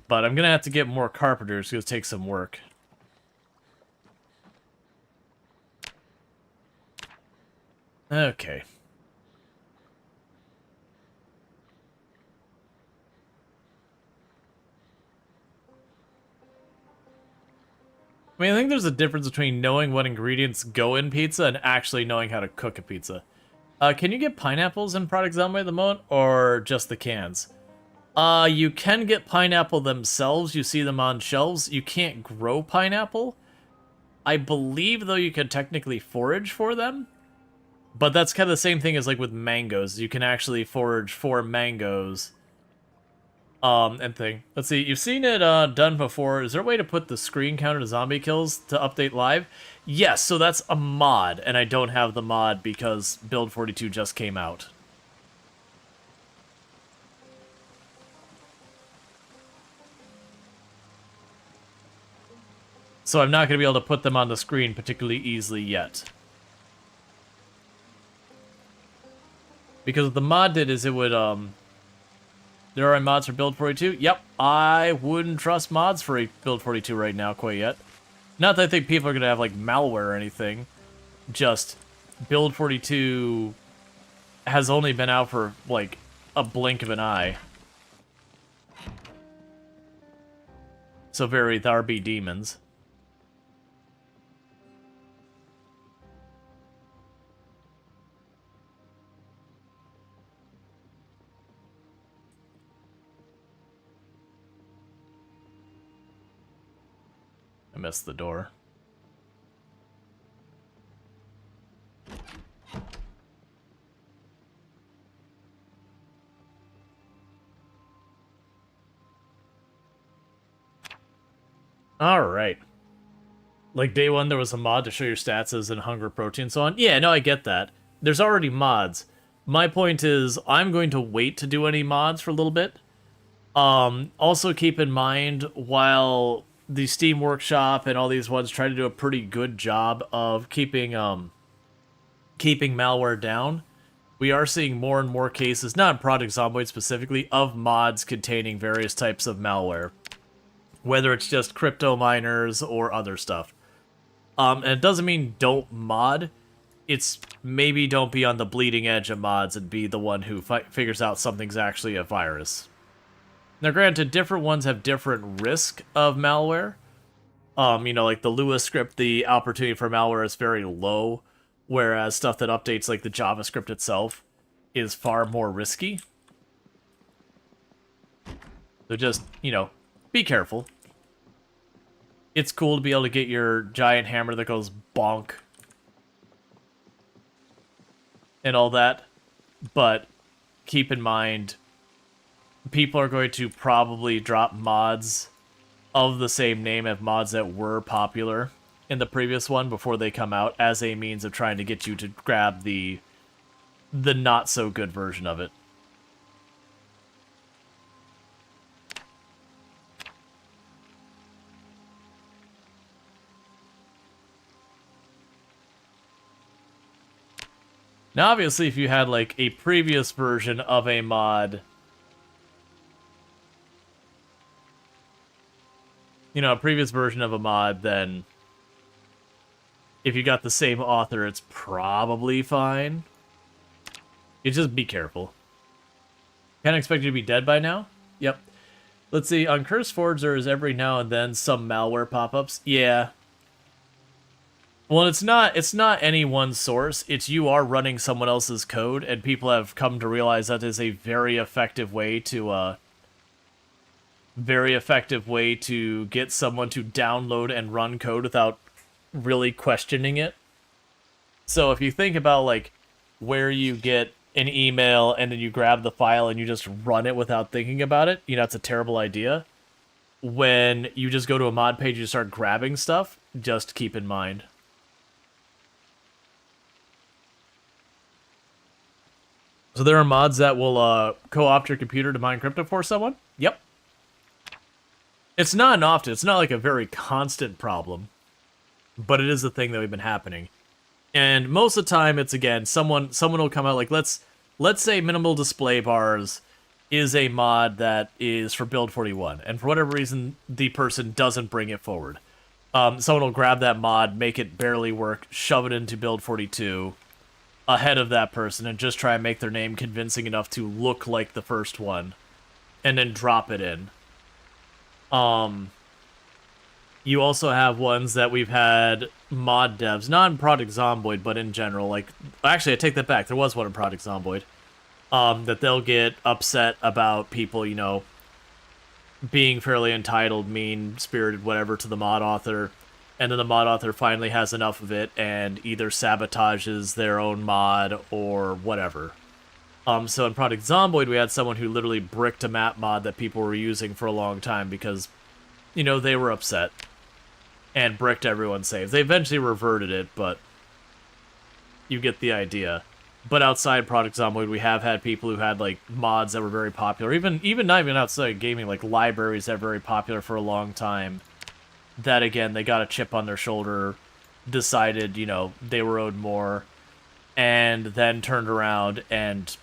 Speaker 1: But I'm going to have to get more carpenters because it takes some work. Okay. I mean, I think there's a difference between knowing what ingredients go in pizza and actually knowing how to cook a pizza. Can you get pineapples in Product Zomboid at the moment, or just the cans? You can get pineapple themselves. You see them on shelves. You can't grow pineapple. I believe, though, you can technically forage for them. But that's kind of the same thing as, like, with mangoes. You can actually forage for mangoes. And thing. Let's see, you've seen it done before. Is there a way to put the screen counter to zombie kills to update live? Yes, so that's a mod, and I don't have the mod because Build 42 just came out. So I'm not going to be able to put them on the screen particularly easily yet. Because what the mod did is it would, there are mods for Build 42? Yep, I wouldn't trust mods for Build 42 right now quite yet. Not that I think people are going to have, like, malware or anything. Just, Build 42 has only been out for, like, a blink of an eye. So very, there be demons. I missed the door. Alright. Like, day one, there was a mod to show your stats as in hunger, protein, and so on. Yeah, no, I get that. There's already mods. My point is, I'm going to wait to do any mods for a little bit. Also keep in mind, while the Steam Workshop and all these ones try to do a pretty good job of keeping malware down, we are seeing more and more cases, not in Project Zomboid specifically, of mods containing various types of malware. Whether it's just crypto miners or other stuff. And it doesn't mean don't mod, it's maybe don't be on the bleeding edge of mods and be the one who figures out something's actually a virus. Now, granted, different ones have different risk of malware. You know, like the Lua script, the opportunity for malware is very low, whereas stuff that updates, like the JavaScript itself, is far more risky. So just, you know, be careful. It's cool to be able to get your giant hammer that goes bonk and all that, but keep in mind, people are going to probably drop mods of the same name as mods that were popular in the previous one before they come out as a means of trying to get you to grab the not-so-good version of it. Now, obviously, if you had, like, a previous version of a mod, you know, a previous version of a mod, then if you got the same author, it's probably fine. You just be careful. Can't expect you to be dead by now? Yep. Let's see, on Curse Forge, there is every now and then some malware pop-ups. Yeah. Well, it's not any one source. It's you are running someone else's code, and people have come to realize that is a very effective way to get someone to download and run code without really questioning it. So if you think about, like, where you get an email and then you grab the file and you just run it without thinking about it, you know, it's a terrible idea. When you just go to a mod page and start grabbing stuff, just keep in mind. So there are mods that will co-opt your computer to mine crypto for someone? Yep. It's not often. It's not like a very constant problem. But it is a thing that we've been happening. And most of the time, it's, again, someone will come out, like, let's say Minimal Display Bars is a mod that is for Build 41. And for whatever reason, the person doesn't bring it forward. Someone will grab that mod, make it barely work, shove it into Build 42 ahead of that person, and just try and make their name convincing enough to look like the first one, and then drop it in. You also have ones that we've had mod devs, not in Project Zomboid, but in general, like, actually, I take that back, there was one in Project Zomboid, that they'll get upset about people, you know, being fairly entitled, mean-spirited, whatever, to the mod author, and then the mod author finally has enough of it and either sabotages their own mod or whatever. So in Project Zomboid, we had someone who literally bricked a map mod that people were using for a long time because, you know, they were upset and bricked everyone's saves. They eventually reverted it, but you get the idea. But outside Project Zomboid, we have had people who had, like, mods that were very popular. Even not even outside gaming, like, libraries that were very popular for a long time. That, again, they got a chip on their shoulder, decided, you know, they were owed more, and then turned around and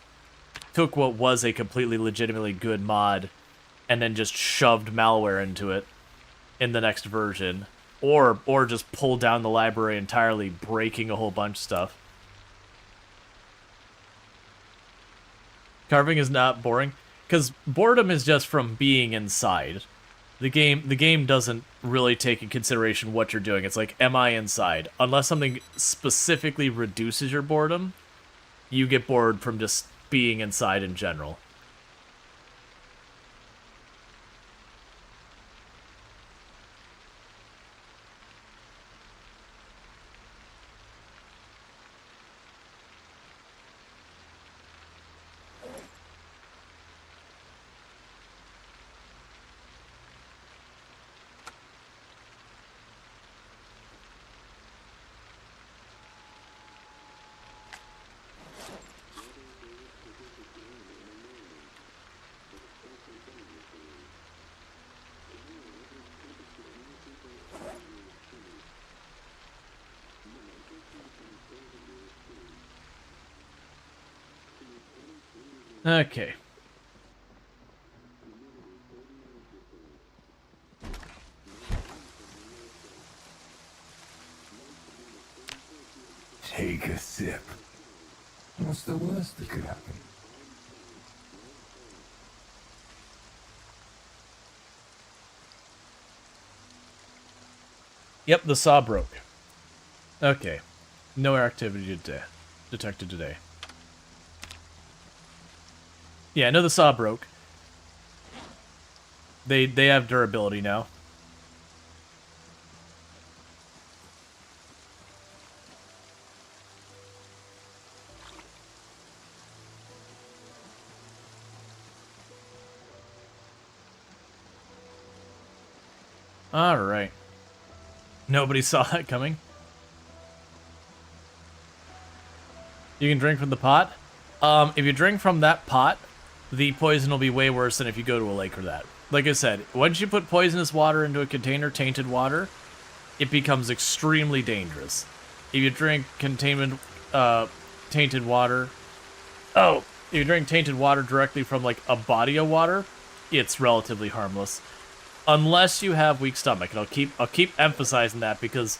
Speaker 1: took what was a completely legitimately good mod and then just shoved malware into it in the next version. Or just pulled down the library entirely, breaking a whole bunch of stuff. Carving is not boring, because boredom is just from being inside. The game doesn't really take in consideration what you're doing. It's like, am I inside? Unless something specifically reduces your boredom, you get bored from just being inside in general. Okay.
Speaker 3: Take a sip. What's the worst that could happen?
Speaker 1: Yep, the saw broke. Okay. No activity detected today. Yeah, I know the saw broke. They have durability now. Alright. Nobody saw that coming. You can drink from the pot. If you drink from that pot, the poison will be way worse than if you go to a lake or that. Like I said, once you put poisonous water into a container, tainted water, it becomes extremely dangerous. If you drink tainted water... Oh! If you drink tainted water directly from, like, a body of water, it's relatively harmless. Unless you have weak stomach, and I'll keep emphasizing that because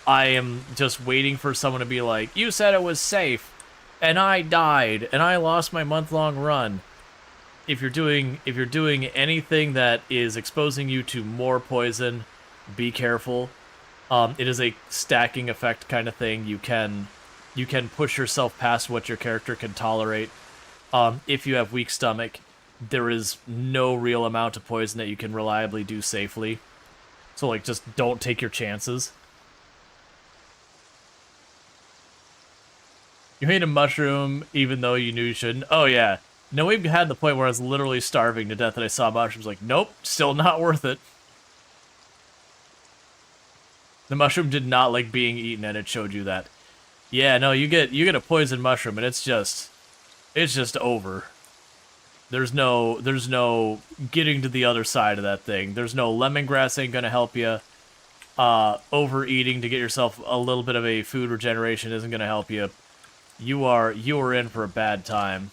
Speaker 1: I am just waiting for someone to be like, you said it was safe, and I died, and I lost my month-long run. If you're doing anything that is exposing you to more poison, be careful. It is a stacking effect kind of thing. You can push yourself past what your character can tolerate. If you have weak stomach, there is no real amount of poison that you can reliably do safely. So, like, just don't take your chances. You ate a mushroom even though you knew you shouldn't. Oh, yeah. No, we've had the point where I was literally starving to death and I saw mushrooms like, nope, still not worth it. The mushroom did not like being eaten and it showed you that. Yeah, no, you get a poison mushroom and it's just over. There's no getting to the other side of that thing. There's no lemongrass ain't gonna help you. Overeating to get yourself a little bit of a food regeneration isn't gonna help you. You are in for a bad time.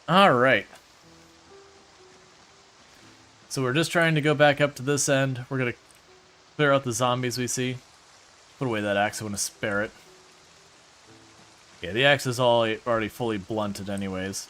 Speaker 1: Alright. So we're just trying to go back up to this end. We're gonna clear out the zombies we see. Put away that axe, I want to spare it. Yeah, the axe is already fully blunted anyways.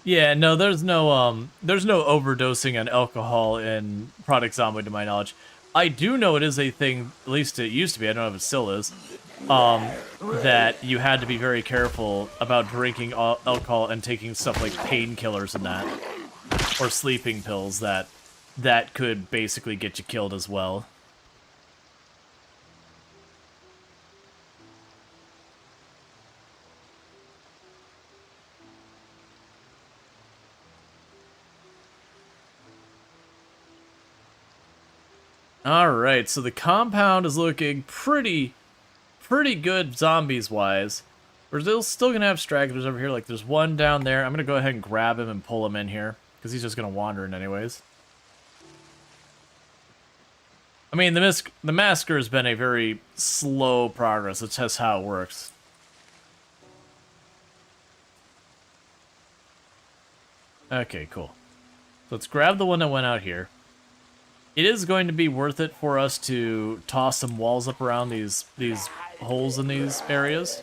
Speaker 1: Yeah, no, there's no overdosing on alcohol in Product Zomboid, to my knowledge. I do know it is a thing, at least it used to be, I don't know if it still is, that you had to be very careful about drinking alcohol and taking stuff like painkillers and that, or sleeping pills that could basically get you killed as well. Alright, so the compound is looking pretty good zombies-wise. We're still gonna have stragglers over here, like there's one down there. I'm gonna go ahead and grab him and pull him in here, because he's just gonna wander in anyways. I mean, the massacre has been a very slow progress. It's just how it works. Okay, cool. So let's grab the one that went out here. It is going to be worth it for us to toss some walls up around these holes in these areas.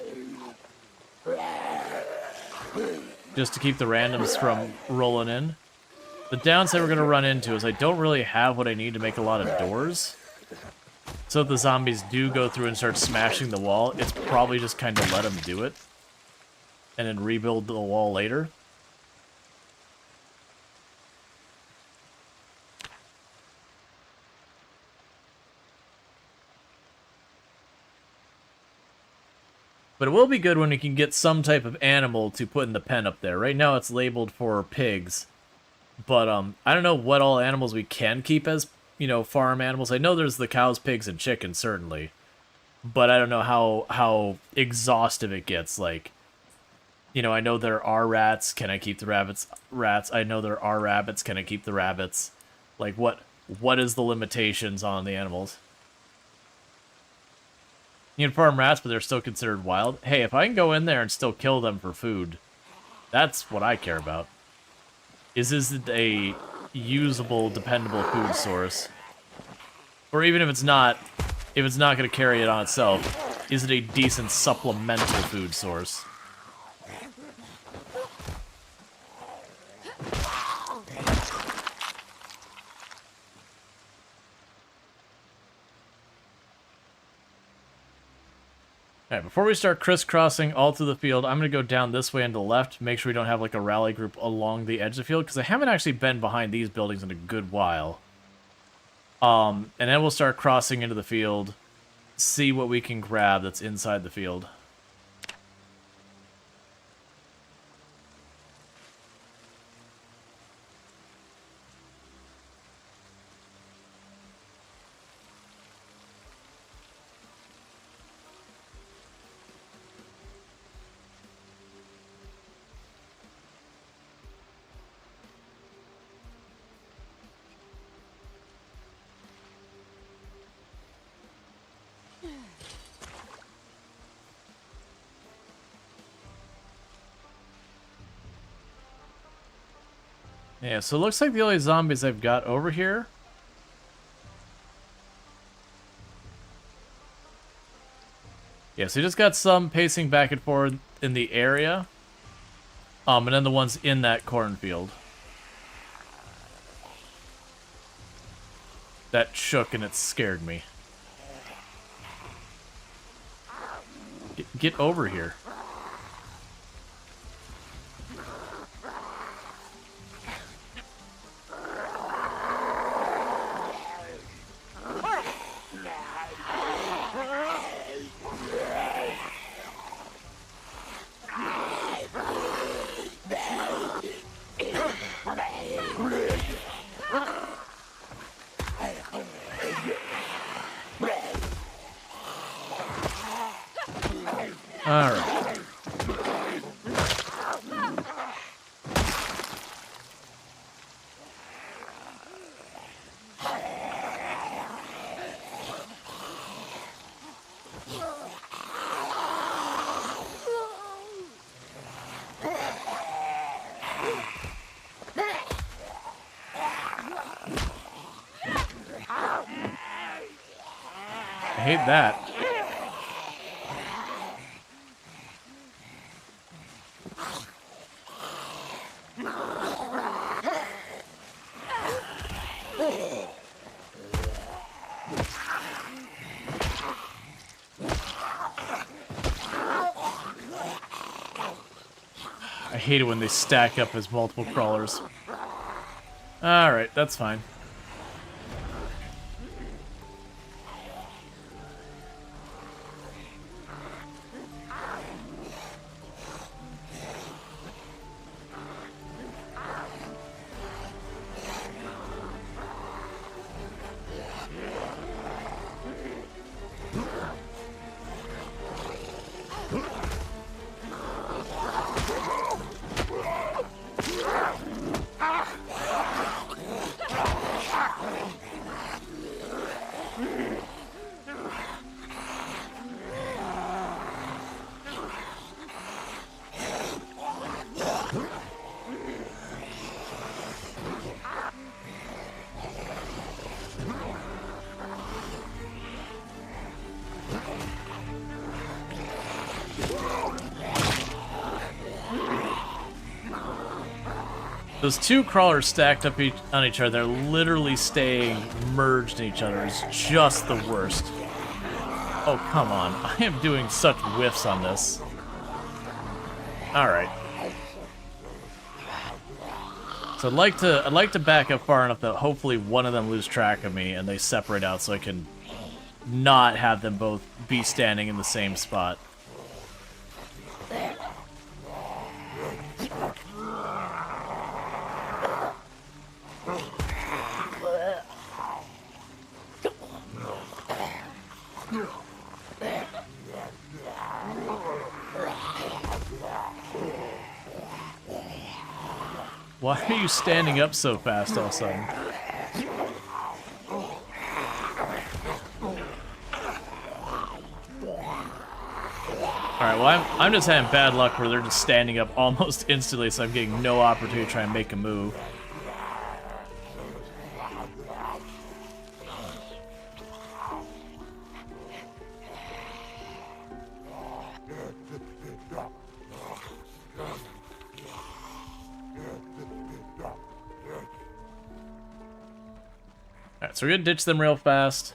Speaker 1: Just to keep the randoms from rolling in. The downside we're going to run into is I don't really have what I need to make a lot of doors. So if the zombies do go through and start smashing the wall, it's probably just kind of let them do it. And then rebuild the wall later. But it will be good when we can get some type of animal to put in the pen up there. Right now it's labeled for pigs. But I don't know what all animals we can keep as, farm animals. I know there's the cows, pigs, and chickens, certainly. But I don't know how exhaustive it gets. Like, I know there are rats. Can I keep the rats? I know there are rabbits. Can I keep the rabbits? Like, what is the limitations on the animals? You can farm rats, but they're still considered wild. Hey, if I can go in there and still kill them for food, that's what I care about. Is it a usable, dependable food source? Or even if it's not going to carry it on itself, is it a decent supplemental food source? Alright, before we start crisscrossing all through the field, I'm going to go down this way and to the left, make sure we don't have like a rally group along the edge of the field, because I haven't actually been behind these buildings in a good while. And then we'll start crossing into the field, see what we can grab that's inside the field. Yeah, so it looks like the only zombies I've got over here. Yeah, so you just got some pacing back and forth in the area. And then the ones in that cornfield. That shook and it scared me. Get over here. Alright. I hate that. I hate it when they stack up as multiple crawlers. Alright, that's fine. Those two crawlers stacked up on each other, they're literally staying merged in each other, is just the worst. Oh, come on. I am doing such whiffs on this. Alright. So I'd like to back up far enough that hopefully one of them lose track of me and they separate out so I can not have them both be standing in the same spot. Why are you standing up so fast all of a sudden? Alright, well I'm just having bad luck where they're just standing up almost instantly, so I'm getting no opportunity to try and make a move. Alright, so we're gonna ditch them real fast.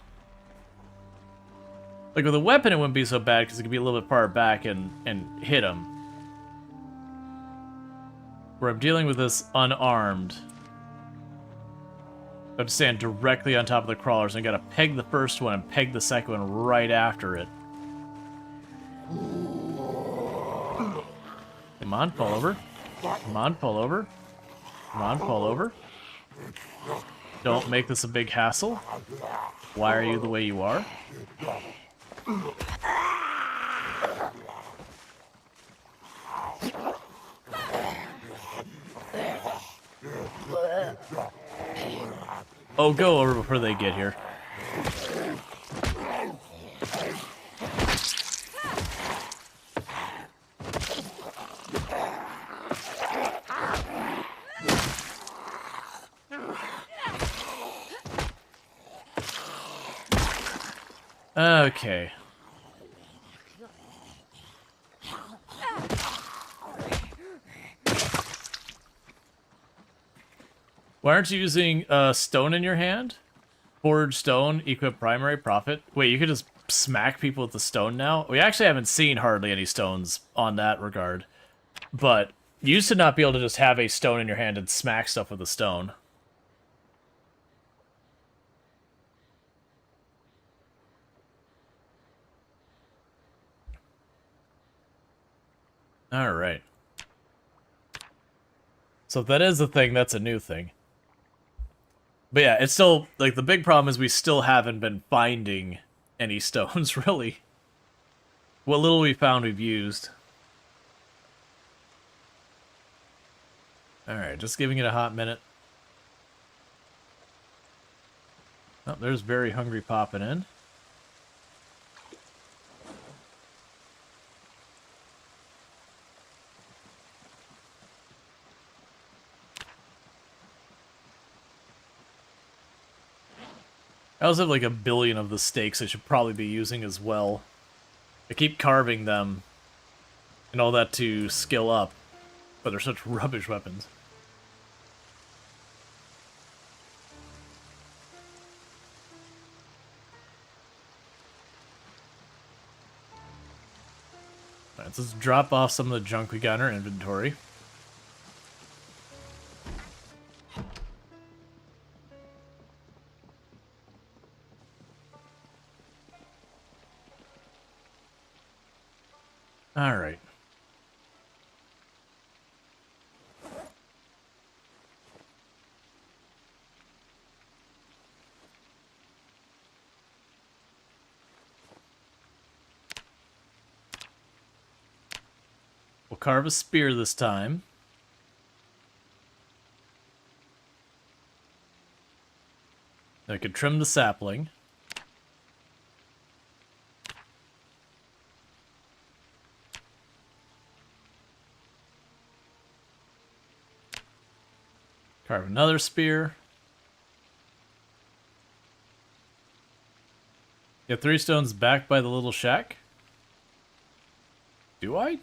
Speaker 1: Like, with a weapon, it wouldn't be so bad, because it could be a little bit far back and hit them. Where I'm dealing with this unarmed. I have to stand directly on top of the crawlers, and I gotta peg the first one and peg the second one right after it. Come on, fall over. Come on, fall over. Come on, fall over. Don't make this a big hassle. Why are you the way you are? Oh, go over before they get here. Okay. Why aren't you using stone in your hand? Forge stone, equip primary, profit. Wait, you could just smack people with the stone now? We actually haven't seen hardly any stones on that regard. But you used to not be able to just have a stone in your hand and smack stuff with a stone. Alright. So if that is a thing, that's a new thing. But yeah, it's still, like, the big problem is we still haven't been finding any stones, really. What little we found, we've used. Alright, just giving it a hot minute. Oh, there's Very Hungry popping in. I also have like 1 billion of the steaks I should probably be using as well. I keep carving them and all that to skill up, but they're such rubbish weapons. Let's just drop off some of the junk we got in our inventory. All right. We'll carve a spear this time. I could trim the sapling. Carve another spear. Get 3 stones back by the little shack. Do I?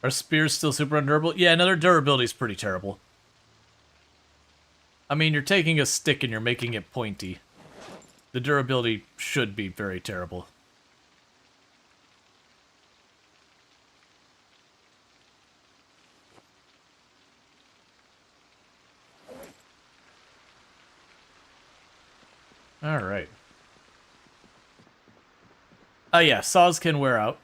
Speaker 1: Are spears still super undurable? Yeah, no, their durability is pretty terrible. I mean, you're taking a stick and you're making it pointy. The durability should be very terrible. Alright. Oh yeah, saws can wear out.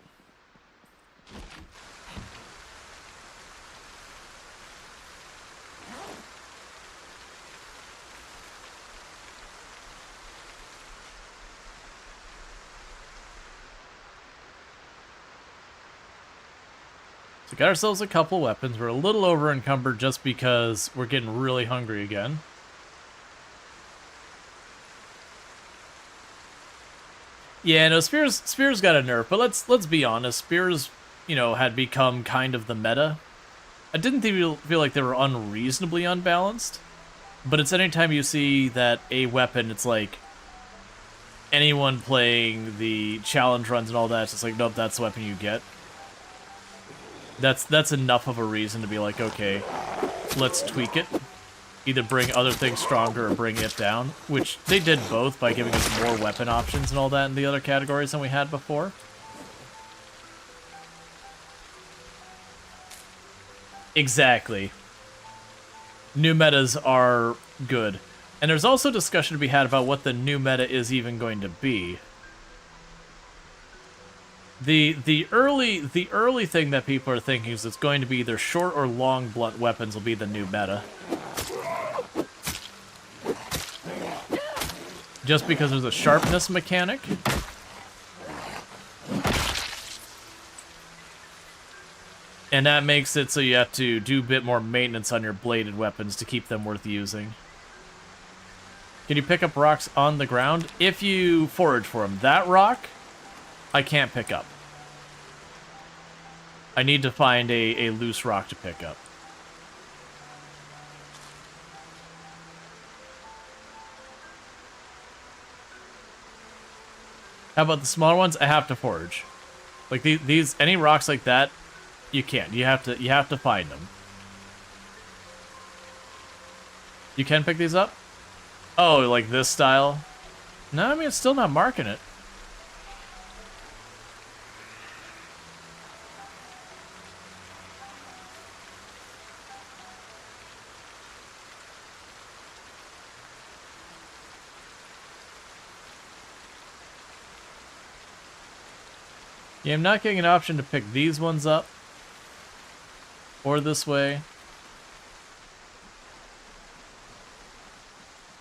Speaker 1: So got ourselves a couple weapons. We're a little over encumbered just because we're getting really hungry again. Yeah, no, spears got a nerf, but let's be honest, spears, you know, had become kind of the meta. I didn't feel like they were unreasonably unbalanced, but it's anytime you see that a weapon, it's like anyone playing the challenge runs and all that, it's just like, nope, that's the weapon you get. That's enough of a reason to be like, okay, let's tweak it. Either bring other things stronger or bring it down, which they did both by giving us more weapon options and all that in the other categories than we had before. Exactly. New metas are good. And there's also discussion to be had about what the new meta is even going to be. The early thing that people are thinking is it's going to be either short or long blunt weapons will be the new meta. Just because there's a sharpness mechanic. And that makes it so you have to do a bit more maintenance on your bladed weapons to keep them worth using. Can you pick up rocks on the ground? If you forage for them. That rock, I can't pick up. I need to find a loose rock to pick up. How about the smaller ones? I have to forage. Like these any rocks like that, you can't. You have to find them. You can pick these up? Oh, like this style? No, I mean it's still not marking it. Yeah, I'm not getting an option to pick these ones up. Or this way.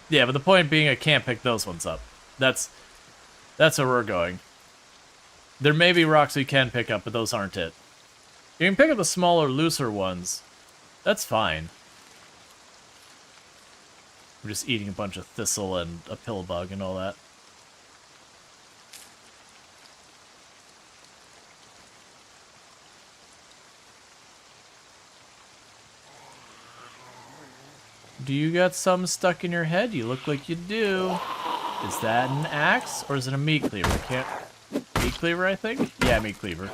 Speaker 1: Yeah, but the point being I can't pick those ones up. That's where we're going. There may be rocks we can pick up, but those aren't it. You can pick up the smaller, looser ones. That's fine. We're just eating a bunch of thistle and a pill bug and all that. Do you got some stuck in your head? You look like you do. Is that an axe or is it a meat cleaver? I can't. Meat cleaver, I think? Yeah, meat cleaver.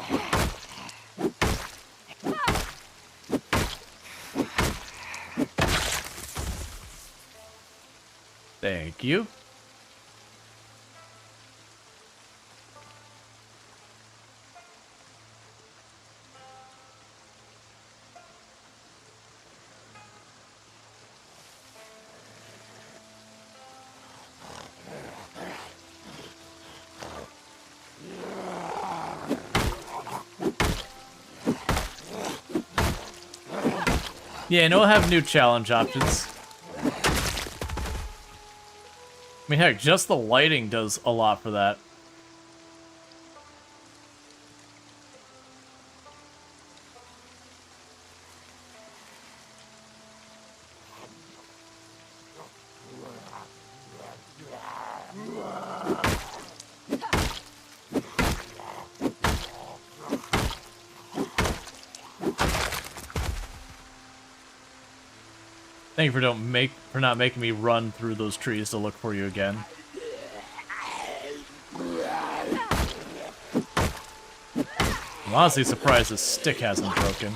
Speaker 1: Thank you. Yeah, and it'll have new challenge options. I mean, heck, just the lighting does a lot for that. Thank you for not making me run through those trees to look for you again. I'm honestly surprised this stick hasn't broken.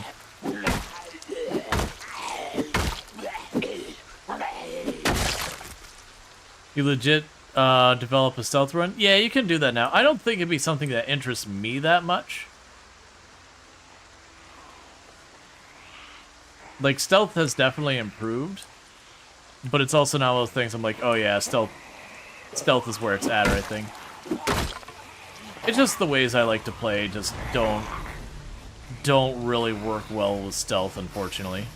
Speaker 1: You legit develop a stealth run? Yeah, you can do that now. I don't think it'd be something that interests me that much. Like, stealth has definitely improved, but it's also not one of those things I'm like, oh yeah, stealth is where it's at, I think. It's just the ways I like to play just don't really work well with stealth, unfortunately.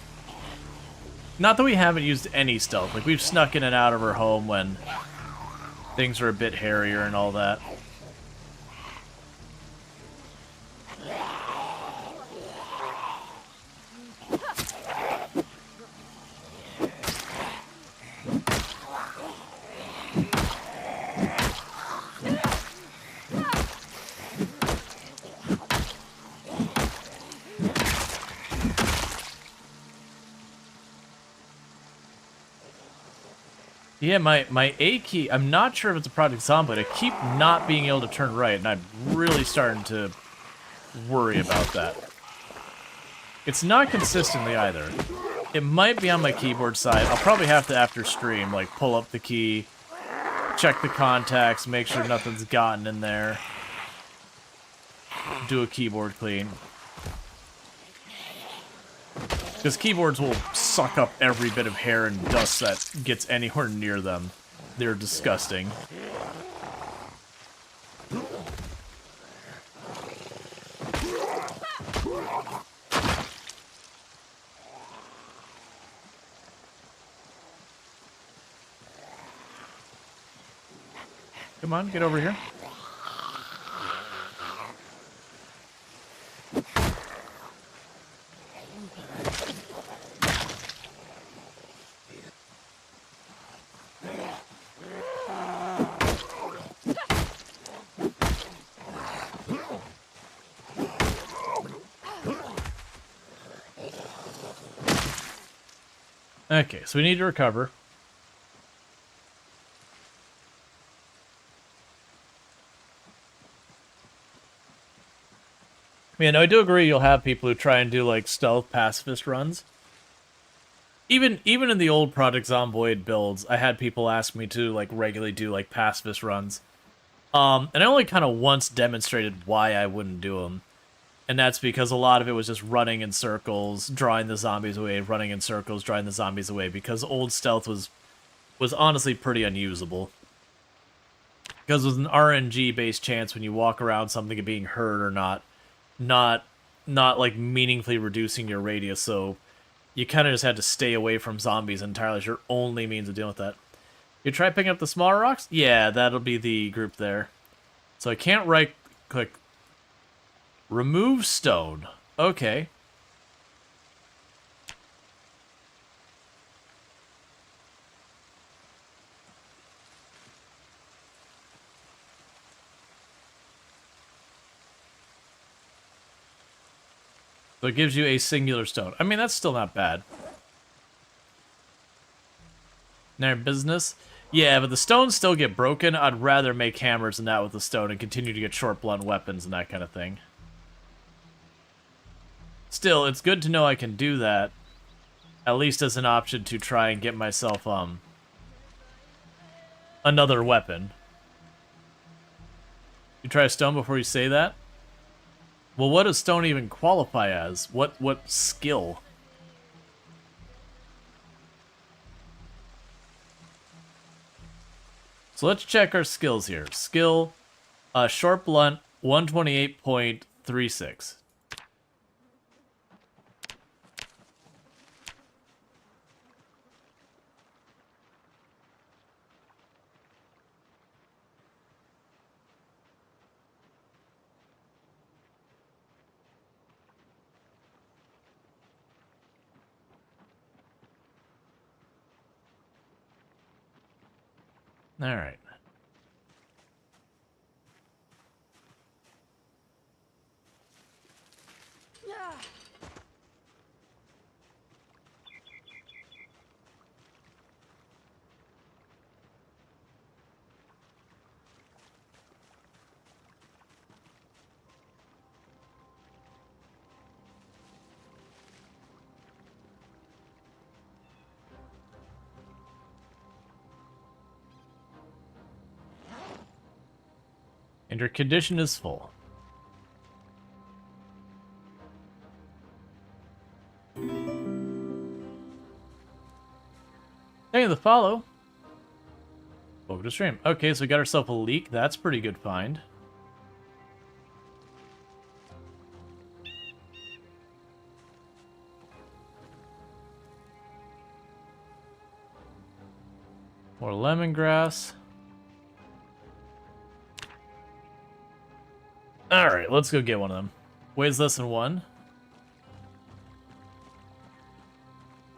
Speaker 1: Not that we haven't used any stealth. Like, we've snuck in and out of our home when things are a bit hairier and all that. Yeah, my A key, I'm not sure if it's a Project Zomboid. I keep not being able to turn right, and I'm really starting to worry about that. It's not consistently either. It might be on my keyboard side. I'll probably have to, after stream, like, pull up the key, check the contacts, make sure nothing's gotten in there, do a keyboard clean. Because keyboards will suck up every bit of hair and dust that gets anywhere near them. They're disgusting. Come on, get over here. Okay, so we need to recover. Yeah, no, I do agree you'll have people who try and do, like, stealth pacifist runs. Even in the old Project Zomboid builds, I had people ask me to, like, regularly do, like, pacifist runs. And I only kind of once demonstrated why I wouldn't do them. And that's because a lot of it was just running in circles, drawing the zombies away, running in circles, drawing the zombies away, because old stealth was honestly pretty unusable. Because with an RNG-based chance when you walk around something of being hurt or not like meaningfully reducing your radius, so you kind of just had to stay away from zombies entirely as your only means of dealing with that. You try picking up the smaller rocks? Yeah, that'll be the group there. So I can't right-click. Remove stone. Okay. So it gives you a singular stone. I mean, that's still not bad. Now business. Yeah, but the stones still get broken. I'd rather make hammers than that with the stone and continue to get short blunt weapons and that kind of thing. Still, it's good to know I can do that. At least as an option to try and get myself, another weapon. You try a stone before you say that? Well, what does stone even qualify as? What skill? So let's check our skills here. Skill, short blunt, 128.36. All right. And your condition is full. Thank you for the follow. Welcome to stream. Okay, so we got ourselves a leak. That's pretty good find. More lemongrass. Alright, let's go get one of them. Weighs less than 1.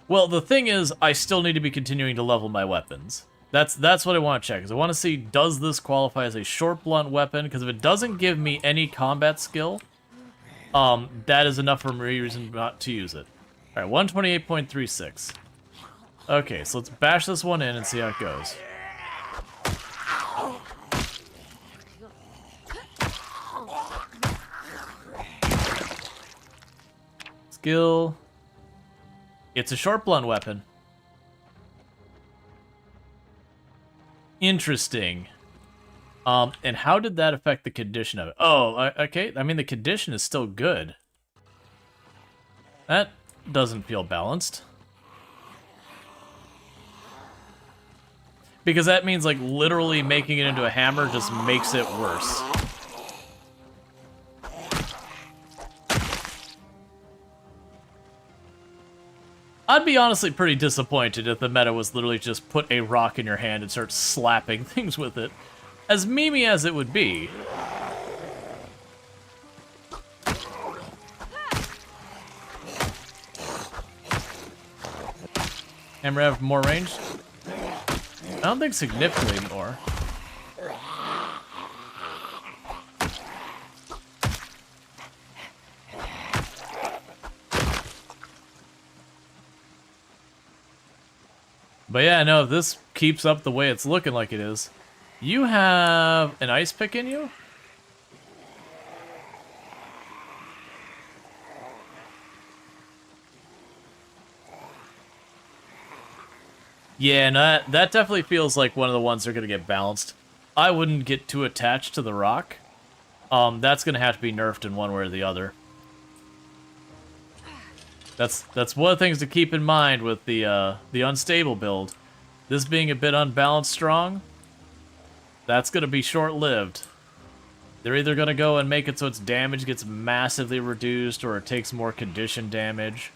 Speaker 1: Well, the thing is, I still need to be continuing to level my weapons. That's what I want to check, is I want to see, does this qualify as a short blunt weapon? Because if it doesn't give me any combat skill, that is enough for me reason not to use it. Alright, 128.36. Okay, so let's bash this one in and see how it goes. Skill. It's a short blunt weapon. Interesting. And how did that affect the condition of it? Oh, okay. I mean, the condition is still good. That doesn't feel balanced. Because that means, like, literally making it into a hammer just makes it worse. I'd be honestly pretty disappointed if the meta was literally just put a rock in your hand and start slapping things with it. As memey as it would be. Hammer have more range? I don't think significantly more. But yeah, no, if this keeps up the way it's looking like it is. You have an ice pick in you? Yeah, no, that definitely feels like one of the ones that are going to get balanced. I wouldn't get too attached to the rock. That's going to have to be nerfed in one way or the other. That's one of the things to keep in mind with the unstable build. This being a bit unbalanced strong, that's going to be short-lived. They're either going to go and make it so its damage gets massively reduced or it takes more condition damage.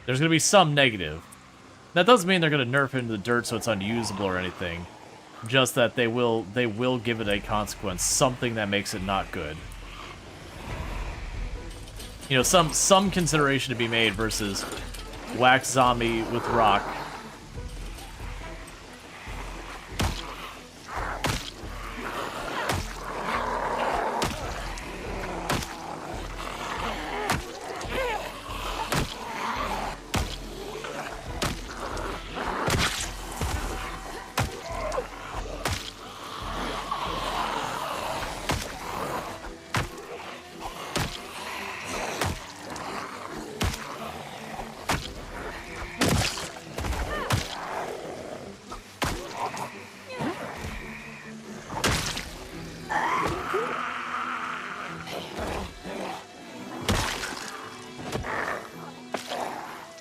Speaker 1: There's going to be some negative. That doesn't mean they're going to nerf it into the dirt so it's unusable or anything. Just that they will give it a consequence, something that makes it not good. You know, some consideration to be made versus whack zombie with rock.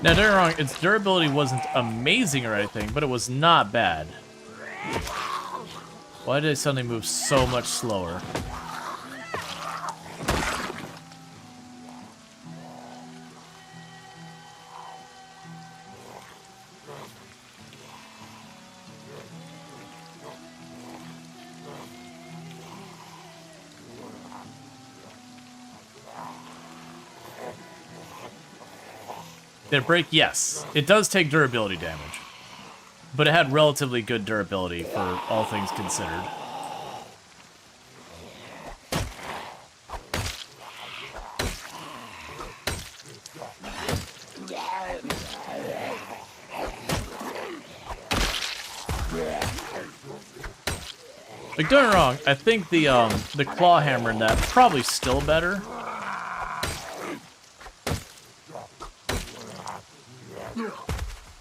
Speaker 1: Now, don't get me wrong, its durability wasn't amazing or anything, but it was not bad. Why did it suddenly move so much slower? Did it break? Yes. It does take durability damage. But it had relatively good durability for all things considered. Like, don't get me wrong, I think the claw hammer in that probably still better.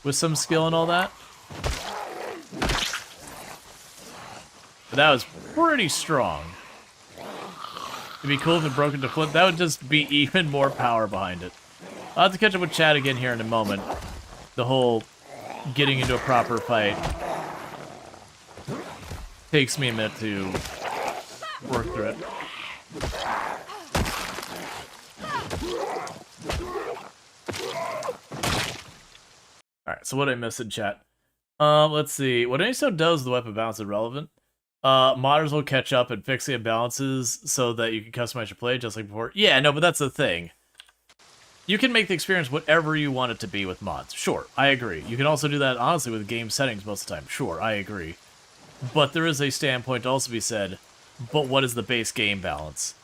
Speaker 1: With some skill and all that. But that was pretty strong. It'd be cool if it broke into flip. That would just be even more power behind it. I'll have to catch up with Chad again here in a moment. The whole getting into a proper fight takes me a minute to work through it. Alright, so what did I miss in chat? Let's see. What anecdote does the weapon balance irrelevant? Modders will catch up and fix the imbalances so that you can customize your play just like before. Yeah, no, but that's the thing. You can make the experience whatever you want it to be with mods. Sure, I agree. You can also do that, honestly, with game settings most of the time. Sure, I agree. But there is a standpoint to also be said, but what is the base game balance?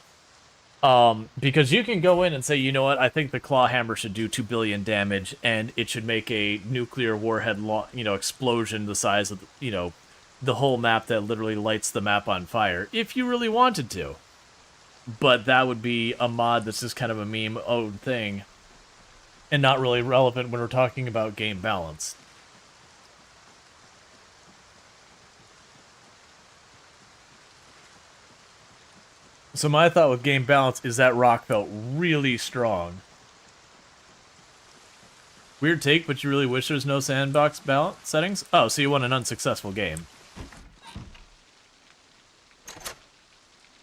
Speaker 1: Because you can go in and say, you know what, I think the claw hammer should do 2 billion damage, and it should make a nuclear warhead, explosion the size of, the whole map that literally lights the map on fire, if you really wanted to. But that would be a mod that's just kind of a meme-owned thing, and not really relevant when we're talking about game balance. So my thought with game balance is that rock felt really strong. Weird take, but you really wish there's no sandbox balance settings? Oh, so you want an unsuccessful game.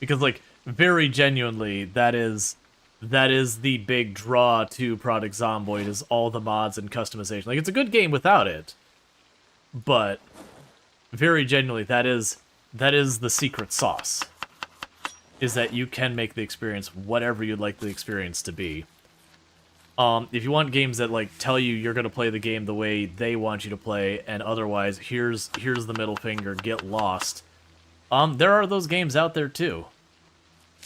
Speaker 1: Because, like, very genuinely, that is the big draw to Product Zomboid, is all the mods and customization. Like, it's a good game without it, but very genuinely, that is the secret sauce. Is that you can make the experience whatever you'd like the experience to be. If you want games that, like, tell you you're gonna play the game the way they want you to play, and otherwise, here's the middle finger, get lost. There are those games out there too.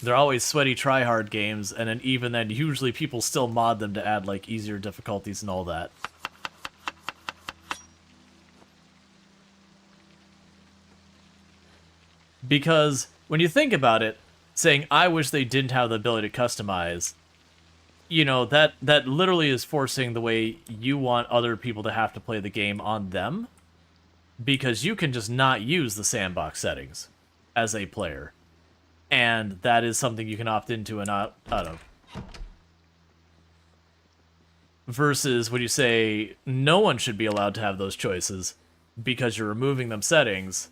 Speaker 1: They're always sweaty try-hard games, and then even then, usually people still mod them to add, like, easier difficulties and all that. Because when you think about it, saying, I wish they didn't have the ability to customize, that literally is forcing the way you want other people to have to play the game on them, because you can just not use the sandbox settings as a player. And that is something you can opt into and out of. Versus when you say, no one should be allowed to have those choices because you're removing them settings,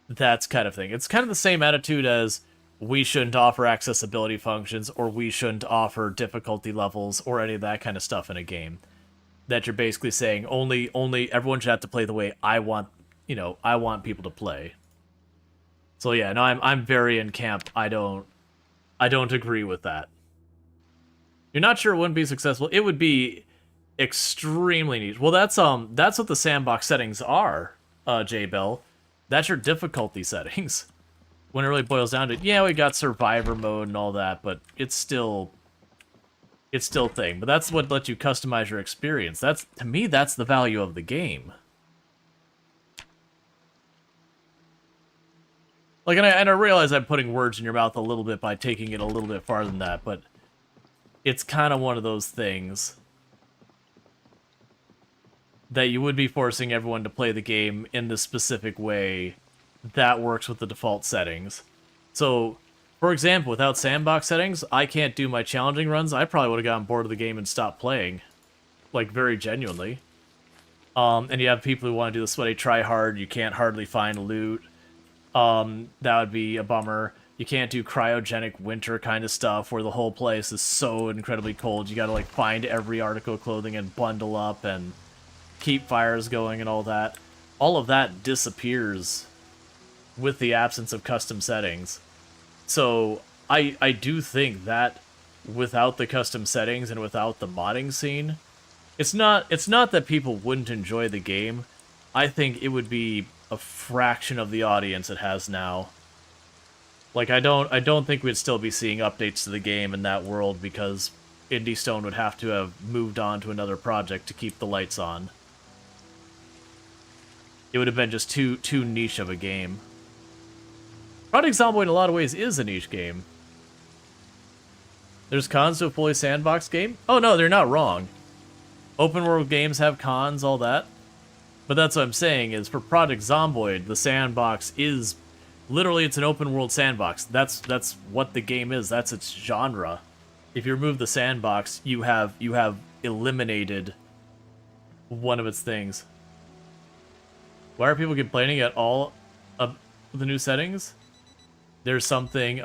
Speaker 1: that's kind of thing. It's kind of the same attitude as, we shouldn't offer accessibility functions, or we shouldn't offer difficulty levels, or any of that kind of stuff in a game. That you're basically saying, only everyone should have to play the way I want, I want people to play. So yeah, no, I'm very in camp. I don't agree with that. You're not sure it wouldn't be successful? It would be extremely neat. Well, that's what the sandbox settings are, J-Bell. That's your difficulty settings. When it really boils down to it, yeah, we got survivor mode and all that, but it's still thing. But that's what lets you customize your experience. To me, that's the value of the game. Like, and I realize I'm putting words in your mouth a little bit by taking it a little bit farther than that, but it's kind of one of those things that you would be forcing everyone to play the game in the specific way that works with the default settings. So, for example, without sandbox settings, I can't do my challenging runs. I probably would have gotten bored of the game and stopped playing. like very genuinely. And you have people who want to do the sweaty try hard. You can't hardly find loot. That would be a bummer. You can't do cryogenic winter kind of stuff where the whole place is so incredibly cold. You gotta like find every article of clothing and bundle up and keep fires going and all that. All of that disappears with the absence of custom settings. So I do think that without the custom settings and without the modding scene, it's not that people wouldn't enjoy the game. I think it would be a fraction of the audience it has now. Like I don't think we'd still be seeing updates to the game in that world because Indie Stone would have to have moved on to another project to keep the lights on. It would have been just too niche of a game. Project Zomboid in a lot of ways is a niche game. There's cons to a fully sandbox game? Oh no, they're not wrong. Open world games have cons, all that. But that's what I'm saying, is for Project Zomboid, the sandbox is... Literally, it's an open world sandbox. That's what the game is. That's its genre. If you remove the sandbox, you have eliminated one of its things. Why are people complaining at all of the new settings? There's something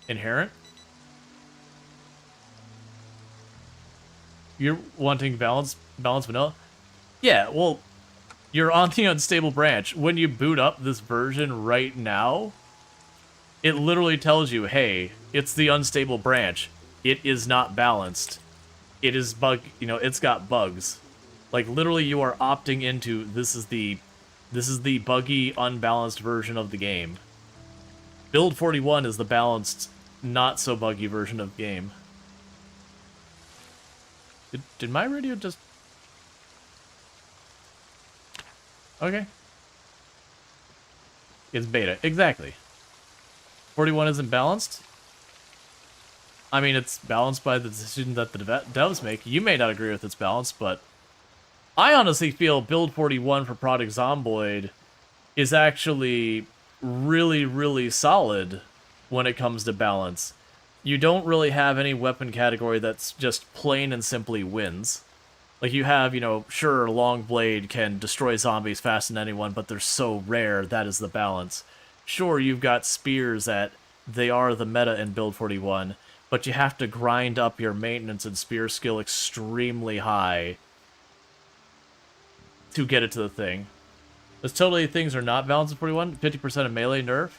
Speaker 1: inherent. You're wanting balance vanilla? Yeah, well, you're on the unstable branch. When you boot up this version right now, it literally tells you, hey, it's the unstable branch. It is not balanced. It is it's got bugs. Like literally you are opting into this is the buggy, unbalanced version of the game. Build 41 is the balanced, not so buggy version of the game. Did my radio just... Okay. It's beta. Exactly. 41 isn't balanced? I mean, it's balanced by the decision that the devs make. You may not agree with its balance, but I honestly feel Build 41 for Project Zomboid is actually really, really solid when it comes to balance. You don't really have any weapon category that's just plain and simply wins. Like you have, sure, long blade can destroy zombies faster than anyone, but they're so rare, that is the balance. Sure, you've got spears that they are the meta in Build 41, but you have to grind up your maintenance and spear skill extremely high to get it to the thing. There's totally things are not balanced in 41. 50% of melee nerf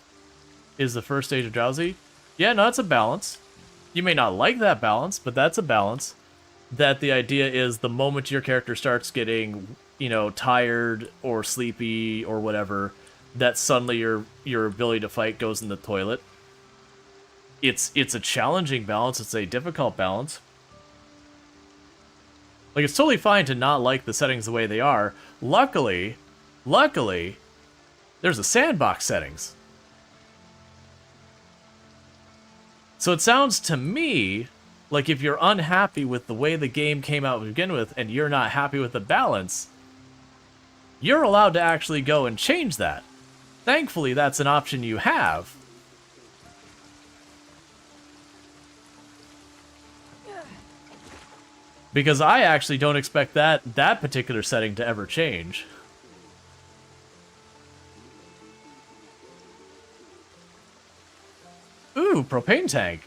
Speaker 1: is the first stage of drowsy. Yeah, no, that's a balance. You may not like that balance, but that's a balance. That the idea is the moment your character starts getting, tired or sleepy or whatever, that suddenly your ability to fight goes in the toilet. It's a challenging balance. It's a difficult balance. Like, it's totally fine to not like the settings the way they are. Luckily, there's a sandbox settings. So it sounds to me like if you're unhappy with the way the game came out to begin with and you're not happy with the balance, you're allowed to actually go and change that. Thankfully, that's an option you have. Because I actually don't expect that particular setting to ever change. Ooh, propane tank.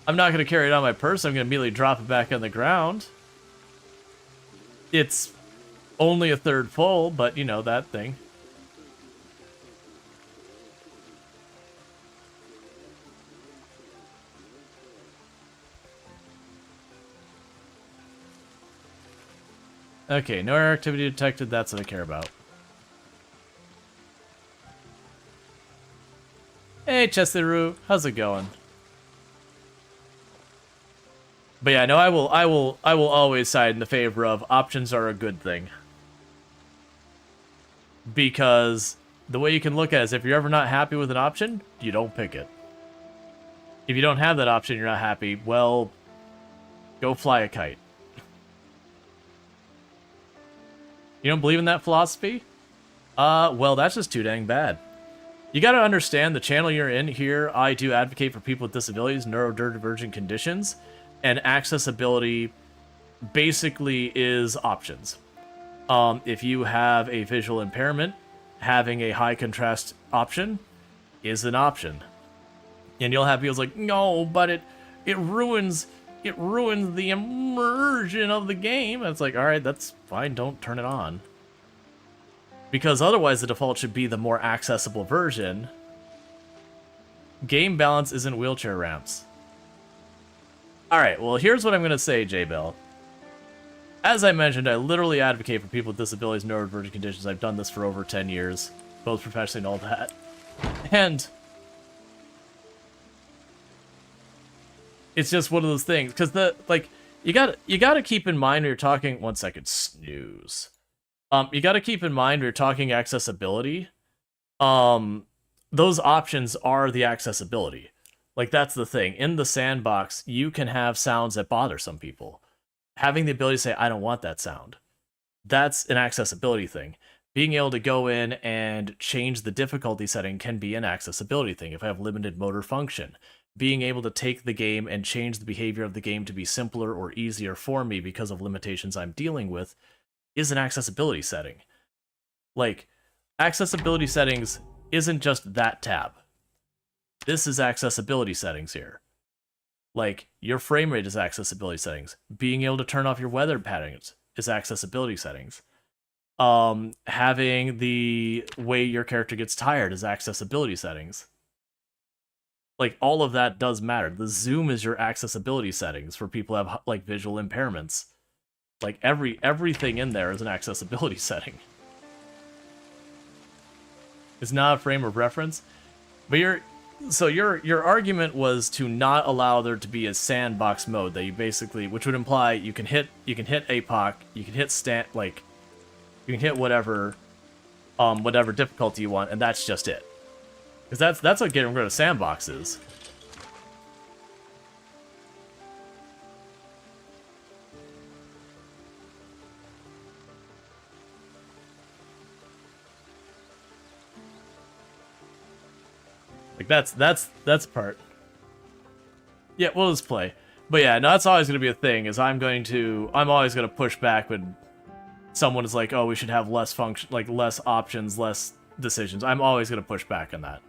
Speaker 1: I'm not going to carry it on my person. I'm going to immediately drop it back on the ground. It's only a third full, but that thing. Okay, no air activity detected. That's what I care about. Hey, Chesteru, how's it going? But yeah, no, I will always side in the favor of options are a good thing. Because the way you can look at it is if you're ever not happy with an option, you don't pick it. If you don't have that option, you're not happy, well, go fly a kite. You don't believe in that philosophy? Well, that's just too dang bad. You gotta understand the channel you're in here. I do advocate for people with disabilities, neurodivergent conditions, and accessibility basically is options. If you have a visual impairment, having a high contrast option is an option. And you'll have people like, no, but it ruins the immersion of the game. And it's like, all right, that's fine, don't turn it on. Because otherwise the default should be the more accessible version. Game balance isn't wheelchair ramps. Alright, well here's what I'm going to say, J-Bell. As I mentioned, I literally advocate for people with disabilities and neurodivergent conditions. I've done this for over 10 years, both professionally and all that. And it's just one of those things, because you gotta keep in mind when you're talking. 1 second, snooze. You gotta keep in mind when you're talking accessibility. Those options are the accessibility. Like, that's the thing. In the sandbox, you can have sounds that bother some people. Having the ability to say, I don't want that sound, that's an accessibility thing. Being able to go in and change the difficulty setting can be an accessibility thing. If I have limited motor function, being able to take the game and change the behavior of the game to be simpler or easier for me because of limitations I'm dealing with is an accessibility setting. Like, accessibility settings isn't just that tab. This is accessibility settings here. Like, your frame rate is accessibility settings. Being able to turn off your weather patterns is accessibility settings. Having the way your character gets tired is accessibility settings. Like, all of that does matter. The zoom is your accessibility settings for people who have, like, visual impairments. Like, everything in there is an accessibility setting. It's not a frame of reference, but your argument was to not allow there to be a sandbox mode that you basically, which would imply you can hit APOC, you can hit you can hit whatever difficulty you want, and that's just it. Because that's what getting rid of sandbox is. Like, that's part. Yeah, we'll just play. But yeah, no, that's always gonna be a thing, is I'm always gonna push back when someone is like, oh, we should have less function, like less options, less decisions. I'm always gonna push back on that.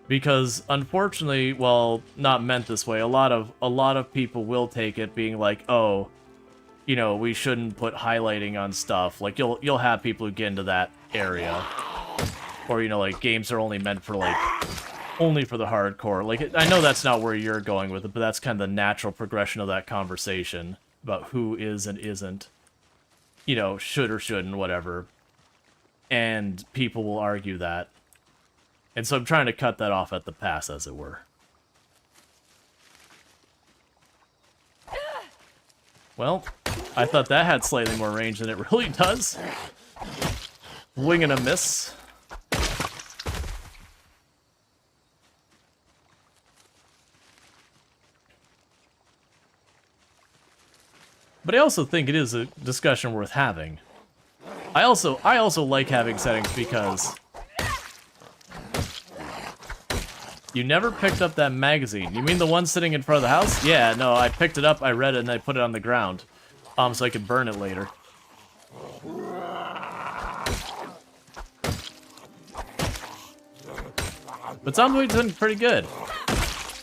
Speaker 1: Because unfortunately, well, not meant this way, a lot of people will take it being like, oh, you know, we shouldn't put highlighting on stuff. Like, you'll have people who get into that area. Or, you know, like, games are only meant for, like, only for the hardcore. Like, I know that's not where you're going with it, but that's kind of the natural progression of that conversation about who is and isn't, you know, should or shouldn't, whatever. And people will argue that. And so I'm trying to cut that off at the pass, as it were. Well, I thought that had slightly more range than it really does. Wing and a miss. But I also think it is a discussion worth having. I also like having settings because you never picked up that magazine. You mean the one sitting in front of the house? Yeah, no, I picked it up, I read it, and I put it on the ground. So I could burn it later. But Zomboid's doing pretty good.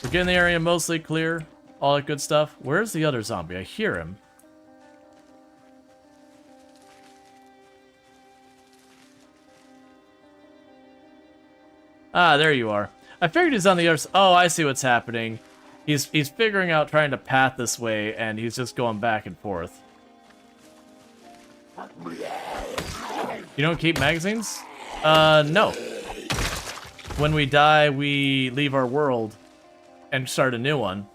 Speaker 1: We're getting the area mostly clear, all that good stuff. Where's the other zombie? I hear him. Ah, there you are. I figured he's on the other side. Oh, I see what's happening. He's figuring out trying to path this way, and he's just going back and forth. You don't keep magazines? No. When we die, we leave our world and start a new one.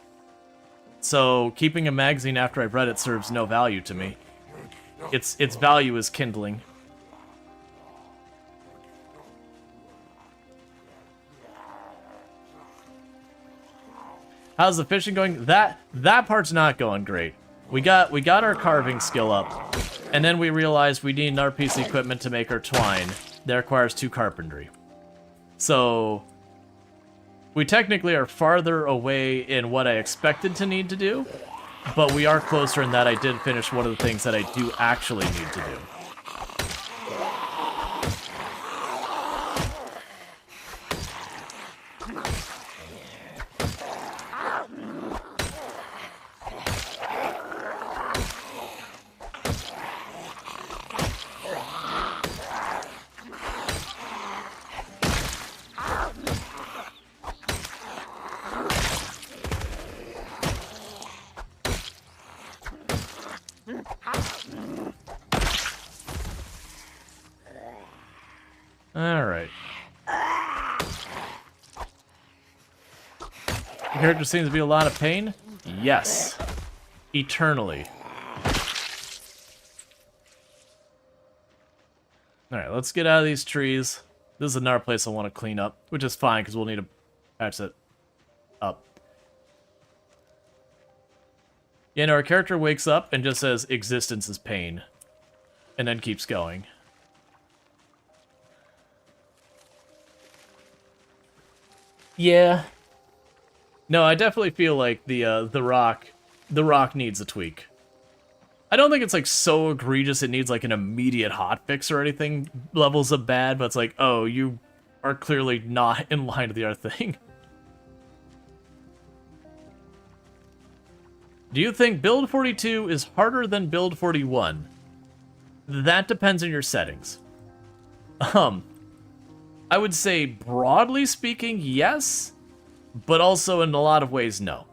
Speaker 1: So keeping a magazine after I've read it serves no value to me. Its value is kindling. How's the fishing going? That part's not going great. We got our carving skill up, and then we realized we need our piece of equipment to make our twine. That requires 2 carpentry. So We technically are farther away in what I expected to need to do, but we are closer in that I did finish one of the things that I do actually need to do. Alright. The character seems to be a lot of pain? Yes. Eternally. Alright, let's get out of these trees. This is another place I want to clean up, which is fine, because we'll need to patch it up. Yeah, no, our character wakes up and just says, existence is pain. And then keeps going. Yeah. No, I definitely feel like the rock needs a tweak. I don't think it's like so egregious it needs like an immediate hotfix or anything levels of bad, but it's like, oh, you are clearly not in line with the other thing. Do you think build 42 is harder than build 41? That depends on your settings. I would say broadly speaking, yes, but also in a lot of ways, no.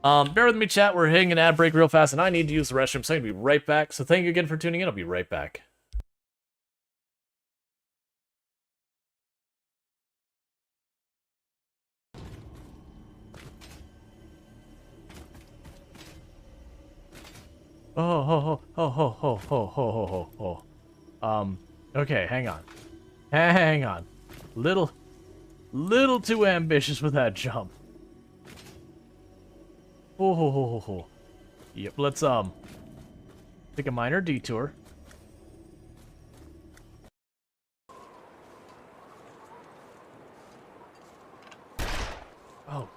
Speaker 1: Bear with me, chat. We're hitting an ad break real fast, and I need to use the restroom, so I'm going to be right back. So thank you again for tuning in. I'll be right back. Okay, hang on. Hang on. Little too ambitious with that jump. Yep, let's, take a minor detour. Oh.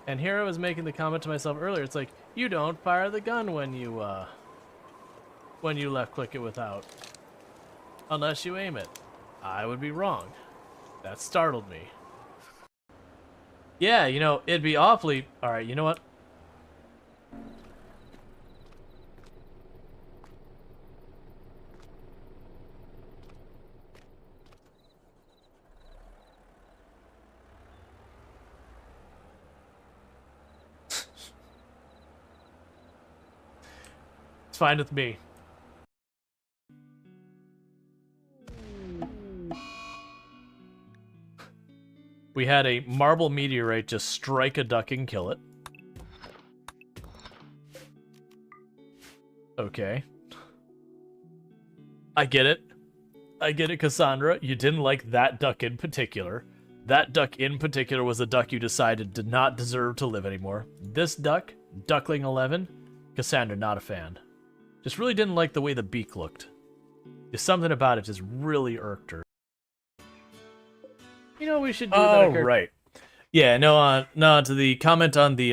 Speaker 1: And here I was making the comment to myself earlier, it's like, you don't fire the gun when you left click it without. Unless you aim it. I would be wrong. That startled me. Yeah, you know, it'd be awfully... Alright, you know what? It's fine with me. We had a marble meteorite just strike a duck and kill it. Okay. I get it. I get it, Cassandra. You didn't like that duck in particular. That duck in particular was a duck you decided did not deserve to live anymore. This duck, Duckling 11, Cassandra, not a fan. Just really didn't like the way the beak looked. There's something about it just really irked her. You know, we should do that. Oh, right. Yeah, no, to the comment on the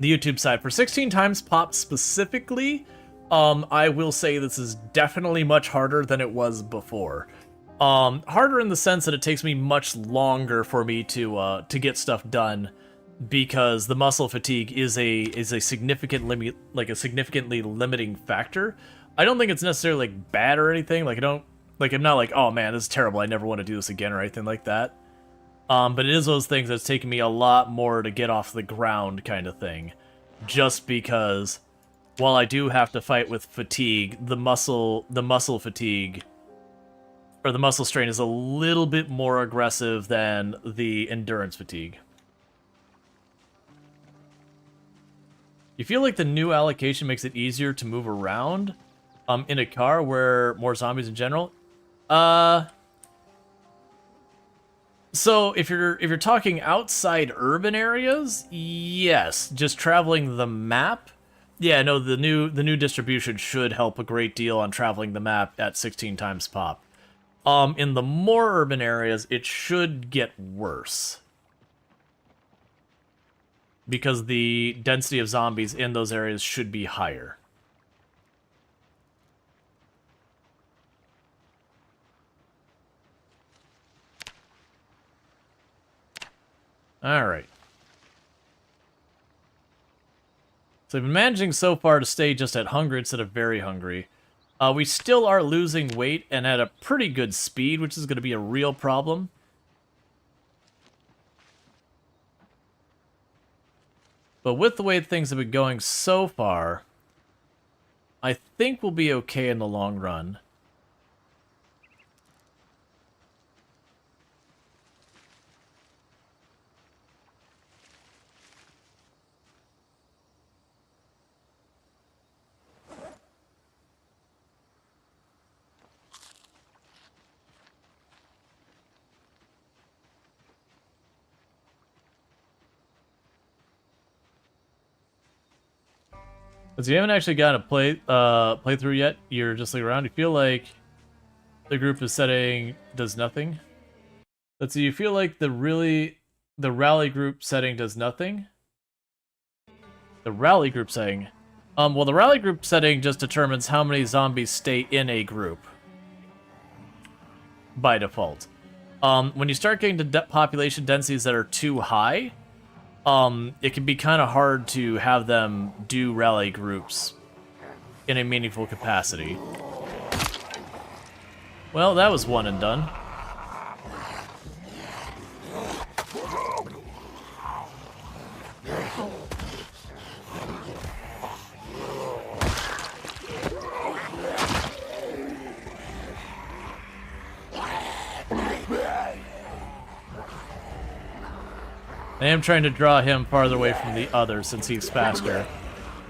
Speaker 1: YouTube side. For 16 times pop specifically, I will say this is definitely much harder than it was before. Harder in the sense that it takes me much longer for me to get stuff done, because the muscle fatigue is a significant limit, like a significantly limiting factor. I don't think it's necessarily like bad or anything. Like I'm not like, oh man, this is terrible, I never want to do this again or anything like that. But it is those things that's taken me a lot more to get off the ground kind of thing. Just because while I do have to fight with fatigue, the muscle fatigue, or the muscle strain, is a little bit more aggressive than the endurance fatigue. You feel like the new allocation makes it easier to move around in a car where more zombies in general? So if you're talking outside urban areas, yes, just traveling the map. Yeah, no, the new distribution should help a great deal on traveling the map at 16 times pop. In the more urban areas, it should get worse. Because the density of zombies in those areas should be higher. Alright. So I've been managing so far to stay just at hungry instead of very hungry. We still are losing weight and at a pretty good speed, which is going to be a real problem. But with the way things have been going so far, I think we'll be okay in the long run. But you haven't actually gotten a playthrough yet. You're just like around. You feel like the group is setting does nothing. Let's see. You feel like the rally group setting does nothing. The rally group setting. Well, the rally group setting just determines how many zombies stay in a group by default. When you start getting to population densities that are too high, it can be kind of hard to have them do rally groups in a meaningful capacity. Well, that was one and done. I am trying to draw him farther away from the others since he's faster.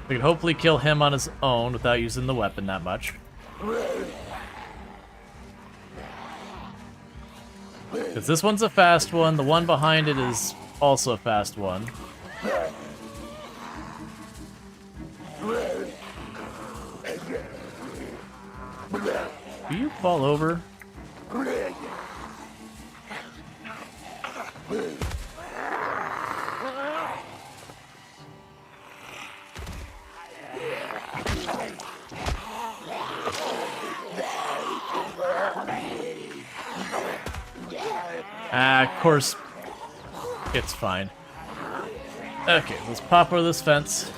Speaker 1: We can hopefully kill him on his own without using the weapon that much. Because this one's a fast one, the one behind it is also a fast one. Do you fall over? Of course, it's fine. Okay, let's pop over this fence.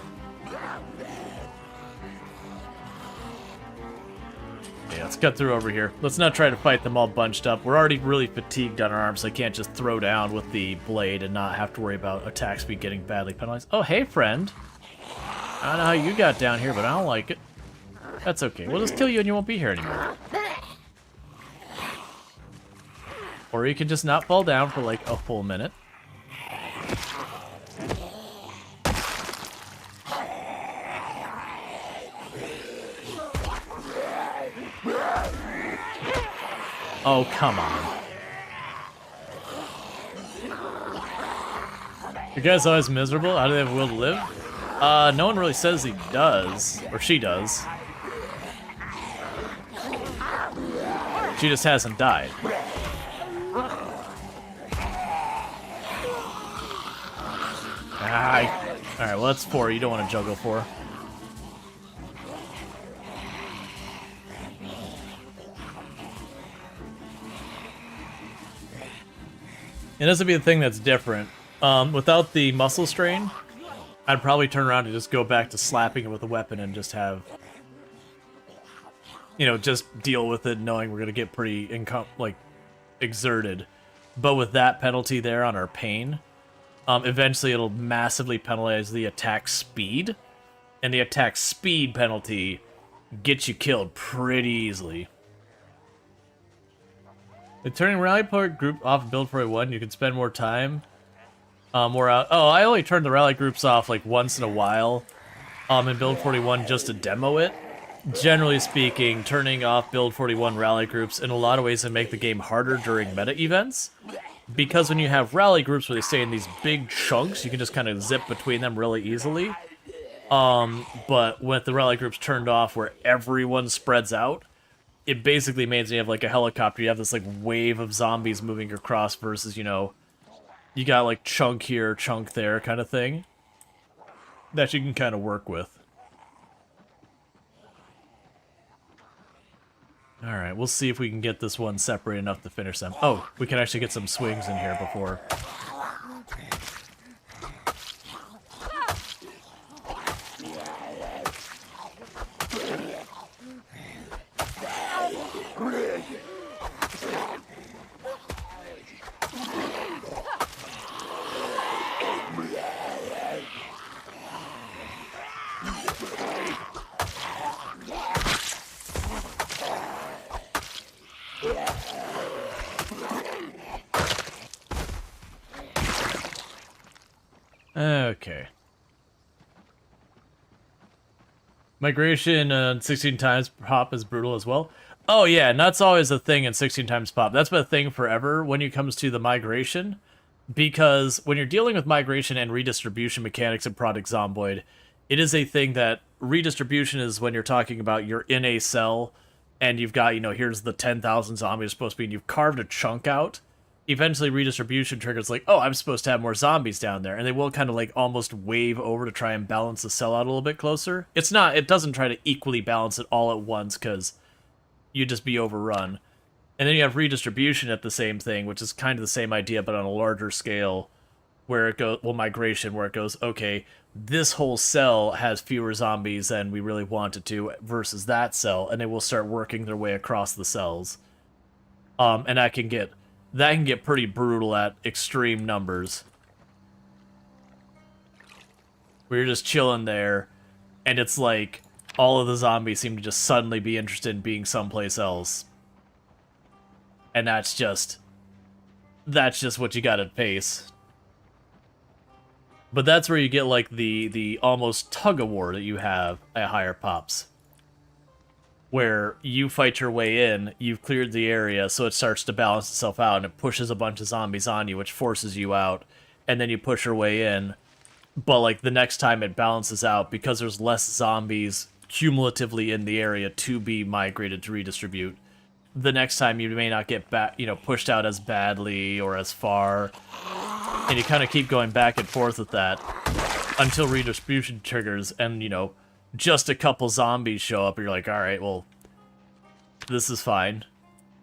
Speaker 1: Yeah, let's cut through over here. Let's not try to fight them all bunched up. We're already really fatigued on our arms, so I can't just throw down with the blade and not have to worry about attack speed getting badly penalized. Oh, hey, friend. I don't know how you got down here, but I don't like it. That's okay. We'll just kill you and you won't be here anymore. Or you can just not fall down for like a full minute. Oh, come on. You guys always miserable? How do they have a will to live? No one really says he does. Or she does. She just hasn't died. Alright, well that's 4. You don't want to juggle 4. And this would be the thing that's different. Without the muscle strain, I'd probably turn around and just go back to slapping it with a weapon and just have... You know, just deal with it knowing we're going to get pretty, exerted. But with that penalty there on our pain... eventually it'll massively penalize the attack speed, and the attack speed penalty gets you killed pretty easily. With turning rally point group off in build 41, you can spend more time. More out. Oh, I only turn the rally groups off like once in a while in build 41 just to demo it. Generally speaking, turning off build 41 rally groups in a lot of ways can make the game harder during meta events. Because when you have rally groups where they stay in these big chunks, you can just kind of zip between them really easily. But with the rally groups turned off where everyone spreads out, it basically means you have like a helicopter, you have this like wave of zombies moving across versus, you know, you got like chunk here, chunk there kind of thing that you can kind of work with. Alright, we'll see if we can get this one separate enough to finish them. Oh, we can actually get some swings in here before. Okay. Migration 16 times pop is brutal as well. Oh yeah, and that's always a thing in 16 times pop. That's been a thing forever when it comes to the migration. Because when you're dealing with migration and redistribution mechanics in Project Zomboid, it is a thing that redistribution is when you're talking about you're in a cell and you've got, you know, here's the 10,000 zombies supposed to be, and you've carved a chunk out. Eventually redistribution triggers like, oh, I'm supposed to have more zombies down there, and they will kind of like almost wave over to try and balance the cell out a little bit closer. It's not, it doesn't try to equally balance it all at once because you'd just be overrun. And then you have redistribution at the same thing, which is kind of the same idea but on a larger scale, where it goes, well, migration, where it goes, okay, this whole cell has fewer zombies than we really want it to versus that cell, and they will start working their way across the cells. And that can get pretty brutal at extreme numbers. Where you're just chilling there, and it's like all of the zombies seem to just suddenly be interested in being someplace else. And that's just what you gotta face. But that's where you get like the almost tug-of-war that you have at higher pops. Where you fight your way in, you've cleared the area, so it starts to balance itself out, and it pushes a bunch of zombies on you, which forces you out, and then you push your way in. But, like, the next time it balances out, because there's less zombies cumulatively in the area to be migrated to redistribute, the next time you may not get back, you know, pushed out as badly or as far, and you kind of keep going back and forth with that until redistribution triggers, and, you know, just a couple zombies show up, and you're like, alright, well, this is fine.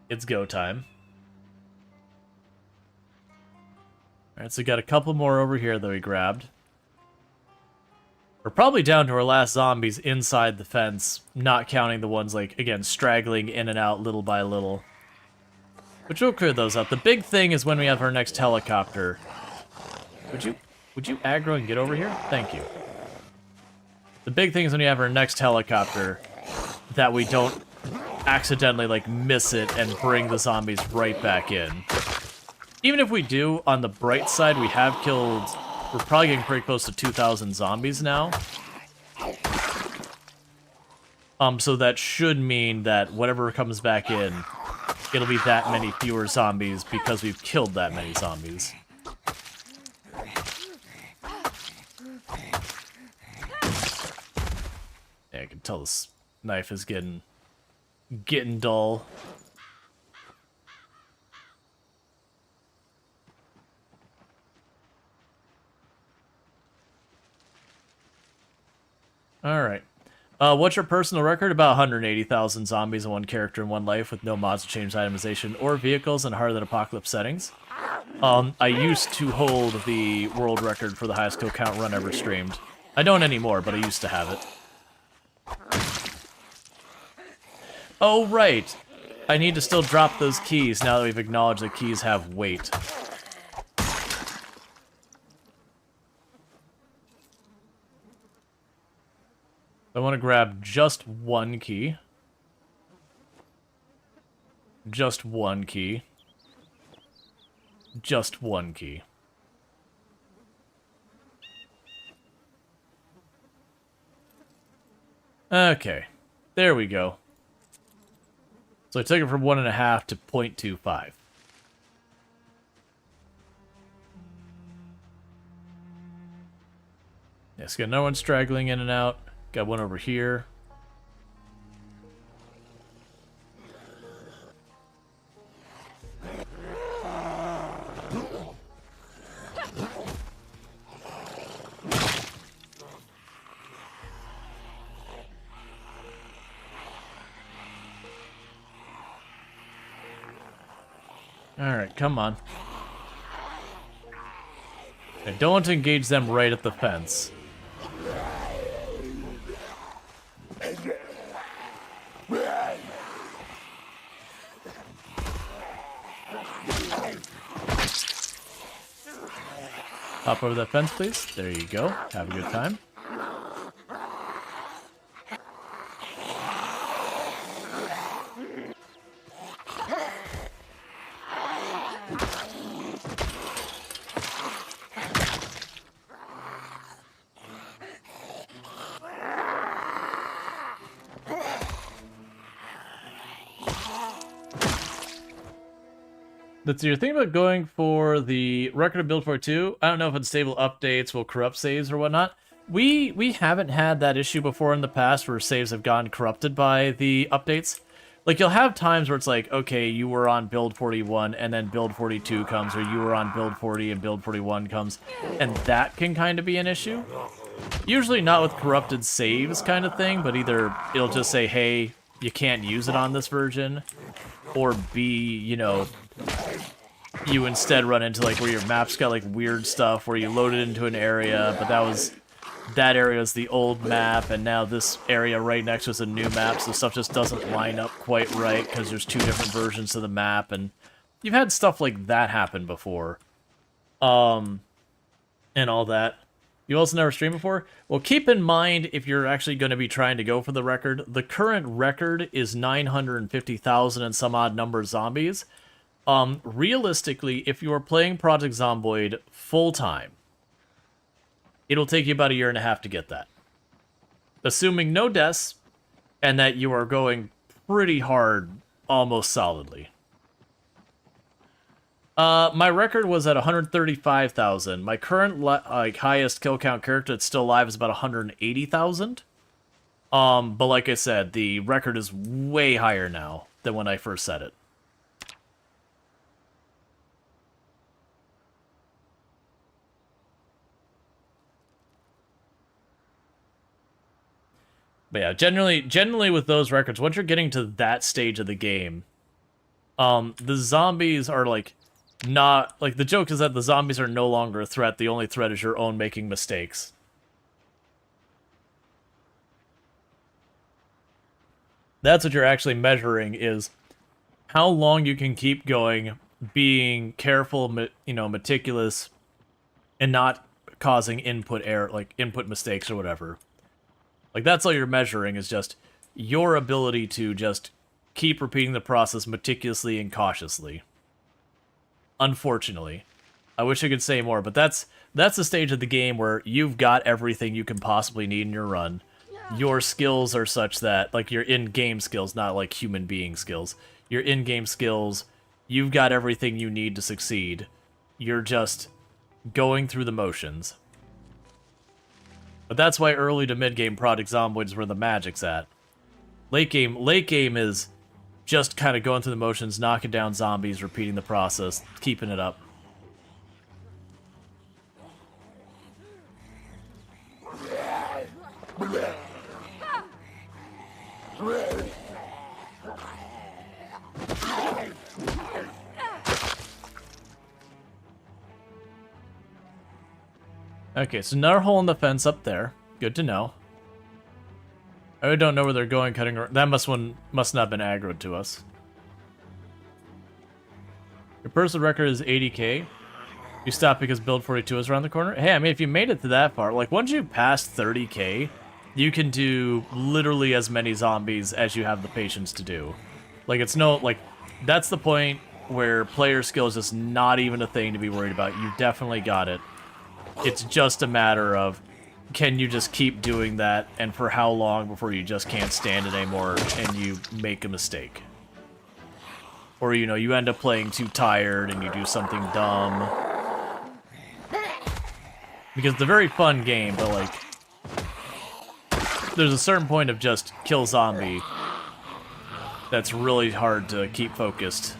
Speaker 1: It's go time. Alright, so we got a couple more over here that we grabbed. We're probably down to our last zombies inside the fence, not counting the ones, like, again, straggling in and out little by little. But we'll clear those up. The big thing is when we have our next helicopter. Would you aggro and get over here? Thank you. The big thing is when you have our next helicopter, that we don't accidentally, like, miss it and bring the zombies right back in. Even if we do, on the bright side, we have killed... We're probably getting pretty close to 2,000 zombies now. So that should mean that whatever comes back in, it'll be that many fewer zombies because we've killed that many zombies. Yeah, I can tell this knife is getting dull. Alright. What's your personal record? About 180,000 zombies and one character in one life with no mods to change itemization or vehicles in harder than apocalypse settings. I used to hold the world record for the highest kill count run ever streamed. I don't anymore, but I used to have it. Oh, right! I need to still drop those keys now that we've acknowledged that keys have weight. I want to grab just one key. Just one key. Just one key. Okay. There we go. So I took it from 1.5 to 0.25. Yes, got no one straggling in and out. Got one over here. Alright, come on. I don't want to engage them right at the fence. Hop over that fence, please. There you go. Have a good time. That's your thing about going for the record of build 42. I don't know if unstable updates will corrupt saves or whatnot. We haven't had that issue before in the past where saves have gotten corrupted by the updates. Like, you'll have times where it's like, okay, you were on build 41 and then build 42 comes, or you were on build 40 and build 41 comes, and that can kind of be an issue. Usually not with corrupted saves kind of thing, but either it'll just say, hey, you can't use it on this version, or B, you know, you instead run into like where your map's got like weird stuff where you load it into an area, but that area is the old map, and now this area right next to is a new map, so stuff just doesn't line up quite right because there's two different versions of the map, and you've had stuff like that happen before. And all that. You also never streamed before? Well, keep in mind, if you're actually going to be trying to go for the record, the current record is 950,000 and some odd number of zombies. Realistically, if you are playing Project Zomboid full-time, it'll take you about a year and a half to get that. Assuming no deaths, and that you are going pretty hard, almost solidly. My record was at 135,000. My current highest kill count character that's still alive is about 180,000. But like I said, the record is way higher now than when I first set it. But yeah, generally with those records, once you're getting to that stage of the game, the zombies are like not like, the joke is that the zombies are no longer a threat. The only threat is your own making mistakes. That's what you're actually measuring, is how long you can keep going, being careful, meticulous, and not causing input error, like input mistakes or whatever. Like, that's all you're measuring, is just your ability to just keep repeating the process meticulously and cautiously. Unfortunately. I wish I could say more, but that's the stage of the game where you've got everything you can possibly need in your run. Your skills are such that, like, your in-game skills, not like human being skills. Your in-game skills, you've got everything you need to succeed. You're just going through the motions. But that's why early to mid-game Project Zomboid is where the magic's at. Late game is just kind of going through the motions, knocking down zombies, repeating the process, keeping it up. Okay, so another hole in the fence up there. Good to know. I don't know where they're going cutting around. That must not have been aggroed to us. Your personal record is 80k. You stopped because build 42 is around the corner. Hey, I mean, if you made it to that far, like, once you pass 30k, you can do literally as many zombies as you have the patience to do. Like, it's no, like, that's the point where player skill is just not even a thing to be worried about. You definitely got it. It's just a matter of, can you just keep doing that, and for how long before you just can't stand it anymore and you make a mistake? Or, you know, you end up playing too tired and you do something dumb. Because it's a very fun game, but, like, there's a certain point of just kill zombie that's really hard to keep focused.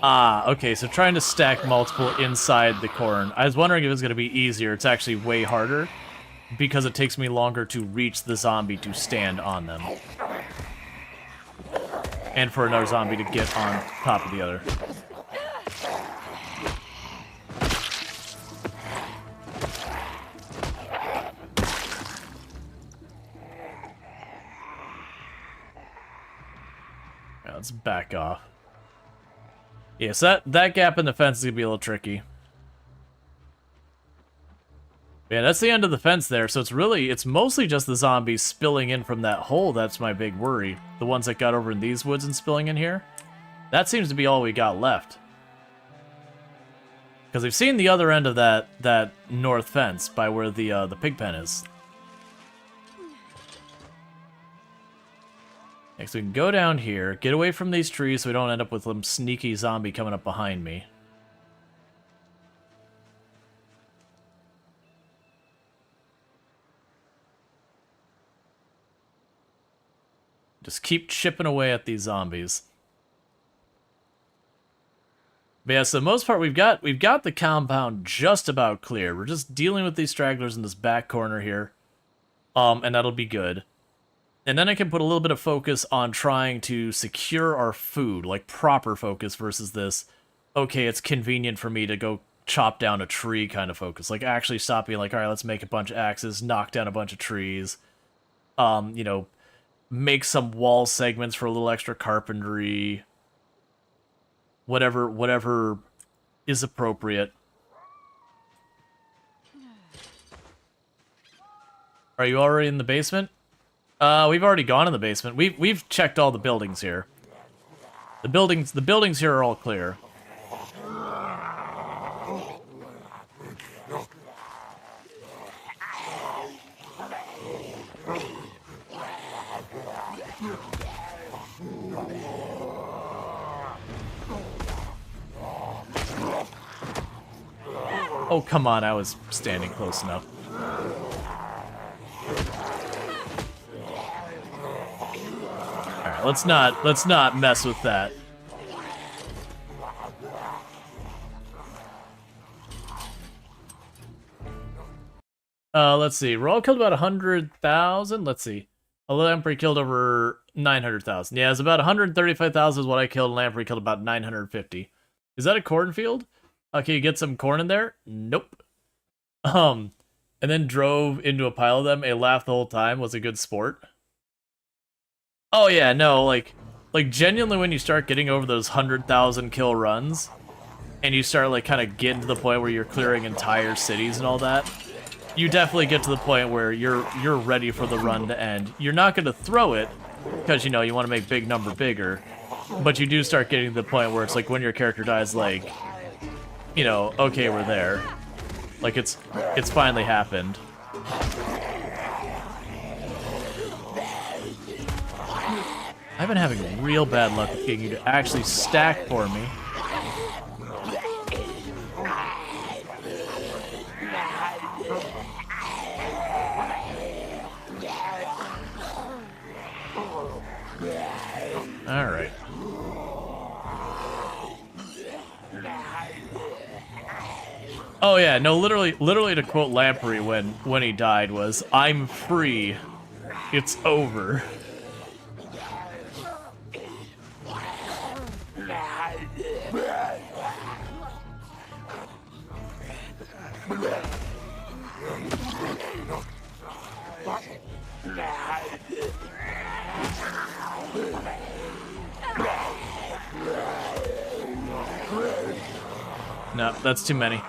Speaker 1: Ah, okay, so trying to stack multiple inside the corn. I was wondering if it was going to be easier. It's actually way harder because it takes me longer to reach the zombie to stand on them. And for another zombie to get on top of the other. Yeah, let's back off. Yeah, so that gap in the fence is going to be a little tricky. Yeah, that's the end of the fence there, so it's mostly just the zombies spilling in from that hole that's my big worry. The ones that got over in these woods and spilling in here. That seems to be all we got left. Because we've seen the other end of that north fence by where the pig pen is. Next, we can go down here, get away from these trees so we don't end up with some sneaky zombie coming up behind me. Just keep chipping away at these zombies. But yeah, so the most part we've got the compound just about clear. We're just dealing with these stragglers in this back corner here. And that'll be good. And then I can put a little bit of focus on trying to secure our food, like proper focus versus this, okay, it's convenient for me to go chop down a tree kind of focus. Like actually stop being like, all right, let's make a bunch of axes, knock down a bunch of trees, you know, make some wall segments for a little extra carpentry, whatever is appropriate. Are you already in the basement? We've already gone in the basement. We've checked all the buildings here. The buildings here are all clear. Oh, come on, I was standing close enough. Alright, let's not mess with that. Let's see. Rual killed about 100,000. Let's see. Lamprey killed over 900,000. Yeah, it's about 135,000 is what I killed. Lamprey killed about 950. Is that a cornfield? Okay, you get some corn in there? Nope. And then drove into a pile of them. It laughed the whole time. Was a good sport. Oh yeah, no, like genuinely when you start getting over those 100,000 kill runs, and you start like kind of getting to the point where you're clearing entire cities and all that, you definitely get to the point where you're ready for the run to end. You're not going to throw it, because, you know, you want to make big number bigger, but you do start getting to the point where it's like when your character dies, like, you know, okay, we're there. Like, it's finally happened. I've been having real bad luck with getting you to actually stack for me. Alright. Oh yeah, no, literally to quote Lamprey when he died was, "I'm free. It's over." No, that's too many.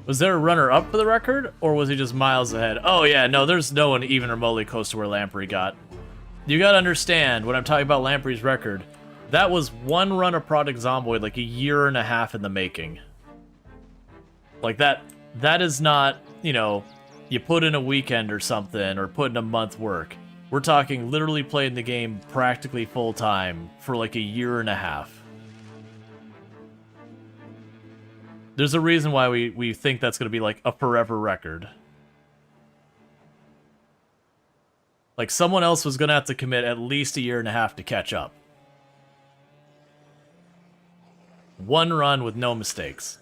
Speaker 1: Was there a runner-up for the record, or was he just miles ahead? Oh yeah, no, there's no one even remotely close to where Lamprey got. You gotta understand, when I'm talking about Lamprey's record, that was one run of Project Zomboid, like a year and a half in the making. Like that is not, you know, you put in a weekend or something, or put in a month work. We're talking literally playing the game practically full-time for like a year and a half. There's a reason why we think that's going to be like a forever record. Like, someone else was going to have to commit at least 1.5 years to catch up. One run with no mistakes.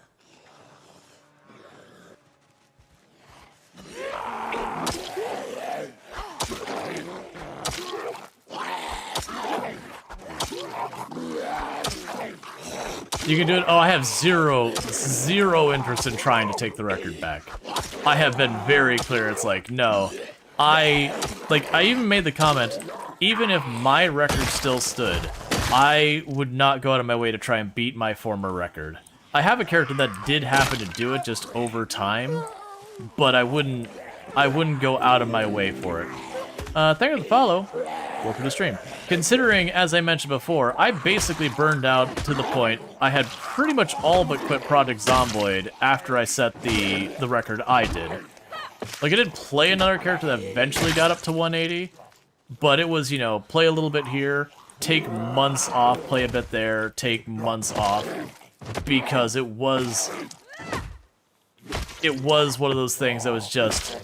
Speaker 1: You can do it. Oh, I have zero interest in trying to take the record back. I have been very clear. It's like, no. I even made the comment, even if my record still stood, I would not go out of my way to try and beat my former record. I have a character that did happen to do it just over time, but I wouldn't go out of my way for it. Thank you for the follow. Welcome to the stream. Considering, as I mentioned before, I basically burned out to the point I had pretty much all but quit Project Zomboid after I set the record I did. Like, I did play another character that eventually got up to 180, but it was, you know, play a little bit here, take months off, play a bit there, take months off, because it was one of those things that was just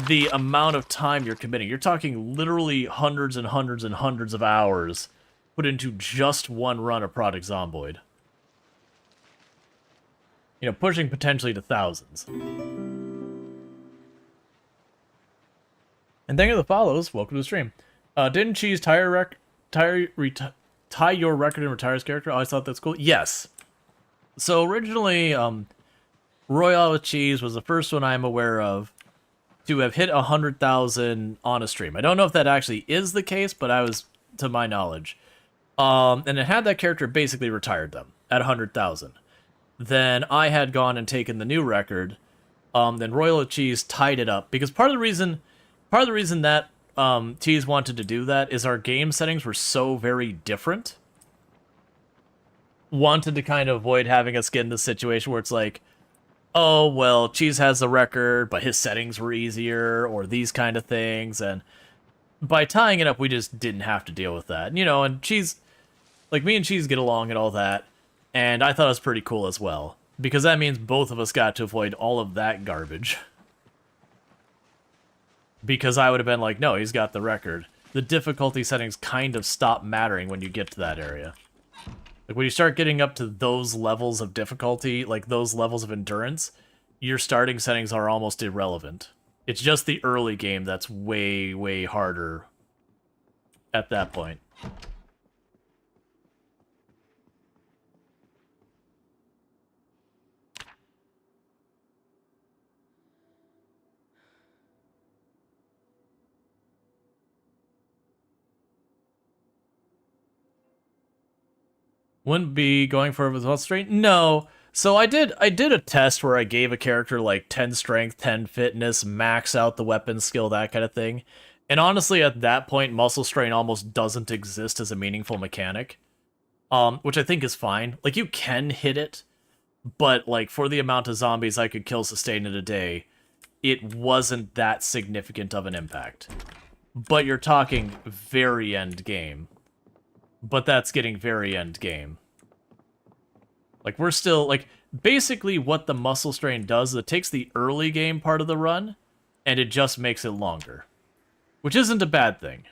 Speaker 1: the amount of time you're committing. You're talking literally hundreds and hundreds and hundreds of hours put into just one run of Project Zomboid. You know, pushing potentially to thousands. And thank you for the follows. Welcome to the stream. Didn't Cheese tie your record and retire his character? I always thought that's cool. Yes. So originally, Rual with Cheese was the first one I'm aware of to have hit 100,000 on a stream. I don't know if that actually is the case, but I was, to my knowledge. And it had that character basically retired them at 100,000. Then I had gone and taken the new record. Then Royal Cheese tied it up, because part of the reason that Cheese wanted to do that is our game settings were so very different. Wanted to kind of avoid having us get in this situation where it's like, oh, well, Cheese has the record, but his settings were easier, or these kind of things, and by tying it up, we just didn't have to deal with that. You know, and Cheese, like, me and Cheese get along and all that, and I thought it was pretty cool as well, because that means both of us got to avoid all of that garbage. Because I would have been like, no, he's got the record. The difficulty settings kind of stop mattering when you get to that area. Like, when you start getting up to those levels of difficulty, like those levels of endurance, your starting settings are almost irrelevant. It's just the early game that's way, way harder at that point. Wouldn't be going for it with health straight? No. So I did a test where I gave a character like 10 strength, 10 fitness, max out the weapon skill, that kind of thing. And honestly, at that point, muscle strain almost doesn't exist as a meaningful mechanic. Which I think is fine. Like, you can hit it, but like for the amount of zombies I could kill sustain in a day, it wasn't that significant of an impact. But you're talking very end game. But that's getting very end game. Like, we're still, like, basically what the muscle strain does is it takes the early game part of the run, and it just makes it longer. Which isn't a bad thing.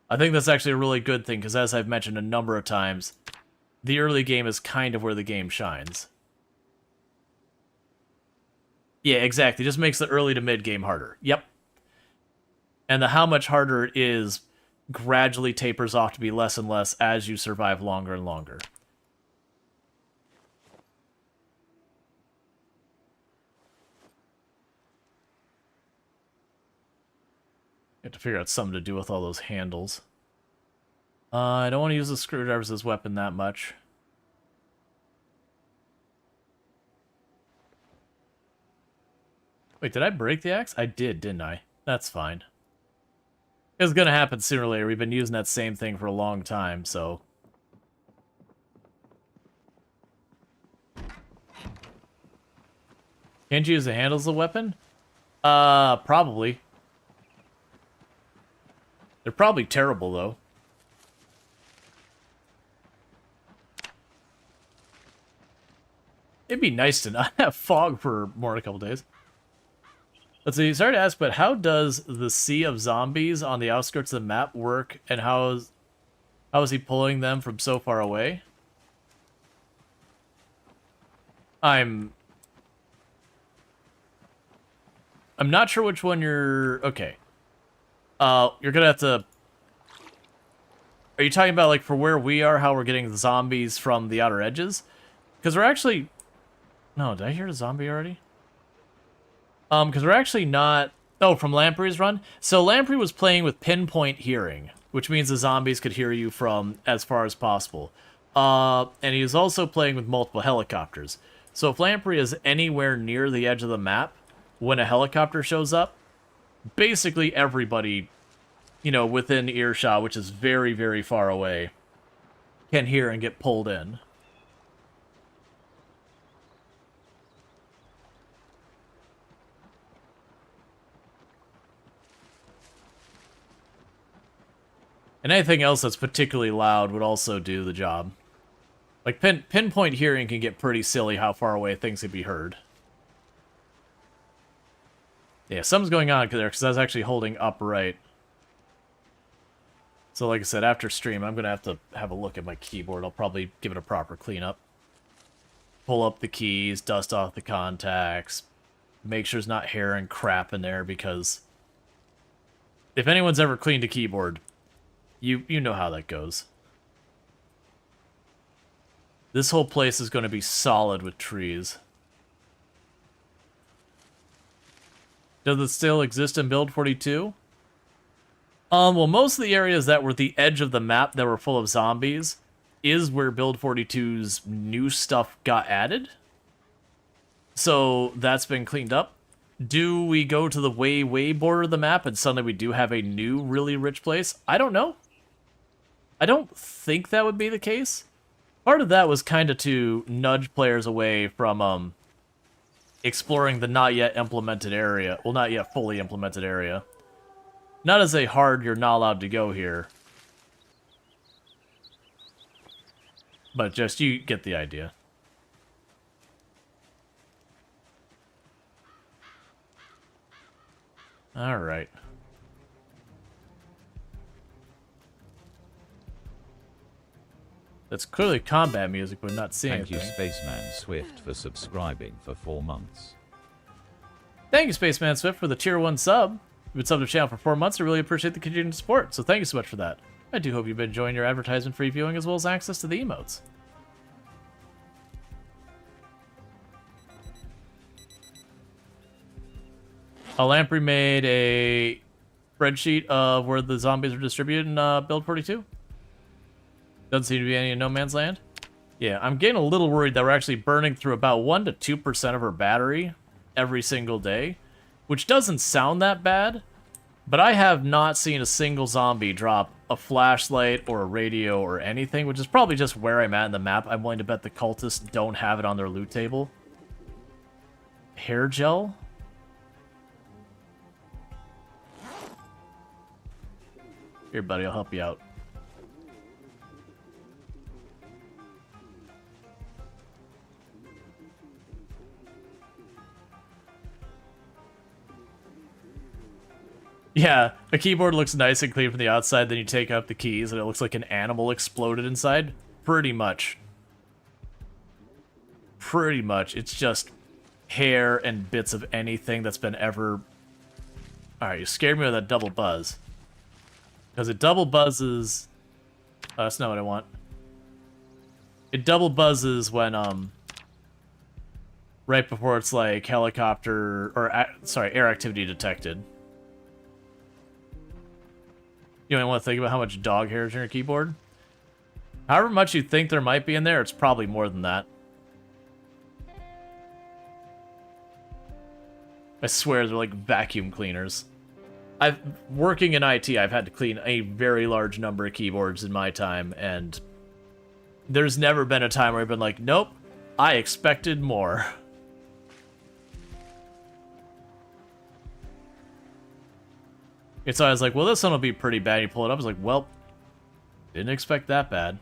Speaker 1: I think that's actually a really good thing, because as I've mentioned a number of times, the early game is kind of where the game shines. Yeah, exactly. It just makes the early to mid game harder. Yep. And the how much harder it is gradually tapers off to be less and less as you survive longer and longer. Have to figure out something to do with all those handles. I don't want to use the screwdrivers as weapon that much. Wait, did I break the axe? I did, didn't I? That's fine. It's gonna happen sooner or later. We've been using that same thing for a long time, so... Can't you use the handles of the weapon? Probably. They're probably terrible, though. It'd be nice to not have fog for more than a couple days. Let's see, sorry to ask, but how does the sea of zombies on the outskirts of the map work, and how is he pulling them from so far away? I'm not sure which one you're... Okay. You're gonna have to... Are you talking about, like, for where we are, how we're getting the zombies from the outer edges? Because we're actually... No, did I hear a zombie already? Because we're actually not... Oh, from Lamprey's run? So Lamprey was playing with pinpoint hearing, which means the zombies could hear you from as far as possible. And he was also playing with multiple helicopters. So if Lamprey is anywhere near the edge of the map, when a helicopter shows up, basically everybody, you know, within earshot, which is very, very far away, can hear and get pulled in. And anything else that's particularly loud would also do the job. Like, pinpoint hearing can get pretty silly how far away things can be heard. Yeah, something's going on there, because I was actually holding upright. So like I said, after stream, I'm going to have a look at my keyboard. I'll probably give it a proper cleanup. Pull up the keys, dust off the contacts, make sure there's not hair and crap in there, because if anyone's ever cleaned a keyboard, you know how that goes. This whole place is going to be solid with trees. Does it still exist in Build 42? Well, most of the areas that were the edge of the map that were full of zombies is where Build 42's new stuff got added. So that's been cleaned up. Do we go to the way border of the map and suddenly we do have a new really rich place? I don't know. I don't think that would be the case. Part of that was kind of to nudge players away from exploring the not yet implemented area. Well, not yet fully implemented area. Not as a hard, you're not allowed to go here. But just, you get the idea. Alright. That's clearly combat music, but not seeing
Speaker 2: Thank you,
Speaker 1: anything.
Speaker 2: Spaceman Swift, for subscribing for 4 months.
Speaker 1: Thank you, Spaceman Swift, for the tier 1 sub. You've been subbed to the channel for 4 months. I really appreciate the continued support, so thank you so much for that. I do hope you've been enjoying your advertisement-free viewing as well as access to the emotes. Lamprey made a spreadsheet of where the zombies are distributed in Build 42. Doesn't seem to be any in No Man's Land. Yeah, I'm getting a little worried that we're actually burning through about 1 to 2% of our battery every single day, which doesn't sound that bad, but I have not seen a single zombie drop a flashlight or a radio or anything, which is probably just where I'm at in the map. I'm willing to bet the cultists don't have it on their loot table. Hair gel? Here, buddy, I'll help you out. Yeah, a keyboard looks nice and clean from the outside, then you take out the keys and it looks like an animal exploded inside. Pretty much. Pretty much. It's just hair and bits of anything that's been ever... Alright, you scared me with that double buzz. Because it double buzzes... Oh, that's not what I want. It double buzzes when, right before it's like helicopter... Or, sorry, air activity detected. You only want to think about how much dog hair is in your keyboard? However much you think there might be in there, it's probably more than that. I swear they're like vacuum cleaners. Working in IT, I've had to clean a very large number of keyboards in my time, and there's never been a time where I've been like, nope, I expected more. It's always like, well, this one will be pretty bad. You pull it up, it's like, well, didn't expect that bad.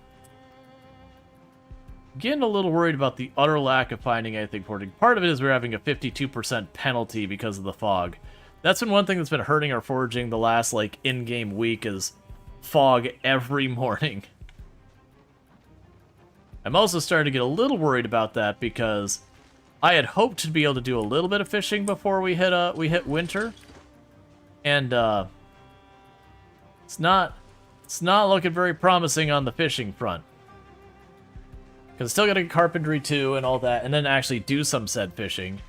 Speaker 1: Getting a little worried about the utter lack of finding anything porting. Part of it is we're having a 52% penalty because of the fog. That's been one thing that's been hurting our foraging the last, like, in-game week is fog every morning. I'm also starting to get a little worried about that because I had hoped to be able to do a little bit of fishing before we hit winter. And, it's not looking very promising on the fishing front. Because still gotta get carpentry too and all that, and then actually do some said fishing.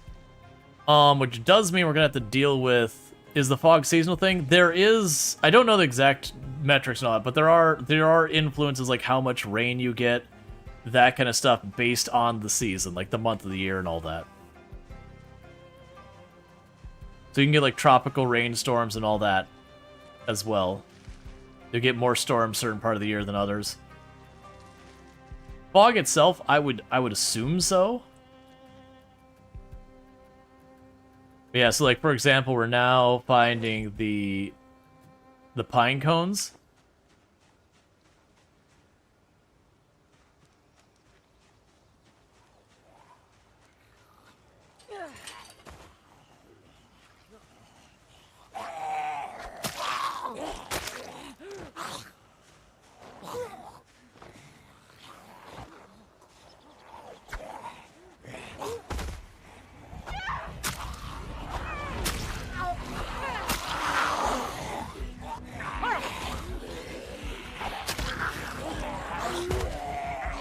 Speaker 1: Which does mean we're gonna have to deal with, is the fog seasonal thing? There is, I don't know the exact metrics and all that, but there are influences like how much rain you get, that kind of stuff based on the season, like the month of the year and all that. So you can get like tropical rainstorms and all that as well. You get more storms certain part of the year than others. Fog itself, I would assume so. But yeah, so like for example, we're now finding the pine cones.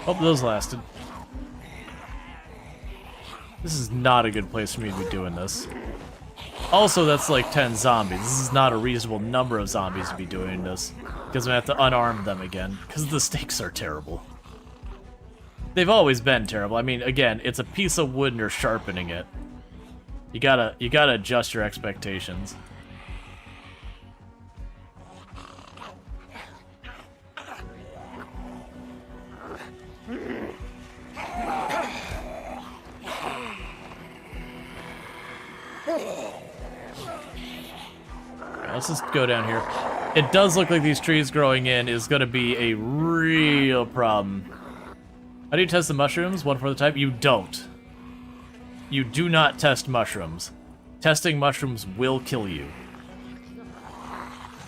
Speaker 1: Hope those lasted. This is not a good place for me to be doing this. Also, that's like 10 zombies. This is not a reasonable number of zombies to be doing this. Because I have to unarm them again. Because the stakes are terrible. They've always been terrible. I mean, again, it's a piece of wood and you're sharpening it. You gotta adjust your expectations. Let's just go down here. It does look like these trees growing in is going to be a real problem. How do you test the mushrooms? One for the type? You don't. You do not test mushrooms. Testing mushrooms will kill you.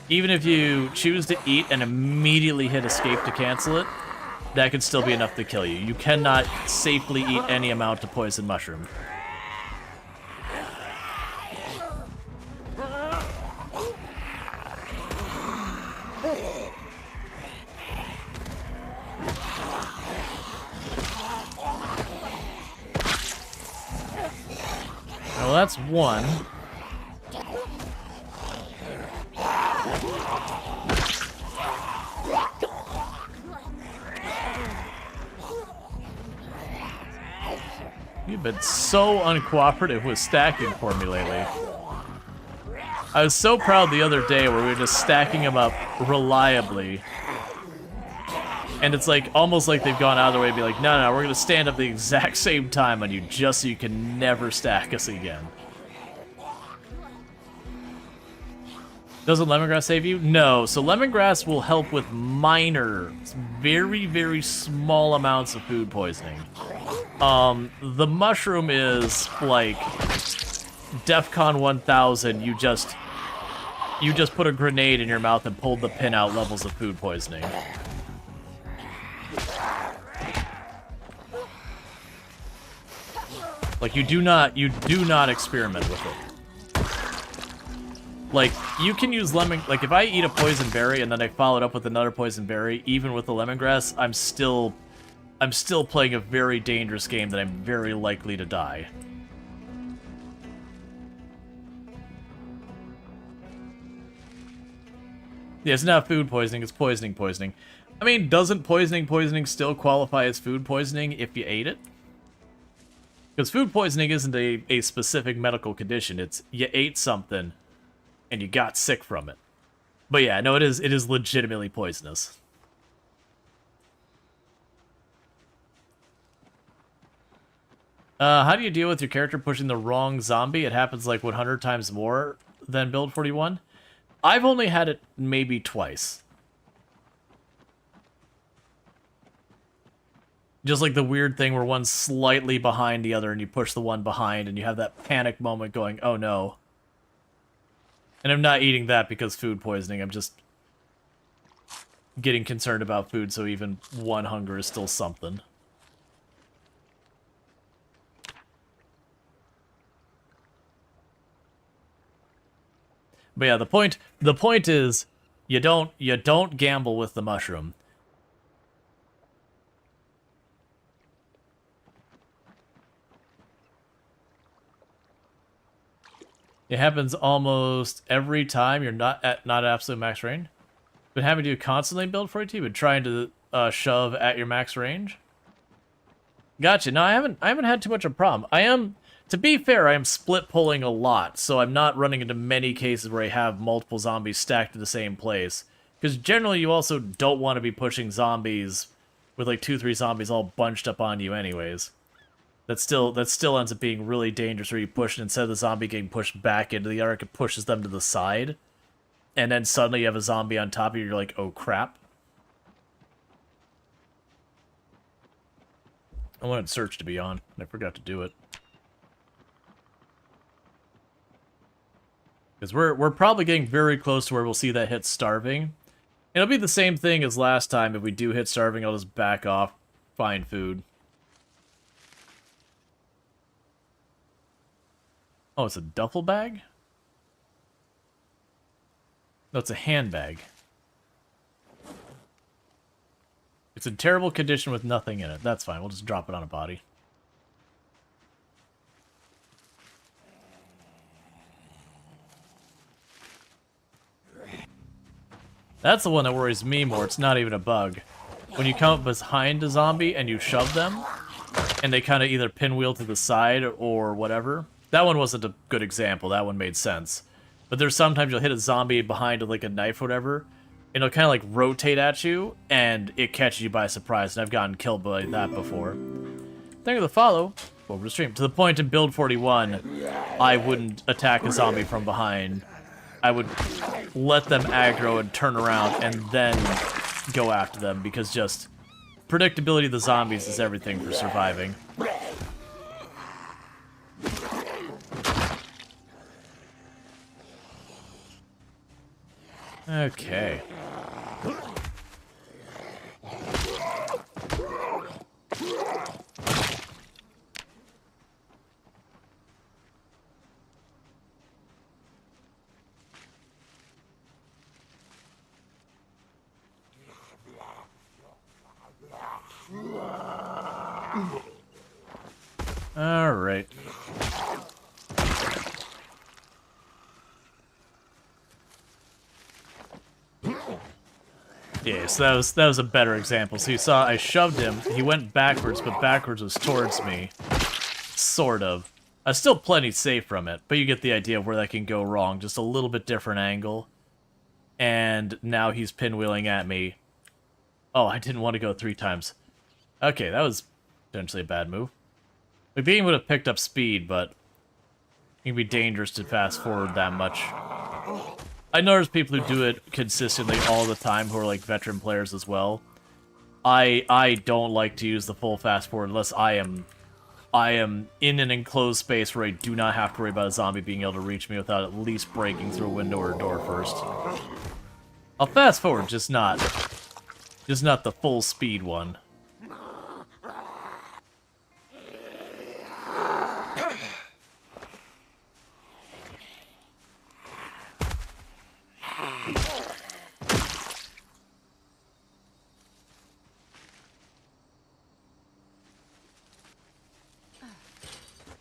Speaker 1: Even if you choose to eat and immediately hit escape to cancel it, that could still be enough to kill you. You cannot safely eat any amount of poison mushroom. Well, that's one. You've been so uncooperative with stacking for me lately. I was so proud the other day where we were just stacking them up reliably. And it's like, almost like they've gone out of their way to be like, no, we're gonna stand up the exact same time on you just so you can never stack us again. Doesn't lemongrass save you? No, so lemongrass will help with minor, very, very small amounts of food poisoning. The mushroom is like DEFCON 1000, you just put a grenade in your mouth and pulled the pin out levels of food poisoning. Like, you do not experiment with it. Like, you can use like, if I eat a poison berry and then I follow it up with another poison berry, even with the lemongrass, I'm still playing a very dangerous game that I'm very likely to die. Yeah, it's not food poisoning, it's poisoning. I mean, doesn't poisoning still qualify as food poisoning if you ate it? Because food poisoning isn't a specific medical condition. It's you ate something and you got sick from it. But yeah, no, it is legitimately poisonous. How do you deal with your character pushing the wrong zombie? It happens like 100 times more than build 41. I've only had it maybe twice. Just like the weird thing where one's slightly behind the other and you push the one behind and you have that panic moment going, oh no. And I'm not eating that because food poisoning. I'm just getting concerned about food, so even one hunger is still something. But yeah, the point is you don't gamble with the mushroom. It happens almost every time you're not at absolute max range. Been having to constantly build for it too, but trying to shove at your max range. Gotcha. No, I haven't had too much of a problem. To be fair, I am split pulling a lot, so I'm not running into many cases where I have multiple zombies stacked in the same place. Because generally you also don't want to be pushing zombies with like 2-3 zombies all bunched up on you anyways. That still ends up being really dangerous where you push, and instead of the zombie getting pushed back into the arc, it pushes them to the side. And then suddenly you have a zombie on top of you, you're like, oh crap. I wanted search to be on, and I forgot to do it. Because we're probably getting very close to where we'll see that hit starving. It'll be the same thing as last time. If we do hit starving, I'll just back off, find food. Oh, it's a duffel bag? No, it's a handbag. It's in terrible condition with nothing in it. That's fine. We'll just drop it on a body. That's the one that worries me more. It's not even a bug. When you come up behind a zombie and you shove them, and they kind of either pinwheel to the side or whatever. That one wasn't a good example. That one made sense. But there's sometimes you'll hit a zombie behind with like a knife or whatever, and it'll kind of like rotate at you, and it catches you by surprise. And I've gotten killed by that before. Thank you for the follow. Over the stream. To the point in build 41, I wouldn't attack a zombie from behind. I would let them aggro and turn around and then go after them, because just predictability of the zombies is everything for surviving. Okay. All right. Yeah, so that was a better example. So you saw I shoved him, he went backwards, but backwards was towards me. Sort of. I was still plenty safe from it, but you get the idea of where that can go wrong. Just a little bit different angle. And now he's pinwheeling at me. Oh, I didn't want to go 3 times. Okay, that was potentially a bad move. The beam would have picked up speed, but it can be dangerous to fast forward that much. I notice people who do it consistently all the time who are like veteran players as well. I don't like to use the full fast forward unless I am in an enclosed space where I do not have to worry about a zombie being able to reach me without at least breaking through a window or a door first. I'll fast forward, just not the full speed one.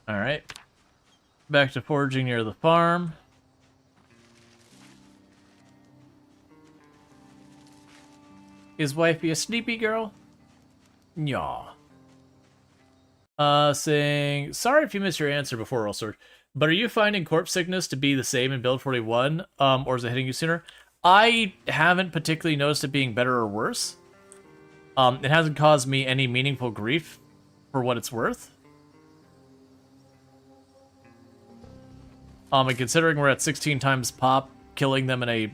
Speaker 1: Alright. Back to foraging near the farm. Is wifey a sleepy girl? Yaw. Saying, sorry if you missed your answer before, also, but are you finding corpse sickness to be the same in build 41, or is it hitting you sooner? I haven't particularly noticed it being better or worse. It hasn't caused me any meaningful grief for what it's worth. And considering we're at 16 times pop, killing them in a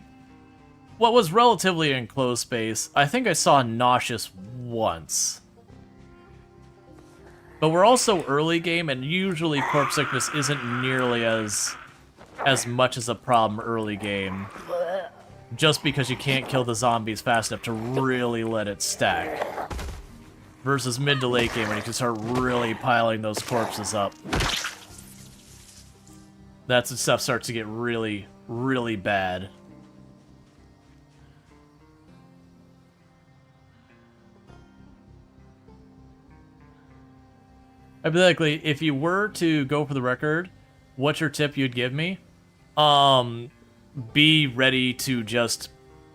Speaker 1: what was relatively enclosed space, I think I saw nauseous once. But we're also early game, and usually corpse sickness isn't nearly as as much as a problem early game. Just because you can't kill the zombies fast enough to really let it stack. Versus mid to late game when you can start really piling those corpses up. That's when stuff starts to get really, really bad. Hypothetically, if you were to go for the record, what's your tip you'd give me? Be ready to just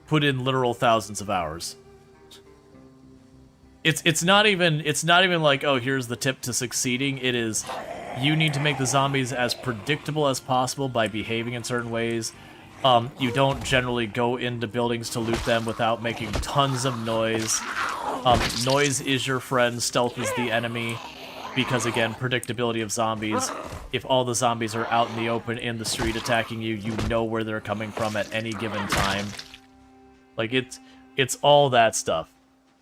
Speaker 1: put in literal thousands of hours. It's not even like, oh, here's the tip to succeeding. It is, you need to make the zombies as predictable as possible by behaving in certain ways. You don't generally go into buildings to loot them without making tons of noise. Noise is your friend, stealth is the enemy. Because, again, predictability of zombies. If all the zombies are out in the open, in the street attacking you, you know where they're coming from at any given time. Like, it's all that stuff.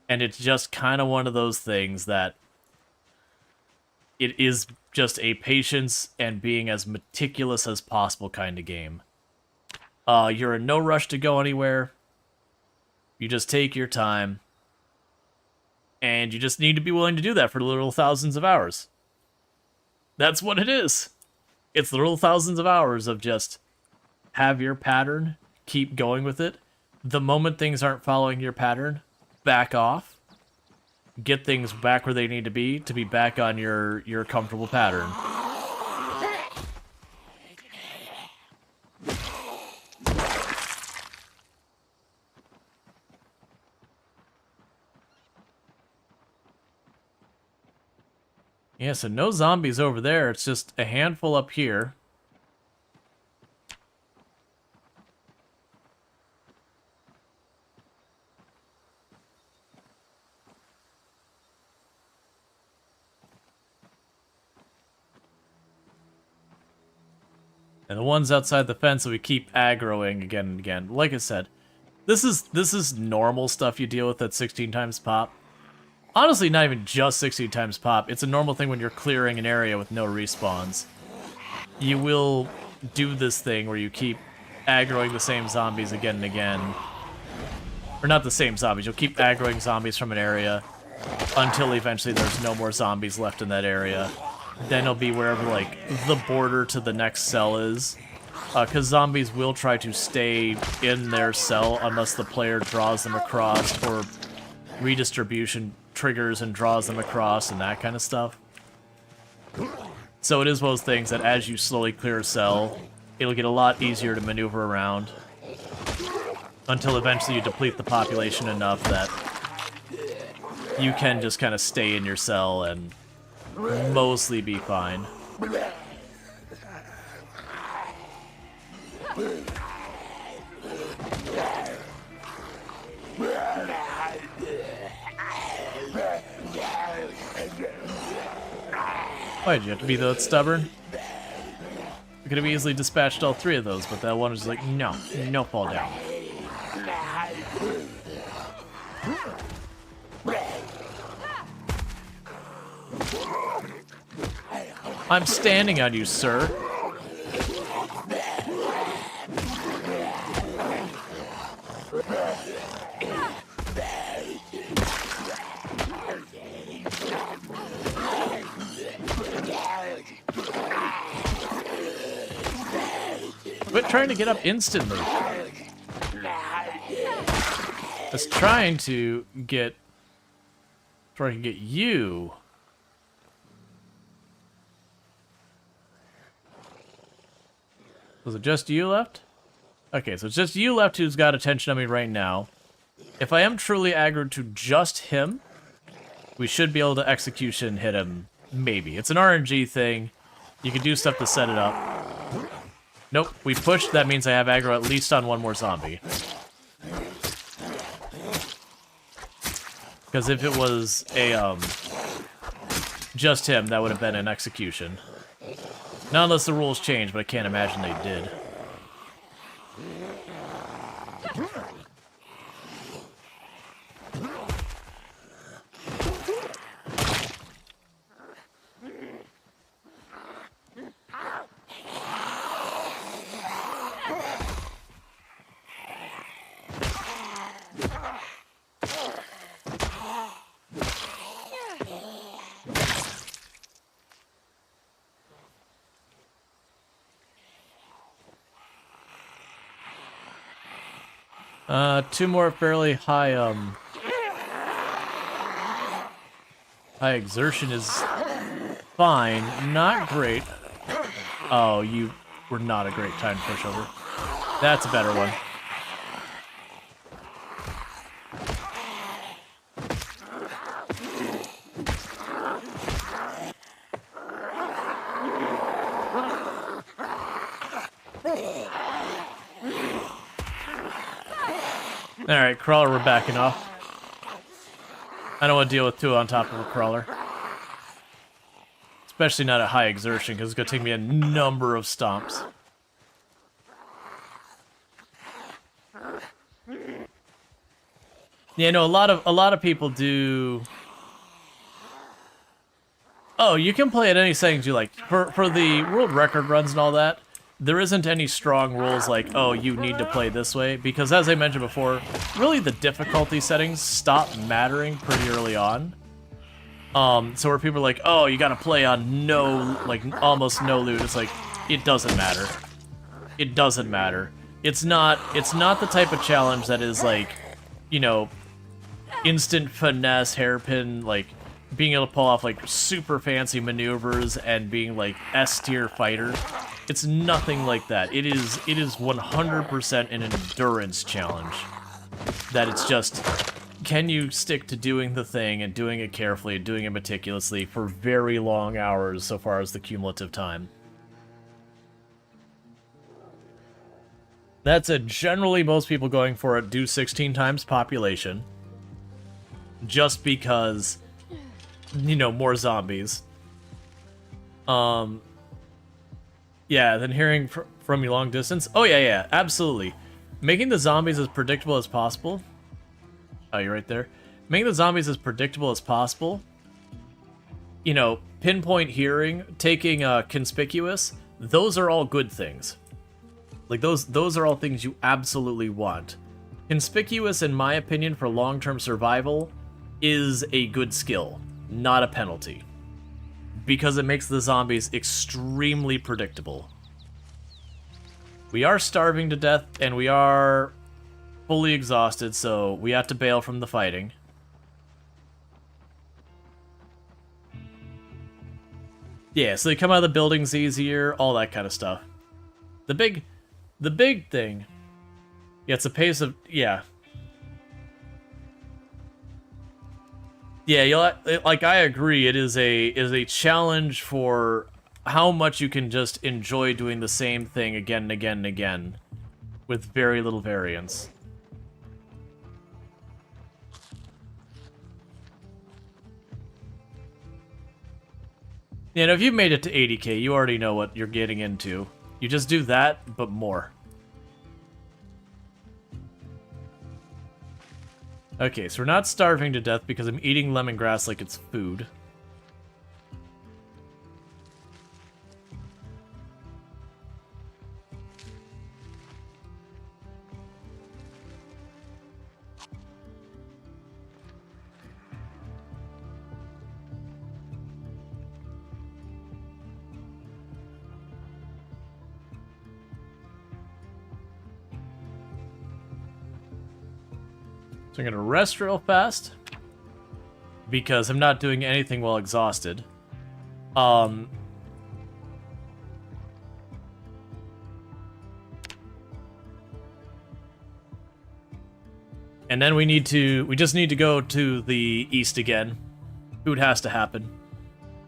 Speaker 1: And it's just kind of one of those things that it is just a patience and being as meticulous as possible kind of game. You're in no rush to go anywhere. You just take your time. And you just need to be willing to do that for literal thousands of hours. That's what it is. It's literal thousands of hours of just have your pattern, keep going with it. The moment things aren't following your pattern, back off. Get things back where they need to be back on your comfortable pattern. Yeah, so no zombies over there. It's just a handful up here. And the ones outside the fence that we keep aggroing again and again. Like I said, this is normal stuff you deal with at 16 times pop. Honestly, not even just 16 times pop. It's a normal thing when you're clearing an area with no respawns. You will do this thing where you keep aggroing the same zombies again and again. Or not the same zombies. You'll keep aggroing zombies from an area until eventually there's no more zombies left in that area. Then it'll be wherever, like, the border to the next cell is. Because zombies will try to stay in their cell unless the player draws them across or redistribution triggers and draws them across and that kind of stuff. So it is one of those things that as you slowly clear a cell, it'll get a lot easier to maneuver around until eventually you deplete the population enough that you can just kind of stay in your cell and mostly be fine. Why'd you have to be that stubborn? We could have easily dispatched all three of those, but that one was like, no, fall down. I'm standing on you, sir. Quit trying to get up instantly. I was trying to get you. Was it just you left? Okay, so it's just you left who's got attention on me right now. If I am truly aggroed to just him, we should be able to execution hit him. Maybe. It's an RNG thing. You can do stuff to set it up. Nope, we pushed. That means I have aggro at least on one more zombie. Because if it was a, just him, that would have been an execution. Not unless the rules change, but I can't imagine they did. Two more fairly high, high exertion is fine. Not great. Oh, you were not a great time pushover. That's a better one. Alright, crawler, we're backing off. I don't want to deal with two on top of a crawler. Especially not at high exertion, because it's going to take me a number of stomps. Yeah, no, a lot of people do. Oh, you can play at any settings you like. For the world record runs and all that, there isn't any strong rules like, oh, you need to play this way, because as I mentioned before, really the difficulty settings stop mattering pretty early on. So where people are like, oh, you gotta play on no, like, almost no loot, it's like, it doesn't matter. It doesn't matter. It's not the type of challenge that is like, you know, instant finesse, hairpin, like, being able to pull off, like, super fancy maneuvers and being, like, S-tier fighter. It's nothing like that. It is 100% an endurance challenge. That it's just, can you stick to doing the thing and doing it carefully and doing it meticulously for very long hours so far as the cumulative time? That's a generally most people going for it do 16 times population. Just because, you know, more zombies. Yeah, then hearing from you long distance. Oh, yeah, absolutely. Making the zombies as predictable as possible. Oh, you're right there. Making the zombies as predictable as possible. You know, pinpoint hearing, taking conspicuous. Those are all good things. Like, those are all things you absolutely want. Conspicuous, in my opinion, for long-term survival, is a good skill, not a penalty. Because it makes the zombies extremely predictable. We are starving to death, and we are fully exhausted, so we have to bail from the fighting. Yeah, so they come out of the buildings easier, all that kind of stuff. The big thing... Yeah, it's a pace of... Yeah. Yeah, like, I agree, it is a challenge for how much you can just enjoy doing the same thing again and again and again, with very little variance. You know, if you've made it to 80k, you already know what you're getting into. You just do that, but more. Okay, so we're not starving to death because I'm eating lemongrass like it's food. So I'm gonna rest real fast, because I'm not doing anything while exhausted. And then we just need to go to the east again. Food has to happen.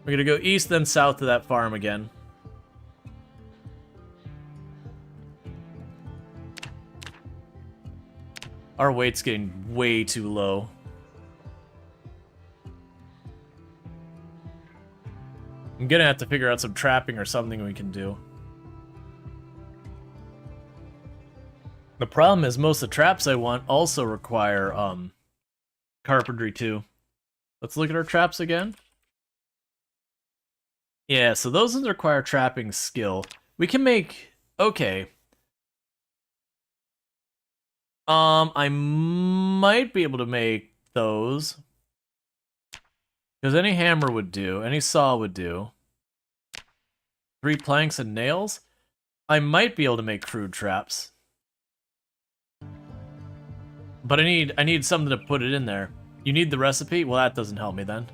Speaker 1: We're gonna go east, then south to that farm again. Our weight's getting way too low. I'm gonna have to figure out some trapping or something we can do. The problem is most of the traps I want also require, carpentry too. Let's look at our traps again. Yeah, so those ones require trapping skill. We can make... Okay. I might be able to make those. Because any hammer would do, any saw would do. 3 planks and nails? I might be able to make crude traps. But I need something to put it in there. You need the recipe? Well, that doesn't help me then.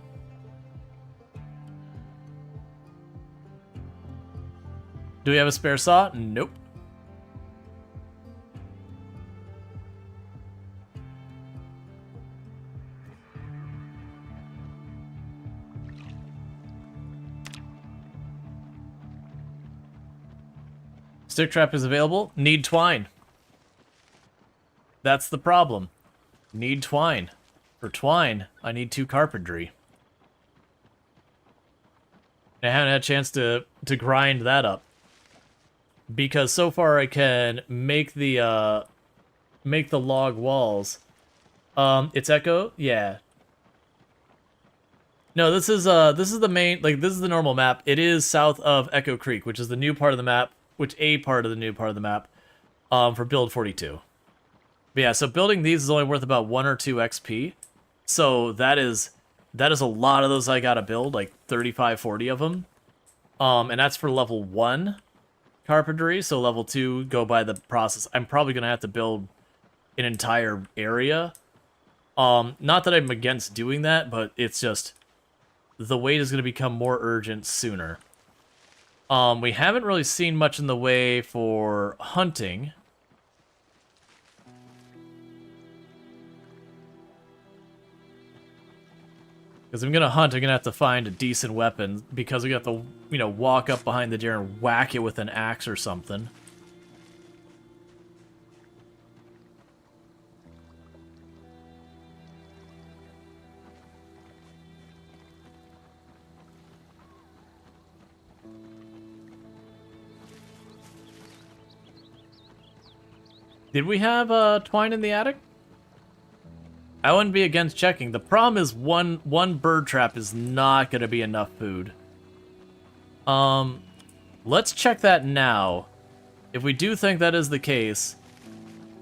Speaker 1: Do we have a spare saw? Nope. Stick trap is available. Need twine. That's the problem. Need twine. For twine, I need 2 carpentry. I haven't had a chance to grind that up. Because so far I can make the log walls. It's Echo? Yeah. No, this is the main, like, this is the normal map. It is south of Echo Creek, which is the new part of the map, a part of the new part of the map, for build 42. But yeah, so building these is only worth about 1 or 2 XP. So that is a lot of those I gotta build, like 35, 40 of them. And that's for level 1 carpentry, so level 2 go by the process. I'm probably gonna have to build an entire area. Not that I'm against doing that, but it's just the wait is gonna become more urgent sooner. We haven't really seen much in the way for hunting. Because I'm gonna hunt, I'm gonna have to find a decent weapon, because we got to, you know, walk up behind the deer and whack it with an axe or something. Did we have twine in the attic? I wouldn't be against checking. The problem is one bird trap is not going to be enough food. Let's check that now. If we do think that is the case...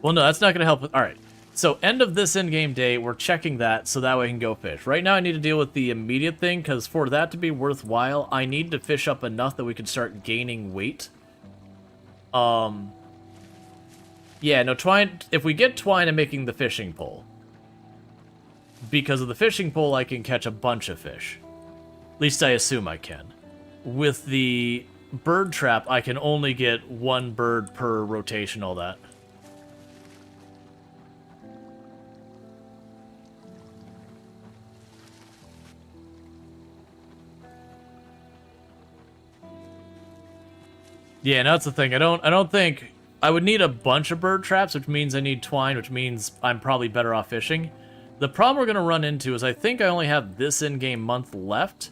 Speaker 1: Well, no, that's not going to help with... Alright, so end of this in-game day, we're checking that so that way I can go fish. Right now I need to deal with the immediate thing, because for that to be worthwhile, I need to fish up enough that we can start gaining weight. Yeah, no, twine... If we get twine, I'm making the fishing pole. Because of the fishing pole, I can catch a bunch of fish. At least I assume I can. With the bird trap, I can only get 1 bird per rotation, all that. Yeah, no, that's the thing. I don't think... I would need a bunch of bird traps, which means I need twine, which means I'm probably better off fishing. The problem we're going to run into is I think I only have this in-game month left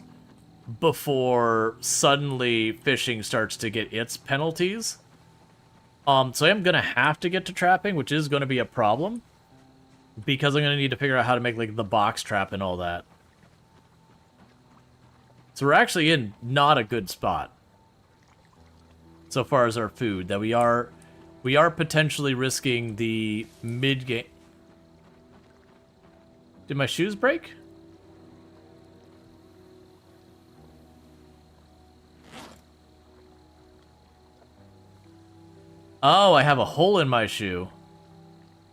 Speaker 1: before suddenly fishing starts to get its penalties. So I am going to have to get to trapping, which is going to be a problem. Because I'm going to need to figure out how to make, like, the box trap and all that. So we're actually in not a good spot. So far as our food, that we are potentially risking the mid-game... Did my shoes break? Oh, I have a hole in my shoe.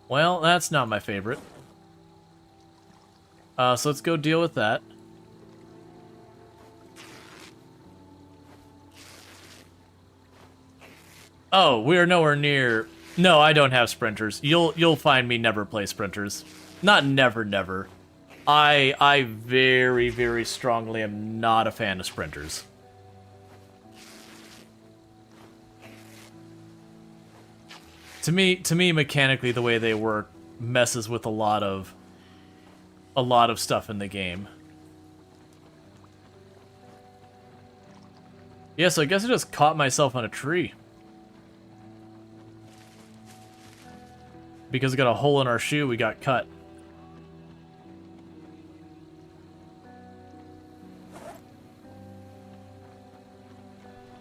Speaker 1: Well, that's not my favorite. So let's go deal with that. Oh, we are nowhere near... No, I don't have sprinters. You'll find me never play sprinters. Not never. I very, very strongly am not a fan of sprinters. To me, mechanically, the way they work messes with a lot of stuff in the game. Yeah, so I guess I just caught myself on a tree. Because we got a hole in our shoe, we got cut.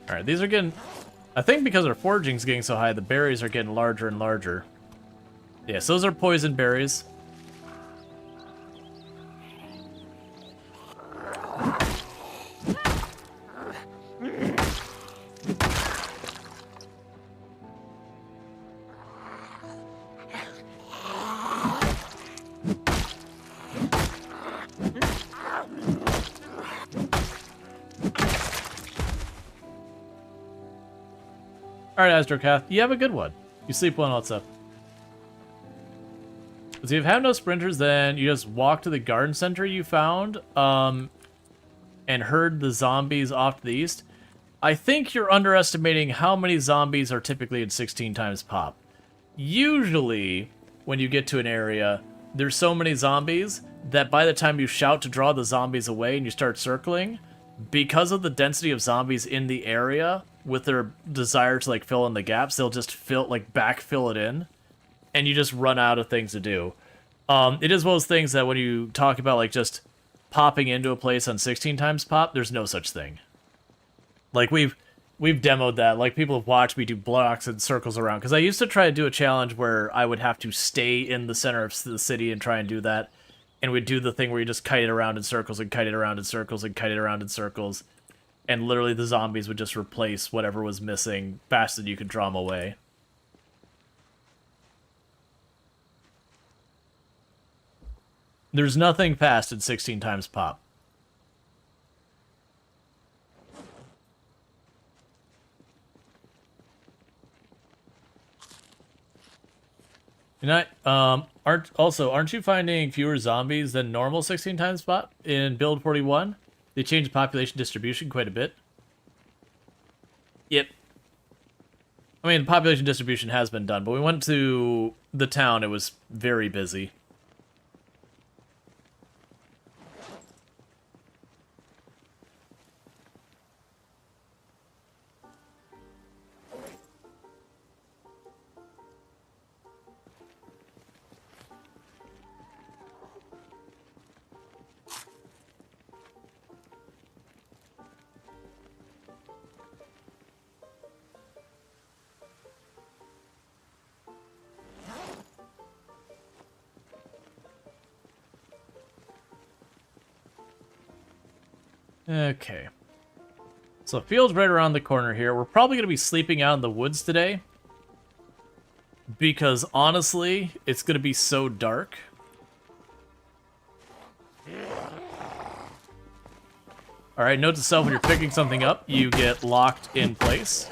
Speaker 1: Alright, these are getting... I think because our foraging's getting so high, the berries are getting larger and larger. Yes, those are poison berries. Alright, Astrocath, you have a good one. You sleep well, what's up? So if you have no sprinters, then you just walk to the garden center you found, and herd the zombies off to the east. I think you're underestimating how many zombies are typically in 16 times pop. Usually, when you get to an area, there's so many zombies that by the time you shout to draw the zombies away and you start circling, because of the density of zombies in the area, with their desire to like fill in the gaps, they'll just backfill it in, and you just run out of things to do. It is one of those things that when you talk about like just popping into a place on 16 times pop, there's no such thing. Like we've demoed that. Like people have watched me do blocks and circles around, because I used to try to do a challenge where I would have to stay in the center of the city and try and do that, and we'd do the thing where you just kite it around in circles and kite it around in circles and kite it around in circles, and literally the zombies would just replace whatever was missing faster than you could draw them away. There's nothing fast at 16 times pop. And aren't you finding fewer zombies than normal 16 times pop in build 41? They changed population distribution quite a bit. Yep. I mean, population distribution has been done, but we went to the town, it was very busy. Okay. So field's right around the corner here. We're probably going to be sleeping out in the woods today, because honestly, it's going to be so dark. Alright, note to self, when you're picking something up, you get locked in place.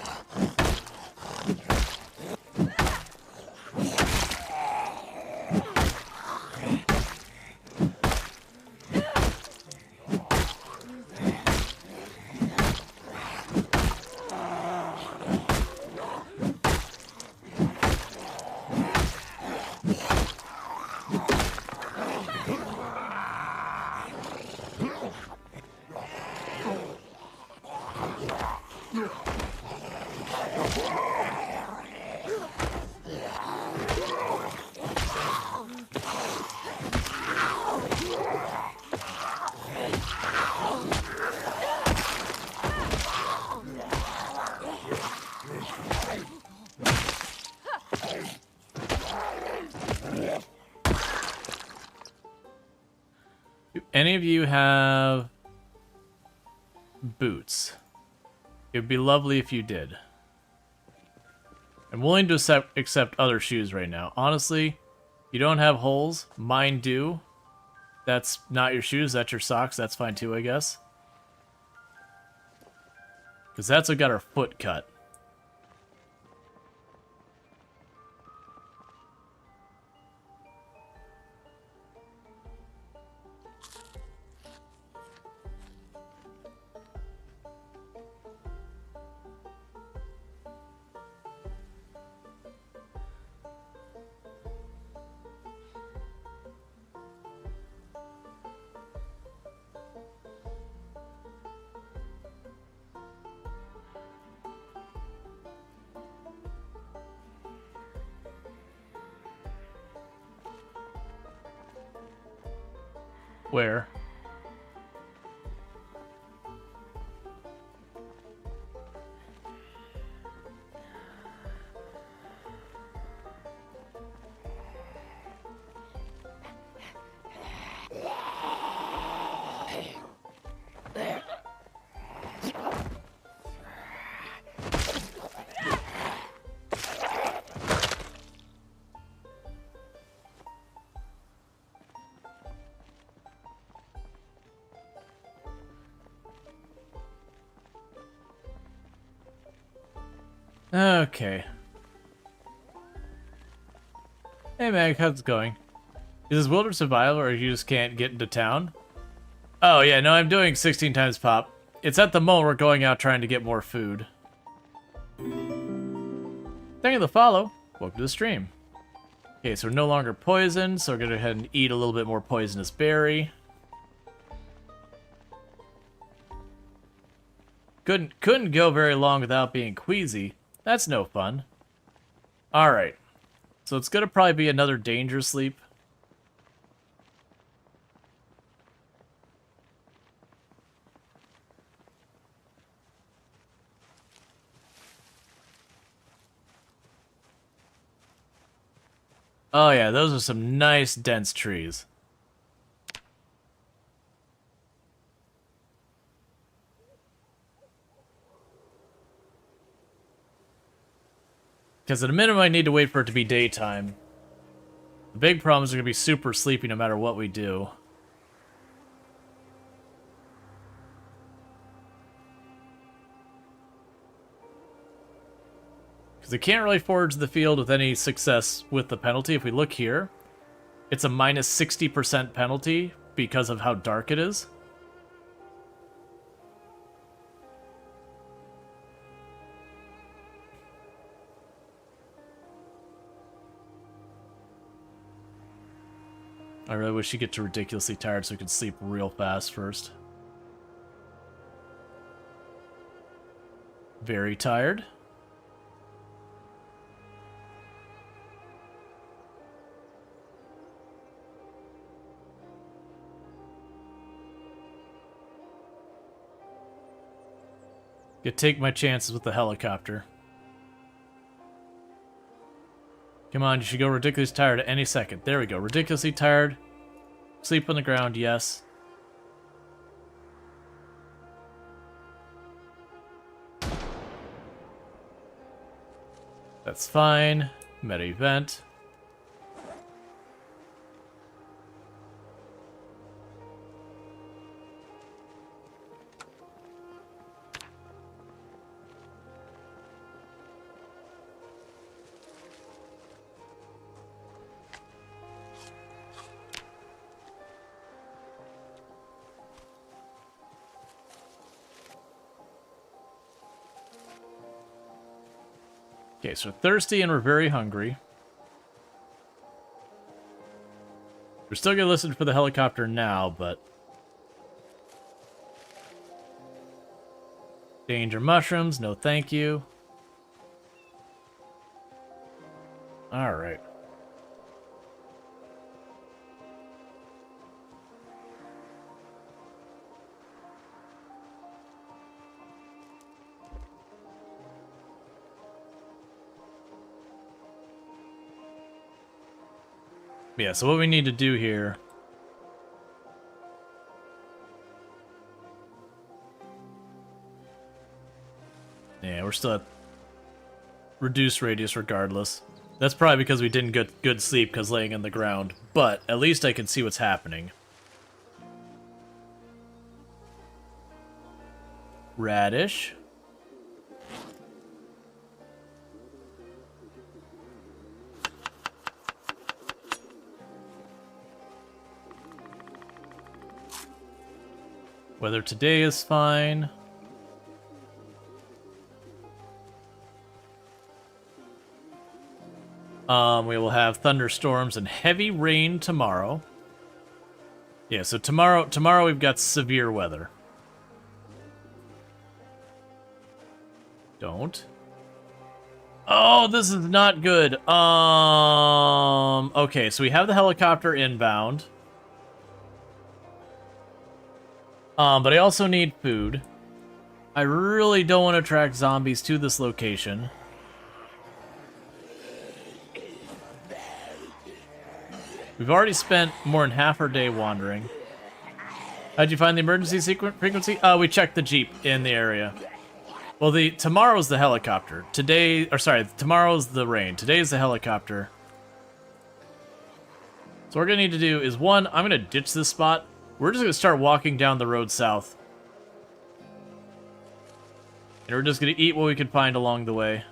Speaker 1: Do any of you have boots? It would be lovely if you did. I'm willing to accept other shoes right now. Honestly, you don't have holes. Mine do. That's not your shoes, that's your socks. That's fine too, I guess. Because that's what got our foot cut. Where? Okay. Hey Meg, how's it going? Is this Wilder Survival or you just can't get into town? Oh yeah, no, I'm doing 16 times pop. It's at the moment we're going out trying to get more food. Thank you for the follow. Welcome to the stream. Okay, so we're no longer poisoned, so we're gonna go ahead and eat a little bit more poisonous berry. Couldn't go very long without being queasy. That's no fun. Alright. So it's gonna probably be another danger sleep. Oh yeah, those are some nice dense trees. Because at a minimum I need to wait for it to be daytime. The big problem is we're going to be super sleepy no matter what we do. Because we can't really forage the field with any success with the penalty. If we look here, it's a minus 60% penalty because of how dark it is. I really wish you get to ridiculously tired so we could sleep real fast first. Very tired. Could take my chances with the helicopter. Come on, you should go ridiculously tired at any second. There we go. Ridiculously tired. Sleep on the ground, yes. That's fine. Meta event. Okay, so we're thirsty and we're very hungry. We're still gonna listen for the helicopter now, but... Danger mushrooms, no thank you. Alright. Yeah, so what we need to do here... Yeah, we're still at reduced radius regardless. That's probably because we didn't get good sleep because laying on the ground, but at least I can see what's happening. Radish. Weather today is fine. We will have thunderstorms and heavy rain tomorrow. Yeah, so tomorrow we've got severe weather. Don't. Oh, this is not good. Okay, so we have the helicopter inbound. But I also need food. I really don't want to attract zombies to this location. We've already spent more than half our day wandering. How'd you find the emergency frequency? We checked the Jeep in the area. Well, tomorrow's the helicopter. Tomorrow's the rain. Today's the helicopter. So what we're gonna need to do is, one, I'm gonna ditch this spot. We're just gonna start walking down the road south. And we're just gonna eat what we can find along the way.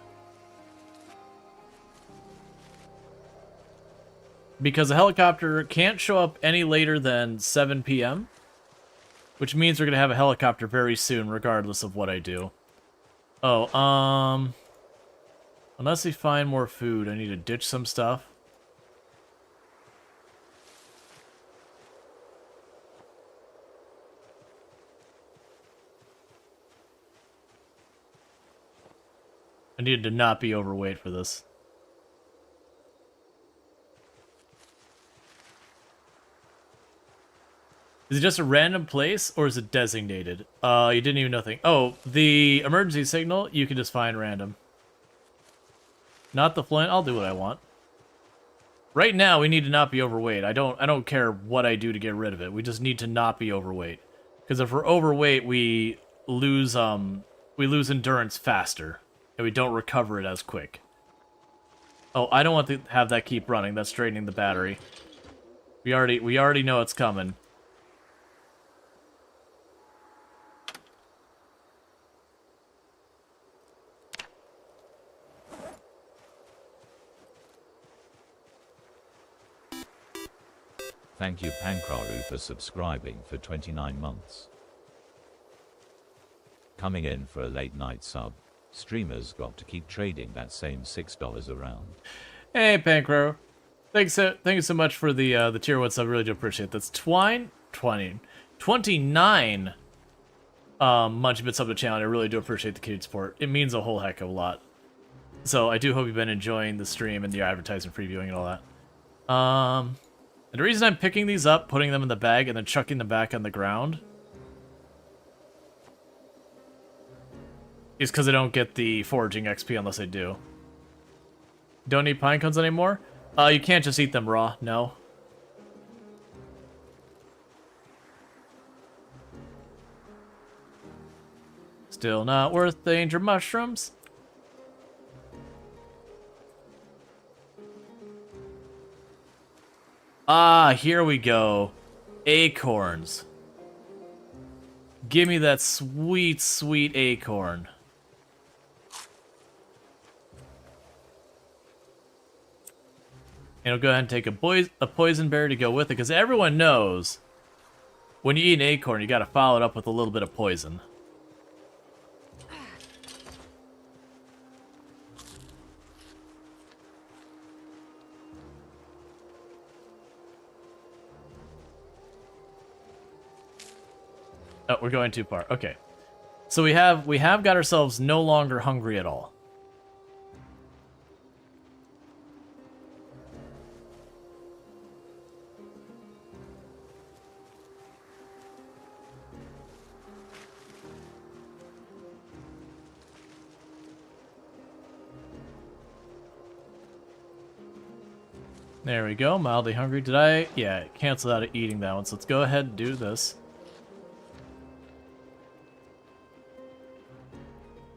Speaker 1: because a helicopter can't show up any later than 7 p.m., which means we're going to have a helicopter very soon, regardless of what I do. Oh, unless we find more food, I need to ditch some stuff. I needed to not be overweight for this. Is it just a random place, or is it designated? You didn't even know thing. Oh, the emergency signal, you can just find random. Not the flint, I'll do what I want. Right now, we need to not be overweight. I don't care what I do to get rid of it. We just need to not be overweight. Because if we're overweight, we lose endurance faster. And we don't recover it as quick. Oh, I don't want to have that keep running. That's draining the battery. We already know it's coming.
Speaker 2: Thank you Pankraru for subscribing for 29 months. Coming in for a late night sub. Streamers got to keep trading that same $6 around.
Speaker 1: Hey Pancro. Thanks so much for the tier 1 sub. I really do appreciate it. That's 29 Munchie Bit sub to channel. I really do appreciate the kid support. It means a whole heck of a lot. So I do hope you've been enjoying the stream and the advertising previewing and all that. And the reason I'm picking these up, putting them in the bag, and then chucking them back on the ground is because I don't get the foraging XP unless I do. Don't need pine cones anymore? You can't just eat them raw, no. Still not worth danger mushrooms. Ah, here we go. Acorns. Give me that sweet, sweet acorn. And I'll go ahead and take a poison berry to go with it, because everyone knows when you eat an acorn, you gotta follow it up with a little bit of poison. Oh, we're going too far. Okay. So we have got ourselves no longer hungry at all. There we go, mildly hungry. Did I? Yeah, cancel out of eating that one, so let's go ahead and do this.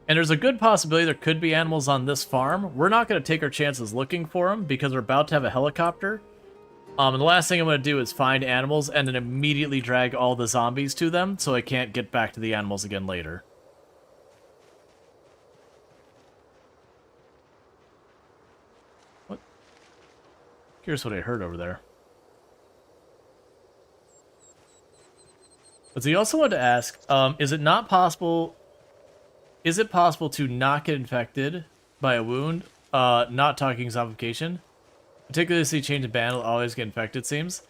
Speaker 1: And there's a good possibility there could be animals on this farm. We're not going to take our chances looking for them because we're about to have a helicopter. And the last thing I'm going to do is find animals and then immediately drag all the zombies to them so I can't get back to the animals again later. What? Here's what I heard over there. But so you also wanted to ask, is it possible to not get infected by a wound? Not talking zombification. Particularly if you change the band, will always get infected, seems.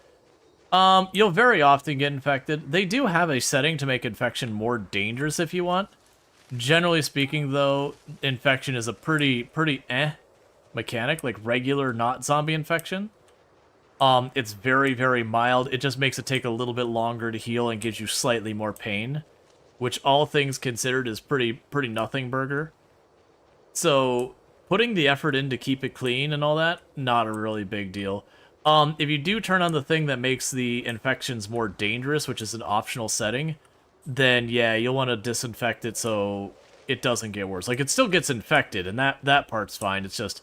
Speaker 1: You'll very often get infected. They do have a setting to make infection more dangerous if you want. Generally speaking, though, infection is a pretty mechanic, like regular not zombie infection. It's very, very mild. It just makes it take a little bit longer to heal and gives you slightly more pain, which all things considered is pretty nothing burger. So putting the effort in to keep it clean and all that, not a really big deal. If you do turn on the thing that makes the infections more dangerous, which is an optional setting, then yeah, you'll want to disinfect it so it doesn't get worse. Like, it still gets infected, and that part's fine. It's just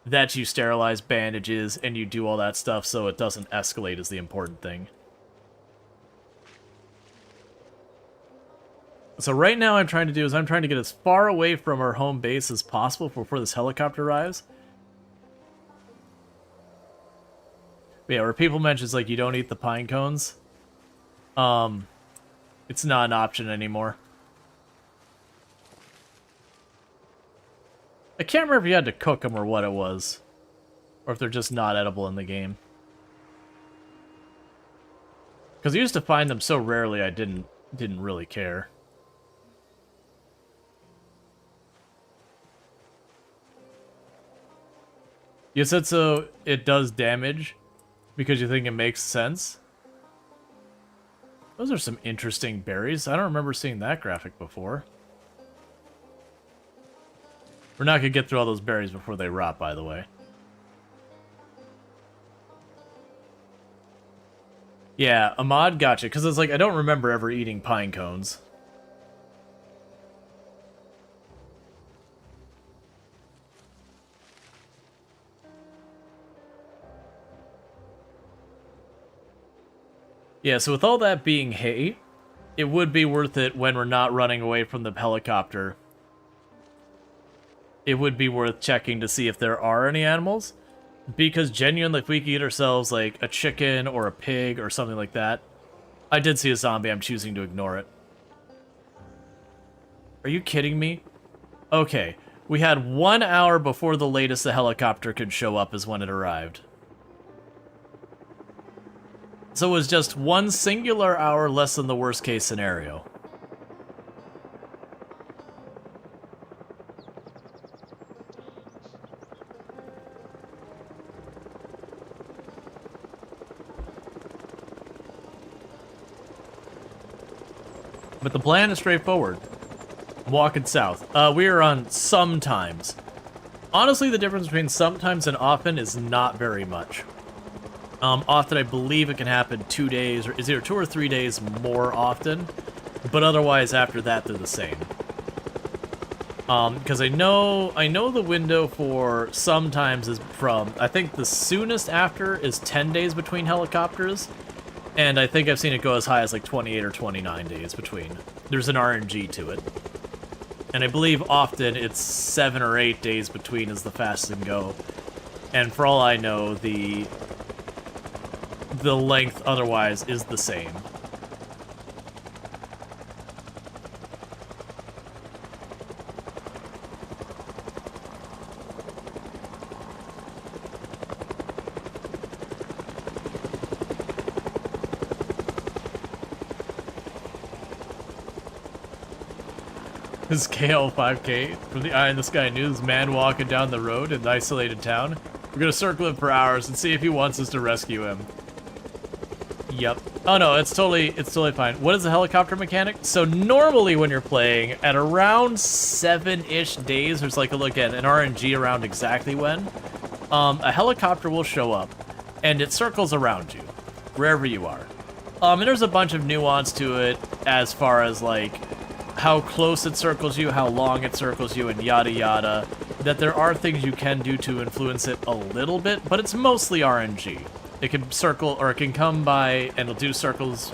Speaker 1: that you sterilize bandages and you do all that stuff so it doesn't escalate is the important thing. So right now I'm trying to get as far away from our home base as possible before this helicopter arrives. But yeah, where people mention it's like you don't eat the pine cones, it's not an option anymore. I can't remember if you had to cook them or what it was. Or if they're just not edible in the game. Because I used to find them so rarely I didn't really care. You said so it does damage because you think it makes sense? Those are some interesting berries. I don't remember seeing that graphic before. We're not going to get through all those berries before they rot, by the way. Yeah, Ahmad, gotcha. Because it's like, I don't remember ever eating pine cones. Yeah, so with all that being hay, it would be worth it when we're not running away from the helicopter. It would be worth checking to see if there are any animals. Because genuinely, if we could get ourselves like a chicken or a pig or something like that. I did see a zombie, I'm choosing to ignore it. Are you kidding me? Okay, we had 1 hour before the latest the helicopter could show up is when it arrived. So it was just 1 singular hour less than the worst case scenario. But the plan is straightforward. I'm walking south. We are on sometimes. Honestly, the difference between sometimes and often is not very much. Often, I believe it can happen 2 days, or is either 2 or 3 days more often. But otherwise, after that, they're the same. Because I know the window for sometimes is from, I think the soonest after is 10 days between helicopters. And I think I've seen it go as high as like 28 or 29 days between. There's an RNG to it. And I believe often it's 7 or 8 days between is the fastest it can go. And for all I know, the length otherwise is the same. This KL 5K from the Eye in the Sky News, man walking down the road in an isolated town. We're gonna circle him for hours and see if he wants us to rescue him. Yep. Oh no, it's totally fine. What is the helicopter mechanic? So normally when you're playing, at around 7-ish days, there's like a look at an RNG around exactly when, a helicopter will show up, and it circles around you, wherever you are. And there's a bunch of nuance to it, as far as like, how close it circles you, how long it circles you, and yada yada. That there are things you can do to influence it a little bit, but it's mostly RNG. It can circle, or it can come by and it'll do circles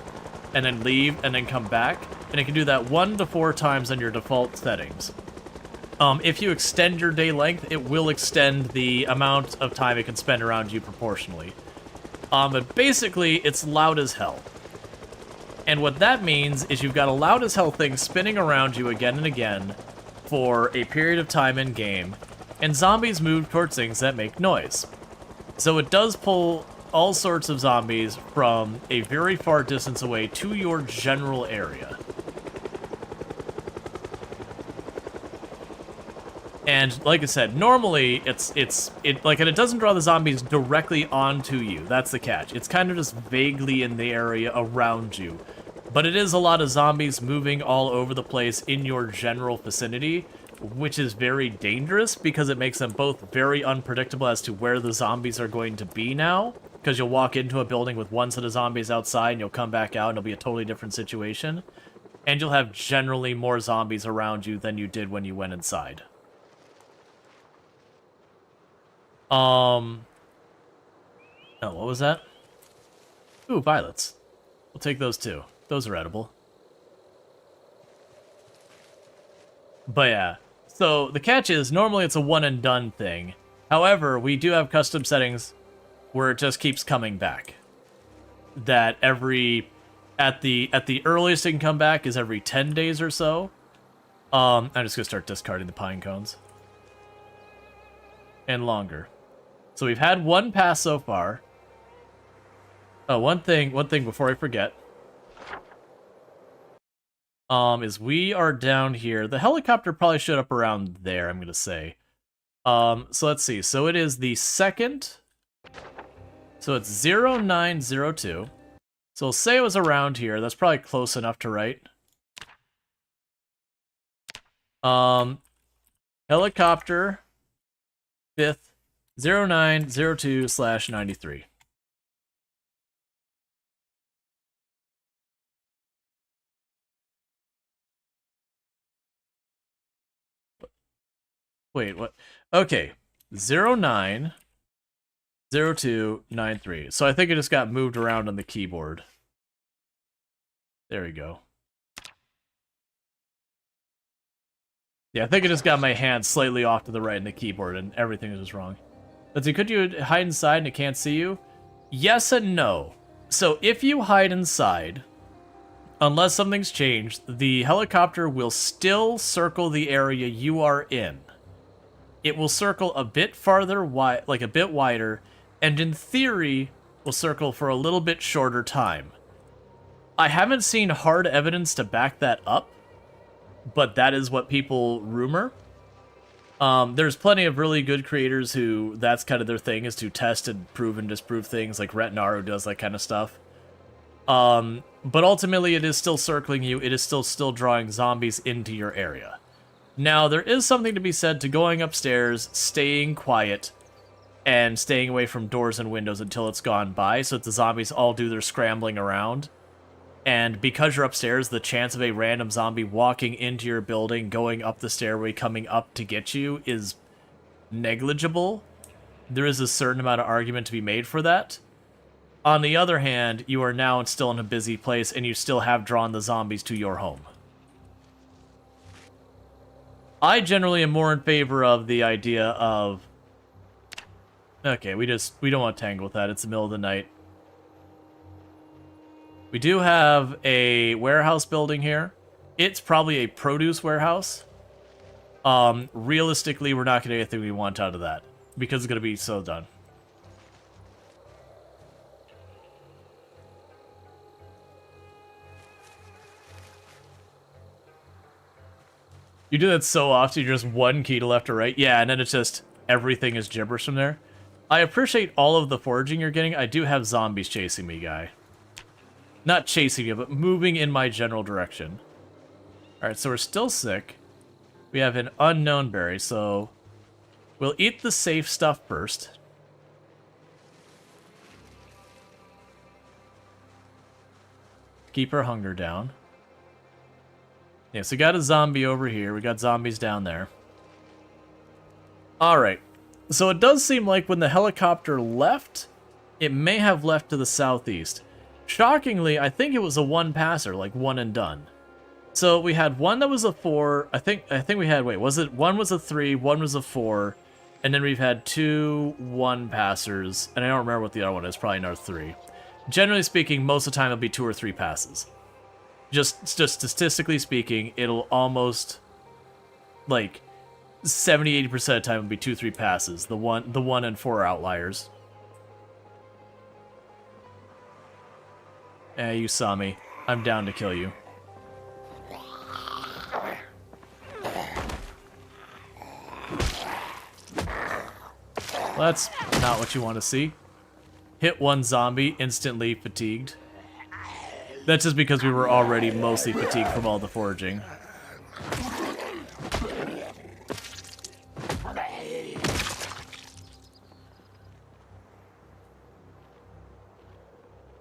Speaker 1: and then leave and then come back. And it can do that 1 to 4 times on your default settings. If you extend your day length, it will extend the amount of time it can spend around you proportionally. But basically, it's loud as hell. And what that means is you've got a loud as hell thing spinning around you again and again for a period of time in game, and zombies move towards things that make noise. So it does pull all sorts of zombies from a very far distance away to your general area. And like I said, normally and it doesn't draw the zombies directly onto you. That's the catch. It's kind of just vaguely in the area around you. But it is a lot of zombies moving all over the place in your general vicinity, which is very dangerous because it makes them both very unpredictable as to where the zombies are going to be now. Because you'll walk into a building with one set of zombies outside and you'll come back out and it'll be a totally different situation. And you'll have generally more zombies around you than you did when you went inside. Oh, what was that? Ooh, violets. We'll take those too. Those are edible. But yeah, so the catch is normally it's a one and done thing. However, we do have custom settings where it just keeps coming back. That at the earliest it can come back is every 10 days or so. I'm just gonna start discarding the pine cones. And longer. So we've had one pass so far. Oh, one thing before I forget. Is we are down here. The helicopter probably showed up around there, I'm gonna say. So let's see. So it is the second. So it's 0902. So we'll say it was around here. That's probably close enough to write. Helicopter 5th 0902/93. Wait, what? Okay. 090293. So I think it just got moved around on the keyboard. There we go. Yeah, I think I just got my hand slightly off to the right in the keyboard and everything is just wrong. Let's see, could you hide inside and it can't see you? Yes and no. So if you hide inside, unless something's changed, the helicopter will still circle the area you are in. It will circle a bit farther wide, like a bit wider, and in theory, will circle for a little bit shorter time. I haven't seen hard evidence to back that up, but that is what people rumor. There's plenty of really good creators who that's kind of their thing, is to test and prove and disprove things, like Retnar, who does that kind of stuff. But ultimately, it is still circling you. It is still drawing zombies into your area. Now, there is something to be said to going upstairs, staying quiet, and staying away from doors and windows until it's gone by, so that the zombies all do their scrambling around. And because you're upstairs, the chance of a random zombie walking into your building, going up the stairway, coming up to get you is negligible. There is a certain amount of argument to be made for that. On the other hand, you are now still in a busy place, and you still have drawn the zombies to your home. I generally am more in favor of the idea of... Okay, we don't want to tangle with that. It's the middle of the night. We do have a warehouse building here. It's probably a produce warehouse. Realistically, we're not going to get anything we want out of that, because it's going to be so done. You do that so often, you're just one key to left or right. Yeah, and then it's just, everything is gibberish from there. I appreciate all of the foraging you're getting. I do have zombies chasing me, guy. Not chasing you, but moving in my general direction. Alright, so we're still sick. We have an unknown berry, so we'll eat the safe stuff first. Keep our hunger down. Yeah, so we got a zombie over here. We got zombies down there. Alright. So it does seem like when the helicopter left, it may have left to the southeast. Shockingly, I think it was a one-passer, like one and done. So we had one that was a 4. I think we had, wait, was it one was a 3, one was a 4, and then we've had 2 one-passers, and I don't remember what the other one is, probably another 3. Generally speaking, most of the time it'll be 2 or 3 passes. Just statistically speaking, it'll almost, like, 70-80% of the time it'll be 2-3 passes. The 1 and 4 outliers. You saw me. I'm down to kill you. Well, that's not what you want to see. Hit one zombie, instantly fatigued. That's just because we were already mostly fatigued from all the foraging.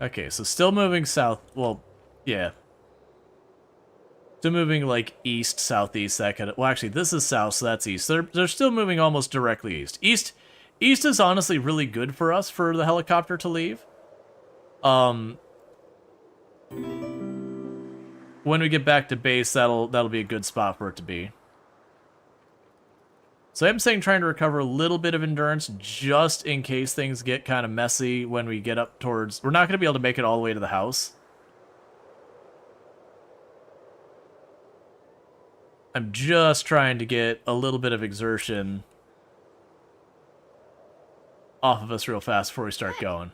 Speaker 1: Okay, so still moving south. Well, yeah. Still moving like east, southeast, that kind of. Well, actually, this is south, so that's east. They're still moving almost directly east. East is honestly really good for us for the helicopter to leave. When we get back to base, that'll be a good spot for it to be. So I'm saying trying to recover a little bit of endurance just in case things get kind of messy when we get up towards... We're not going to be able to make it all the way to the house. I'm just trying to get a little bit of exertion off of us real fast before we start going.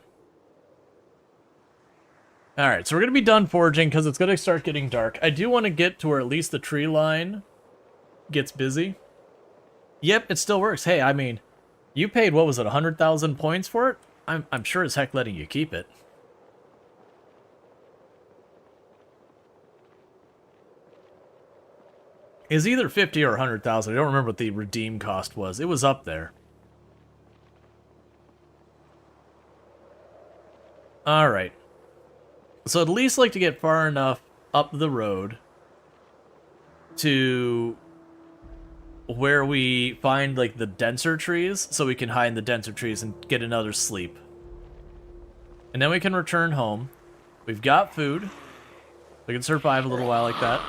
Speaker 1: Alright, so we're going to be done foraging because it's going to start getting dark. I do want to get to where at least the tree line gets busy. Yep, it still works. Hey, I mean, you paid, what was it, 100,000 points for it? I'm sure as heck letting you keep it. It's either 50 or 100,000. I don't remember what the redeem cost was. It was up there. Alright. So I'd at least like to get far enough up the road to where we find, like, the denser trees, so we can hide in the denser trees and get another sleep. And then we can return home. We've got food. We can survive a little while like that.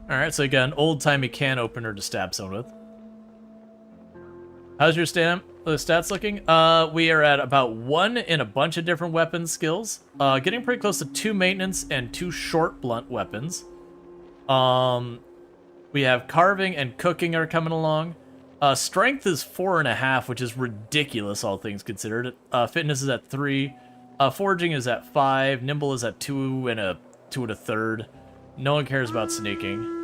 Speaker 1: Alright, so again, old-timey can opener to stab someone with. How's your stats looking? We are at about 1 in a bunch of different weapon skills. Getting pretty close to 2 maintenance and 2 short blunt weapons. We have carving and cooking are coming along. Strength is 4.5, which is ridiculous, all things considered. Fitness is at 3. Foraging is at 5. Nimble is at 2 and a 2.3. No one cares about sneaking.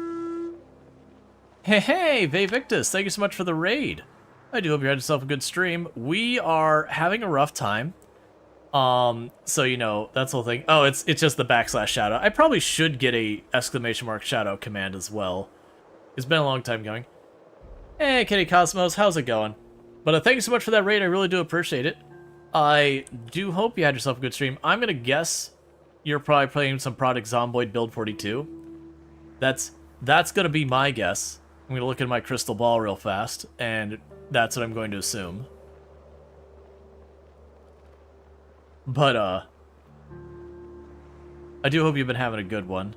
Speaker 1: Hey, Vevictus, thank you so much for the raid. I do hope you had yourself a good stream. We are having a rough time. So, you know, that's the whole thing. Oh, it's just the / shadow. I probably should get a ! Shadow command as well. It's been a long time going. Hey, Kitty Cosmos, how's it going? But thank you so much for that raid. I really do appreciate it. I do hope you had yourself a good stream. I'm going to guess you're probably playing some Product Zomboid Build 42. That's going to be my guess. I'm going to look at my crystal ball real fast, and that's what I'm going to assume. But, I do hope you've been having a good one.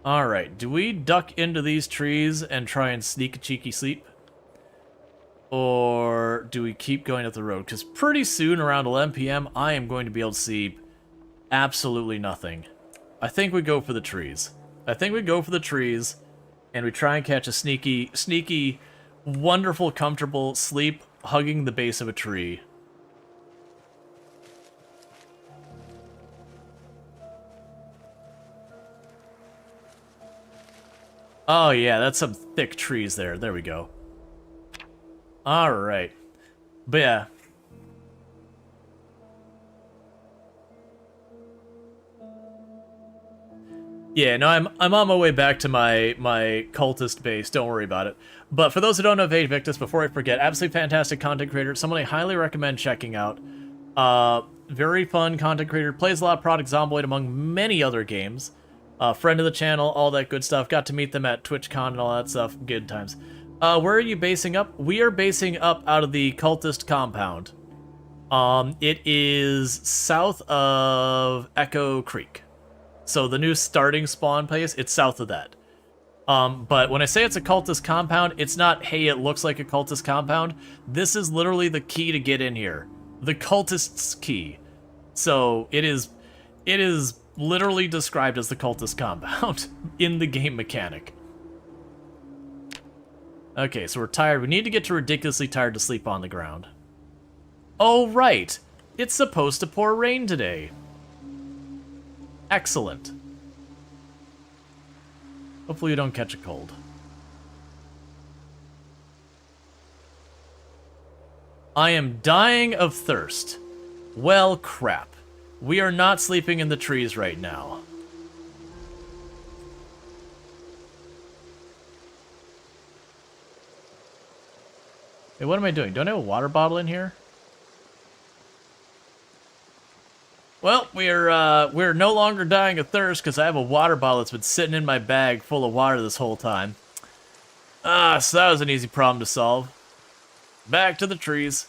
Speaker 1: Alright, do we duck into these trees and try and sneak a cheeky sleep? Or do we keep going up the road? Because pretty soon, around 11 p.m., I am going to be able to see absolutely nothing. I think we go for the trees. And we try and catch a sneaky, wonderful, comfortable sleep hugging the base of a tree. Oh yeah, that's some thick trees there. There we go. Alright. But yeah. Yeah, no, I'm on my way back to my cultist base. Don't worry about it. But for those who don't know Vevictus, before I forget, absolutely fantastic content creator. Someone I highly recommend checking out. Very fun content creator. Plays a lot of Product Zomboid among many other games. Friend of the channel, all that good stuff. Got to meet them at TwitchCon and all that stuff. Good times. Where are you basing up? We are basing up out of the Cultist compound. It is south of Echo Creek. So the new starting spawn place, it's south of that. But when I say it's a Cultist compound, it's not, hey, it looks like a Cultist compound. This is literally the key to get in here. The Cultist's key. So it is literally described as the Cultist compound in the game mechanic. Okay, so we're tired. We need to get to ridiculously tired to sleep on the ground. Oh, right. It's supposed to pour rain today. Excellent. Hopefully you don't catch a cold. I am dying of thirst. Well, crap. We are not sleeping in the trees right now. Hey, what am I doing? Don't I have a water bottle in here? Well, we're no longer dying of thirst because I have a water bottle that's been sitting in my bag full of water this whole time. So that was an easy problem to solve. Back to the trees.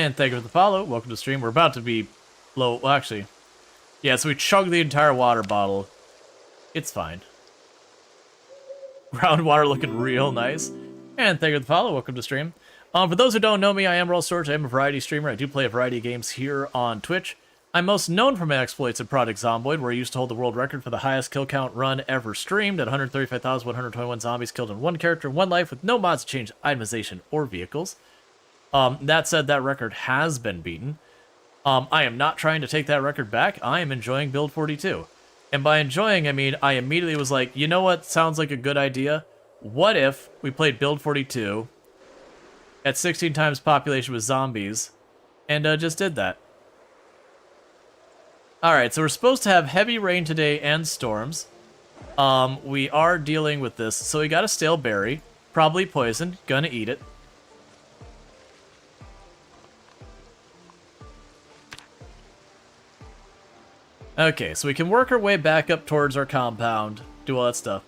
Speaker 1: And thank you for the follow. Welcome to the stream. We're about to be low. Well, actually, yeah, so we chugged the entire water bottle. It's fine. Groundwater looking real nice. And thank you for the follow. Welcome to the stream. For those who don't know me, I am Rual Storge. I am a variety streamer. I do play a variety of games here on Twitch. I'm most known for my exploits at Project Zomboid, where I used to hold the world record for the highest kill count run ever streamed at 135,121 zombies killed in one character in one life with no mods to change itemization or vehicles. That said, that record has been beaten. I am not trying to take that record back. I am enjoying Build 42. And by enjoying, I mean I immediately was like, you know what sounds like a good idea? What if we played Build 42 at 16 times population with zombies and just did that? Alright, so we're supposed to have heavy rain today and storms. We are dealing with this. So we got a stale berry, probably poison, gonna eat it. Okay, so we can work our way back up towards our compound, do all that stuff.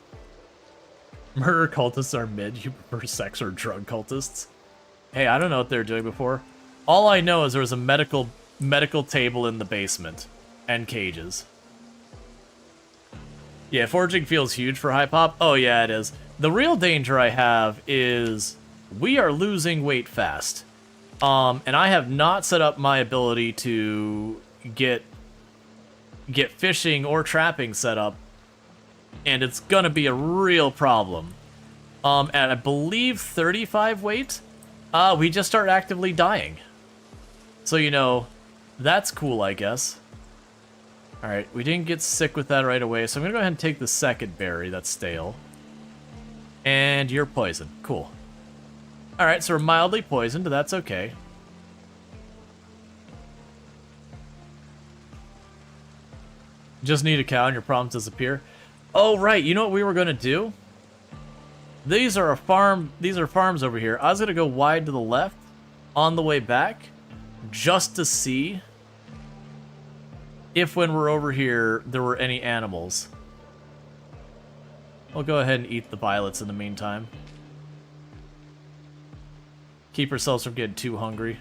Speaker 1: Murder cultists are mid, you prefer sex or drug cultists? Hey, I don't know what they were doing before. All I know is there was a medical table in the basement. And cages. Yeah, foraging feels huge for high pop. Oh yeah, it is. The real danger I have is we are losing weight fast. And I have not set up my ability to get fishing or trapping set up. And it's gonna be a real problem. At I believe 35 weight, we just start actively dying. So, you know, that's cool, I guess. Alright, we didn't get sick with that right away, so I'm gonna go ahead and take the second berry that's stale. And you're poisoned. Cool. Alright, so we're mildly poisoned, but that's okay. Just need a cow and your problems disappear. Oh, right, you know what we were gonna do? These are farms over here. I was gonna go wide to the left on the way back, just to see if when we're over here, there were any animals. We'll go ahead and eat the violets in the meantime. Keep ourselves from getting too hungry.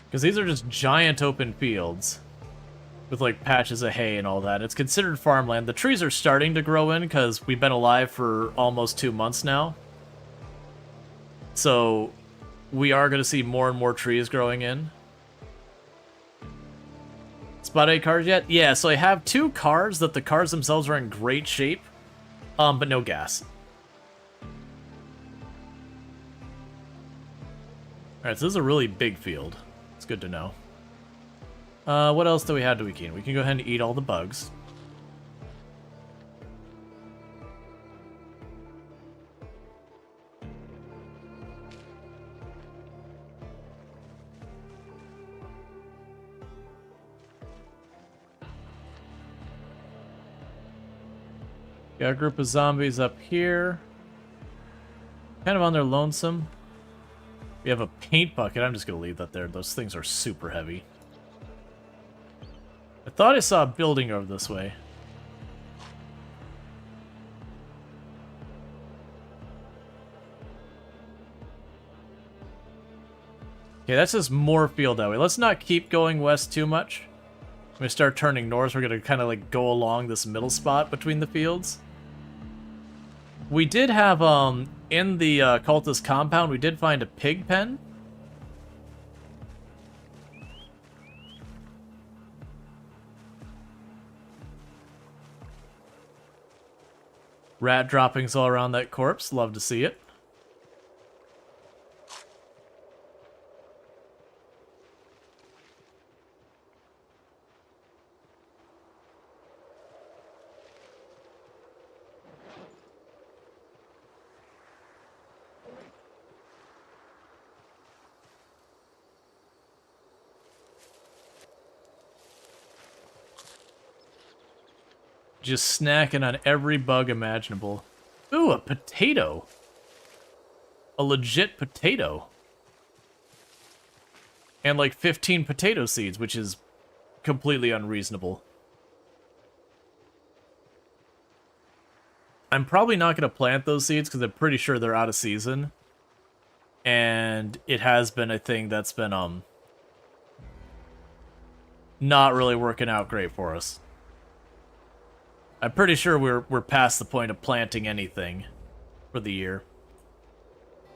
Speaker 1: Because these are just giant open fields. With like patches of hay and all that. It's considered farmland. The trees are starting to grow in because we've been alive for almost 2 months now. So we are going to see more and more trees growing in. Spot 8 cars yet? Yeah, so I have 2 cars that the cars themselves are in great shape. But no gas. Alright, so this is a really big field. It's good to know. What else do we have to we can? We can go ahead and eat all the bugs. Got a group of zombies up here. Kind of on their lonesome. We have a paint bucket. I'm just going to leave that there. Those things are super heavy. I thought I saw a building over this way. Okay, that's just more field that way. Let's not keep going west too much. When we start turning north, we're going to kind of like go along this middle spot between the fields. We did have, in the cultist compound, we did find a pig pen. Rat droppings all around that corpse. Love to see it. Just snacking on every bug imaginable. Ooh, a potato. A legit potato. And like 15 potato seeds, which is completely unreasonable. I'm probably not going to plant those seeds because I'm pretty sure they're out of season. And it has been a thing that's been not really working out great for us. I'm pretty sure we're past the point of planting anything for the year.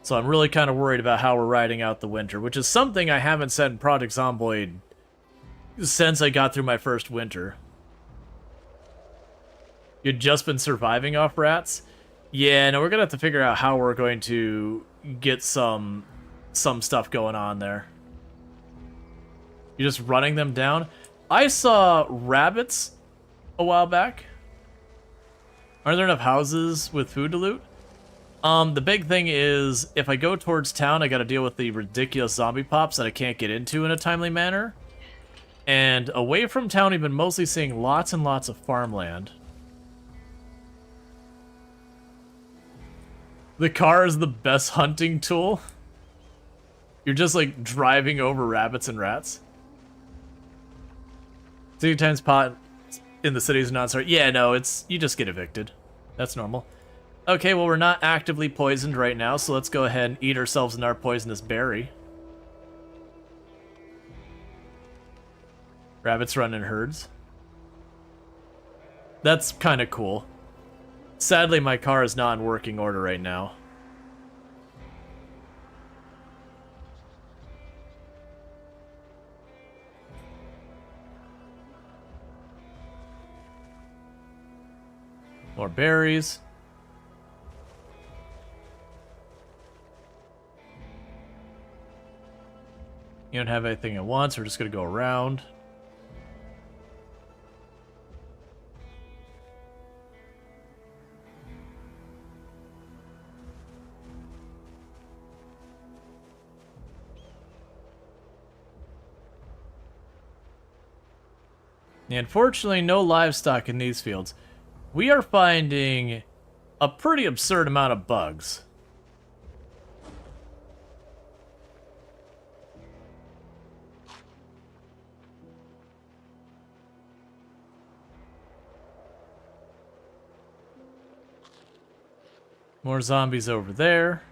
Speaker 1: So I'm really kind of worried about how we're riding out the winter, which is something I haven't said in Project Zomboid since I got through my first winter. You've just been surviving off rats? Yeah, no, we're gonna have to figure out how we're going to get some stuff going on there. You're just running them down? I saw rabbits a while back. Aren't there enough houses with food to loot? The big thing is, if I go towards town, I gotta deal with the ridiculous zombie pops that I can't get into in a timely manner. And away from town, we've been mostly seeing lots and lots of farmland. The car is the best hunting tool. You're just like driving over rabbits and rats. City times pot in the city is not sorry. Yeah, no, it's you just get evicted. That's normal. Okay, well we're not actively poisoned right now, so let's go ahead and eat ourselves in our poisonous berry. Rabbits run in herds. That's kind of cool. Sadly, my car is not in working order right now. More berries. You don't have anything at once, we're just gonna go around. Unfortunately, no livestock in these fields. We are finding a pretty absurd amount of bugs. More zombies over there.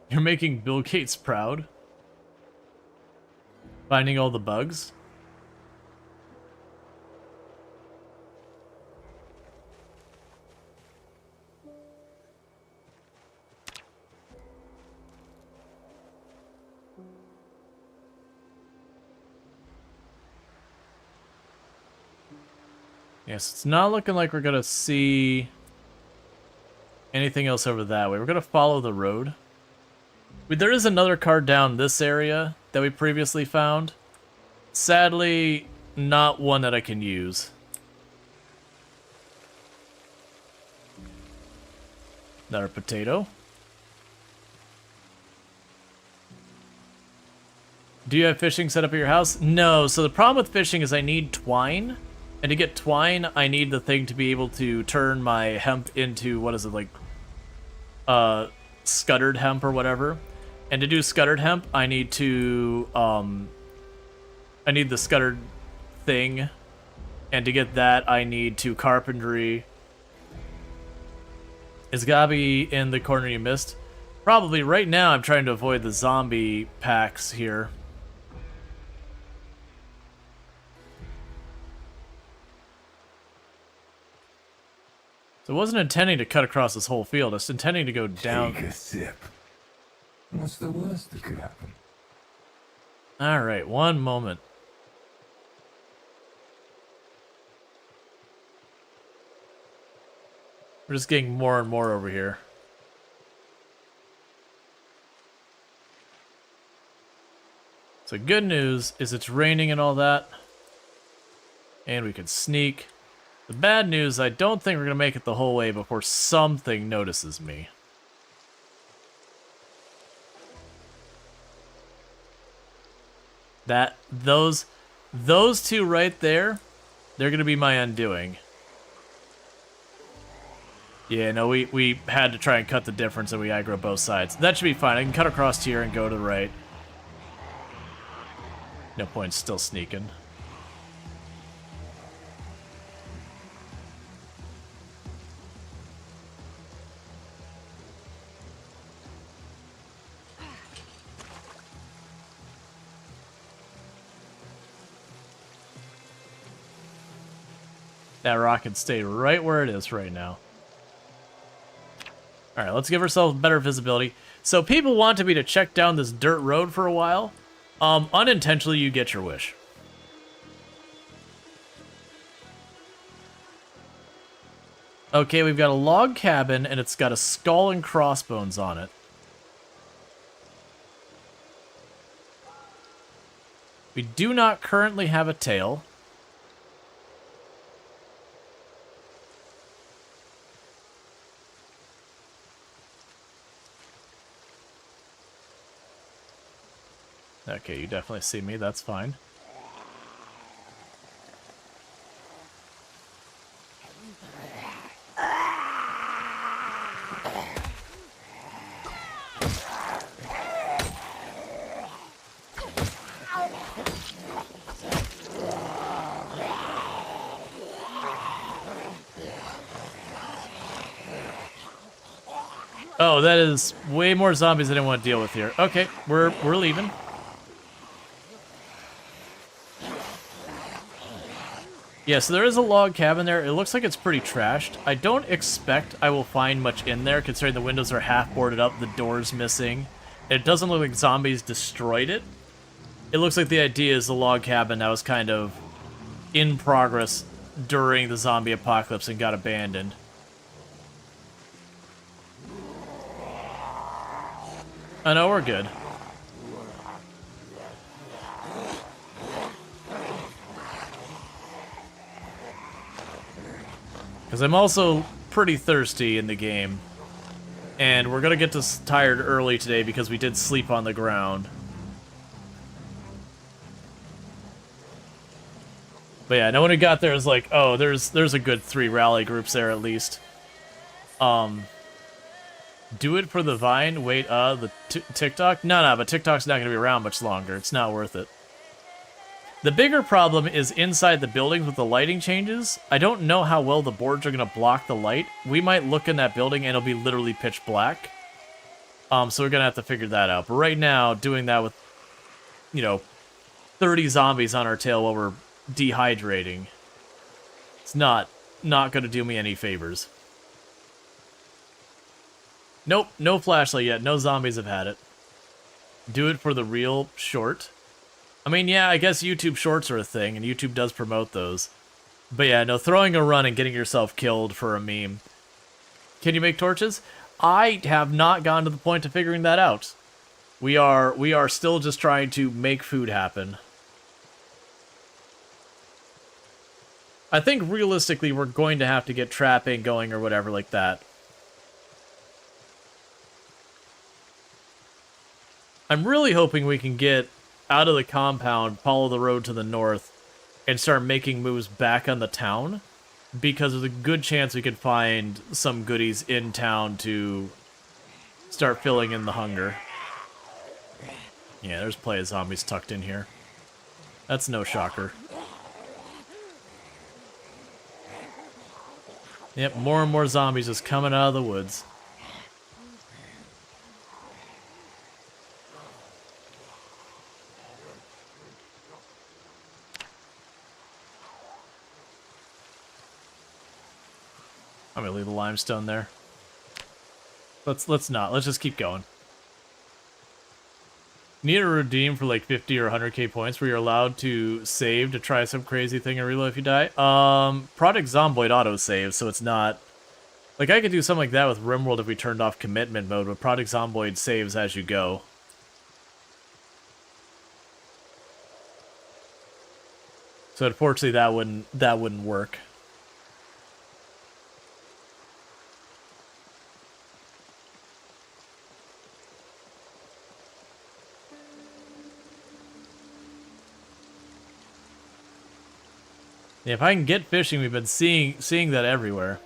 Speaker 1: You're making Bill Gates proud. Finding all the bugs. Yes, it's not looking like we're gonna see anything else over that way. We're gonna follow the road. There is another car down this area that we previously found. Sadly, not one that I can use. Another potato. Do you have fishing set up at your house? No, so the problem with fishing is I need twine. And to get twine, I need the thing to be able to turn my hemp into, what is it, like, scuttered hemp or whatever. And to do scuttered hemp, I need to, I need the scuttered thing. And to get that, I need to carpentry. Is Gabi in the corner you missed? Probably. Right now, I'm trying to avoid the zombie packs here. So I wasn't intending to cut across this whole field. I was intending to go down.
Speaker 3: Take a sip. What's the worst that could happen?
Speaker 1: Alright, one moment. We're just getting more and more over here. So good news is it's raining and all that. And we can sneak. The bad news, I don't think we're going to make it the whole way before something notices me. Those two right there, they're going to be my undoing. Yeah, no, we had to try and cut the difference and we aggro both sides. That should be fine. I can cut across here and go to the right. No point still sneaking. That rock can stay right where it is right now. Alright, let's give ourselves better visibility. So people wanted me to check down this dirt road for a while. Unintentionally, you get your wish. Okay, we've got a log cabin, and it's got a skull and crossbones on it. We do not currently have a tail. Okay, you definitely see me, that's fine. Oh, that is way more zombies than I want to deal with here. Okay, we're leaving. Yeah, so there is a log cabin there. It looks like it's pretty trashed. I don't expect I will find much in there, considering the windows are half boarded up, the door's missing. It doesn't look like zombies destroyed it. It looks like the idea is the log cabin that was kind of in progress during the zombie apocalypse and got abandoned. Oh no, we're good. Because I'm also pretty thirsty in the game. And we're gonna get tired early today because we did sleep on the ground. But yeah, no one who got there is like, oh, there's a good 3 rally groups there at least. Do it for the Vine? Wait, the TikTok? No, but TikTok's not going to be around much longer. It's not worth it. The bigger problem is inside the buildings with the lighting changes. I don't know how well the boards are going to block the light. We might look in that building and it'll be literally pitch black. So we're going to have to figure that out. But right now, doing that with, 30 zombies on our tail while we're dehydrating, it's not going to do me any favors. Nope, no flashlight yet. No zombies have had it. Do it for the real short. I mean, yeah, I guess YouTube shorts are a thing, and YouTube does promote those. But yeah, no, throwing a run and getting yourself killed for a meme. Can you make torches? I have not gotten to the point of figuring that out. We are still just trying to make food happen. I think realistically we're going to have to get trapping going or whatever like that. I'm really hoping we can get out of the compound, follow the road to the north, and start making moves back on the town, because there's a good chance we could find some goodies in town to start filling in the hunger. Yeah, there's plenty of zombies tucked in here. That's no shocker. Yep, more and more zombies just coming out of the woods. I'm gonna leave the limestone there. Let's not. Let's just keep going. Need a redeem for like 50 or 100k points where you're allowed to save to try some crazy thing and reload if you die. Project Zomboid auto-save, so it's not... Like, I could do something like that with RimWorld if we turned off commitment mode, but Project Zomboid saves as you go. So unfortunately that wouldn't work. Yeah, if I can get fishing, we've been seeing that everywhere.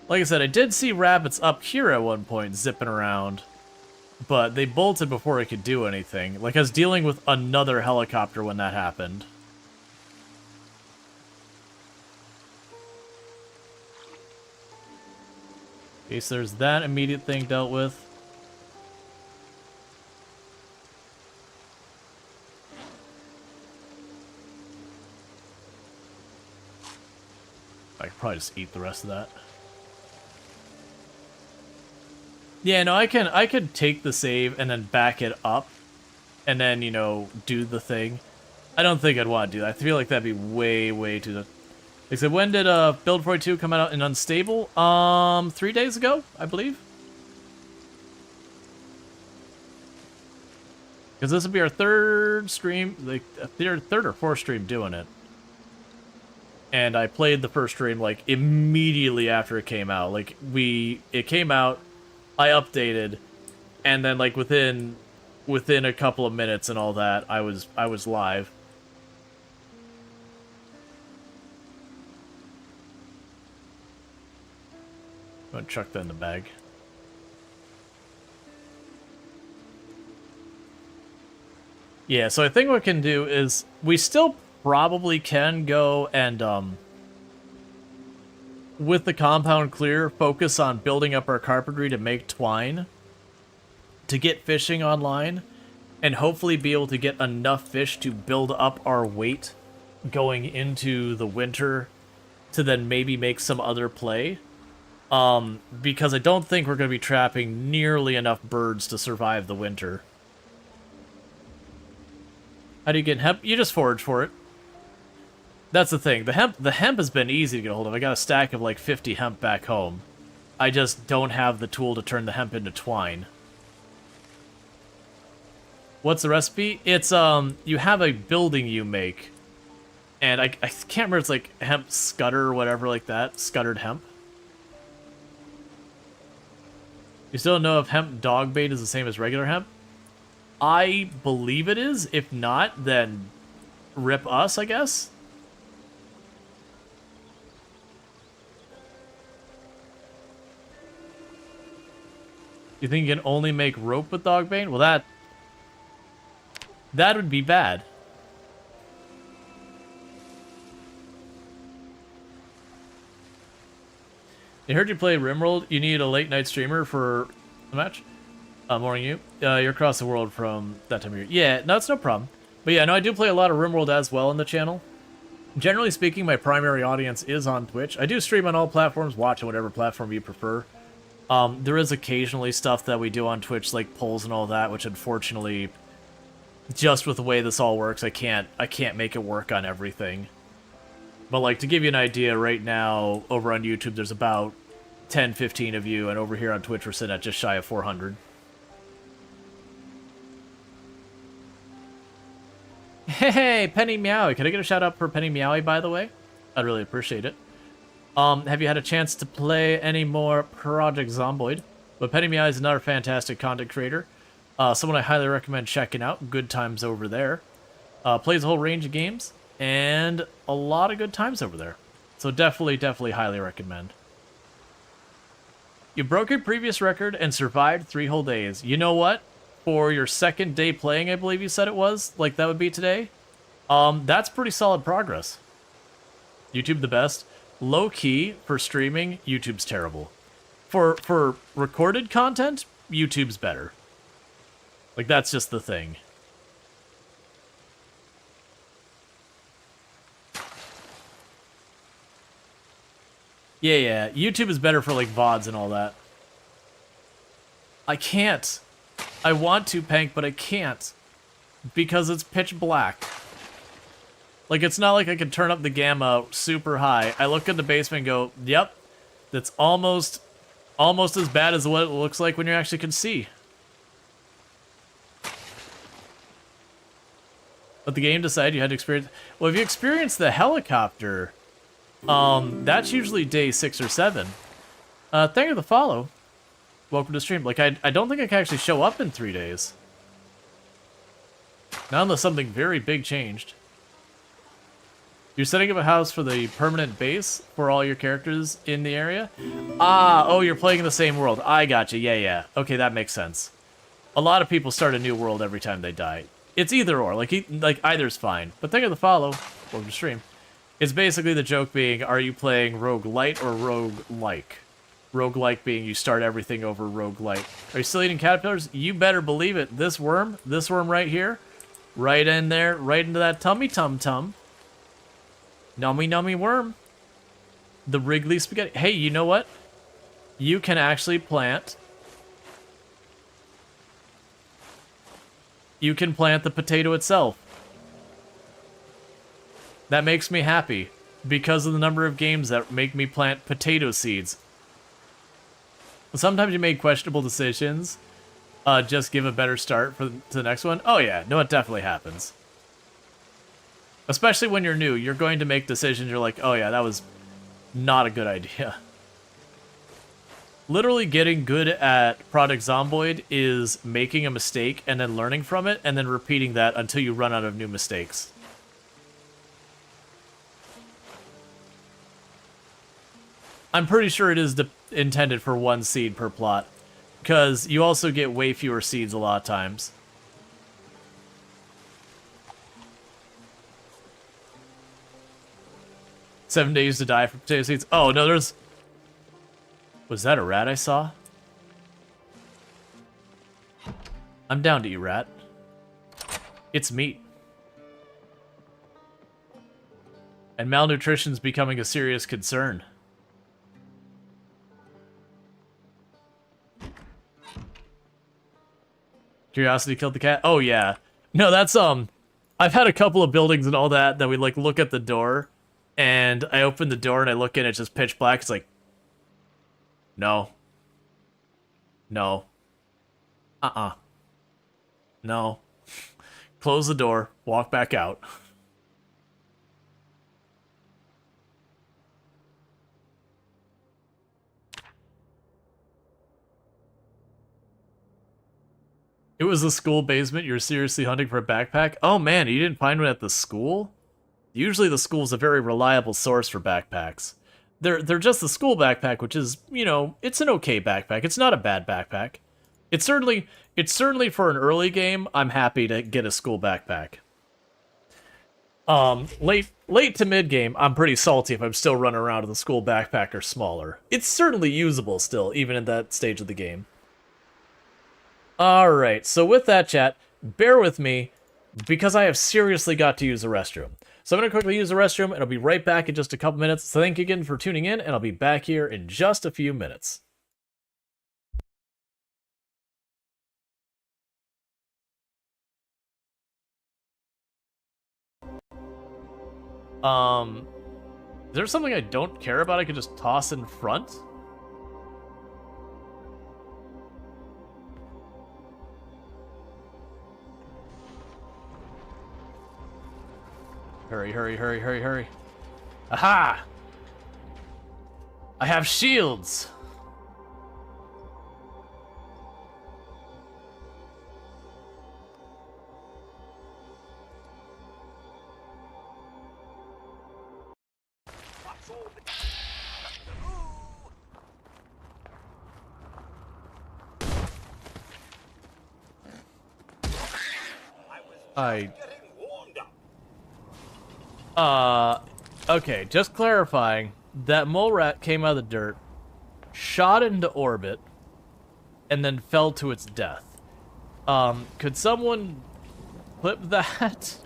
Speaker 1: Like I said, I did see rabbits up here at one point zipping around, but they bolted before I could do anything. Like, I was dealing with another helicopter when that happened. Okay, so there's that immediate thing dealt with. I could probably just eat the rest of that. Yeah, no, I could take the save and then back it up and then, you know, do the thing. I don't think I'd want to do that. I feel like that'd be way too... Except when did Build 42 come out in Unstable? 3 days ago, I believe. Because this will be our third stream, like third or fourth stream doing it. And I played the first stream like immediately after it came out. Like it came out, I updated, and then like within a couple of minutes and all that, I was live. I'm gonna chuck that in the bag. Yeah, so I think what we can do is we still probably can go and with the compound clear, focus on building up our carpentry to make twine, to get fishing online, and hopefully be able to get enough fish to build up our weight going into the winter to then maybe make some other play. Because I don't think we're going to be trapping nearly enough birds to survive the winter. How do you get hemp? You just forage for it. That's the thing. The hemp has been easy to get a hold of. I got a stack of like 50 hemp back home. I just don't have the tool to turn the hemp into twine. What's the recipe? It's, you have a building you make. And I can't remember, it's like hemp scutter or whatever like that. Scuttered hemp. You still don't know if hemp dog bait is the same as regular hemp? I believe it is. If not, then rip us, I guess. You think you can only make rope with dog bait? Well, that would be bad. I heard you play RimWorld. You need a late night streamer for the match. Morning you. You're across the world from that time of year. Yeah, no, it's no problem. But yeah, no, I do play a lot of RimWorld as well on the channel. Generally speaking, my primary audience is on Twitch. I do stream on all platforms. Watch on whatever platform you prefer. There is occasionally stuff that we do on Twitch, like polls and all that, which unfortunately, just with the way this all works, I can't make it work on everything. But like, to give you an idea, right now, over on YouTube, there's about 10, 15 of you, and over here on Twitch, we're sitting at just shy of 400. Hey, Penny Meowie. Can I get a shout out for Penny Meowie, by the way? I'd really appreciate it. Have you had a chance to play any more Project Zomboid? But Penny Meowie is another fantastic content creator. Someone I highly recommend checking out. Good times over there. Plays a whole range of games. And a lot of good times over there. So definitely highly recommend. You broke your previous record and survived 3 whole days. You know what? For your second day playing, I believe you said it was, like that would be today. That's pretty solid progress. YouTube the best. Low key for streaming, YouTube's terrible. For recorded content, YouTube's better. Like, that's just the thing. Yeah, YouTube is better for, like, VODs and all that. I can't. I want to, Pank, but I can't. Because it's pitch black. Like, it's not like I can turn up the gamma super high. I look in the basement and go, yep, that's almost as bad as what it looks like when you actually can see. But the game decided you had to experience... Well, if you experience the helicopter... that's usually day 6 or 7. Thank you for the follow. Welcome to the stream. Like, I don't think I can actually show up in 3 days. Not unless something very big changed. You're setting up a house for the permanent base for all your characters in the area? Oh, you're playing in the same world. I gotcha. Yeah. Okay, that makes sense. A lot of people start a new world every time they die. It's either or. Like either's fine. But thank you for the follow. Welcome to the stream. It's basically the joke being, are you playing roguelite or roguelike? Roguelike being you start everything over roguelite. Are you still eating caterpillars? You better believe it. This worm right here, right in there, right into that tummy tum-tum. Nummy worm. The Wrigley spaghetti. Hey, you know what? You can actually plant. You can plant the potato itself. That makes me happy because of the number of games that make me plant potato seeds. Sometimes you make questionable decisions. Just give a better start to the next one. Oh yeah, no, it definitely happens. Especially when you're new, you're going to make decisions. You're like, oh yeah, that was not a good idea. Literally getting good at Project Zomboid is making a mistake and then learning from it and then repeating that until you run out of new mistakes. I'm pretty sure it is intended for 1 seed per plot, because you also get way fewer seeds a lot of times. "7 days to die for potato seeds." Oh, no, there's... Was that a rat I saw? I'm down to eat rat. It's meat. And malnutrition's becoming a serious concern. Curiosity killed the cat? Oh, yeah. No, that's, I've had a couple of buildings and all that we, like, look at the door, and I open the door and I look in, it's just pitch black. It's like, no. No. No. Close the door, walk back out. It was the school basement. You're seriously hunting for a backpack? Oh man, you didn't find one at the school? Usually the school's a very reliable source for backpacks. They're just the school backpack, which is, you know, it's an okay backpack. It's not a bad backpack. It's certainly for an early game, I'm happy to get a school backpack. Late to mid game, I'm pretty salty if I'm still running around with a school backpack or smaller. It's certainly usable still, even at that stage of the game. Alright, so with that, chat, bear with me, because I have seriously got to use the restroom. So I'm going to quickly use the restroom, and I'll be right back in just a couple minutes. So thank you again for tuning in, and I'll be back here in just a few minutes. Is there something I don't care about I could just toss in front? Hurry, hurry, hurry, hurry, hurry. Aha! I have shields! Okay, just clarifying, that mole rat came out of the dirt, shot into orbit, and then fell to its death. Could someone clip that?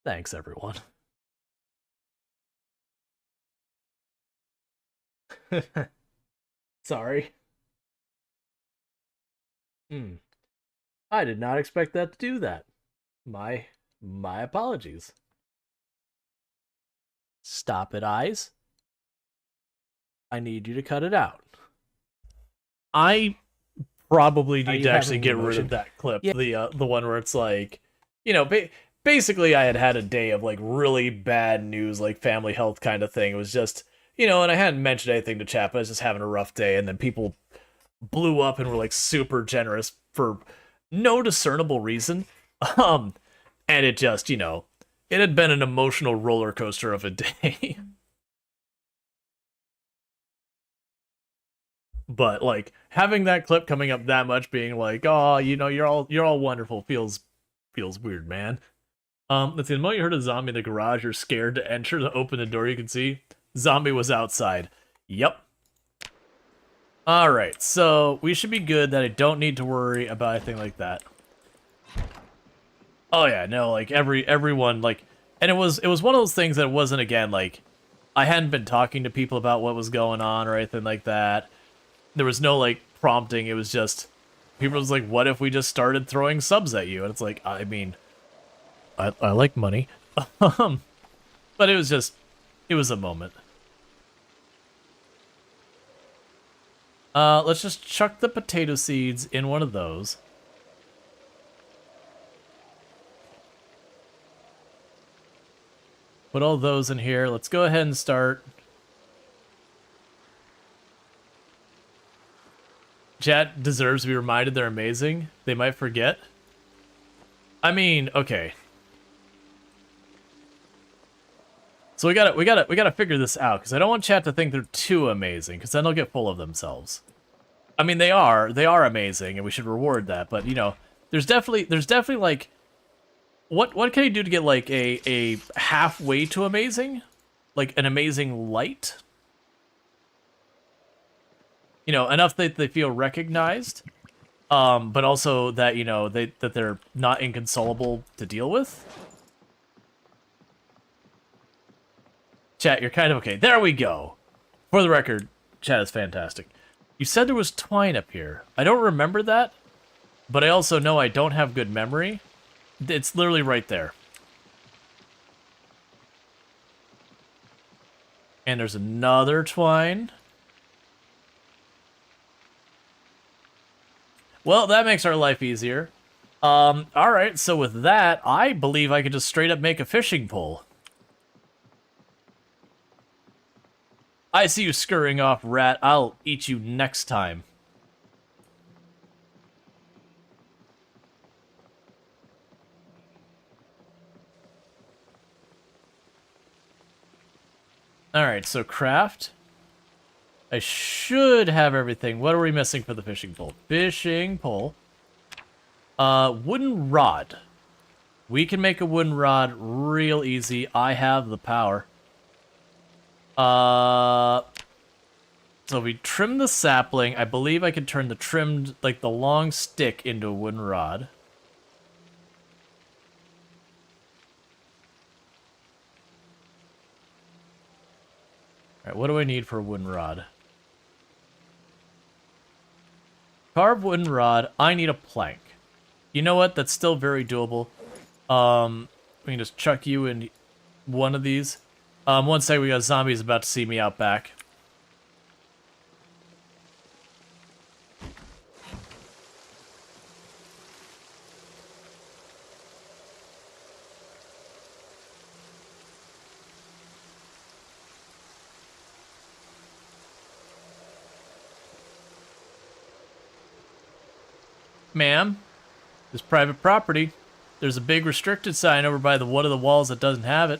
Speaker 1: Thanks, everyone. Sorry. I did not expect that to do that. My apologies. Stop it, eyes. I need you to cut it out. I probably need to actually get rid of that clip. Yeah. The one where it's like, you know, basically I had a day of like really bad news, like family health kind of thing. It was just, you know, and I hadn't mentioned anything to chat, but I was just having a rough day, and then people blew up and were like super generous for no discernible reason. And it just, you know, it had been an emotional roller coaster of a day. But like having that clip coming up that much, being like, oh, you know, you're all wonderful, feels weird, man. Let's see, the moment you heard a zombie in the garage, you're scared to enter to open the door. You can see zombie was outside. Yep. Alright, so we should be good that I don't need to worry about anything like that. Oh yeah, no, like everyone, like, and it was one of those things that wasn't, again, like, I hadn't been talking to people about what was going on or anything like that. There was no, like, prompting. It was just, people was like, what if we just started throwing subs at you? And it's like, I mean, I like money. But it was just, it was a moment. Let's just chuck the potato seeds in one of those. Put all those in here. Let's go ahead and start. Chat deserves to be reminded they're amazing. They might forget. I mean, okay. So we gotta figure this out, because I don't want chat to think they're too amazing, because then they'll get full of themselves. I mean, they are amazing, and we should reward that. But you know, there's definitely like, what can you do to get like a halfway to amazing, like an amazing light? You know, enough that they feel recognized, but also that, you know, that they're not inconsolable to deal with. Chat, you're kind of okay. There we go. For the record, chat is fantastic. You said there was twine up here. I don't remember that, but I also know I don't have good memory. It's literally right there. And there's another twine. Well, that makes our life easier. Alright, so with that, I believe I could just straight up make a fishing pole. I see you scurrying off, rat. I'll eat you next time. Alright, so craft. I should have everything. What are we missing for the fishing pole? Fishing pole. Wooden rod. We can make a wooden rod real easy. I have the power. So we trim the sapling. I believe I could turn the trimmed, like the long stick, into a wooden rod. Alright, what do I need for a wooden rod? Carved wooden rod. I need a plank. You know what? That's still very doable. We can just chuck you in one of these. One sec, we got zombies about to see me out back. Ma'am, this is private property. There's a big restricted sign over by one of the walls that doesn't have it.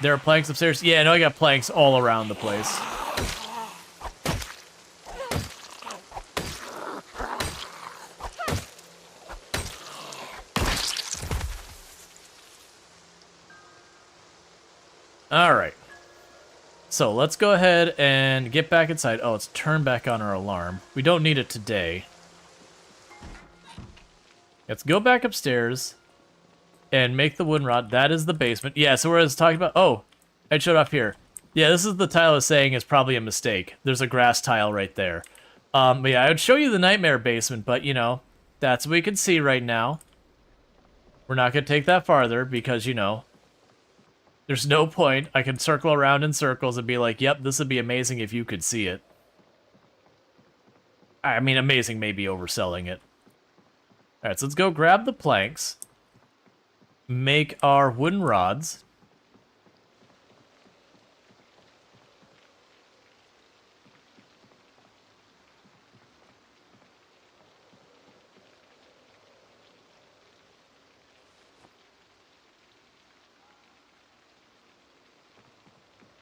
Speaker 1: There are planks upstairs. Yeah, I know I got planks all around the place. Alright. So let's go ahead and get back inside. Oh, let's turn back on our alarm. We don't need it today. Let's go back upstairs and make the wooden rod. That is the basement. Yeah, so where I was talking about... Oh, I showed off here. Yeah, this is the tile I was saying is probably a mistake. There's a grass tile right there. But yeah, I would show you the nightmare basement, but, you know, that's what we can see right now. We're not going to take that farther because, you know, there's no point. I can circle around in circles and be like, yep, this would be amazing if you could see it. I mean, amazing may be overselling it. Alright, so let's go grab the planks. Make our wooden rods.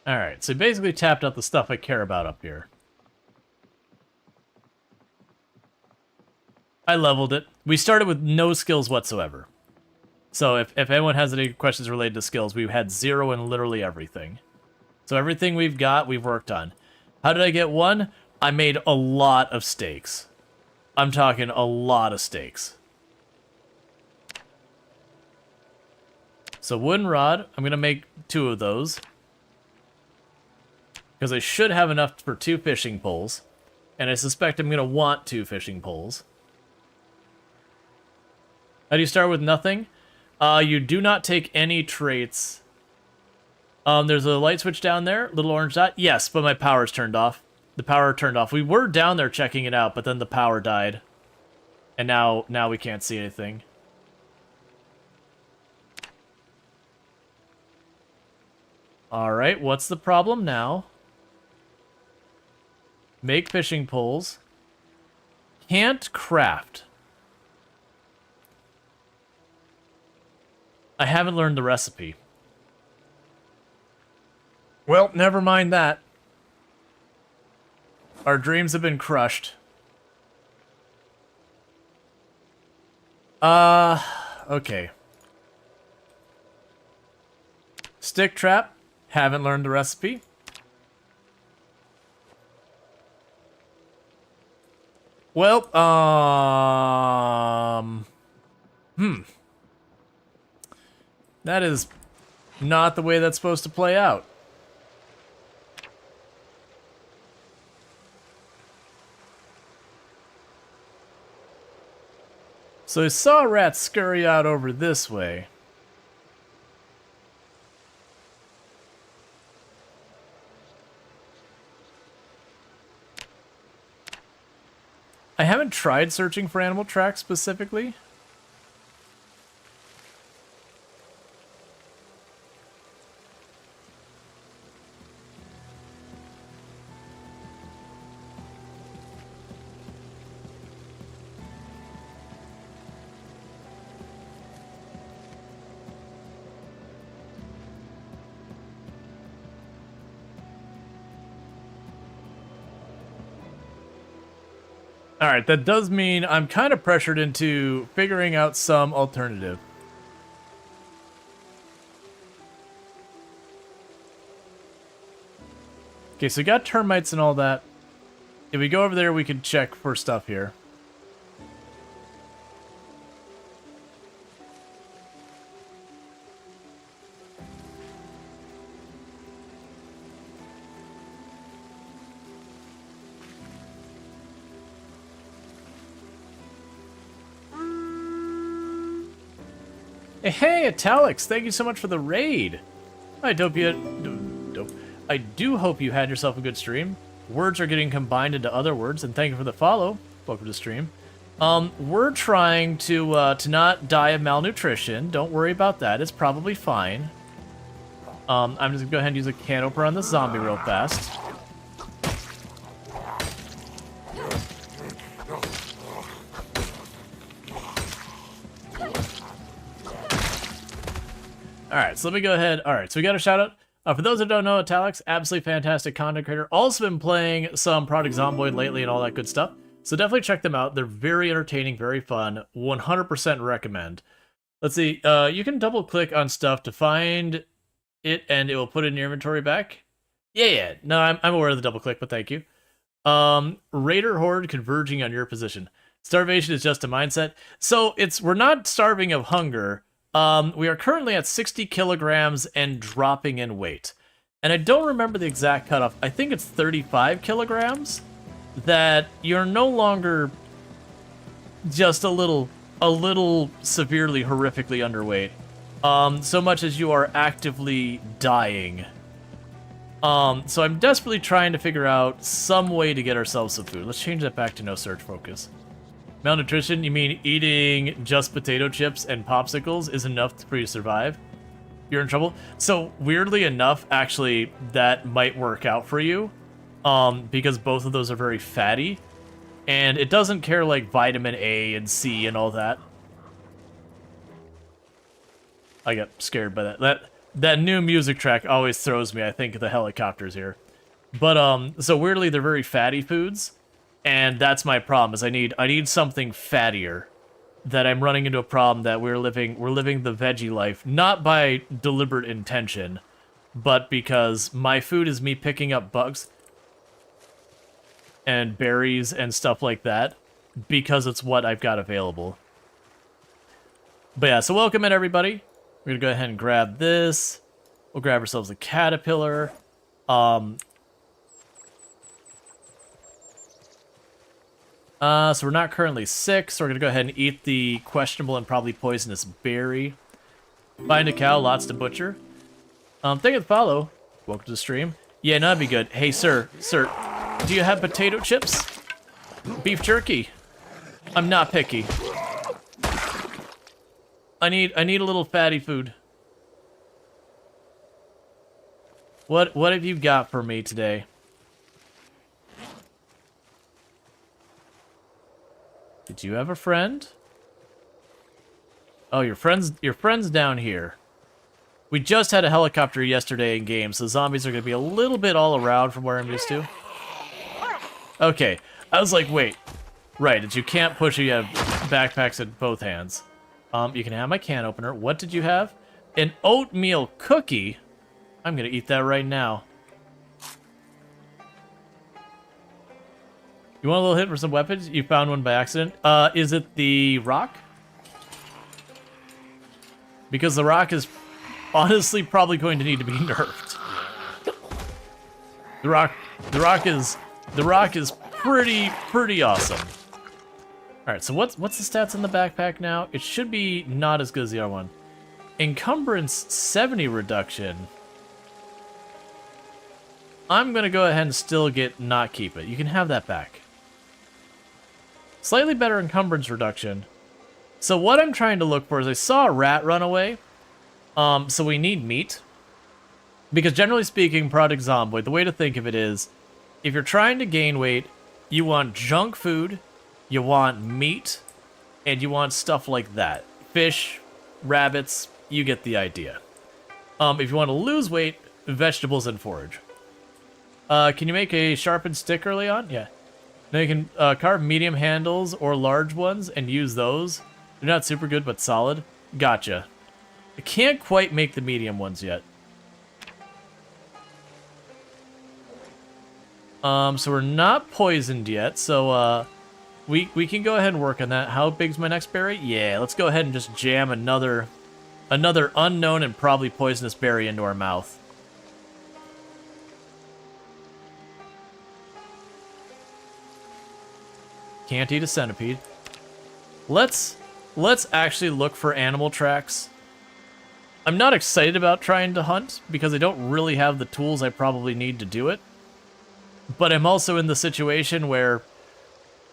Speaker 1: Alright, so basically tapped out the stuff I care about up here. I leveled it. We started with no skills whatsoever. So if anyone has any questions related to skills, we've had 0 in literally everything. So everything we've got, we've worked on. How did I get 1? I made a lot of steaks. I'm talking a lot of steaks. So wooden rod, I'm going to make 2 of those. because I should have enough for 2 fishing poles, and I suspect I'm going to want 2 fishing poles. How do you start with nothing? You do not take any traits. There's a light switch down there, little orange dot. Yes, but my power's turned off. The power turned off. We were down there checking it out, but then the power died. And now we can't see anything. Alright, what's the problem now? Make fishing poles. Can't craft. I haven't learned the recipe. Well, never mind that. Our dreams have been crushed. Okay. Stick trap. Haven't learned the recipe. Well, that is not the way that's supposed to play out. So I saw a rat scurry out over this way. I haven't tried searching for animal tracks specifically. Alright, that does mean I'm kind of pressured into figuring out some alternative. Okay, so we got termites and all that. If we go over there, we can check for stuff here. Hey, Italics, thank you so much for the raid. I do hope you had yourself a good stream. Words are getting combined into other words, and thank you for the follow. Welcome to the stream. We're trying to not die of malnutrition. Don't worry about that. It's probably fine. I'm just gonna go ahead and use a can opener on this zombie real fast. Alright, so let me go ahead. Alright, so we got a shout out. For those that don't know, Italics, absolutely fantastic content creator. Also been playing some Project Zomboid lately and all that good stuff. So definitely check them out. They're very entertaining, very fun. 100% recommend. Let's see. You can double click on stuff to find it and it will put it in your inventory back. Yeah. No, I'm aware of the double click, but thank you. Raider Horde converging on your position. Starvation is just a mindset. So we're not starving of hunger. We are currently at 60 kilograms and dropping in weight. And I don't remember the exact cutoff. I think it's 35 kilograms that you're no longer just a little severely, horrifically underweight. So much as you are actively dying. So I'm desperately trying to figure out some way to get ourselves some food. Let's change that back to no search focus. Malnutrition, you mean eating just potato chips and popsicles is enough for you to survive? You're in trouble? So, weirdly enough, actually, that might work out for you. Because both of those are very fatty. And it doesn't care, like, vitamin A and C and all that. I got scared by that. That new music track always throws me. I think the helicopters here. But, so weirdly, they're very fatty foods. And that's my problem, is I need something fattier. That I'm running into a problem that we're living the veggie life, not by deliberate intention, but because my food is me picking up bugs and berries and stuff like that, because it's what I've got available. But yeah, so welcome in everybody. We're gonna go ahead and grab this. We'll grab ourselves a caterpillar. So we're not currently sick, so we're gonna go ahead and eat the questionable and probably poisonous berry. Find a cow, lots to butcher. Thank you for the follow. Welcome to the stream. Yeah, no, that'd be good. Hey, sir, do you have potato chips? Beef jerky? I'm not picky. I need a little fatty food. What have you got for me today? Did you have a friend? Oh, your friend's down here. We just had a helicopter yesterday in game, so zombies are gonna be a little bit all around from where I'm used to. Okay, I was like, wait. Right, it's you can't push, you have backpacks in both hands. You can have my can opener. What did you have? An oatmeal cookie? I'm gonna eat that right now. You want a little hit for some weapons? You found one by accident. Is it the rock? Because the rock is honestly probably going to need to be nerfed. The rock is pretty awesome. All right, so what's the stats in the backpack now? It should be not as good as the other one. Encumbrance 70 reduction. I'm gonna go ahead and still not keep it. You can have that back. Slightly better encumbrance reduction. So what I'm trying to look for is I saw a rat run away. So we need meat. Because generally speaking, Product Zomboid, the way to think of it is, if you're trying to gain weight, you want junk food, you want meat, and you want stuff like that. Fish, rabbits, you get the idea. If you want to lose weight, vegetables and forage. Can you make a sharpened stick early on? Yeah. Now you can carve medium handles or large ones and use those. They're not super good, but solid. Gotcha. I can't quite make the medium ones yet. So we're not poisoned yet, so we can go ahead and work on that. How big's my next berry? Yeah, let's go ahead and just jam another unknown and probably poisonous berry into our mouth. Can't eat a centipede. Let's actually look for animal tracks. I'm not excited about trying to hunt because I don't really have the tools I probably need to do it. But I'm also in the situation where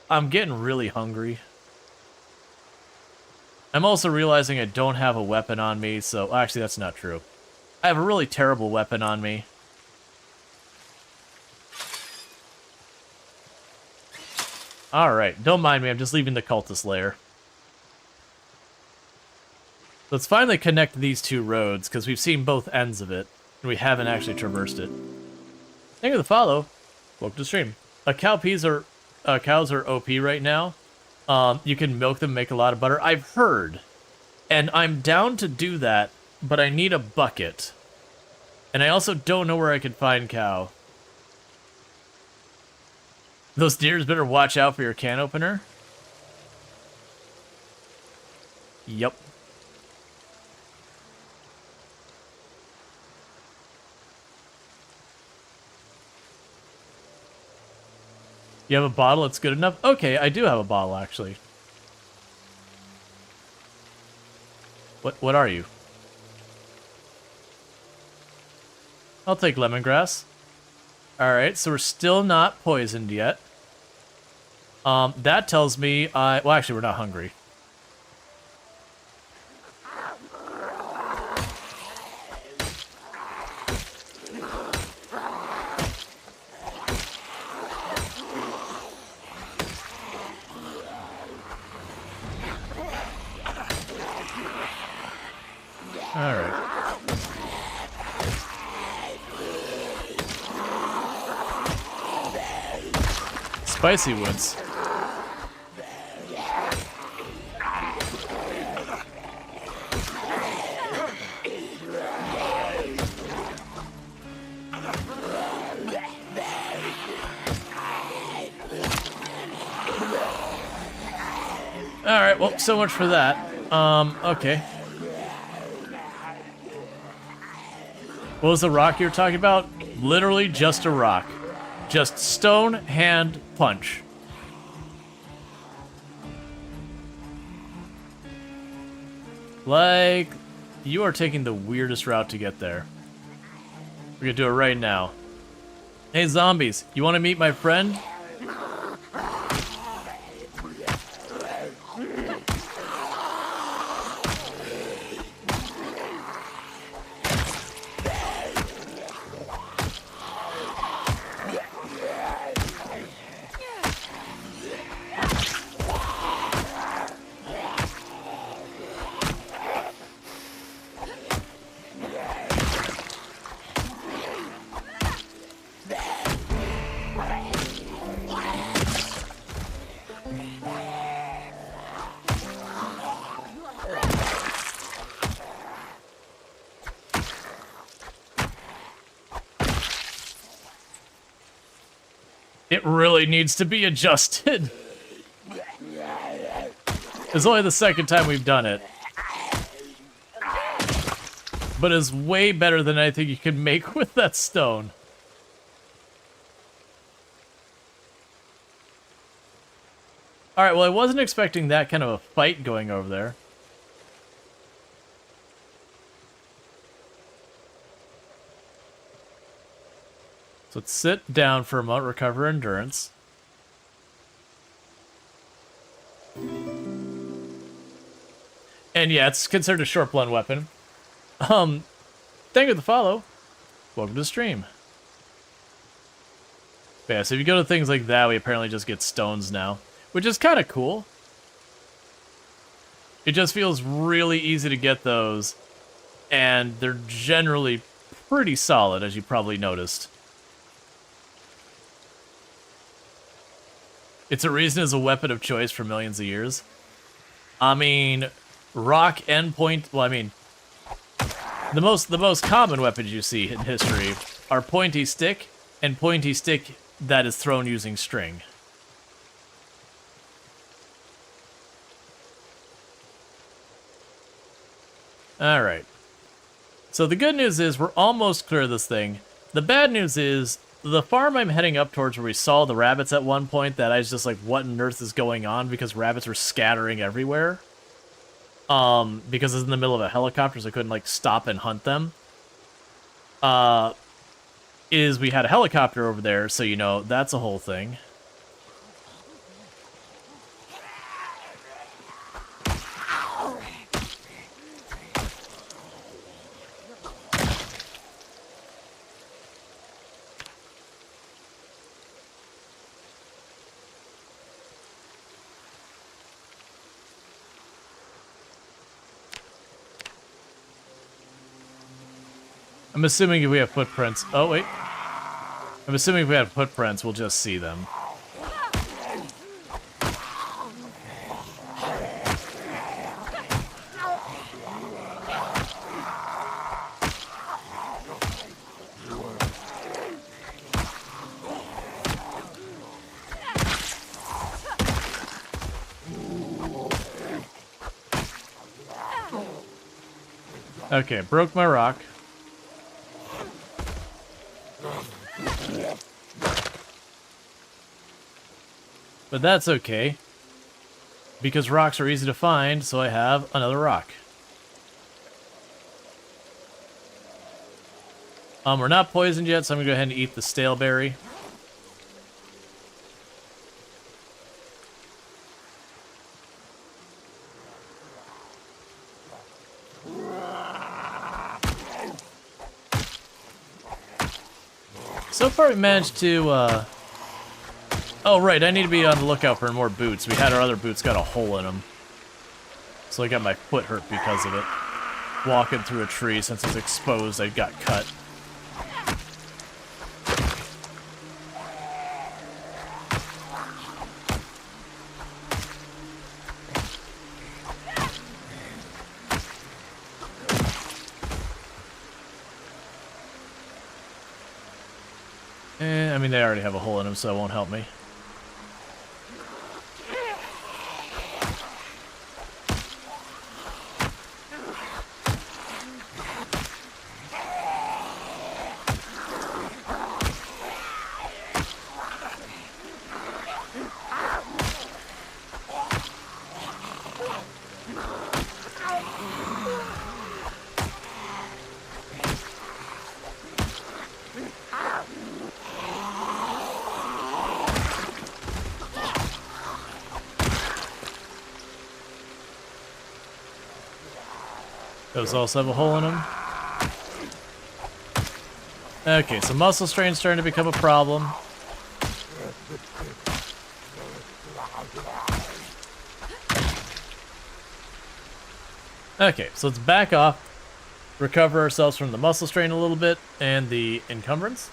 Speaker 1: I'm getting really hungry. I'm also realizing I don't have a weapon on me, so actually that's not true. I have a really terrible weapon on me. Alright, don't mind me, I'm just leaving the cultist lair. Let's finally connect these two roads, because we've seen both ends of it, and we haven't actually traversed it. Thank you for the follow. Welcome to the stream. Cows are OP right now. You can milk them, make a lot of butter. I've heard, and I'm down to do that, but I need a bucket. And I also don't know where I can find cow. Those deers better watch out for your can opener. Yep. You have a bottle that's good enough? Okay, I do have a bottle, actually. What are you? I'll take lemongrass. Alright, so we're still not poisoned yet. That tells me well, actually, we're not hungry. Alright. Spicy woods. Alright, well, so much for that. Okay. What was the rock you were talking about? Literally just a rock. Just stone, hand, punch. Like, you are taking the weirdest route to get there. We're gonna do it right now. Hey, zombies, you want to meet my friend? It really needs to be adjusted. It's only the second time we've done it. But it's way better than anything you can make with that stone. Alright, well, I wasn't expecting that kind of a fight going over there. So let's sit down for a moment, recover endurance. And yeah, it's considered a short blunt weapon. Thank you for the follow. Welcome to the stream. But yeah, so if you go to things like that, we apparently just get stones now, which is kind of cool. It just feels really easy to get those, and they're generally pretty solid, as you probably noticed. It's a reason as a weapon of choice for millions of years. I mean, rock and point. Well, I mean, the most common weapons you see in history are pointy stick and pointy stick that is thrown using string. All right. So the good news is we're almost clear of this thing. The bad news is the farm I'm heading up towards, where we saw the rabbits at one point, that I was just like, what on earth is going on? Because rabbits were scattering everywhere. Because it's in the middle of a helicopter, so I couldn't like stop and hunt them. Is we had a helicopter over there, so you know, that's a whole thing. I'm assuming if we have footprints... Oh, wait. I'm assuming if we have footprints, we'll just see them. Okay, broke my rock. But that's okay, because rocks are easy to find, so I have another rock. We're not poisoned yet, so I'm gonna go ahead and eat the stale berry. So far we managed to, Oh, right, I need to be on the lookout for more boots. We had our other boots got a hole in them. So I got my foot hurt because of it. Walking through a tree, since it's exposed, I got cut. I mean, they already have a hole in them, so it won't help me. Those also have a hole in them. Okay, so muscle strain's starting to become a problem. Okay, so let's back off, recover ourselves from the muscle strain a little bit, and the encumbrance.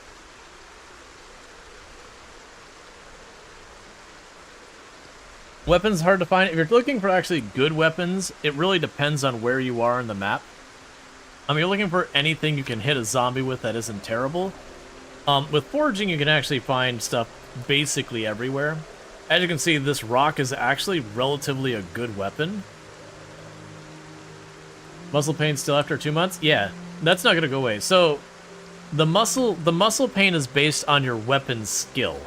Speaker 1: Weapons hard to find. If you're looking for actually good weapons, it really depends on where you are in the map. You're looking for anything you can hit a zombie with that isn't terrible. With foraging, you can actually find stuff basically everywhere. As you can see, this rock is actually relatively a good weapon. Muscle pain still after 2 months? Yeah, that's not gonna go away. So, the muscle pain is based on your weapon skill.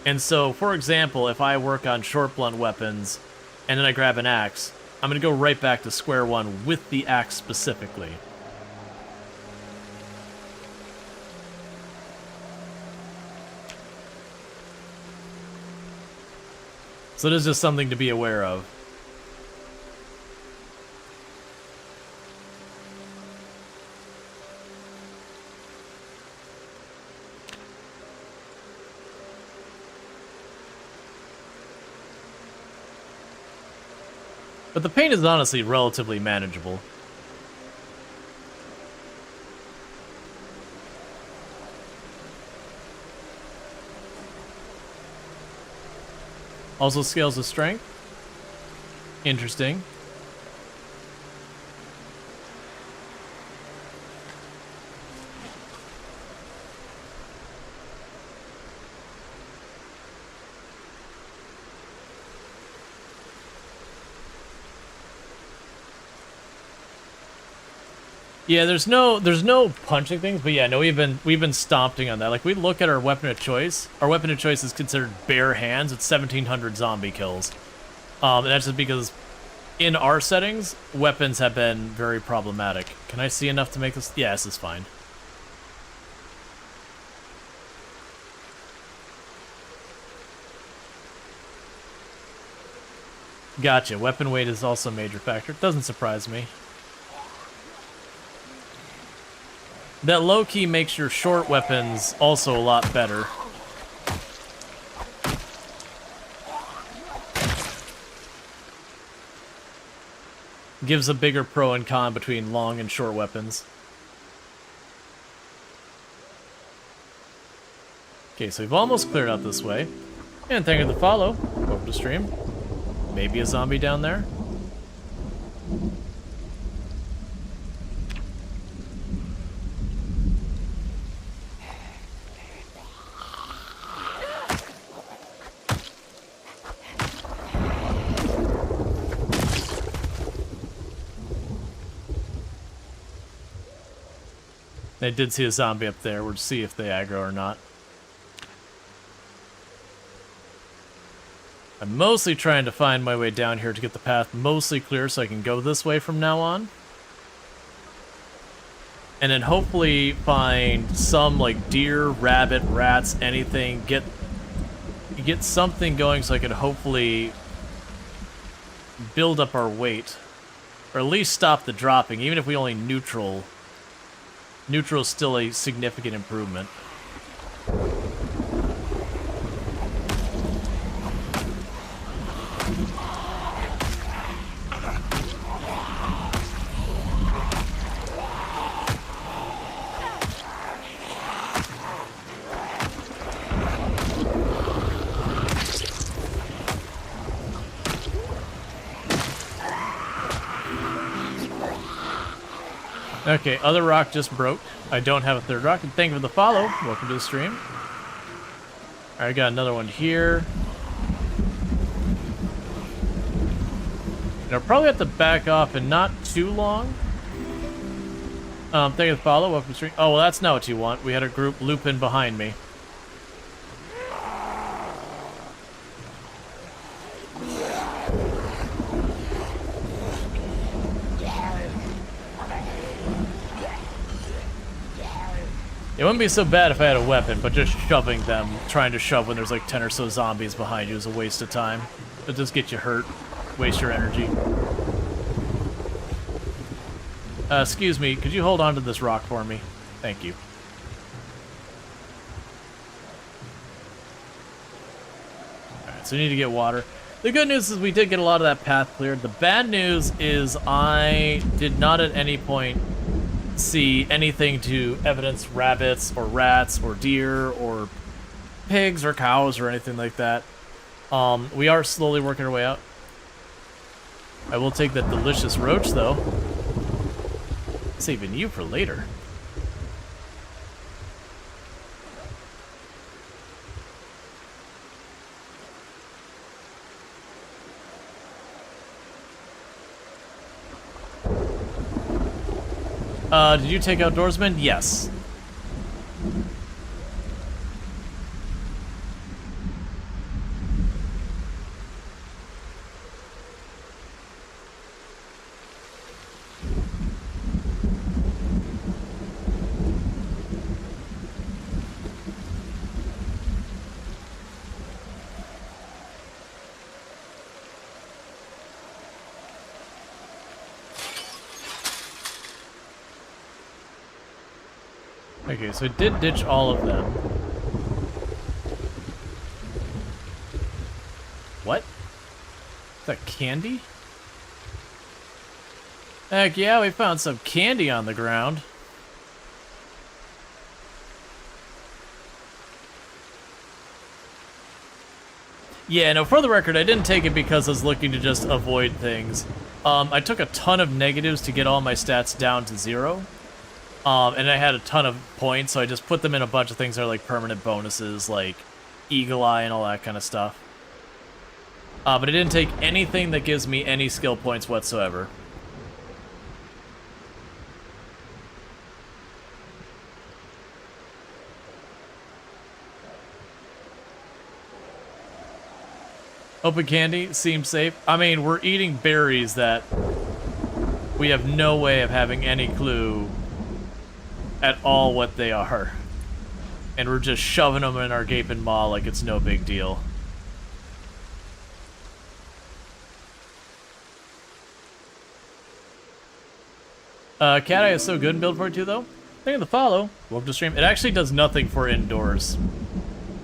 Speaker 1: And so, for example, if I work on short blunt weapons, and then I grab an axe, I'm gonna go right back to square one with the axe specifically. So it is just something to be aware of. But the pain is honestly relatively manageable. Also scales of strength. Interesting. Yeah, there's no punching things, but yeah, no, we've been stomping on that. Like, we look at our weapon of choice. Our weapon of choice is considered bare hands. It's 1,700 zombie kills. And that's just because in our settings, weapons have been very problematic. Can I see enough to make this? Yeah, this is fine. Gotcha. Weapon weight is also a major factor. Doesn't surprise me. That low-key makes your short weapons also a lot better. Gives a bigger pro and con between long and short weapons. Okay, so we've almost cleared out this way. And thank you for the follow. Welcome to stream. Maybe a zombie down there. I did see a zombie up there. We'll see if they aggro or not. I'm mostly trying to find my way down here to get the path mostly clear so I can go this way from now on. And then hopefully find some like deer, rabbit, rats, anything. Get something going so I can hopefully build up our weight. Or at least stop the dropping, even if we only neutral. Neutral is still a significant improvement. Okay, other rock just broke. I don't have a third rock. And thank you for the follow. Welcome to the stream. Alright, I got another one here. And I'll probably have to back off in not too long. Thank you for the follow. Welcome to the stream. Oh, well, that's not what you want. We had a group loop in behind me. It wouldn't be so bad if I had a weapon, but just shoving them, trying to shove when there's like 10 or so zombies behind you is a waste of time. It'll just get you hurt, waste your energy. Excuse me, could you hold on to this rock for me? Thank you. Alright, so we need to get water. The good news is we did get a lot of that path cleared. The bad news is I did not at any point see anything to evidence rabbits or rats or deer or pigs or cows or anything like that. We are slowly working our way out. I will take that delicious roach though. Saving you for later. Did you take Outdoorsman? Yes. Okay, so I did ditch all of them. What? Is that candy? Heck yeah, we found some candy on the ground. Yeah, no, for the record, I didn't take it because I was looking to just avoid things. I took a ton of negatives to get all my stats down to 0. And I had a ton of points, so I just put them in a bunch of things that are like permanent bonuses, like Eagle Eye and all that kind of stuff. But I didn't take anything that gives me any skill points whatsoever. Open candy seems safe. I mean, we're eating berries that we have no way of having any clue at all what they are. And we're just shoving them in our gaping maw like it's no big deal. Cat Eye is so good in Build 42 though. Thank you for the follow. Welcome to stream. It actually does nothing for indoors.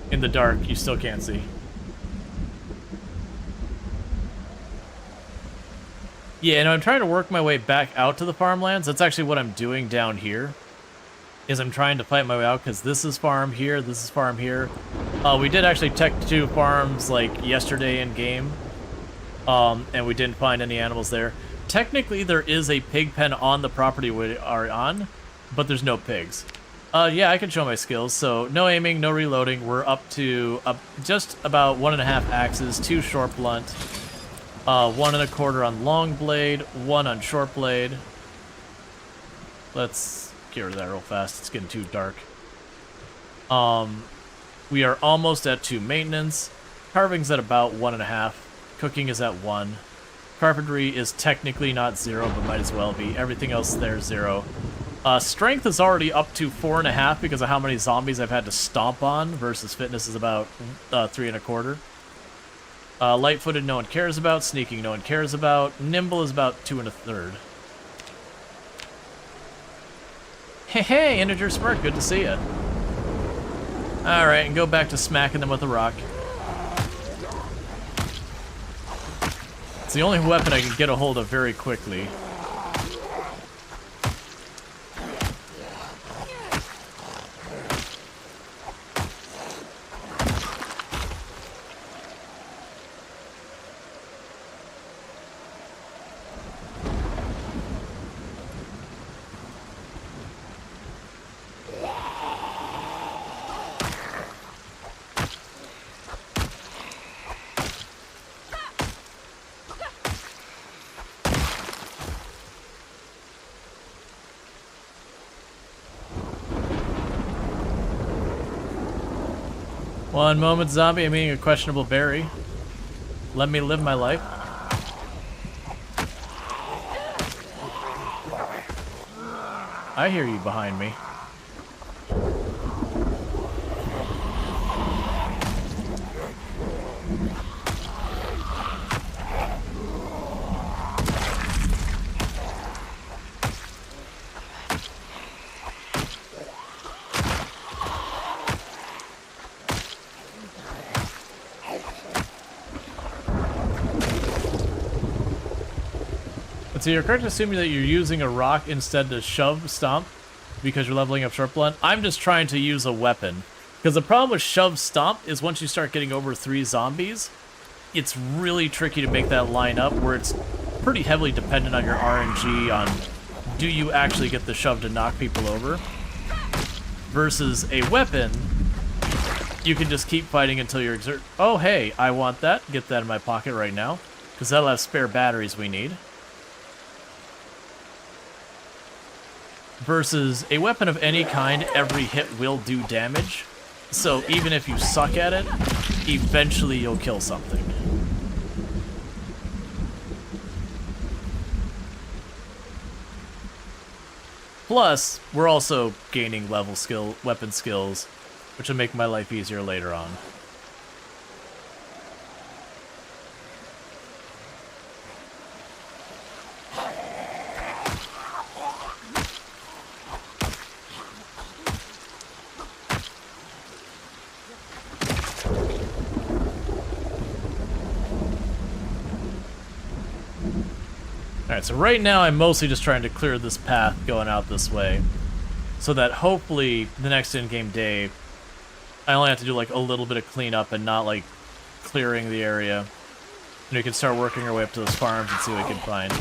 Speaker 1: In the dark, you still can't see. Yeah, and I'm trying to work my way back out to the farmlands. That's actually what I'm doing down here. Is I'm trying to fight my way out because this is farm here, this is farm here. We did actually tech 2 farms like yesterday in game, and we didn't find any animals there. Technically, there is a pig pen on the property we are on, but there's no pigs. Yeah, I can show my skills. So no aiming, no reloading. We're up to just about 1.5 axes, 2 short blunt, 1 1/4 on long blade, 1 on short blade. Let's get rid of that real fast. It's getting too dark. We are almost at 2 maintenance. Carving's at about 1.5. Cooking is at 1. Carpentry is technically not 0, but might as well be. Everything else there is 0. Strength is already up to 4.5 because of how many zombies I've had to stomp on, versus fitness is about 3 1/4. Light-footed no one cares about. Sneaking no one cares about. Nimble is about 2 1/3. Hey, Integer Smirk, good to see you. Alright, and go back to smacking them with a rock. It's the only weapon I can get a hold of very quickly. One moment, zombie, I'm eating a questionable berry. Let me live my life. I hear you behind me. So you're correct assuming that you're using a rock instead to shove stomp because you're leveling up short blunt. I'm just trying to use a weapon. Because the problem with shove stomp is once you start getting over 3 zombies, it's really tricky to make that line up where it's pretty heavily dependent on your RNG on do you actually get the shove to knock people over. Versus a weapon, you can just keep fighting until you're oh hey, I want that. Get that in my pocket right now. Because that'll have spare batteries we need. Versus a weapon of any kind, every hit will do damage. So even if you suck at it, eventually you'll kill something. Plus, we're also gaining weapon skills, which will make my life easier later on. Alright, so right now I'm mostly just trying to clear this path going out this way, so that hopefully the next in-game day, I only have to do like a little bit of cleanup and not like clearing the area. And we can start working our way up to those farms and see what we can find.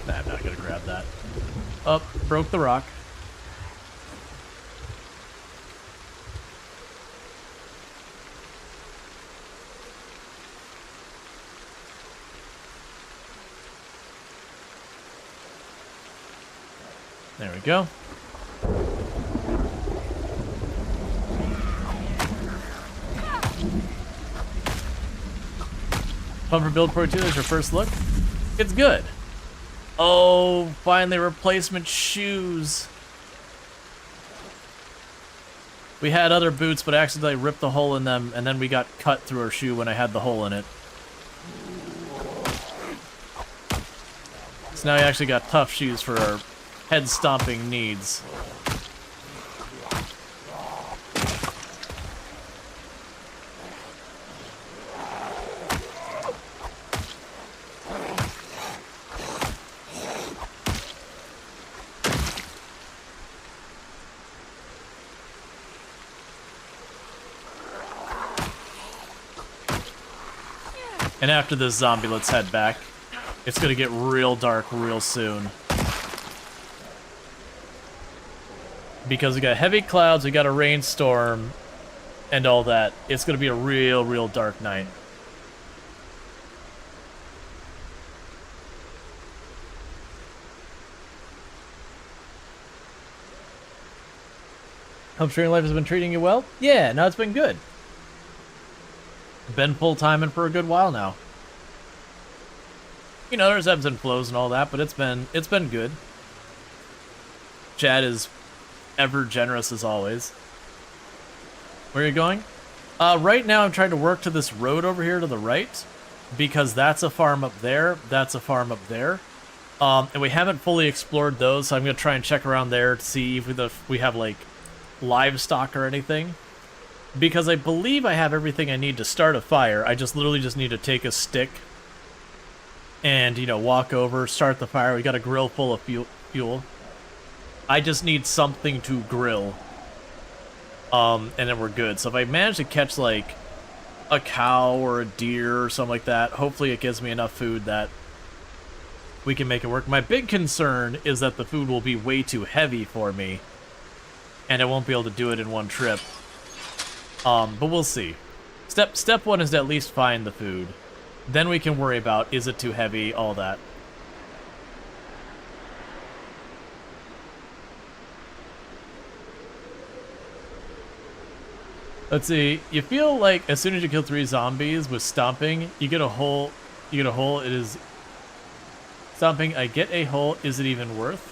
Speaker 1: Nah, I'm not gonna grab that. Oh, broke the rock. There we go. Fun for Build Pro 2 is your first look? It's good. Oh, finally replacement shoes. We had other boots, but I accidentally ripped the hole in them, and then we got cut through our shoe when I had the hole in it. So now we actually got tough shoes for our head stomping needs. And after this zombie, let's head back. It's gonna get real dark real soon. Because we got heavy clouds, we got a rainstorm, and all that. It's gonna be a real dark night. Hope streaming life has been treating you well? Yeah, no, it's been good. Been full-timing for a good while now. You know, there's ebbs and flows and all that, but it's been good. Chad is ever generous as always. Where are you going? Right now I'm trying to work to this road over here to the right, because that's a farm up there, that's a farm up there. And we haven't fully explored those, so I'm going to try and check around there to see if we have, like, livestock or anything. Because I believe I have everything I need to start a fire. I literally just need to take a stick and, you know, walk over, start the fire. We got a grill full of fuel. I just need something to grill. And then we're good. So if I manage to catch, like, a cow or a deer or something like that, hopefully it gives me enough food that we can make it work. My big concern is that the food will be way too heavy for me, and I won't be able to do it in one trip. But we'll see. Step one is to at least find the food. Then we can worry about, is it too heavy, all that. Let's see. You feel like as soon as you kill 3 zombies with stomping, you get a hole. You get a hole. It is stomping. I get a hole. Is it even worth?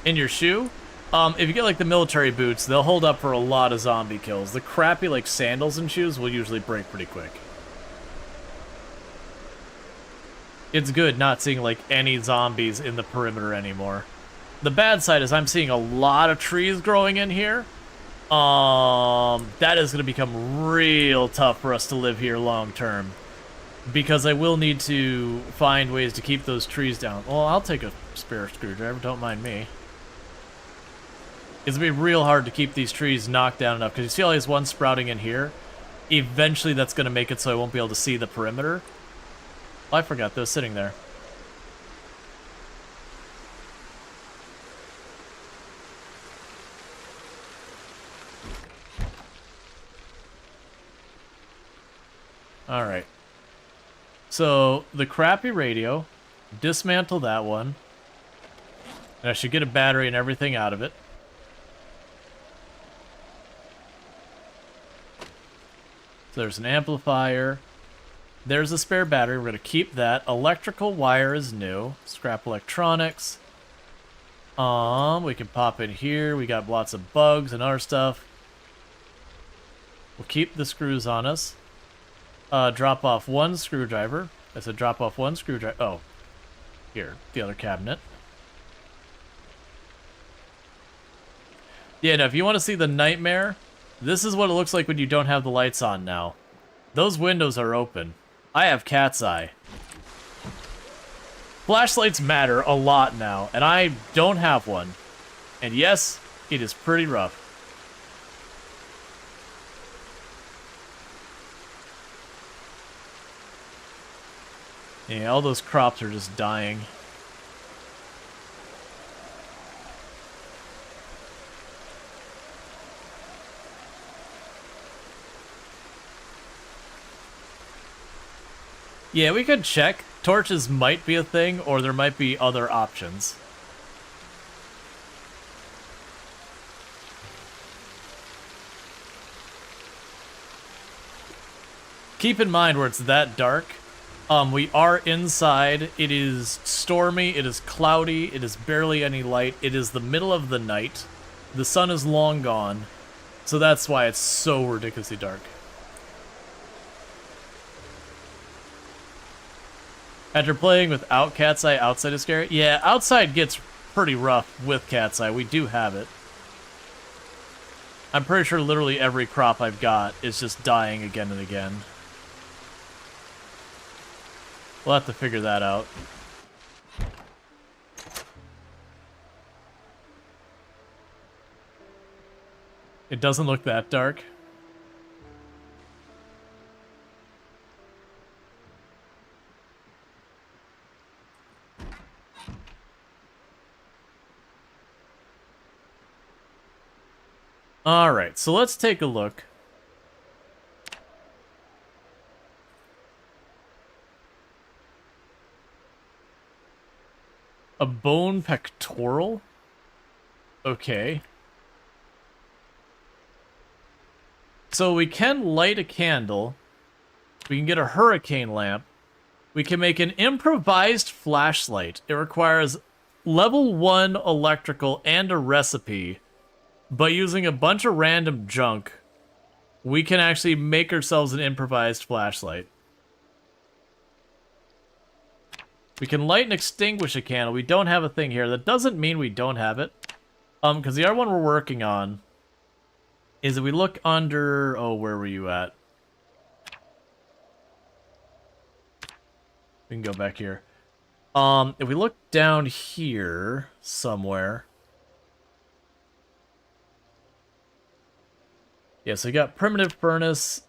Speaker 1: In your shoe? If you get like the military boots, they'll hold up for a lot of zombie kills. The crappy like sandals and shoes will usually break pretty quick. It's good not seeing like any zombies in the perimeter anymore. The bad side is I'm seeing a lot of trees growing in here. that is going to become real tough for us to live here long term. Because I will need to find ways to keep those trees down. Well, I'll take a spare screwdriver, don't mind me. It's going to be real hard to keep these trees knocked down enough, because you see all these ones sprouting in here? Eventually that's going to make it so I won't be able to see the perimeter. Oh, I forgot those sitting there. Alright. So, the crappy radio, dismantle that one. And I should get a battery and everything out of it. So there's an amplifier. There's a spare battery. We're going to keep that. Electrical wire is new. Scrap electronics. We can pop in here. We got lots of bugs and other stuff. We'll keep the screws on us. Drop off one screwdriver. I said drop off one screwdriver. Oh, here, the other cabinet. Yeah, now if you want to see the nightmare, this is what it looks like when you don't have the lights on now. Those windows are open. I have cat's eye. Flashlights matter a lot now, and I don't have one. And yes, it is pretty rough. Yeah, all those crops are just dying. Yeah, we could check. Torches might be a thing, or there might be other options. Keep in mind where it's that dark. We are inside. It is stormy. It is cloudy. It is barely any light. It is the middle of the night. The sun is long gone. So that's why it's so ridiculously dark. After playing without cat's eye, outside is scary? Yeah, outside gets pretty rough with cat's eye. We do have it. I'm pretty sure literally every crop I've got is just dying again and again. We'll have to figure that out. It doesn't look that dark. Alright, so let's take a look. A bone pectoral? Okay. So we can light a candle. We can get a hurricane lamp. We can make an improvised flashlight. It requires level 1 electrical and a recipe. But using a bunch of random junk, we can actually make ourselves an improvised flashlight. We can light and extinguish a candle. We don't have a thing here. That doesn't mean we don't have it. Because the other one we're working on is if we look under... Oh, where were you at? We can go back here. If we look down here somewhere... Yeah, so we got primitive furnace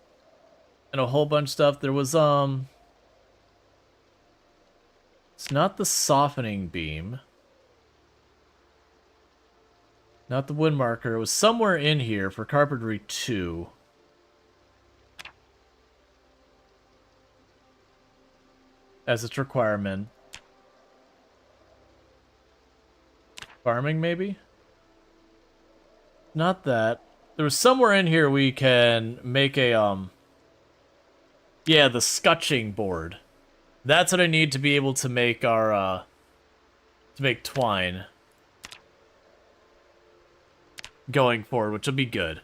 Speaker 1: and a whole bunch of stuff. There was, it's not the softening beam. Not the wood marker. It was somewhere in here for carpentry 2. As its requirement. Farming, maybe? Not that. There was somewhere in here we can make a, yeah, the scutching board. That's what I need to be able to make our, to make twine. Going forward, which will be good.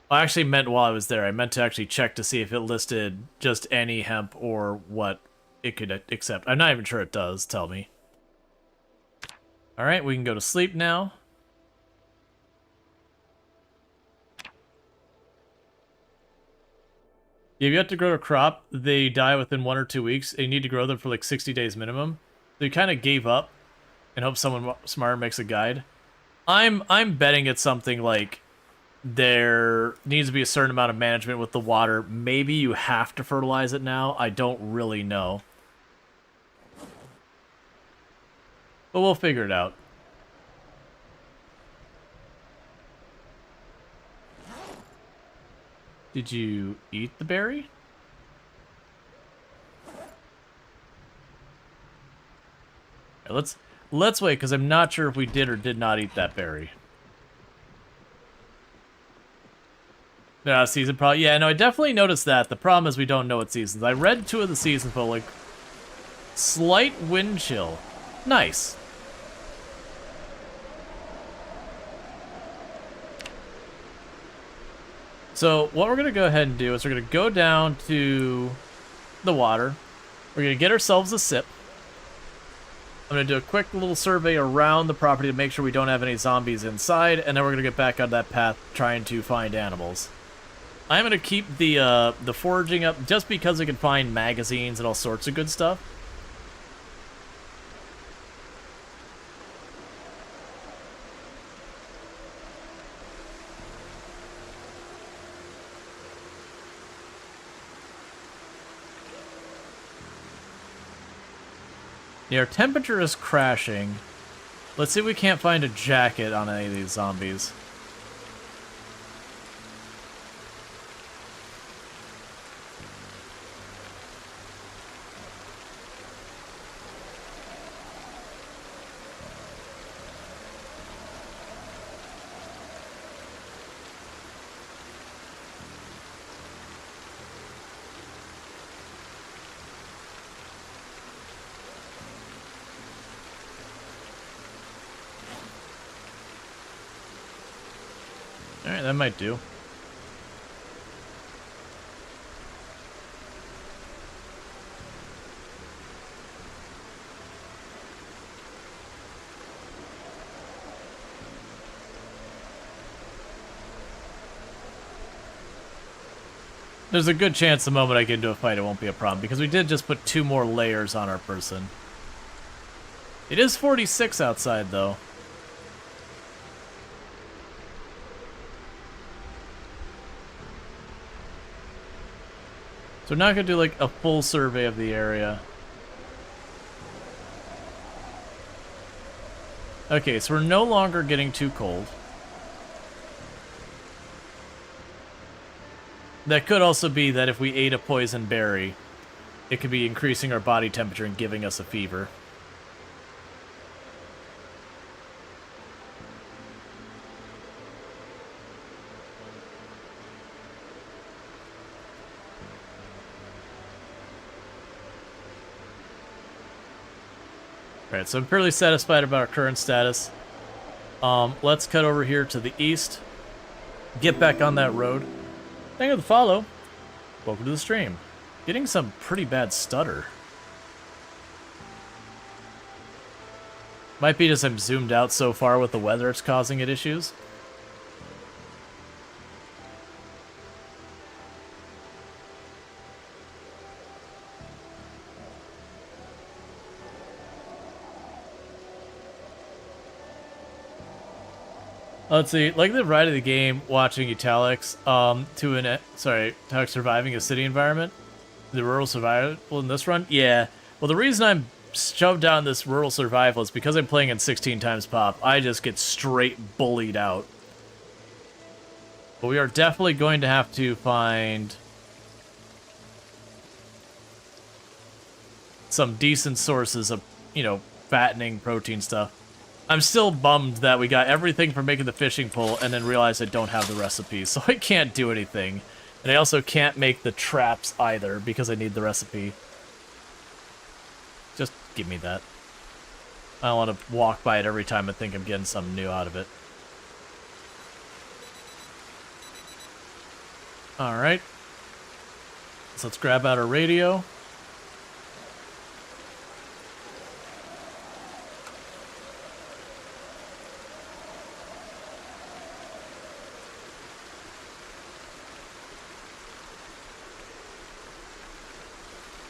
Speaker 1: I actually meant while I was there, I meant to actually check to see if it listed just any hemp or what it could accept. I'm not even sure it does, tell me. Alright, we can go to sleep now. If you have to grow a crop, they die within 1 or 2 weeks, and you need to grow them for like 60 days minimum. So you kind of gave up and hope someone smarter makes a guide. I'm betting it's something like there needs to be a certain amount of management with the water. Maybe you have to fertilize it now. I don't really know. But we'll figure it out. Did you eat the berry? Right, let's wait, because I'm not sure if we did or did not eat that berry. No, season probably. Yeah, no, I definitely noticed that. The problem is we don't know what seasons. I read 2 of the seasons, but like slight wind chill. Nice. So what we're going to go ahead and do is we're going to go down to the water. We're going to get ourselves a sip. I'm going to do a quick little survey around the property to make sure we don't have any zombies inside, and then we're going to get back on that path trying to find animals. I'm going to keep the foraging up just because we can find magazines and all sorts of good stuff. Yeah, our temperature is crashing. Let's see if we can't find a jacket on any of these zombies. Alright, that might do. There's a good chance the moment I get into a fight it won't be a problem, because we did just put 2 more layers on our person. It is 46 outside, though. So we're not going to do, like, a full survey of the area. Okay, so we're no longer getting too cold. That could also be that if we ate a poison berry, it could be increasing our body temperature and giving us a fever. Alright, so I'm fairly satisfied about our current status. Let's cut over here to the east. Get back on that road. Thank you for the follow. Welcome to the stream. Getting some pretty bad stutter. Might be just I'm zoomed out so far with the weather it's causing it issues. Let's see, like the ride of the game, watching Italics, Italics surviving a city environment, the rural survival in this run, yeah. Well, the reason I'm shoved down this rural survival is because I'm playing in 16 times pop. I just get straight bullied out. But we are definitely going to have to find some decent sources of, you know, fattening protein stuff. I'm still bummed that we got everything for making the fishing pole and then realized I don't have the recipe, so I can't do anything. And I also can't make the traps either because I need the recipe. Just give me that. I don't want to walk by it every time I think I'm getting something new out of it. Alright. So let's grab out our radio.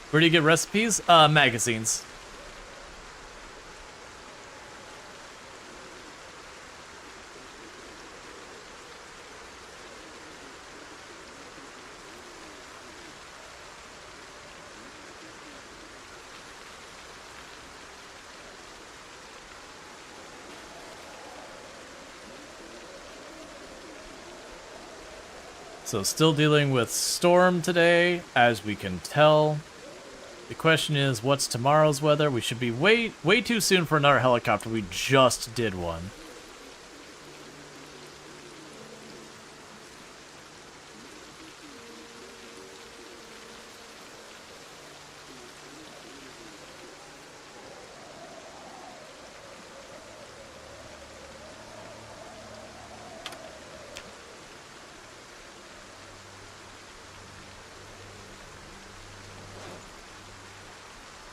Speaker 1: Where do you get recipes? Magazines. So still dealing with storm today, as we can tell. The question is, what's tomorrow's weather? We should be way too soon for another helicopter. We just did one.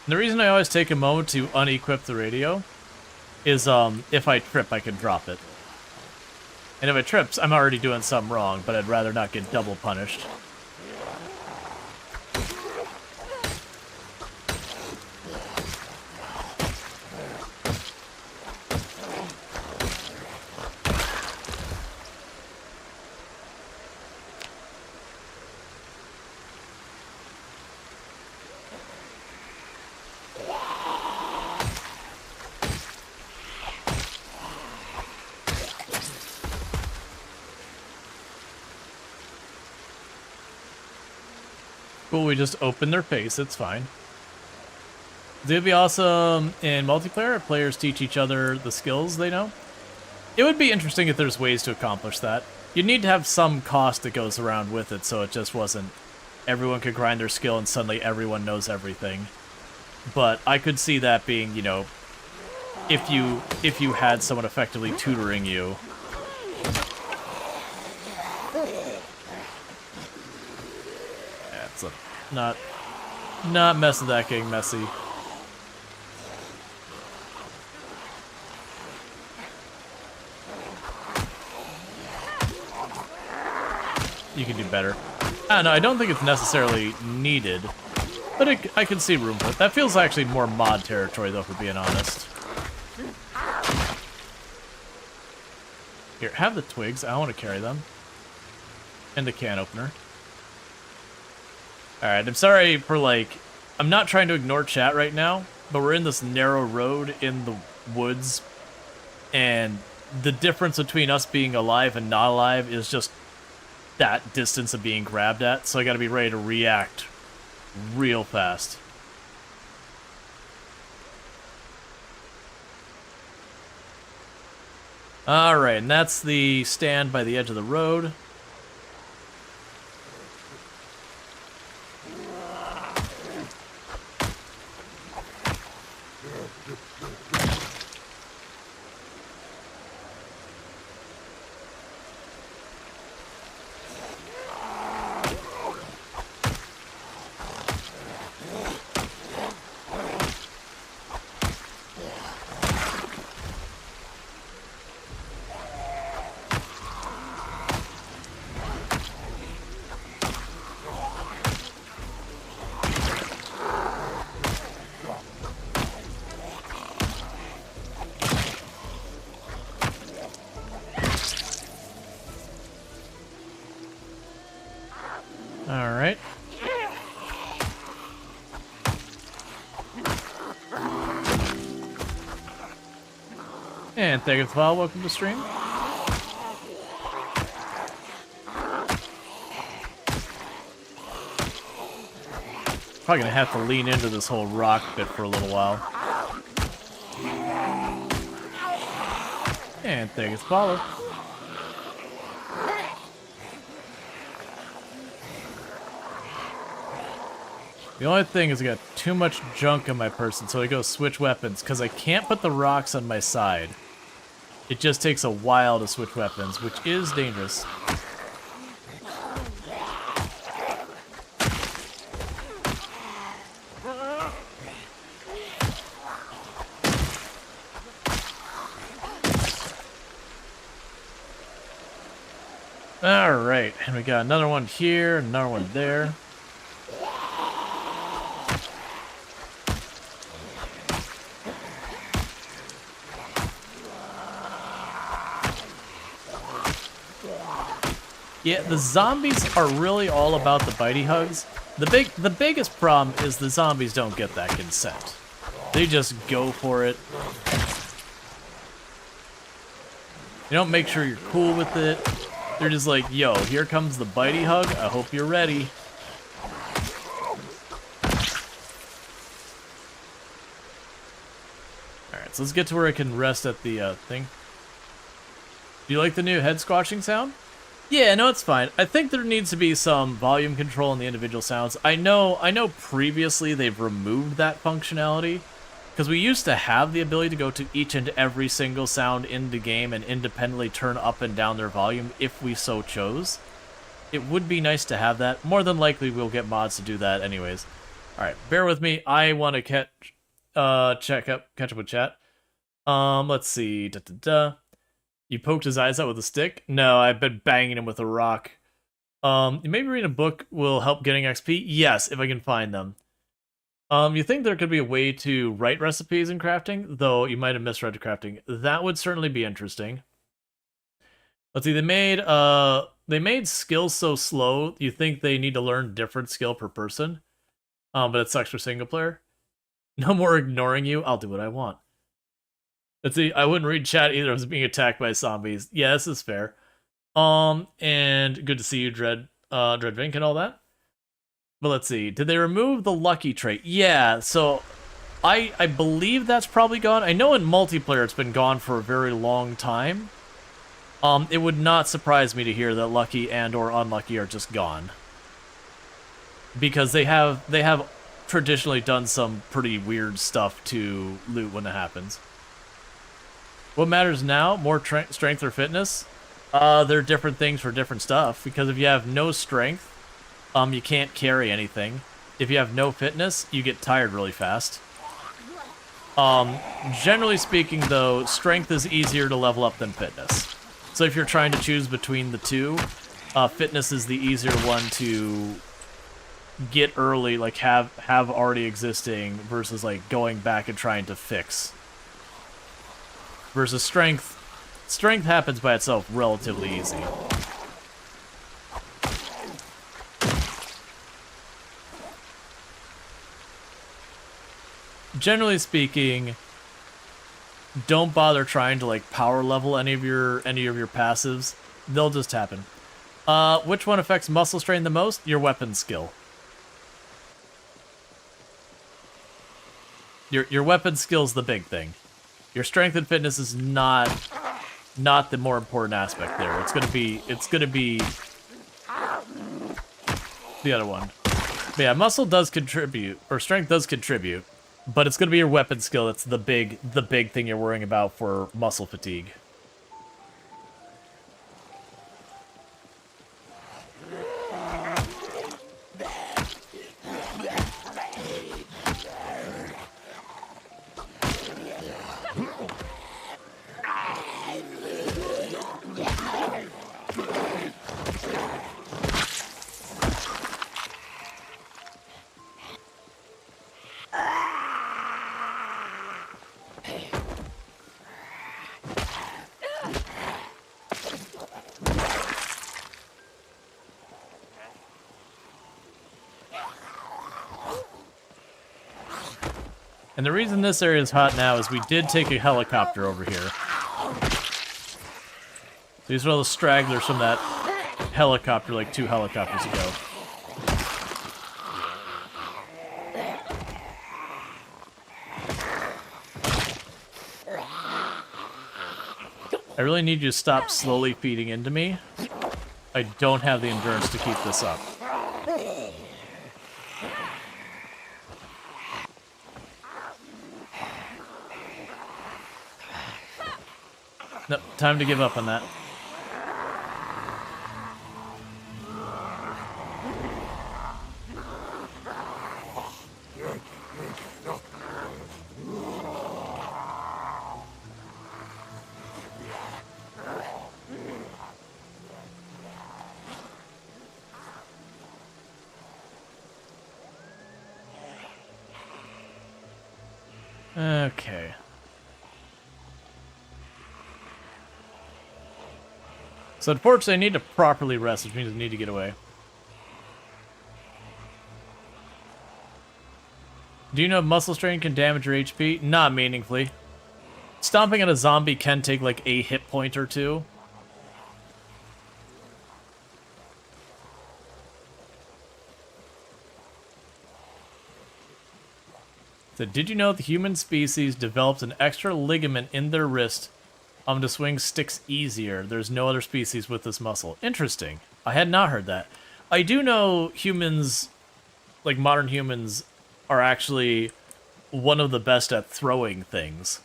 Speaker 1: The reason I always take a moment to unequip the radio is if I trip, I can drop it. And if I trips, I'm already doing something wrong, but I'd rather not get double punished. Cool, we just open their face, it's fine. It'd be awesome in multiplayer if players teach each other the skills they know. It would be interesting if there's ways to accomplish that. You'd need to have some cost that goes around with it, so it just wasn't everyone could grind their skill and suddenly everyone knows everything. But I could see that being, you know, if you had someone effectively tutoring you. That's not mess with that getting messy. You can do better. I don't know, I don't think it's necessarily needed, but I can see room for it. That feels actually more mod territory, though, for being honest. Here, have the twigs. I want to carry them. And the can opener. Alright, I'm sorry for, like... I'm not trying to ignore chat right now, but we're in this narrow road in the woods, and the difference between us being alive and not alive is just that distance of being grabbed at, so I gotta be ready to react real fast. Alright, and that's the stand by the edge of the road. Alright. And thank you for the follow. Welcome to the stream. Probably gonna have to lean into this whole rock bit for a little while. And thank you for the follow. The only thing is I got too much junk on my person, so I go switch weapons, because I can't put the rocks on my side. It just takes a while to switch weapons, which is dangerous. Alright, and we got another one here, another one there. Yeah, the zombies are really all about the bitey hugs. The biggest problem is the zombies don't get that consent. They just go for it. You don't make sure you're cool with it. They're just like, yo, here comes the bitey hug. I hope you're ready. Alright, so let's get to where I can rest at the thing. Do you like the new head squashing sound? Yeah, no, it's fine. I think there needs to be some volume control in the individual sounds. I know previously they've removed that functionality, because we used to have the ability to go to each and every single sound in the game and independently turn up and down their volume if we so chose. It would be nice to have that. More than likely we'll get mods to do that anyways. Alright, bear with me. I want to catch up with chat. Let's see. You poked his eyes out with a stick? No, I've been banging him with a rock. Maybe reading a book will help getting XP? Yes, if I can find them. You think there could be a way to write recipes in crafting? Though you might have misread crafting. That would certainly be interesting. Let's see, they made skills so slow, you think they need to learn different skill per person. But it sucks for single player. No more ignoring you, I'll do what I want. Let's see, I wouldn't read chat either. I was being attacked by zombies. Yeah, this is fair. And good to see you, Dreadvink and all that. But let's see, did they remove the lucky trait? Yeah, so I believe that's probably gone. I know in multiplayer it's been gone for a very long time. It would not surprise me to hear that lucky and or unlucky are just gone. Because they have traditionally done some pretty weird stuff to loot when it happens. What matters now? More strength or fitness? They're different things for different stuff. Because if you have no strength, you can't carry anything. If you have no fitness, you get tired really fast. Generally speaking, though, strength is easier to level up than fitness. So if you're trying to choose between the two, fitness is the easier one to get early, like have already existing, versus like going back and trying to fix. Versus strength. Strength happens by itself relatively easy. Generally speaking, don't bother trying to like power level any of your passives. They'll just happen. Which one affects muscle strain the most? Your weapon skill. Your weapon skill's the big thing. Your strength and fitness is not the more important aspect there. It's gonna be the other one. But yeah, muscle does contribute, or strength does contribute, but it's gonna be your weapon skill that's the big thing you're worrying about for muscle fatigue. And the reason this area is hot now is we did take a helicopter over here. These are all the stragglers from that helicopter like 2 helicopters ago. I really need you to stop slowly feeding into me. I don't have the endurance to keep this up. Nope, time to give up on that. Okay. So unfortunately, I need to properly rest, which means I need to get away. Do you know muscle strain can damage your HP? Not meaningfully. Stomping at a zombie can take like a hit point or two. So did you know the human species developed an extra ligament in their wrist to swing sticks easier? There's no other species with this muscle. Interesting. I had not heard that. I do know humans, like modern humans, are actually one of the best at throwing things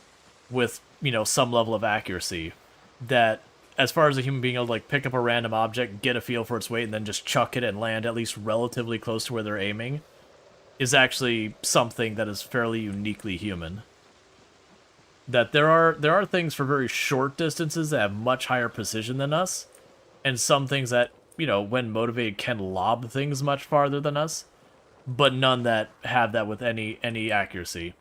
Speaker 1: with, you know, some level of accuracy. That, as far as a human being able to like pick up a random object, get a feel for its weight, and then just chuck it and land at least relatively close to where they're aiming, is actually something that is fairly uniquely human. That there are things for very short distances that have much higher precision than us, and some things that, you know, when motivated can lob things much farther than us, but none that have that with any accuracy.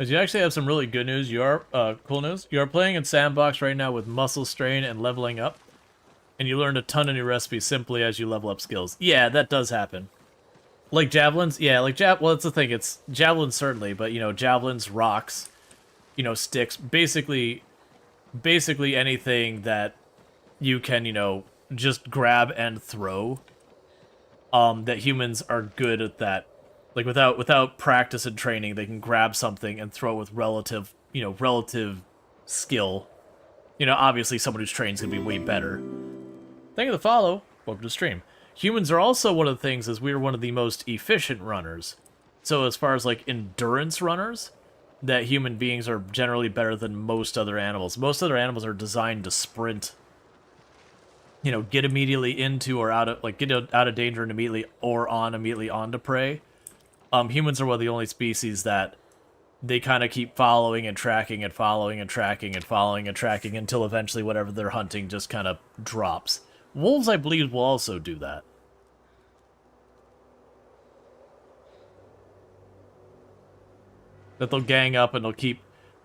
Speaker 1: As you actually have some really good news. You are, cool news. You are playing in Sandbox right now with muscle strain and leveling up. And you learned a ton of new recipes simply as you level up skills. Yeah, that does happen. Like javelins? Yeah, like well, it's the thing. It's javelins certainly, but, you know, javelins, rocks, you know, sticks. Basically anything that you can, you know, just grab and throw. That humans are good at that. Like, without practice and training, they can grab something and throw it with relative skill. You know, obviously someone who's trained is going to be way better. Thank you for the follow. Welcome to the stream. Humans are also one of the things, as we are one of the most efficient runners. So as far as, like, endurance runners, that human beings are generally better than most other animals. Most other animals are designed to sprint. You know, get immediately into or out of, like, get out of danger and immediately onto prey. Humans are one of the only species that they kind of keep following and tracking and following and tracking and following and tracking until eventually whatever they're hunting just kind of drops. Wolves, I believe, will also do that. That they'll gang up and they'll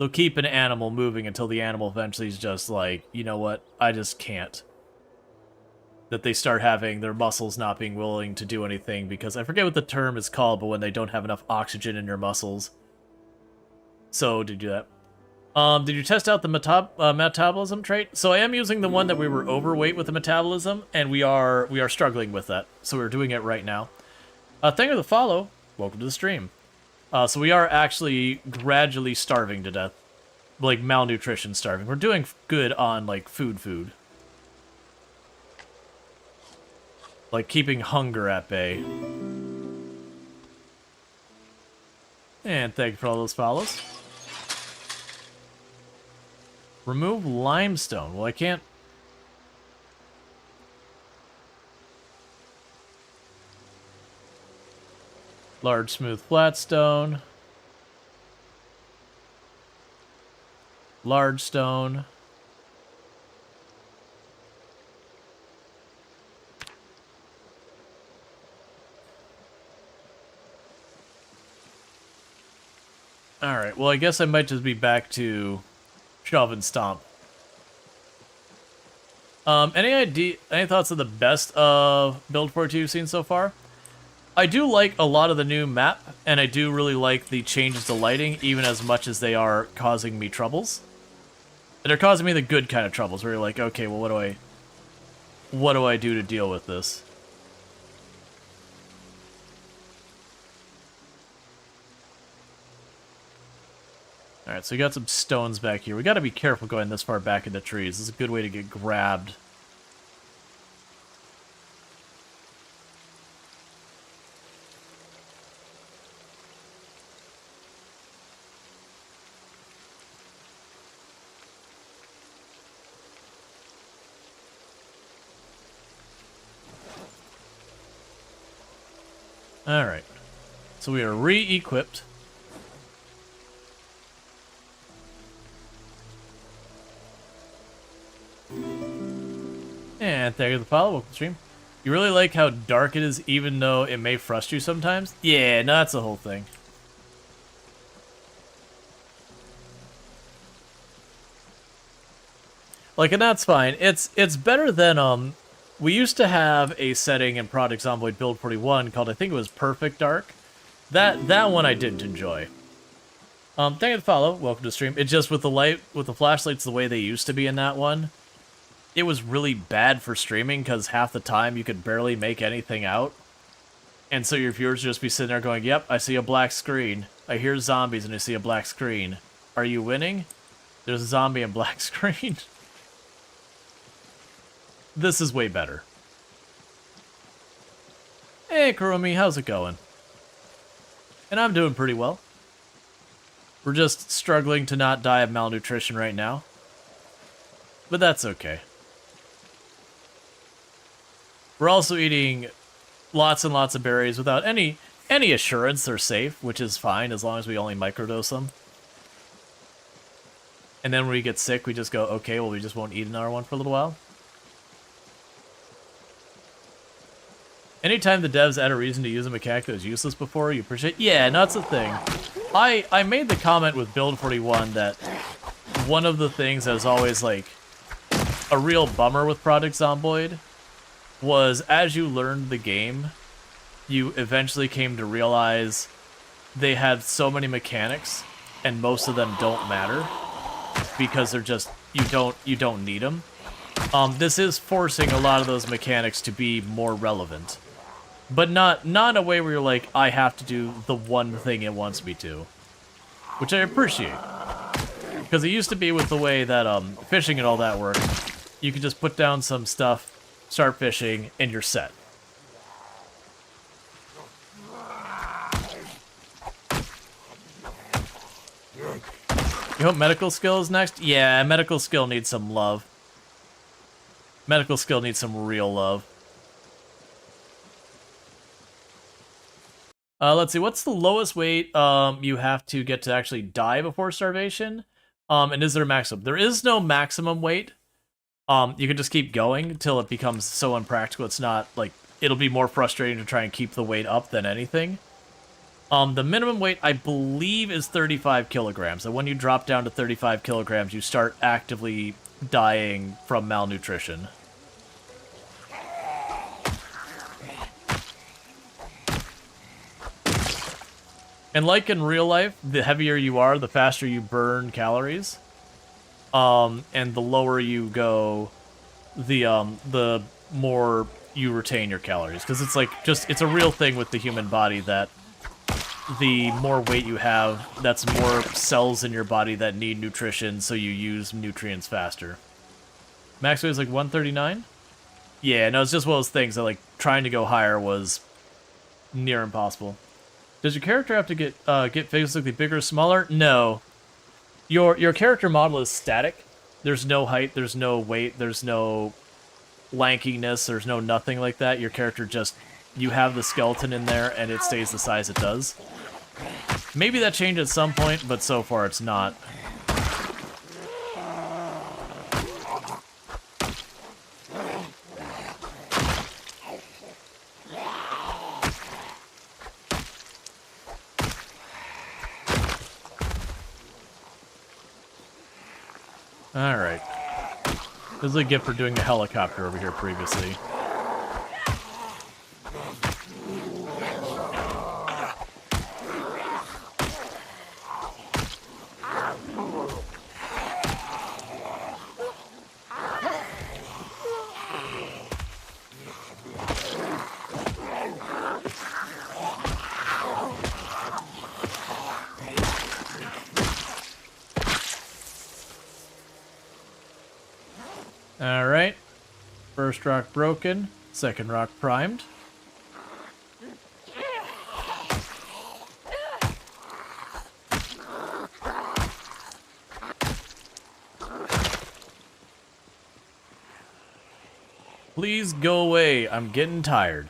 Speaker 1: keep an animal moving until the animal eventually is just like, you know what, I just can't. That they start having their muscles not being willing to do anything because I forget what the term is called, but when they don't have enough oxygen in your muscles. So, did you do that? Did you test out the metabolism trait? So I am using the one that we were overweight with the metabolism, and we are struggling with that. So we're doing it right now. Thank you for the follow. Welcome to the stream. So we are actually gradually starving to death. Like, malnutrition starving. We're doing good on, like, food. Like, keeping hunger at bay. And thank you for all those follows. Remove limestone. Well, I can't... Large, smooth, flat stone. Large stone. Alright, well, I guess I might just be back to shove and stomp. Any thoughts of the best of Build 42 you've seen so far? I do like a lot of the new map, and I do really like the changes to lighting, even as much as they are causing me troubles. They're causing me the good kind of troubles, where you're like, okay, well, what do I do to deal with this? Alright, so we got some stones back here. We gotta be careful going this far back in the trees. This is a good way to get grabbed. Alright. So we are re-equipped. And thank you for the follow. Welcome to the stream. You really like how dark it is, even though it may frustrate you sometimes? Yeah, no, that's the whole thing. Like, and that's fine. It's better than, we used to have a setting in Project Zomboid Build 41 called, I think it was Perfect Dark. That one I didn't enjoy. Thank you for the follow. Welcome to the stream. It's just with the flashlights the way they used to be in that one, it was really bad for streaming because half the time you could barely make anything out. And so your viewers just be sitting there going, yep, I see a black screen. I hear zombies and I see a black screen. Are you winning? There's a zombie and black screen. This is way better. Hey, Kurumi, how's it going? And I'm doing pretty well. We're just struggling to not die of malnutrition right now. But that's okay. We're also eating lots and lots of berries without any assurance they're safe, which is fine as long as we only microdose them. And then when we get sick, we just go, okay, well, we just won't eat another one for a little while. Anytime the devs add a reason to use a mechanic that was useless before, you appreciate... Yeah, no, that's the thing. I made the comment with Build 41 that one of the things that was always, like, a real bummer with Project Zomboid was as you learned the game, you eventually came to realize they had so many mechanics, and most of them don't matter because they're just... you don't need them. This is forcing a lot of those mechanics to be more relevant. But not in a way where you're like, I have to do the one thing it wants me to. Which I appreciate. Because it used to be with the way that fishing and all that worked. You could just put down some stuff, start fishing, and you're set. You hope medical skill is next? Yeah, medical skill needs some love. Medical skill needs some real love. Let's see, what's the lowest weight you have to get to actually die before starvation? And is there a maximum? There is no maximum weight. You can just keep going until it becomes so unpractical. It's not, like, it'll be more frustrating to try and keep the weight up than anything. The minimum weight, I believe, is 35 kilograms. And when you drop down to 35 kilograms, you start actively dying from malnutrition. And like in real life, the heavier you are, the faster you burn calories. And the lower you go, the more you retain your calories. Because it's like, it's a real thing with the human body that the more weight you have, that's more cells in your body that need nutrition, so you use nutrients faster. Max weight is like 139? Yeah, no, it's just one of those things that, like, trying to go higher was near impossible. Does your character have to get physically bigger or smaller? No. Your character model is static. There's no height, there's no weight, there's no lankiness, there's no nothing like that. Your character just, you have the skeleton in there and it stays the size it does. Maybe that changes at some point, but so far it's not. Alright. This is a gift for doing the helicopter over here previously. Alright. First rock broken, second rock primed. Please go away, I'm getting tired.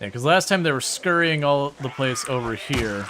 Speaker 1: Yeah, because last time they were scurrying all the place over here.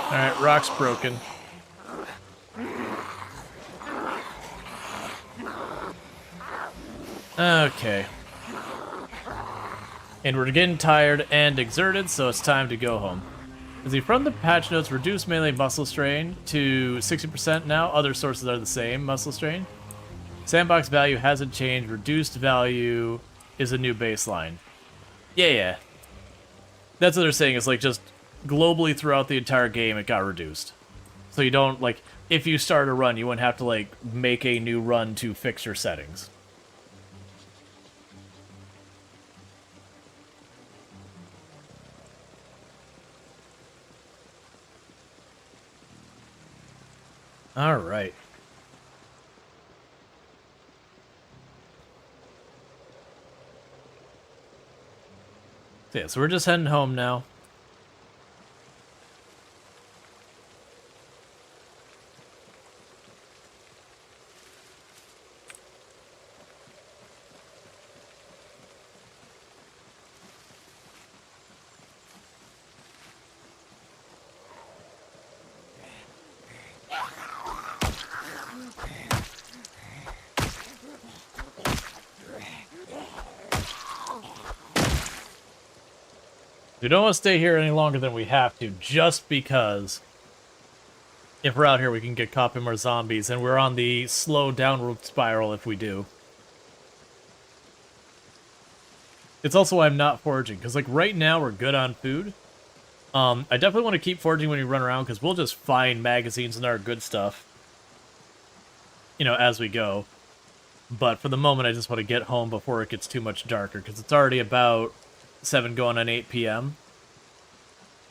Speaker 1: Alright, rock's broken. Okay. And we're getting tired and exerted, so it's time to go home. As he from the patch notes, reduce melee muscle strain to 60% now. Other sources are the same, muscle strain. Sandbox value hasn't changed. Reduced value is a new baseline. Yeah. That's what they're saying, is like just globally throughout the entire game it got reduced. So you don't, like, if you start a run, you wouldn't have to, like, make a new run to fix your settings. Alright. So yeah, so we're just heading home now. We don't want to stay here any longer than we have to, just because if we're out here we can get caught by more zombies, and we're on the slow downward spiral if we do. It's also why I'm not foraging, because like right now we're good on food. I definitely want to keep foraging when we run around, because we'll just find magazines and our good stuff, you know, as we go. But for the moment I just want to get home before it gets too much darker, because it's already about 7 going on 8 p.m.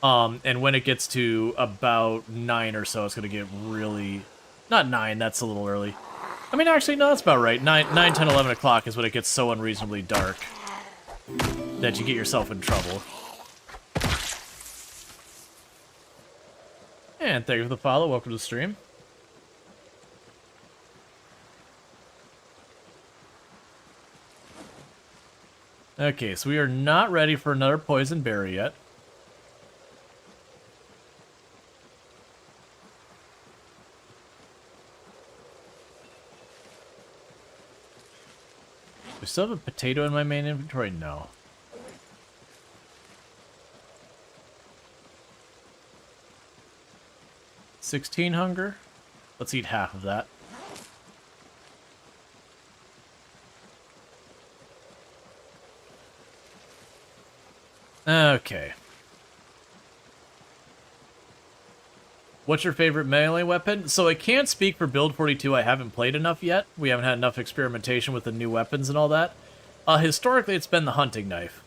Speaker 1: And when it gets to about 9 or so, it's going to get really... Not 9, that's a little early. I mean, actually, no, that's about right. 9, 10, 11 o'clock is when it gets so unreasonably dark that you get yourself in trouble. And thank you for the follow. Welcome to the stream. Okay, so we are not ready for another poison berry yet. Do I still have a potato in my main inventory? No. $16 hunger? Let's eat half of that. Okay. What's your favorite melee weapon? So I can't speak for Build 42. I haven't played enough yet. We haven't had enough experimentation with the new weapons and all that. Historically, it's been the hunting knife.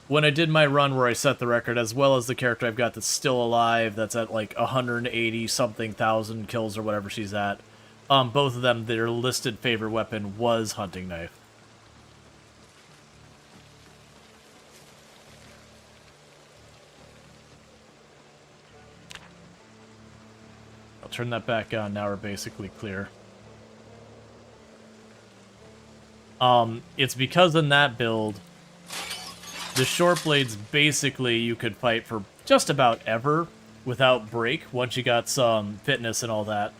Speaker 1: When I did my run where I set the record, as well as the character I've got that's still alive, that's at like 180-something thousand kills or whatever she's at, both of them, their listed favorite weapon was hunting knife. I'll turn that back on. Now we're basically clear. It's because in that build, the short blades basically you could fight for just about ever without break once you got some fitness and all that.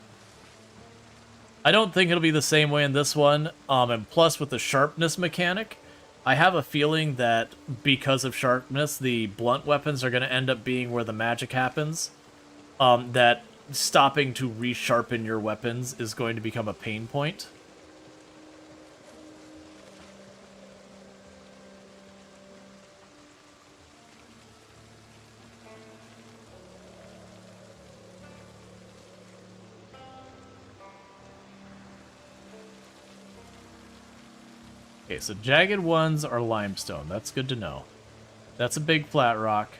Speaker 1: I don't think it'll be the same way in this one, and plus with the sharpness mechanic, I have a feeling that because of sharpness, the blunt weapons are going to end up being where the magic happens. That stopping to resharpen your weapons is going to become a pain point. Okay, so jagged ones are limestone. That's good to know. That's a big flat rock.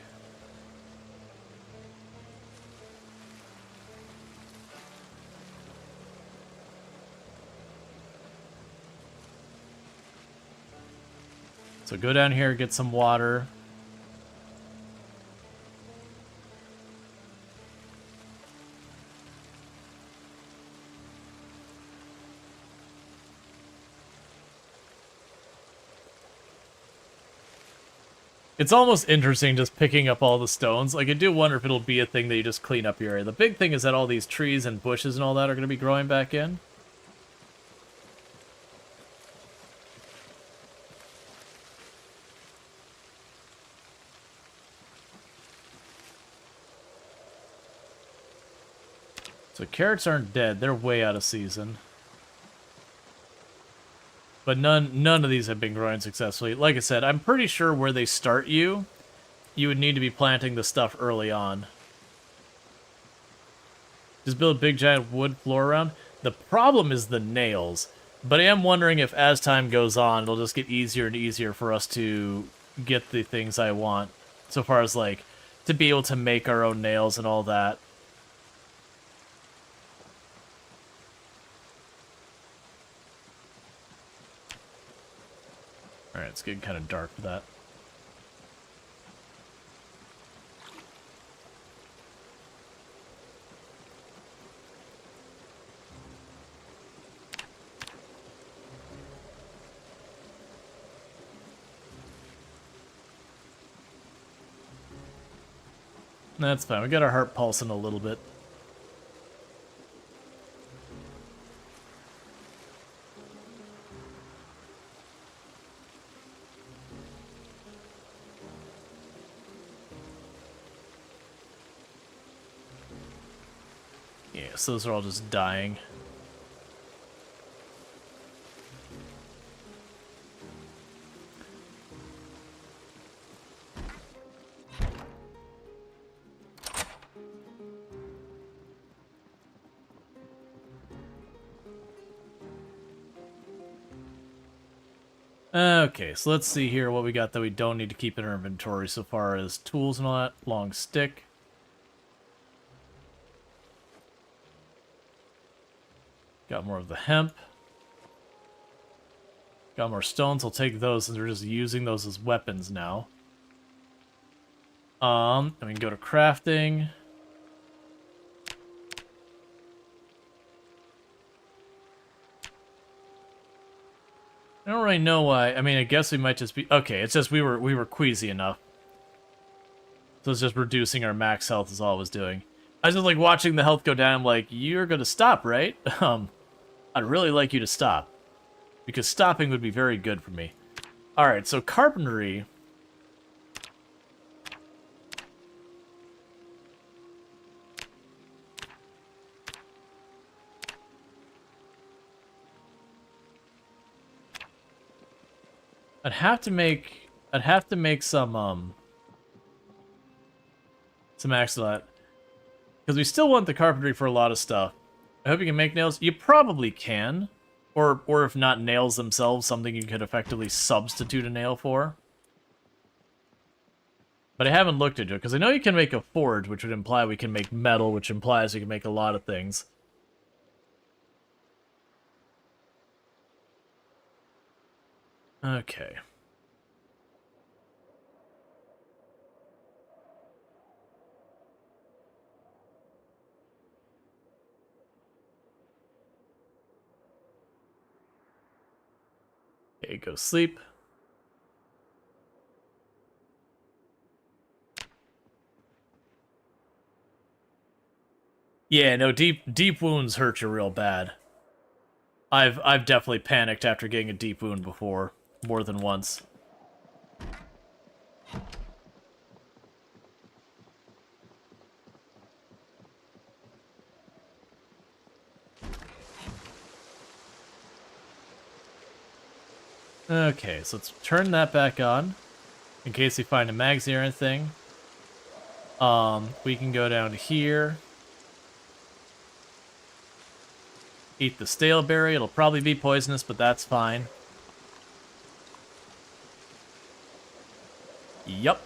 Speaker 1: So go down here, get some water. It's almost interesting just picking up all the stones. Like, I do wonder if it'll be a thing that you just clean up your area. The big thing is that all these trees and bushes and all that are going to be growing back in. So carrots aren't dead. They're way out of season. But none of these have been growing successfully. Like I said, I'm pretty sure where they start you would need to be planting the stuff early on. Just build a big giant wood floor around. The problem is the nails. But I am wondering if as time goes on, it'll just get easier and easier for us to get the things I want. So far as, like, to be able to make our own nails and all that. Alright, it's getting kind of dark for that. That's fine. We got our heart pulsing a little bit. Yes, those are all just dying. Okay, so let's see here what we got that we don't need to keep in our inventory so far as tools and all that. Long stick. Got more of the hemp. Got more stones. I'll take those since we're just using those as weapons now. And we can go to crafting. I don't really know why. I mean, I guess we might just be... Okay, it's just we were queasy enough. So it's just reducing our max health is all I was doing. I was just like watching the health go down. I'm like, you're gonna stop, right? I'd really like you to stop. Because stopping would be very good for me. Alright, so carpentry... I'd have to make some axolot. Because we still want the carpentry for a lot of stuff. I hope you can make nails. You probably can. Or if not nails themselves, something you could effectively substitute a nail for. But I haven't looked into it, because I know you can make a forge, which would imply we can make metal, which implies we can make a lot of things. Okay. Okay, go sleep. Yeah, no, deep wounds hurt you real bad. I've definitely panicked after getting a deep wound before, more than once. Okay, so let's turn that back on in case we find a magazine or anything. We can go down to here. Eat the stale berry. It'll probably be poisonous, but that's fine. Yup.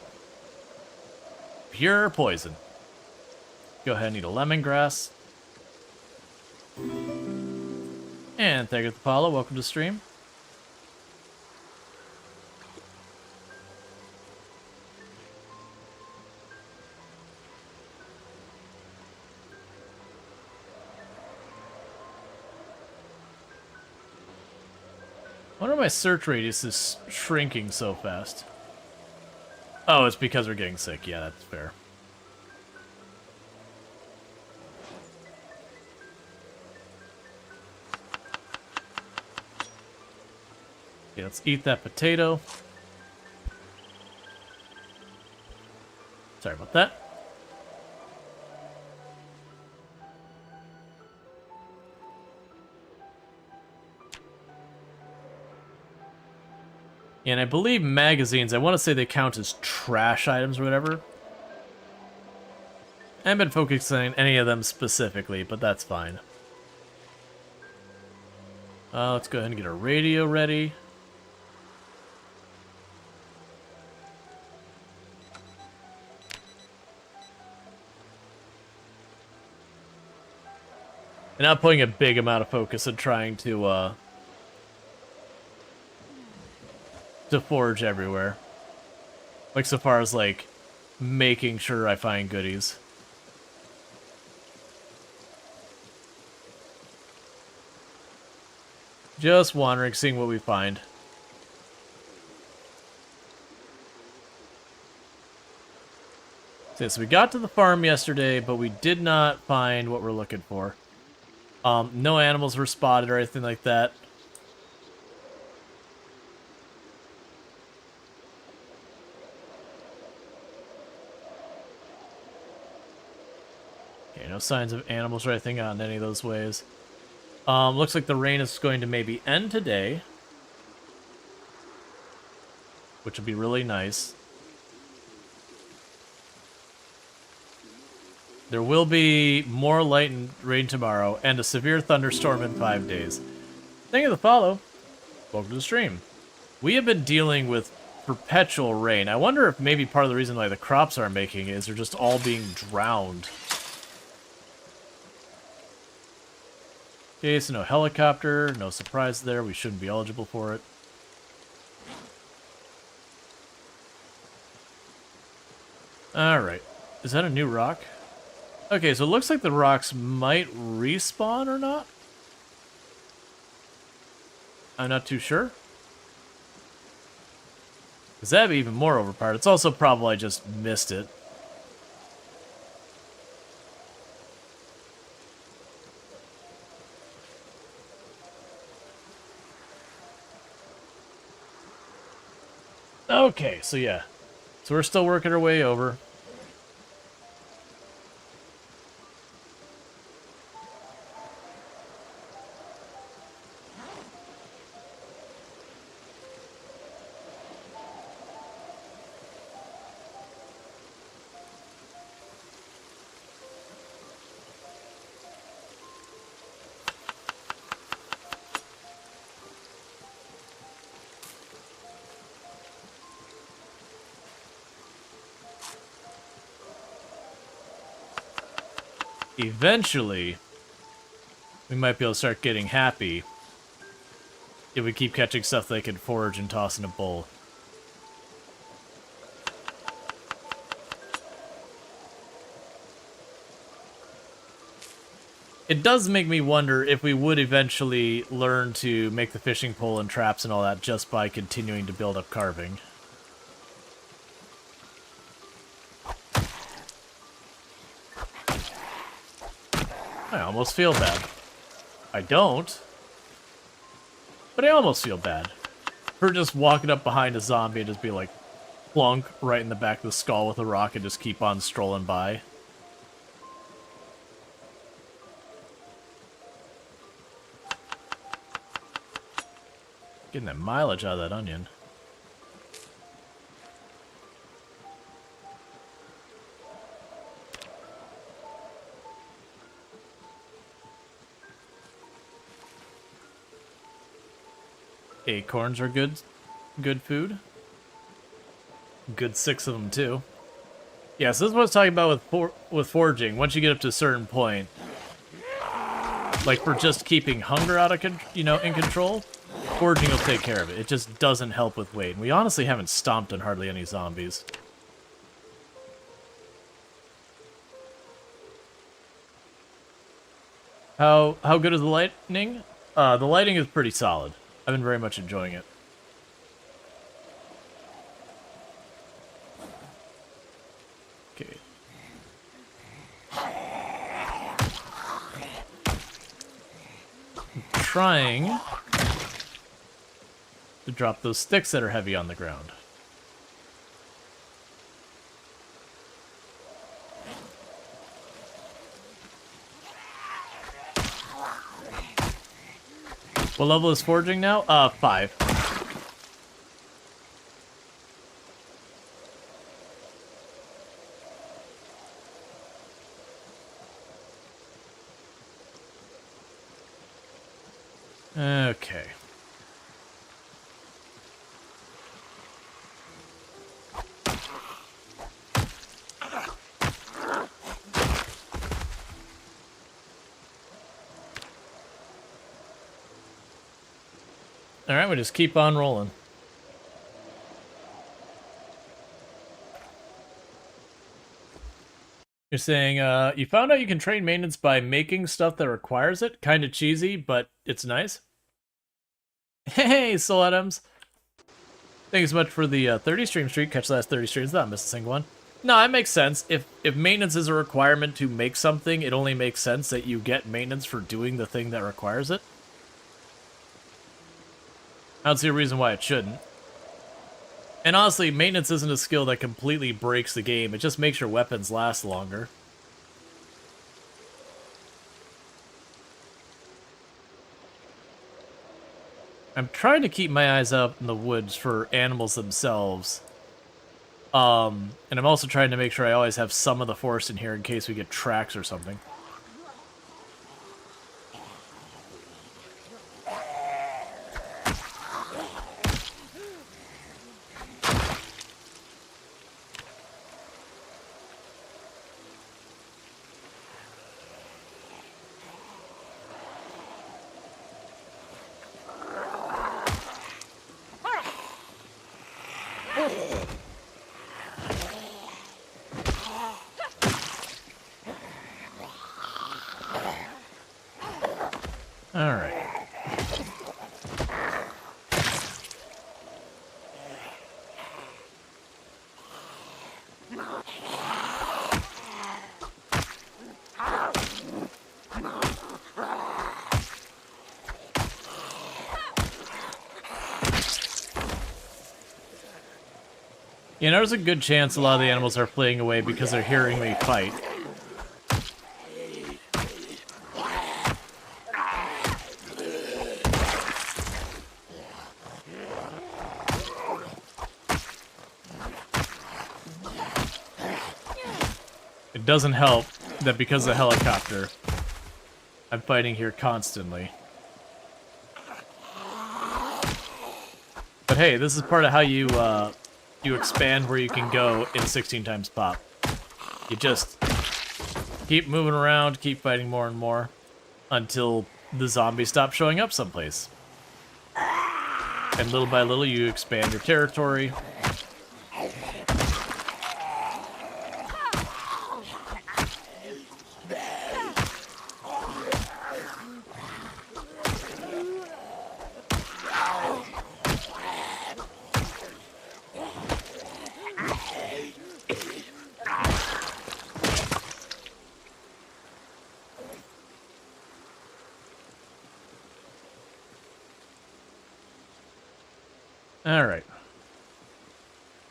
Speaker 1: Pure poison. Go ahead and eat a lemongrass. And thank you, Apollo. Welcome to stream. I wonder why my search radius is shrinking so fast. Oh, it's because we're getting sick. Yeah, that's fair. Okay, let's eat that potato. Sorry about that. And I believe magazines, I want to say they count as trash items or whatever. I haven't been focusing on any of them specifically, but that's fine. Let's go ahead and get our radio ready. And not putting a big amount of focus on trying to forage everywhere. Like, so far as, like, making sure I find goodies. Just wandering, seeing what we find. Okay, so we got to the farm yesterday, but we did not find what we're looking for. No animals were spotted or anything like that. Okay, no signs of animals or anything on any of those ways. Looks like the rain is going to maybe end today, which would be really nice. There will be more light and rain tomorrow, and a severe thunderstorm in 5 days. Thank you for the follow. Welcome to the stream. We have been dealing with perpetual rain. I wonder if maybe part of the reason why the crops aren't making it is they're just all being drowned. Okay, so no helicopter, no surprise there. We shouldn't be eligible for it. Alright. Is that a new rock? Okay, so it looks like the rocks might respawn or not. I'm not too sure. Because that'd be even more overpowered. It's also probable I just missed it. Okay, so yeah. So we're still working our way over. Eventually, we might be able to start getting happy if we keep catching stuff they can forage and toss in a bowl. It does make me wonder if we would eventually learn to make the fishing pole and traps and all that just by continuing to build up carving. I almost feel bad. I don't. But I almost feel bad. For just walking up behind a zombie and just be like, plunk right in the back of the skull with a rock and just keep on strolling by. Getting that mileage out of that onion. Acorns are good food. Good 6 of them too. Yeah, so this is what I was talking about with foraging. Once you get up to a certain point, like for just keeping hunger out of in control, foraging will take care of it. It just doesn't help with weight. And we honestly haven't stomped on hardly any zombies. How good is the lighting? The lighting is pretty solid. I've been very much enjoying it. Okay. I'm trying to drop those sticks that are heavy on the ground. What level is foraging now? 5. Okay. Alright, we just keep on rolling. You're saying, you found out you can train maintenance by making stuff that requires it? Kinda cheesy, but it's nice. Hey, Soul Adams! Thanks so much for the 30 stream streak. Catch the last 30 streams, not miss a single one. No, it makes sense. If maintenance is a requirement to make something, it only makes sense that you get maintenance for doing the thing that requires it. I don't see a reason why it shouldn't. And honestly, maintenance isn't a skill that completely breaks the game. It just makes your weapons last longer. I'm trying to keep my eyes out in the woods for animals themselves. And I'm also trying to make sure I always have some of the forest in here in case we get tracks or something. Alright. You know, there's a good chance a lot of the animals are fleeing away because they're hearing me fight. It doesn't help that because of the helicopter, I'm fighting here constantly. But hey, this is part of how you expand where you can go in 16 times pop. You just keep moving around, keep fighting more and more, until the zombies stop showing up someplace. And little by little, you expand your territory. Alright.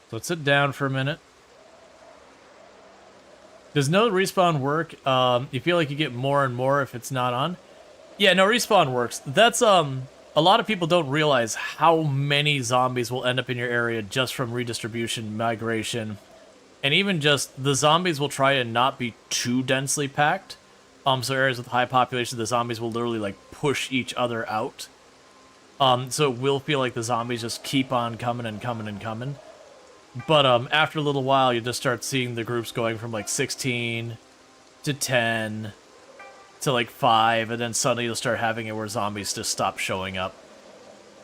Speaker 1: So let's sit down for a minute. Does no respawn work? You feel like you get more and more if it's not on? Yeah, no, respawn works. That's a a lot of people don't realize how many zombies will end up in your area just from redistribution, migration, and even just the zombies will try to not be too densely packed. So areas with high population, the zombies will literally like push each other out. So it will feel like the zombies just keep on coming and coming and coming. But after a little while, you just start seeing the groups going from like 16 to 10 to like 5, and then suddenly you'll start having it where zombies just stop showing up.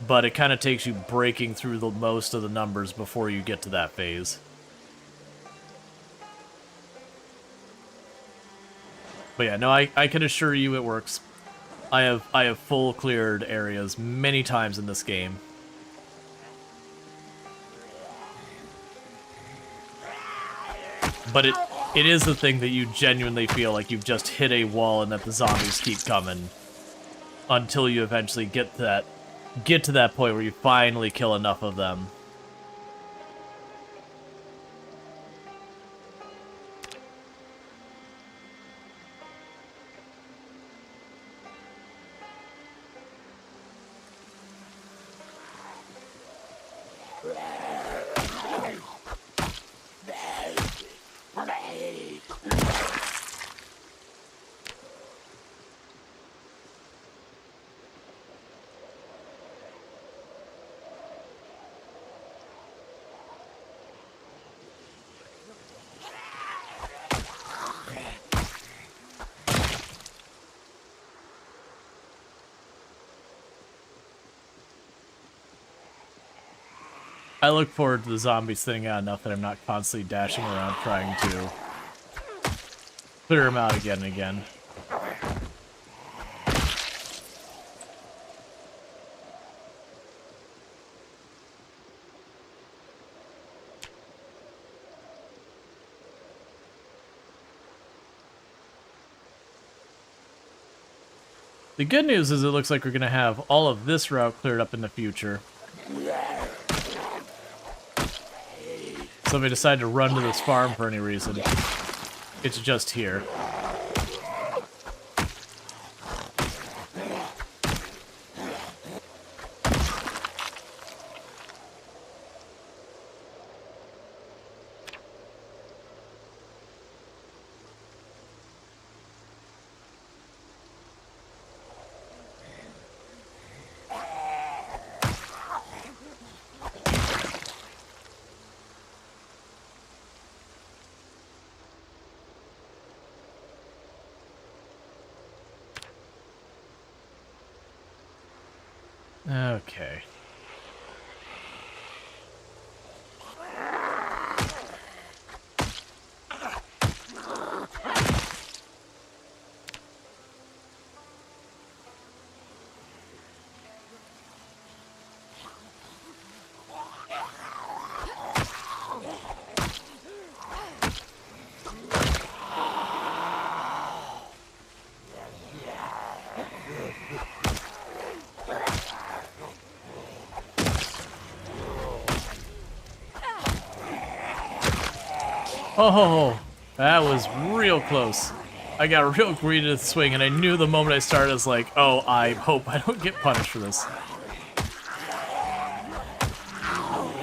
Speaker 1: But it kind of takes you breaking through the most of the numbers before you get to that phase. But yeah, no, I can assure you it works. I have full cleared areas many times in this game. But it is the thing that you genuinely feel like you've just hit a wall and that the zombies keep coming until you eventually get to that point where you finally kill enough of them. I look forward to the zombies thinning out enough that I'm not constantly dashing around trying to clear them out again and again. The good news is it looks like we're going to have all of this route cleared up in the future. So if I decide to run to this farm for any reason, it's just here. Okay. Oh, that was real close. I got real greedy to the swing, and I knew the moment I started, I was like, oh, I hope I don't get punished for this.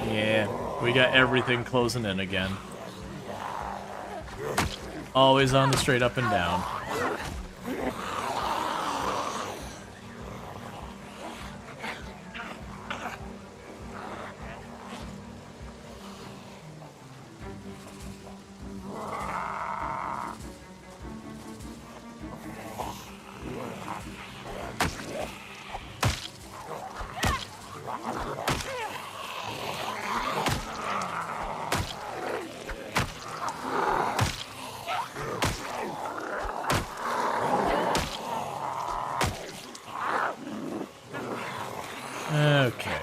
Speaker 1: Yeah, we got everything closing in again. Always on the straight up and down. Okay.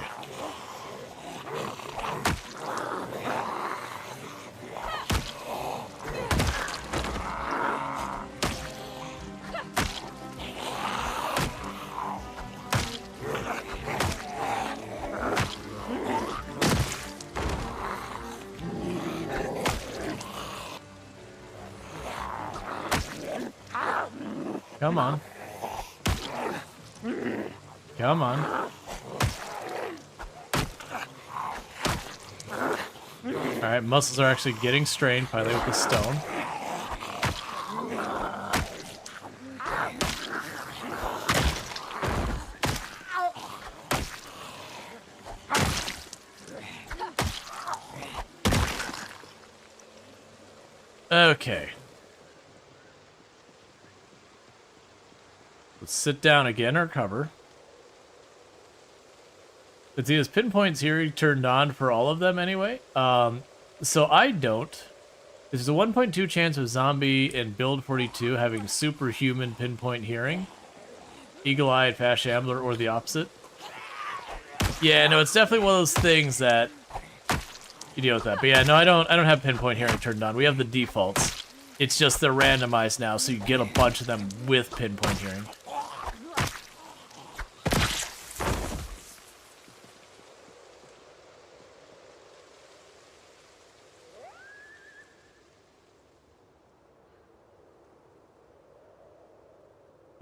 Speaker 1: Come on. Come on. Alright, muscles are actually getting strained, finally with the stone. Okay. Let's sit down again or cover. But see, this pinpoint's here turned on for all of them anyway. So I don't. There's a 1.2 chance of zombie in build 42 having superhuman pinpoint hearing. Eagle-eyed, fast shambler, or the opposite. Yeah, no, it's definitely one of those things that you deal with that. But yeah, no, I don't have pinpoint hearing turned on. We have the defaults. It's just they're randomized now, so you get a bunch of them with pinpoint hearing.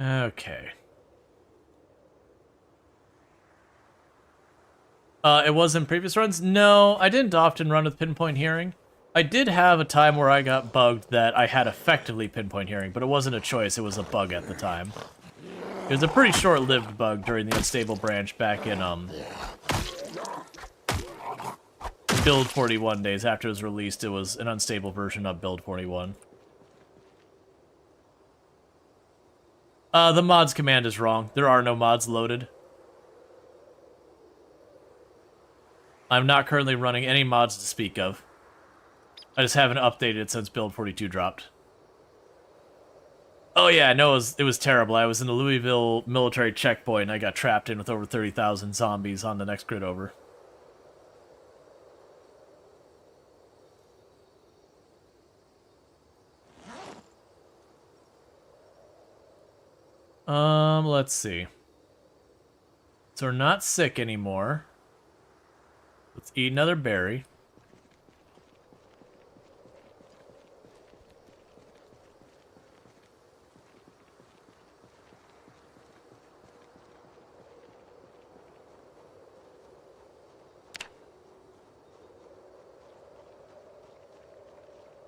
Speaker 1: Okay. It was in previous runs? No, I didn't often run with pinpoint hearing. I did have a time where I got bugged that I had effectively pinpoint hearing, but it wasn't a choice, it was a bug at the time. It was a pretty short-lived bug during the unstable branch back in, build 41 days. After it was released, it was an unstable version of build 41. The mods command is wrong. There are no mods loaded. I'm not currently running any mods to speak of. I just haven't updated it since build 42 dropped. Oh yeah, no, it was terrible. I was in the Louisville military checkpoint and I got trapped in with over 30,000 zombies on the next grid over. Let's see. So we're not sick anymore. Let's eat another berry.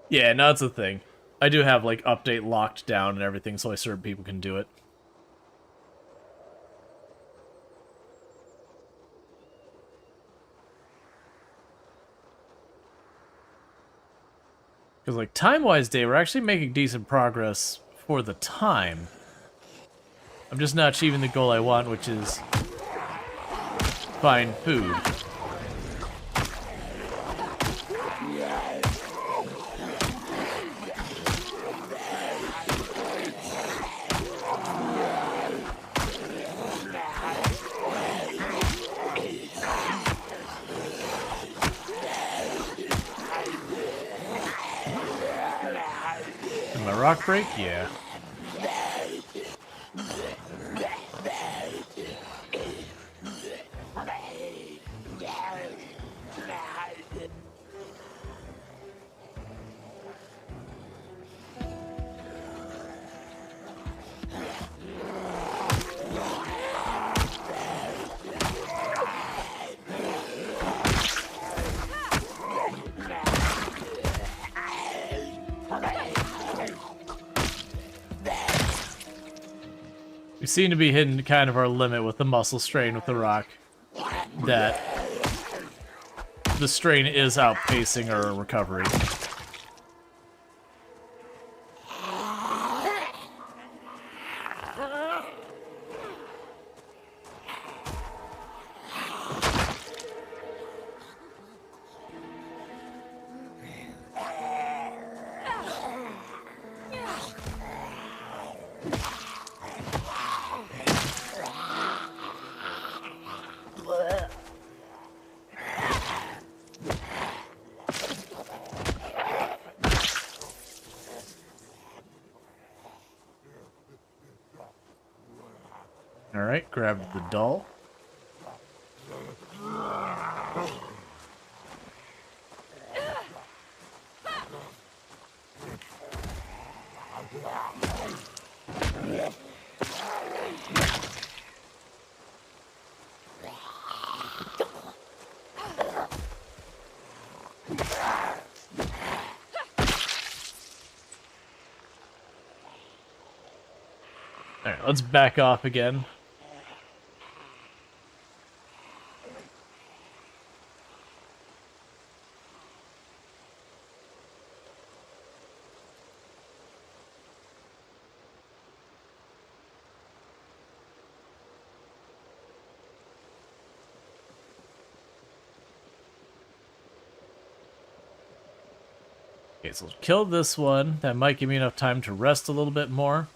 Speaker 1: Yeah, no, that's the thing. I do have, like, update locked down and everything, so certain people can do it. Because, like, time-wise day, we're actually making decent progress for the time. I'm just not achieving the goal I want, which is find food. Rock break? Yeah. We seem to be hitting kind of our limit with the muscle strain with the rock. That the strain is outpacing our recovery. Alright, grab the doll. Alright, let's back off again. Okay, so let's kill this one. That might give me enough time to rest a little bit more.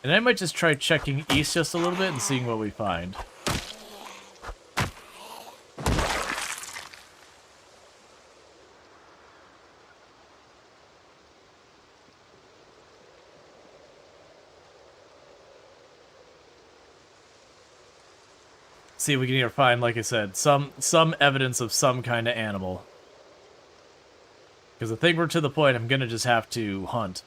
Speaker 1: And I might just try checking east just a little bit and seeing what we find. See if we can either find, like I said, some evidence of some kind of animal. Because I think we're to the point I'm gonna just have to hunt.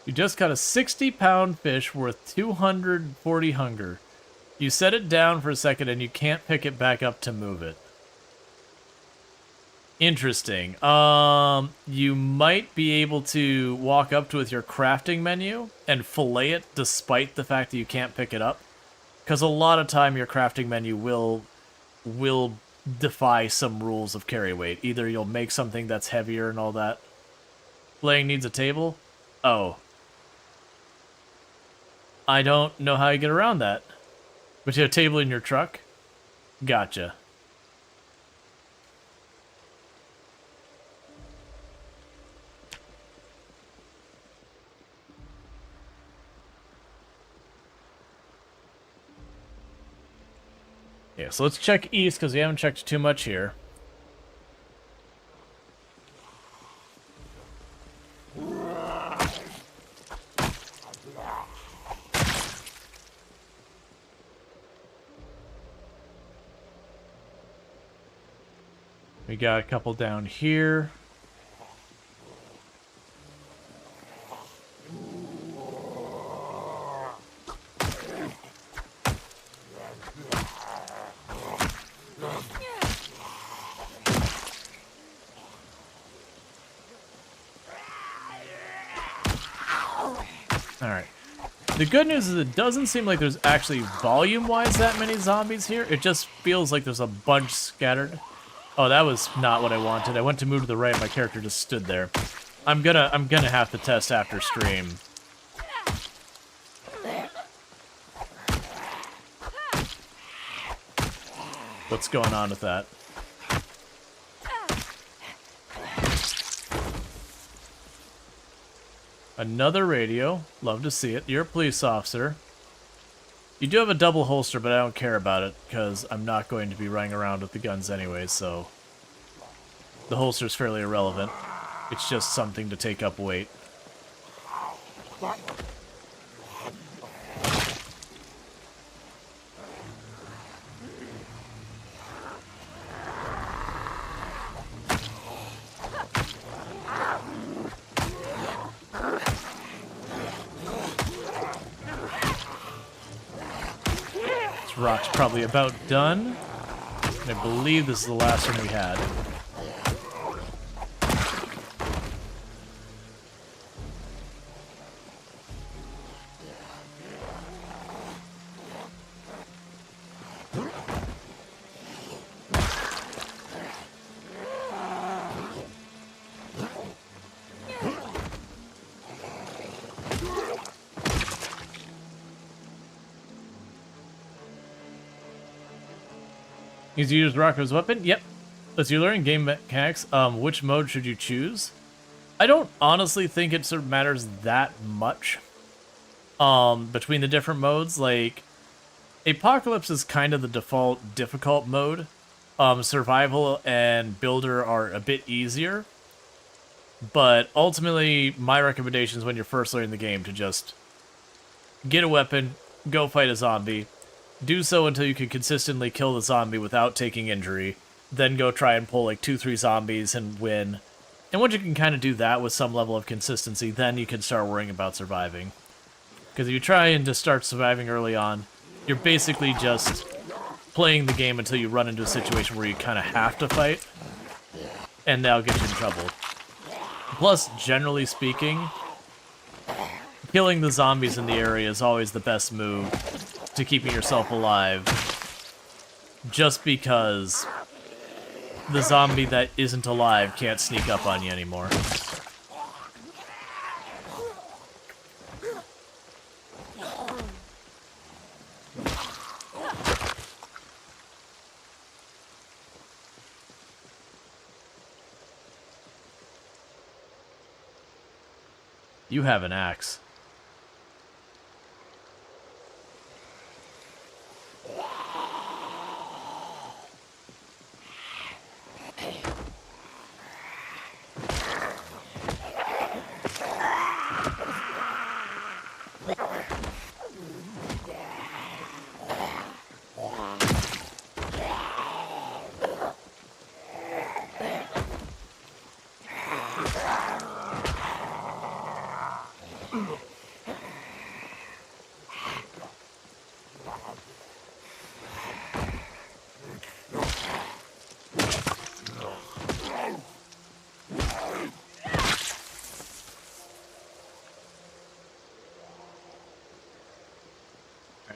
Speaker 1: You just caught a 60-pound fish worth 240 hunger. You set it down for a second and you can't pick it back up to move it. Interesting. You might be able to walk up to it with your crafting menu and fillet it despite the fact that you can't pick it up. Because a lot of time your crafting menu will defy some rules of carry weight. Either you'll make something that's heavier and all that. Filleting needs a table? Oh. I don't know how you get around that. But you have a table in your truck? Gotcha. Yeah, so let's check east because we haven't checked too much here. We got a couple down here. Alright. The good news is it doesn't seem like there's actually volume-wise that many zombies here. It just feels like there's a bunch scattered. Oh, that was not what I wanted. I went to move to the right, my character just stood there. I'm gonna have to test after stream. What's going on with that? Another radio. Love to see it. You're a police officer. You do have a double holster, but I don't care about it, because I'm not going to be running around with the guns anyway, so... The holster's fairly irrelevant. It's just something to take up weight. Rock's probably about done. And I believe this is the last one we had. He's used rock as a weapon? Yep. As you learn game mechanics, which mode should you choose? I don't honestly think it sort of matters that much between the different modes. Like, Apocalypse is kind of the default difficult mode. Survival and Builder are a bit easier. But ultimately, my recommendation is when you're first learning the game to just get a weapon, go fight a zombie. Do so until you can consistently kill the zombie without taking injury. Then go try and pull like 2-3 zombies and win And once you can kind of do that with some level of consistency, then you can start worrying about surviving. Because if you try and just start surviving early on, you're basically just playing the game until you run into a situation where you kind of have to fight, and that'll get you in trouble. Plus, generally speaking, killing the zombies in the area is always the best move to keeping yourself alive, just because the zombie that isn't alive can't sneak up on you anymore. You have an axe.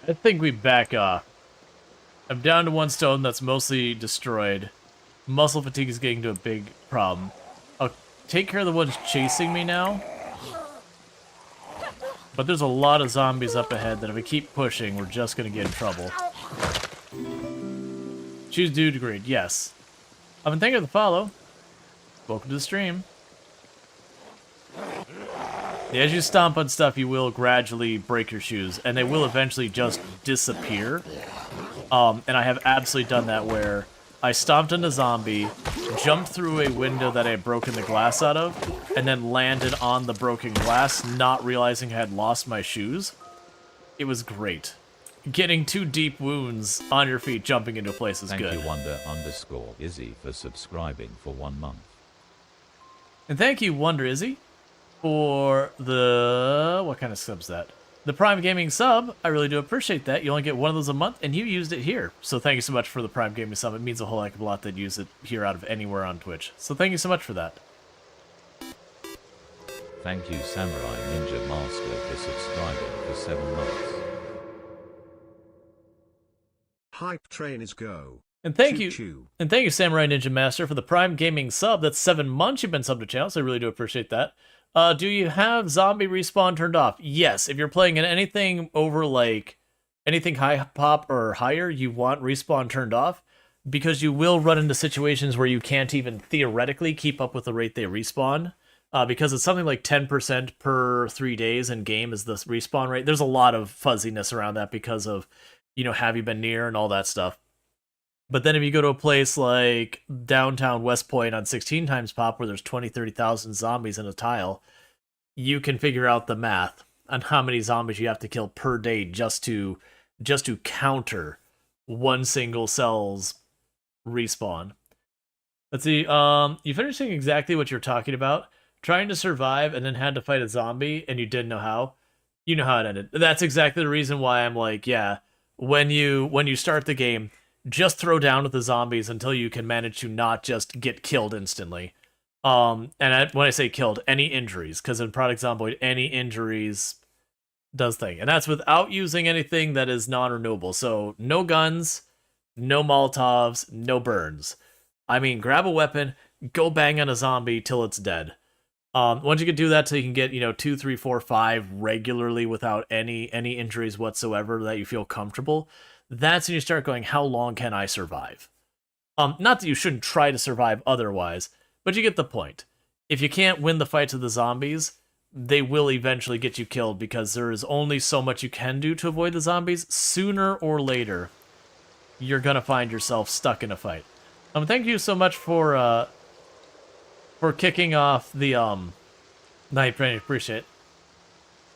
Speaker 1: I think we back off. I'm down to 1 stone that's mostly destroyed. Muscle fatigue is getting to a big problem. I'll take care of the ones chasing me now. But there's a lot of zombies up ahead that if we keep pushing, we're just going to get in trouble. Choose dude agreed. Yes. I've been thanking you for the follow. Welcome to the stream. Yeah, as you stomp on stuff, you will gradually break your shoes, and they will eventually just disappear. And I have absolutely done that where I stomped on a zombie, jumped through a window that I had broken the glass out of, and then landed on the broken glass, not realizing I had lost my shoes. It was great. Getting 2 deep wounds on your feet jumping into a place is good.
Speaker 2: Thank you, Wonder_Izzy, for subscribing for 1 month.
Speaker 1: And thank you, Wonder Izzy, for the... what kind of sub's that? The Prime Gaming sub. I really do appreciate that. You only get 1 of those a month, and you used it here. So thank you so much for the Prime Gaming sub. It means a whole heck of a lot that you use it here out of anywhere on Twitch. So thank you so much for that.
Speaker 2: Thank you, Samurai Ninja Master, for subscribing for 7 months.
Speaker 6: Hype train is go.
Speaker 1: And thank
Speaker 6: Choo
Speaker 1: you,
Speaker 6: choo.
Speaker 1: and thank you, Samurai Ninja Master, for the Prime Gaming sub. That's 7 months you've been subbed to channel, so I really do appreciate that. Do you have zombie respawn turned off? Yes. If you're playing in anything over, like, anything high pop or higher, you want respawn turned off, because you will run into situations where you can't even theoretically keep up with the rate they respawn, because it's something like 10% per 3 days in game is the respawn rate. There's a lot of fuzziness around that because of, you know, have you been near and all that stuff. But then if you go to a place like downtown West Point on 16 times pop where there's 20, 30,000 zombies in a tile, you can figure out the math on how many zombies you have to kill per day just to counter one single cell's respawn. Let's see, you finished saying exactly what you're talking about. Trying to survive and then had to fight a zombie and you didn't know how. You know how it ended. That's exactly the reason why I'm like, yeah, when you start the game, just throw down with the zombies until you can manage to not just get killed instantly. When I say killed, any injuries, because in Product Zomboid, any injuries does thing. And that's without using anything that is non-renewable. So no guns, no Molotovs, no burns. I mean, grab a weapon, go bang on a zombie till it's dead. Once you can do that till you can get, 2, 3, 4, 5 regularly without any injuries whatsoever that you feel comfortable, that's when you start going, how long can I survive? Not that you shouldn't try to survive otherwise, but you get the point. If you can't win the fights with the zombies, they will eventually get you killed because there is only so much you can do to avoid the zombies. Sooner or later, you're gonna find yourself stuck in a fight. Thank you so much for kicking off the night. Appreciate it.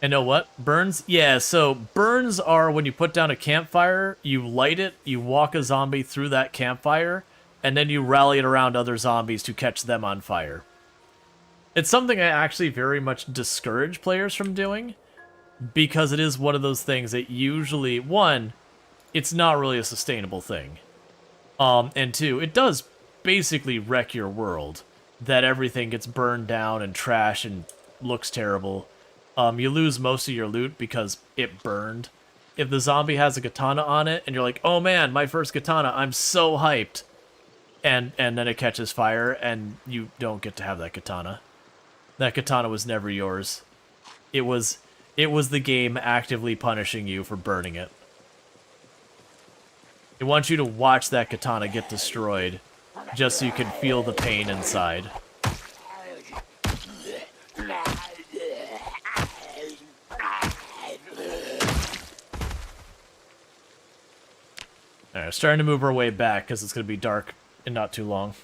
Speaker 1: And know what? Burns? Yeah, so burns are when you put down a campfire, you light it, you walk a zombie through that campfire, and then you rally it around other zombies to catch them on fire. It's something I actually very much discourage players from doing, because it is one of those things that usually, one, it's not really a sustainable thing. And two, it does basically wreck your world, that everything gets burned down and trash and looks terrible. You lose most of your loot because it burned. If the zombie has a katana on it, and you're like, oh man, my first katana, I'm so hyped, and then it catches fire, and you don't get to have that katana. That katana was never yours. It was the game actively punishing you for burning it. It wants you to watch that katana get destroyed, just so you can feel the pain inside. Alright, we're starting to move our way back, because it's going to be dark in not too long.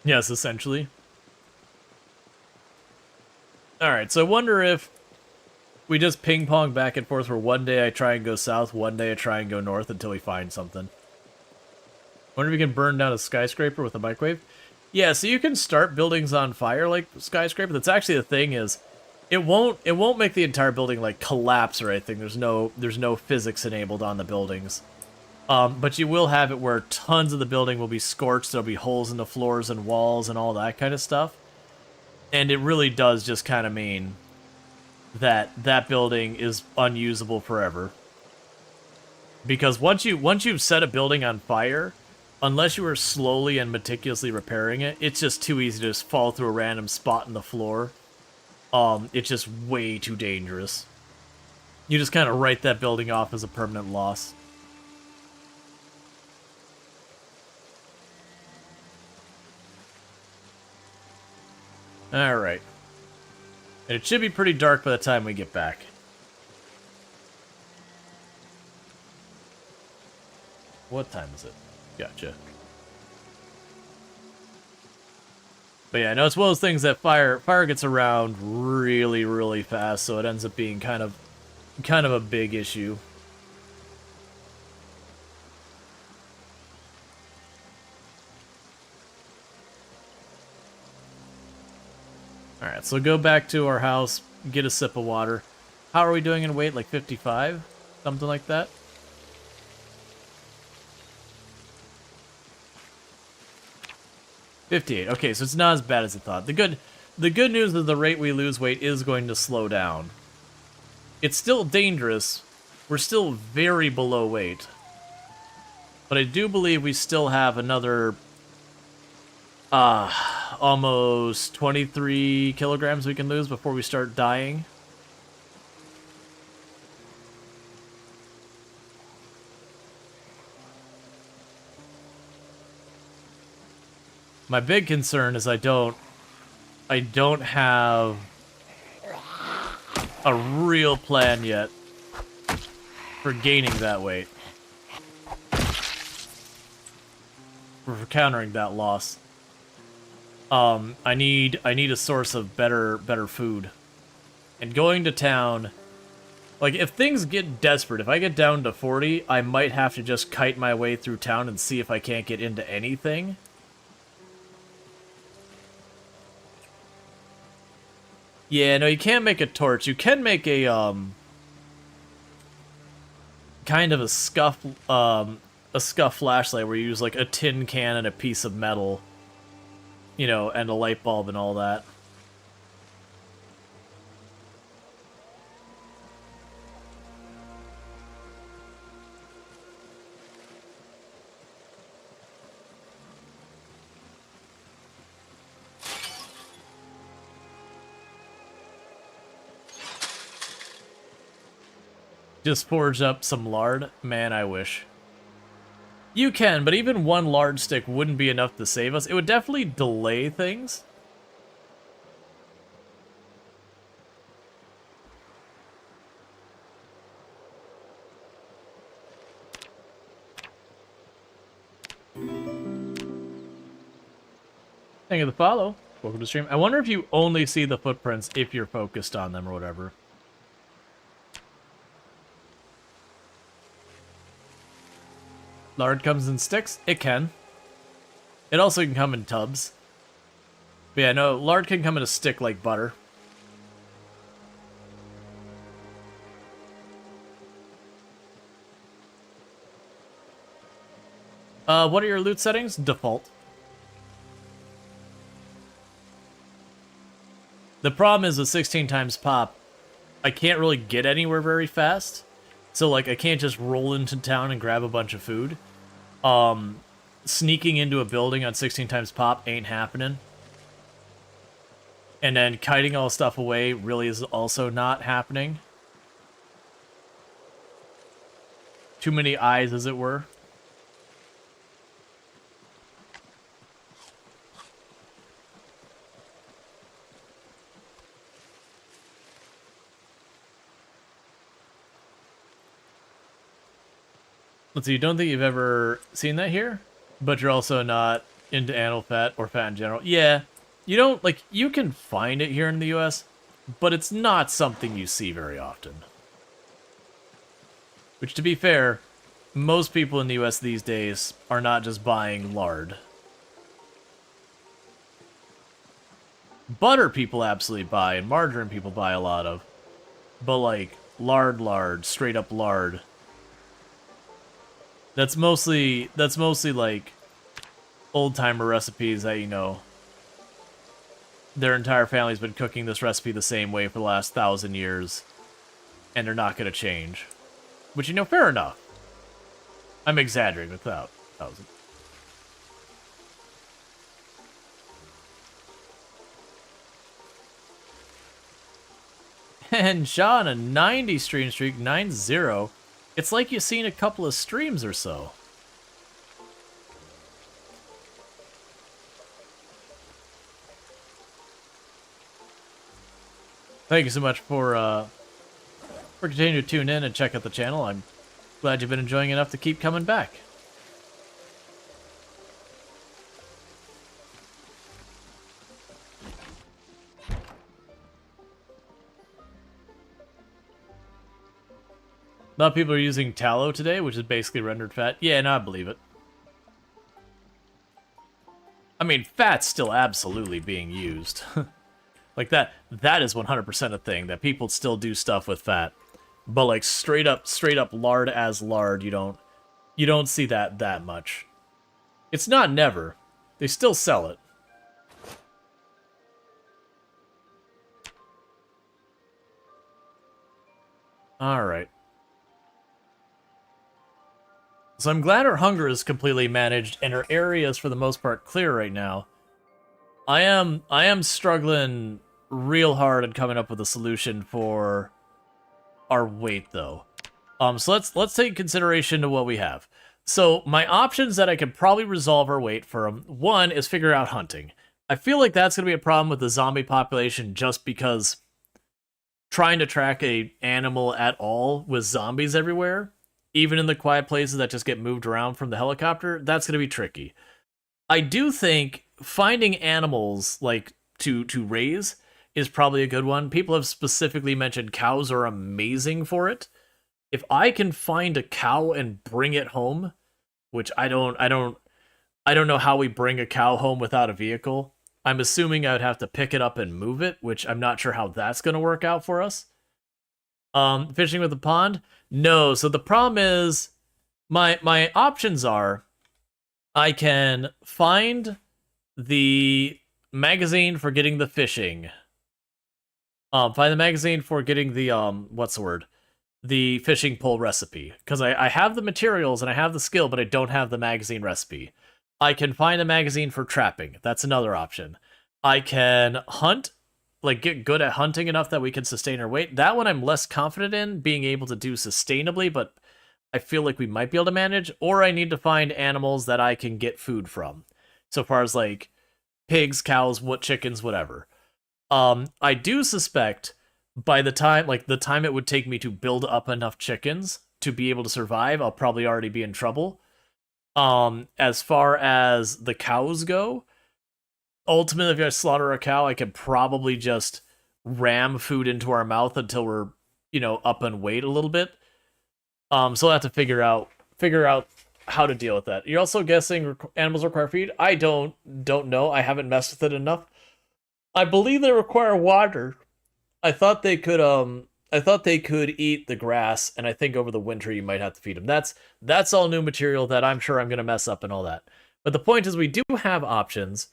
Speaker 1: Yes, essentially. Alright, so I wonder if we just ping-pong back and forth where one day I try and go south, one day I try and go north until we find something. Wonder if we can burn down a skyscraper with a microwave? Yeah, so you can start buildings on fire like skyscraper. That's actually the thing is, it won't make the entire building like collapse or anything. There's no physics enabled on the buildings. But you will have it where tons of the building will be scorched. There'll be holes in the floors and walls and all that kind of stuff. And it really does just kind of mean that that building is unusable forever. Because once you've set a building on fire, unless you are slowly and meticulously repairing it, it's just too easy to just fall through a random spot in the floor. It's just way too dangerous. You just kind of write that building off as a permanent loss. Alright. And it should be pretty dark by the time we get back. What time is it? Gotcha. But yeah, I know it's one of those things that fire gets around really, really fast, so it ends up being kind of a big issue. Alright, so go back to our house, get a sip of water. How are we doing in weight? Like 55? Something like that? $58. Okay, so it's not as bad as I thought. The good news is the rate we lose weight is going to slow down. It's still dangerous. We're still very below weight. But I do believe we still have another almost 23 kilograms we can lose before we start dying. My big concern is I don't have a real plan yet for gaining that weight. For countering that loss. I need a source of better food. And going to town, like if things get desperate, if I get down to 40, I might have to just kite my way through town and see if I can't get into anything. Yeah, no, you can't make a torch. You can make a, kind of a scuff flashlight where you use, like, a tin can and a piece of metal, you know, and a light bulb and all that. Just forge up some lard? Man, I wish. You can, but even one lard stick wouldn't be enough to save us. It would definitely delay things. Thank you for the follow. Welcome to the stream. I wonder if you only see the footprints if you're focused on them or whatever. Lard comes in sticks? It can. It also can come in tubs. But yeah, no, lard can come in a stick like butter. What are your loot settings? Default. The problem is with 16 times pop, I can't really get anywhere very fast. So, like, I can't just roll into town and grab a bunch of food. Sneaking into a building on 16 times pop ain't happening. And then kiting all stuff away really is also not happening. Too many eyes, as it were. Let's see, you don't think you've ever seen that here? But you're also not into animal fat or fat in general. Yeah, you don't, like, you can find it here in the US, but it's not something you see very often. Which, to be fair, most people in the US these days are not just buying lard. Butter people absolutely buy, and margarine people buy a lot of. But, like, lard, straight up lard. That's mostly like old-timer recipes that, you know, their entire family's been cooking this recipe the same way for the last 1,000 years, and they're not going to change. Which, you know, fair enough. I'm exaggerating with 1,000. And Shaw on a 90 stream streak, 9-0. It's like you've seen a couple of streams or so. Thank you so much for continuing to tune in and check out the channel. I'm glad you've been enjoying enough to keep coming back. A lot of people are using tallow today, which is basically rendered fat. Yeah, no, I believe it. I mean, fat's still absolutely being used. Like, that is 100% a thing, that people still do stuff with fat. But, like, straight up lard as lard, you don't see that much. It's not never. They still sell it. Alright. So I'm glad our hunger is completely managed and our area is for the most part clear right now. I am struggling real hard at coming up with a solution for our weight though. So let's take consideration to what we have. So my options that I could probably resolve our weight from, one is figure out hunting. I feel like that's gonna be a problem with the zombie population just because trying to track a animal at all with zombies everywhere, even in the quiet places that just get moved around from the helicopter, that's going to be tricky. I do think finding animals, like, to raise is probably a good one. People have specifically mentioned cows are amazing for it. If I can find a cow and bring it home, which I don't know how we bring a cow home without a vehicle. I'm assuming I would have to pick it up and move it, which I'm not sure how that's going to work out for us. Fishing with the pond? No, so the problem is, my options are, I can find the magazine for getting the fishing. Find the magazine for getting the, what's the word? The fishing pole recipe. Because I have the materials and I have the skill, but I don't have the magazine recipe. I can find a magazine for trapping. That's another option. I can hunt, like get good at hunting enough that we can sustain our weight. That one I'm less confident in being able to do sustainably, but I feel like we might be able to manage. Or I need to find animals that I can get food from. So far as like pigs, cows, chickens, whatever. I do suspect by the time it would take me to build up enough chickens to be able to survive, I'll probably already be in trouble. As far as the cows go, ultimately, if I slaughter a cow, I could probably just ram food into our mouth until we're, up in weight a little bit. So I'll have to figure out how to deal with that. You're also guessing animals require feed. I don't know. I haven't messed with it enough. I believe they require water. I thought they could eat the grass, and I think over the winter you might have to feed them. That's all new material that I'm sure I'm gonna mess up and all that. But the point is we do have options.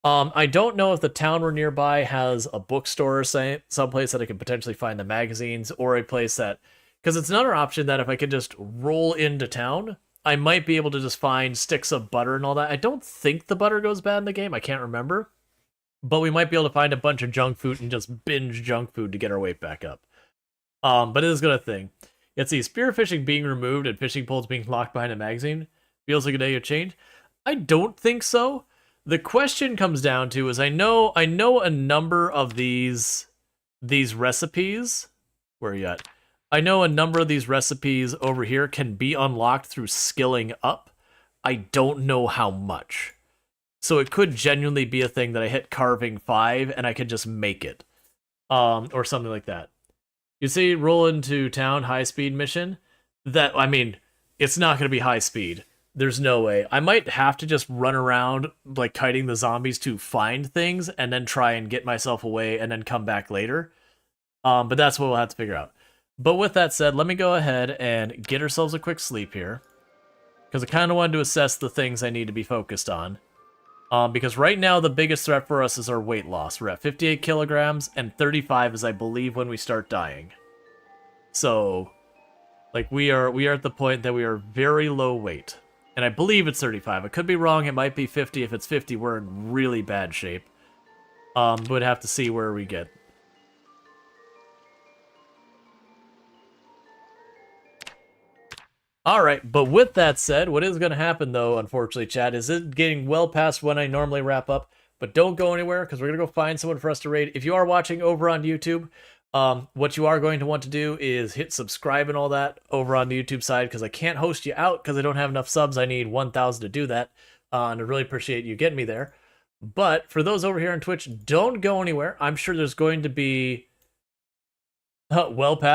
Speaker 1: I don't know if the town we're nearby has a bookstore or someplace that I can potentially find the magazines, or a place that, because it's another option that if I could just roll into town, I might be able to just find sticks of butter and all that. I don't think the butter goes bad in the game. I can't remember. But we might be able to find a bunch of junk food and just binge junk food to get our weight back up. But it is gonna thing. It's the spearfishing being removed and fishing poles being locked behind a magazine. Feels like a day of change. I don't think so. The question comes down to is I know a number of these recipes. Where are you at? I know a number of these recipes over here can be unlocked through skilling up. I don't know how much. So it could genuinely be a thing that I hit carving 5 and I could just make it. Or something like that. You see, roll into town, high speed mission. That, I mean, it's not going to be high speed. There's no way. I might have to just run around, like, kiting the zombies to find things and then try and get myself away and then come back later. But that's what we'll have to figure out. But with that said, let me go ahead and get ourselves a quick sleep here. Because I kind of wanted to assess the things I need to be focused on. Because right now the biggest threat for us is our weight loss. We're at 58 kilograms, and 35 is, I believe, when we start dying. So, like, we are at the point that we are very low weight. And I believe it's 35. I could be wrong, it might be 50. If it's 50, we're in really bad shape. We'd have to see where we get. Alright, but with that said, what is going to happen, though, unfortunately, chat, is it getting well past when I normally wrap up. But don't go anywhere, because we're going to go find someone for us to raid. If you are watching over on YouTube, what you are going to want to do is hit subscribe and all that over on the YouTube side, because I can't host you out because I don't have enough subs. I need 1,000 to do that, and I really appreciate you getting me there. But for those over here on Twitch, don't go anywhere. I'm sure there's going to be well past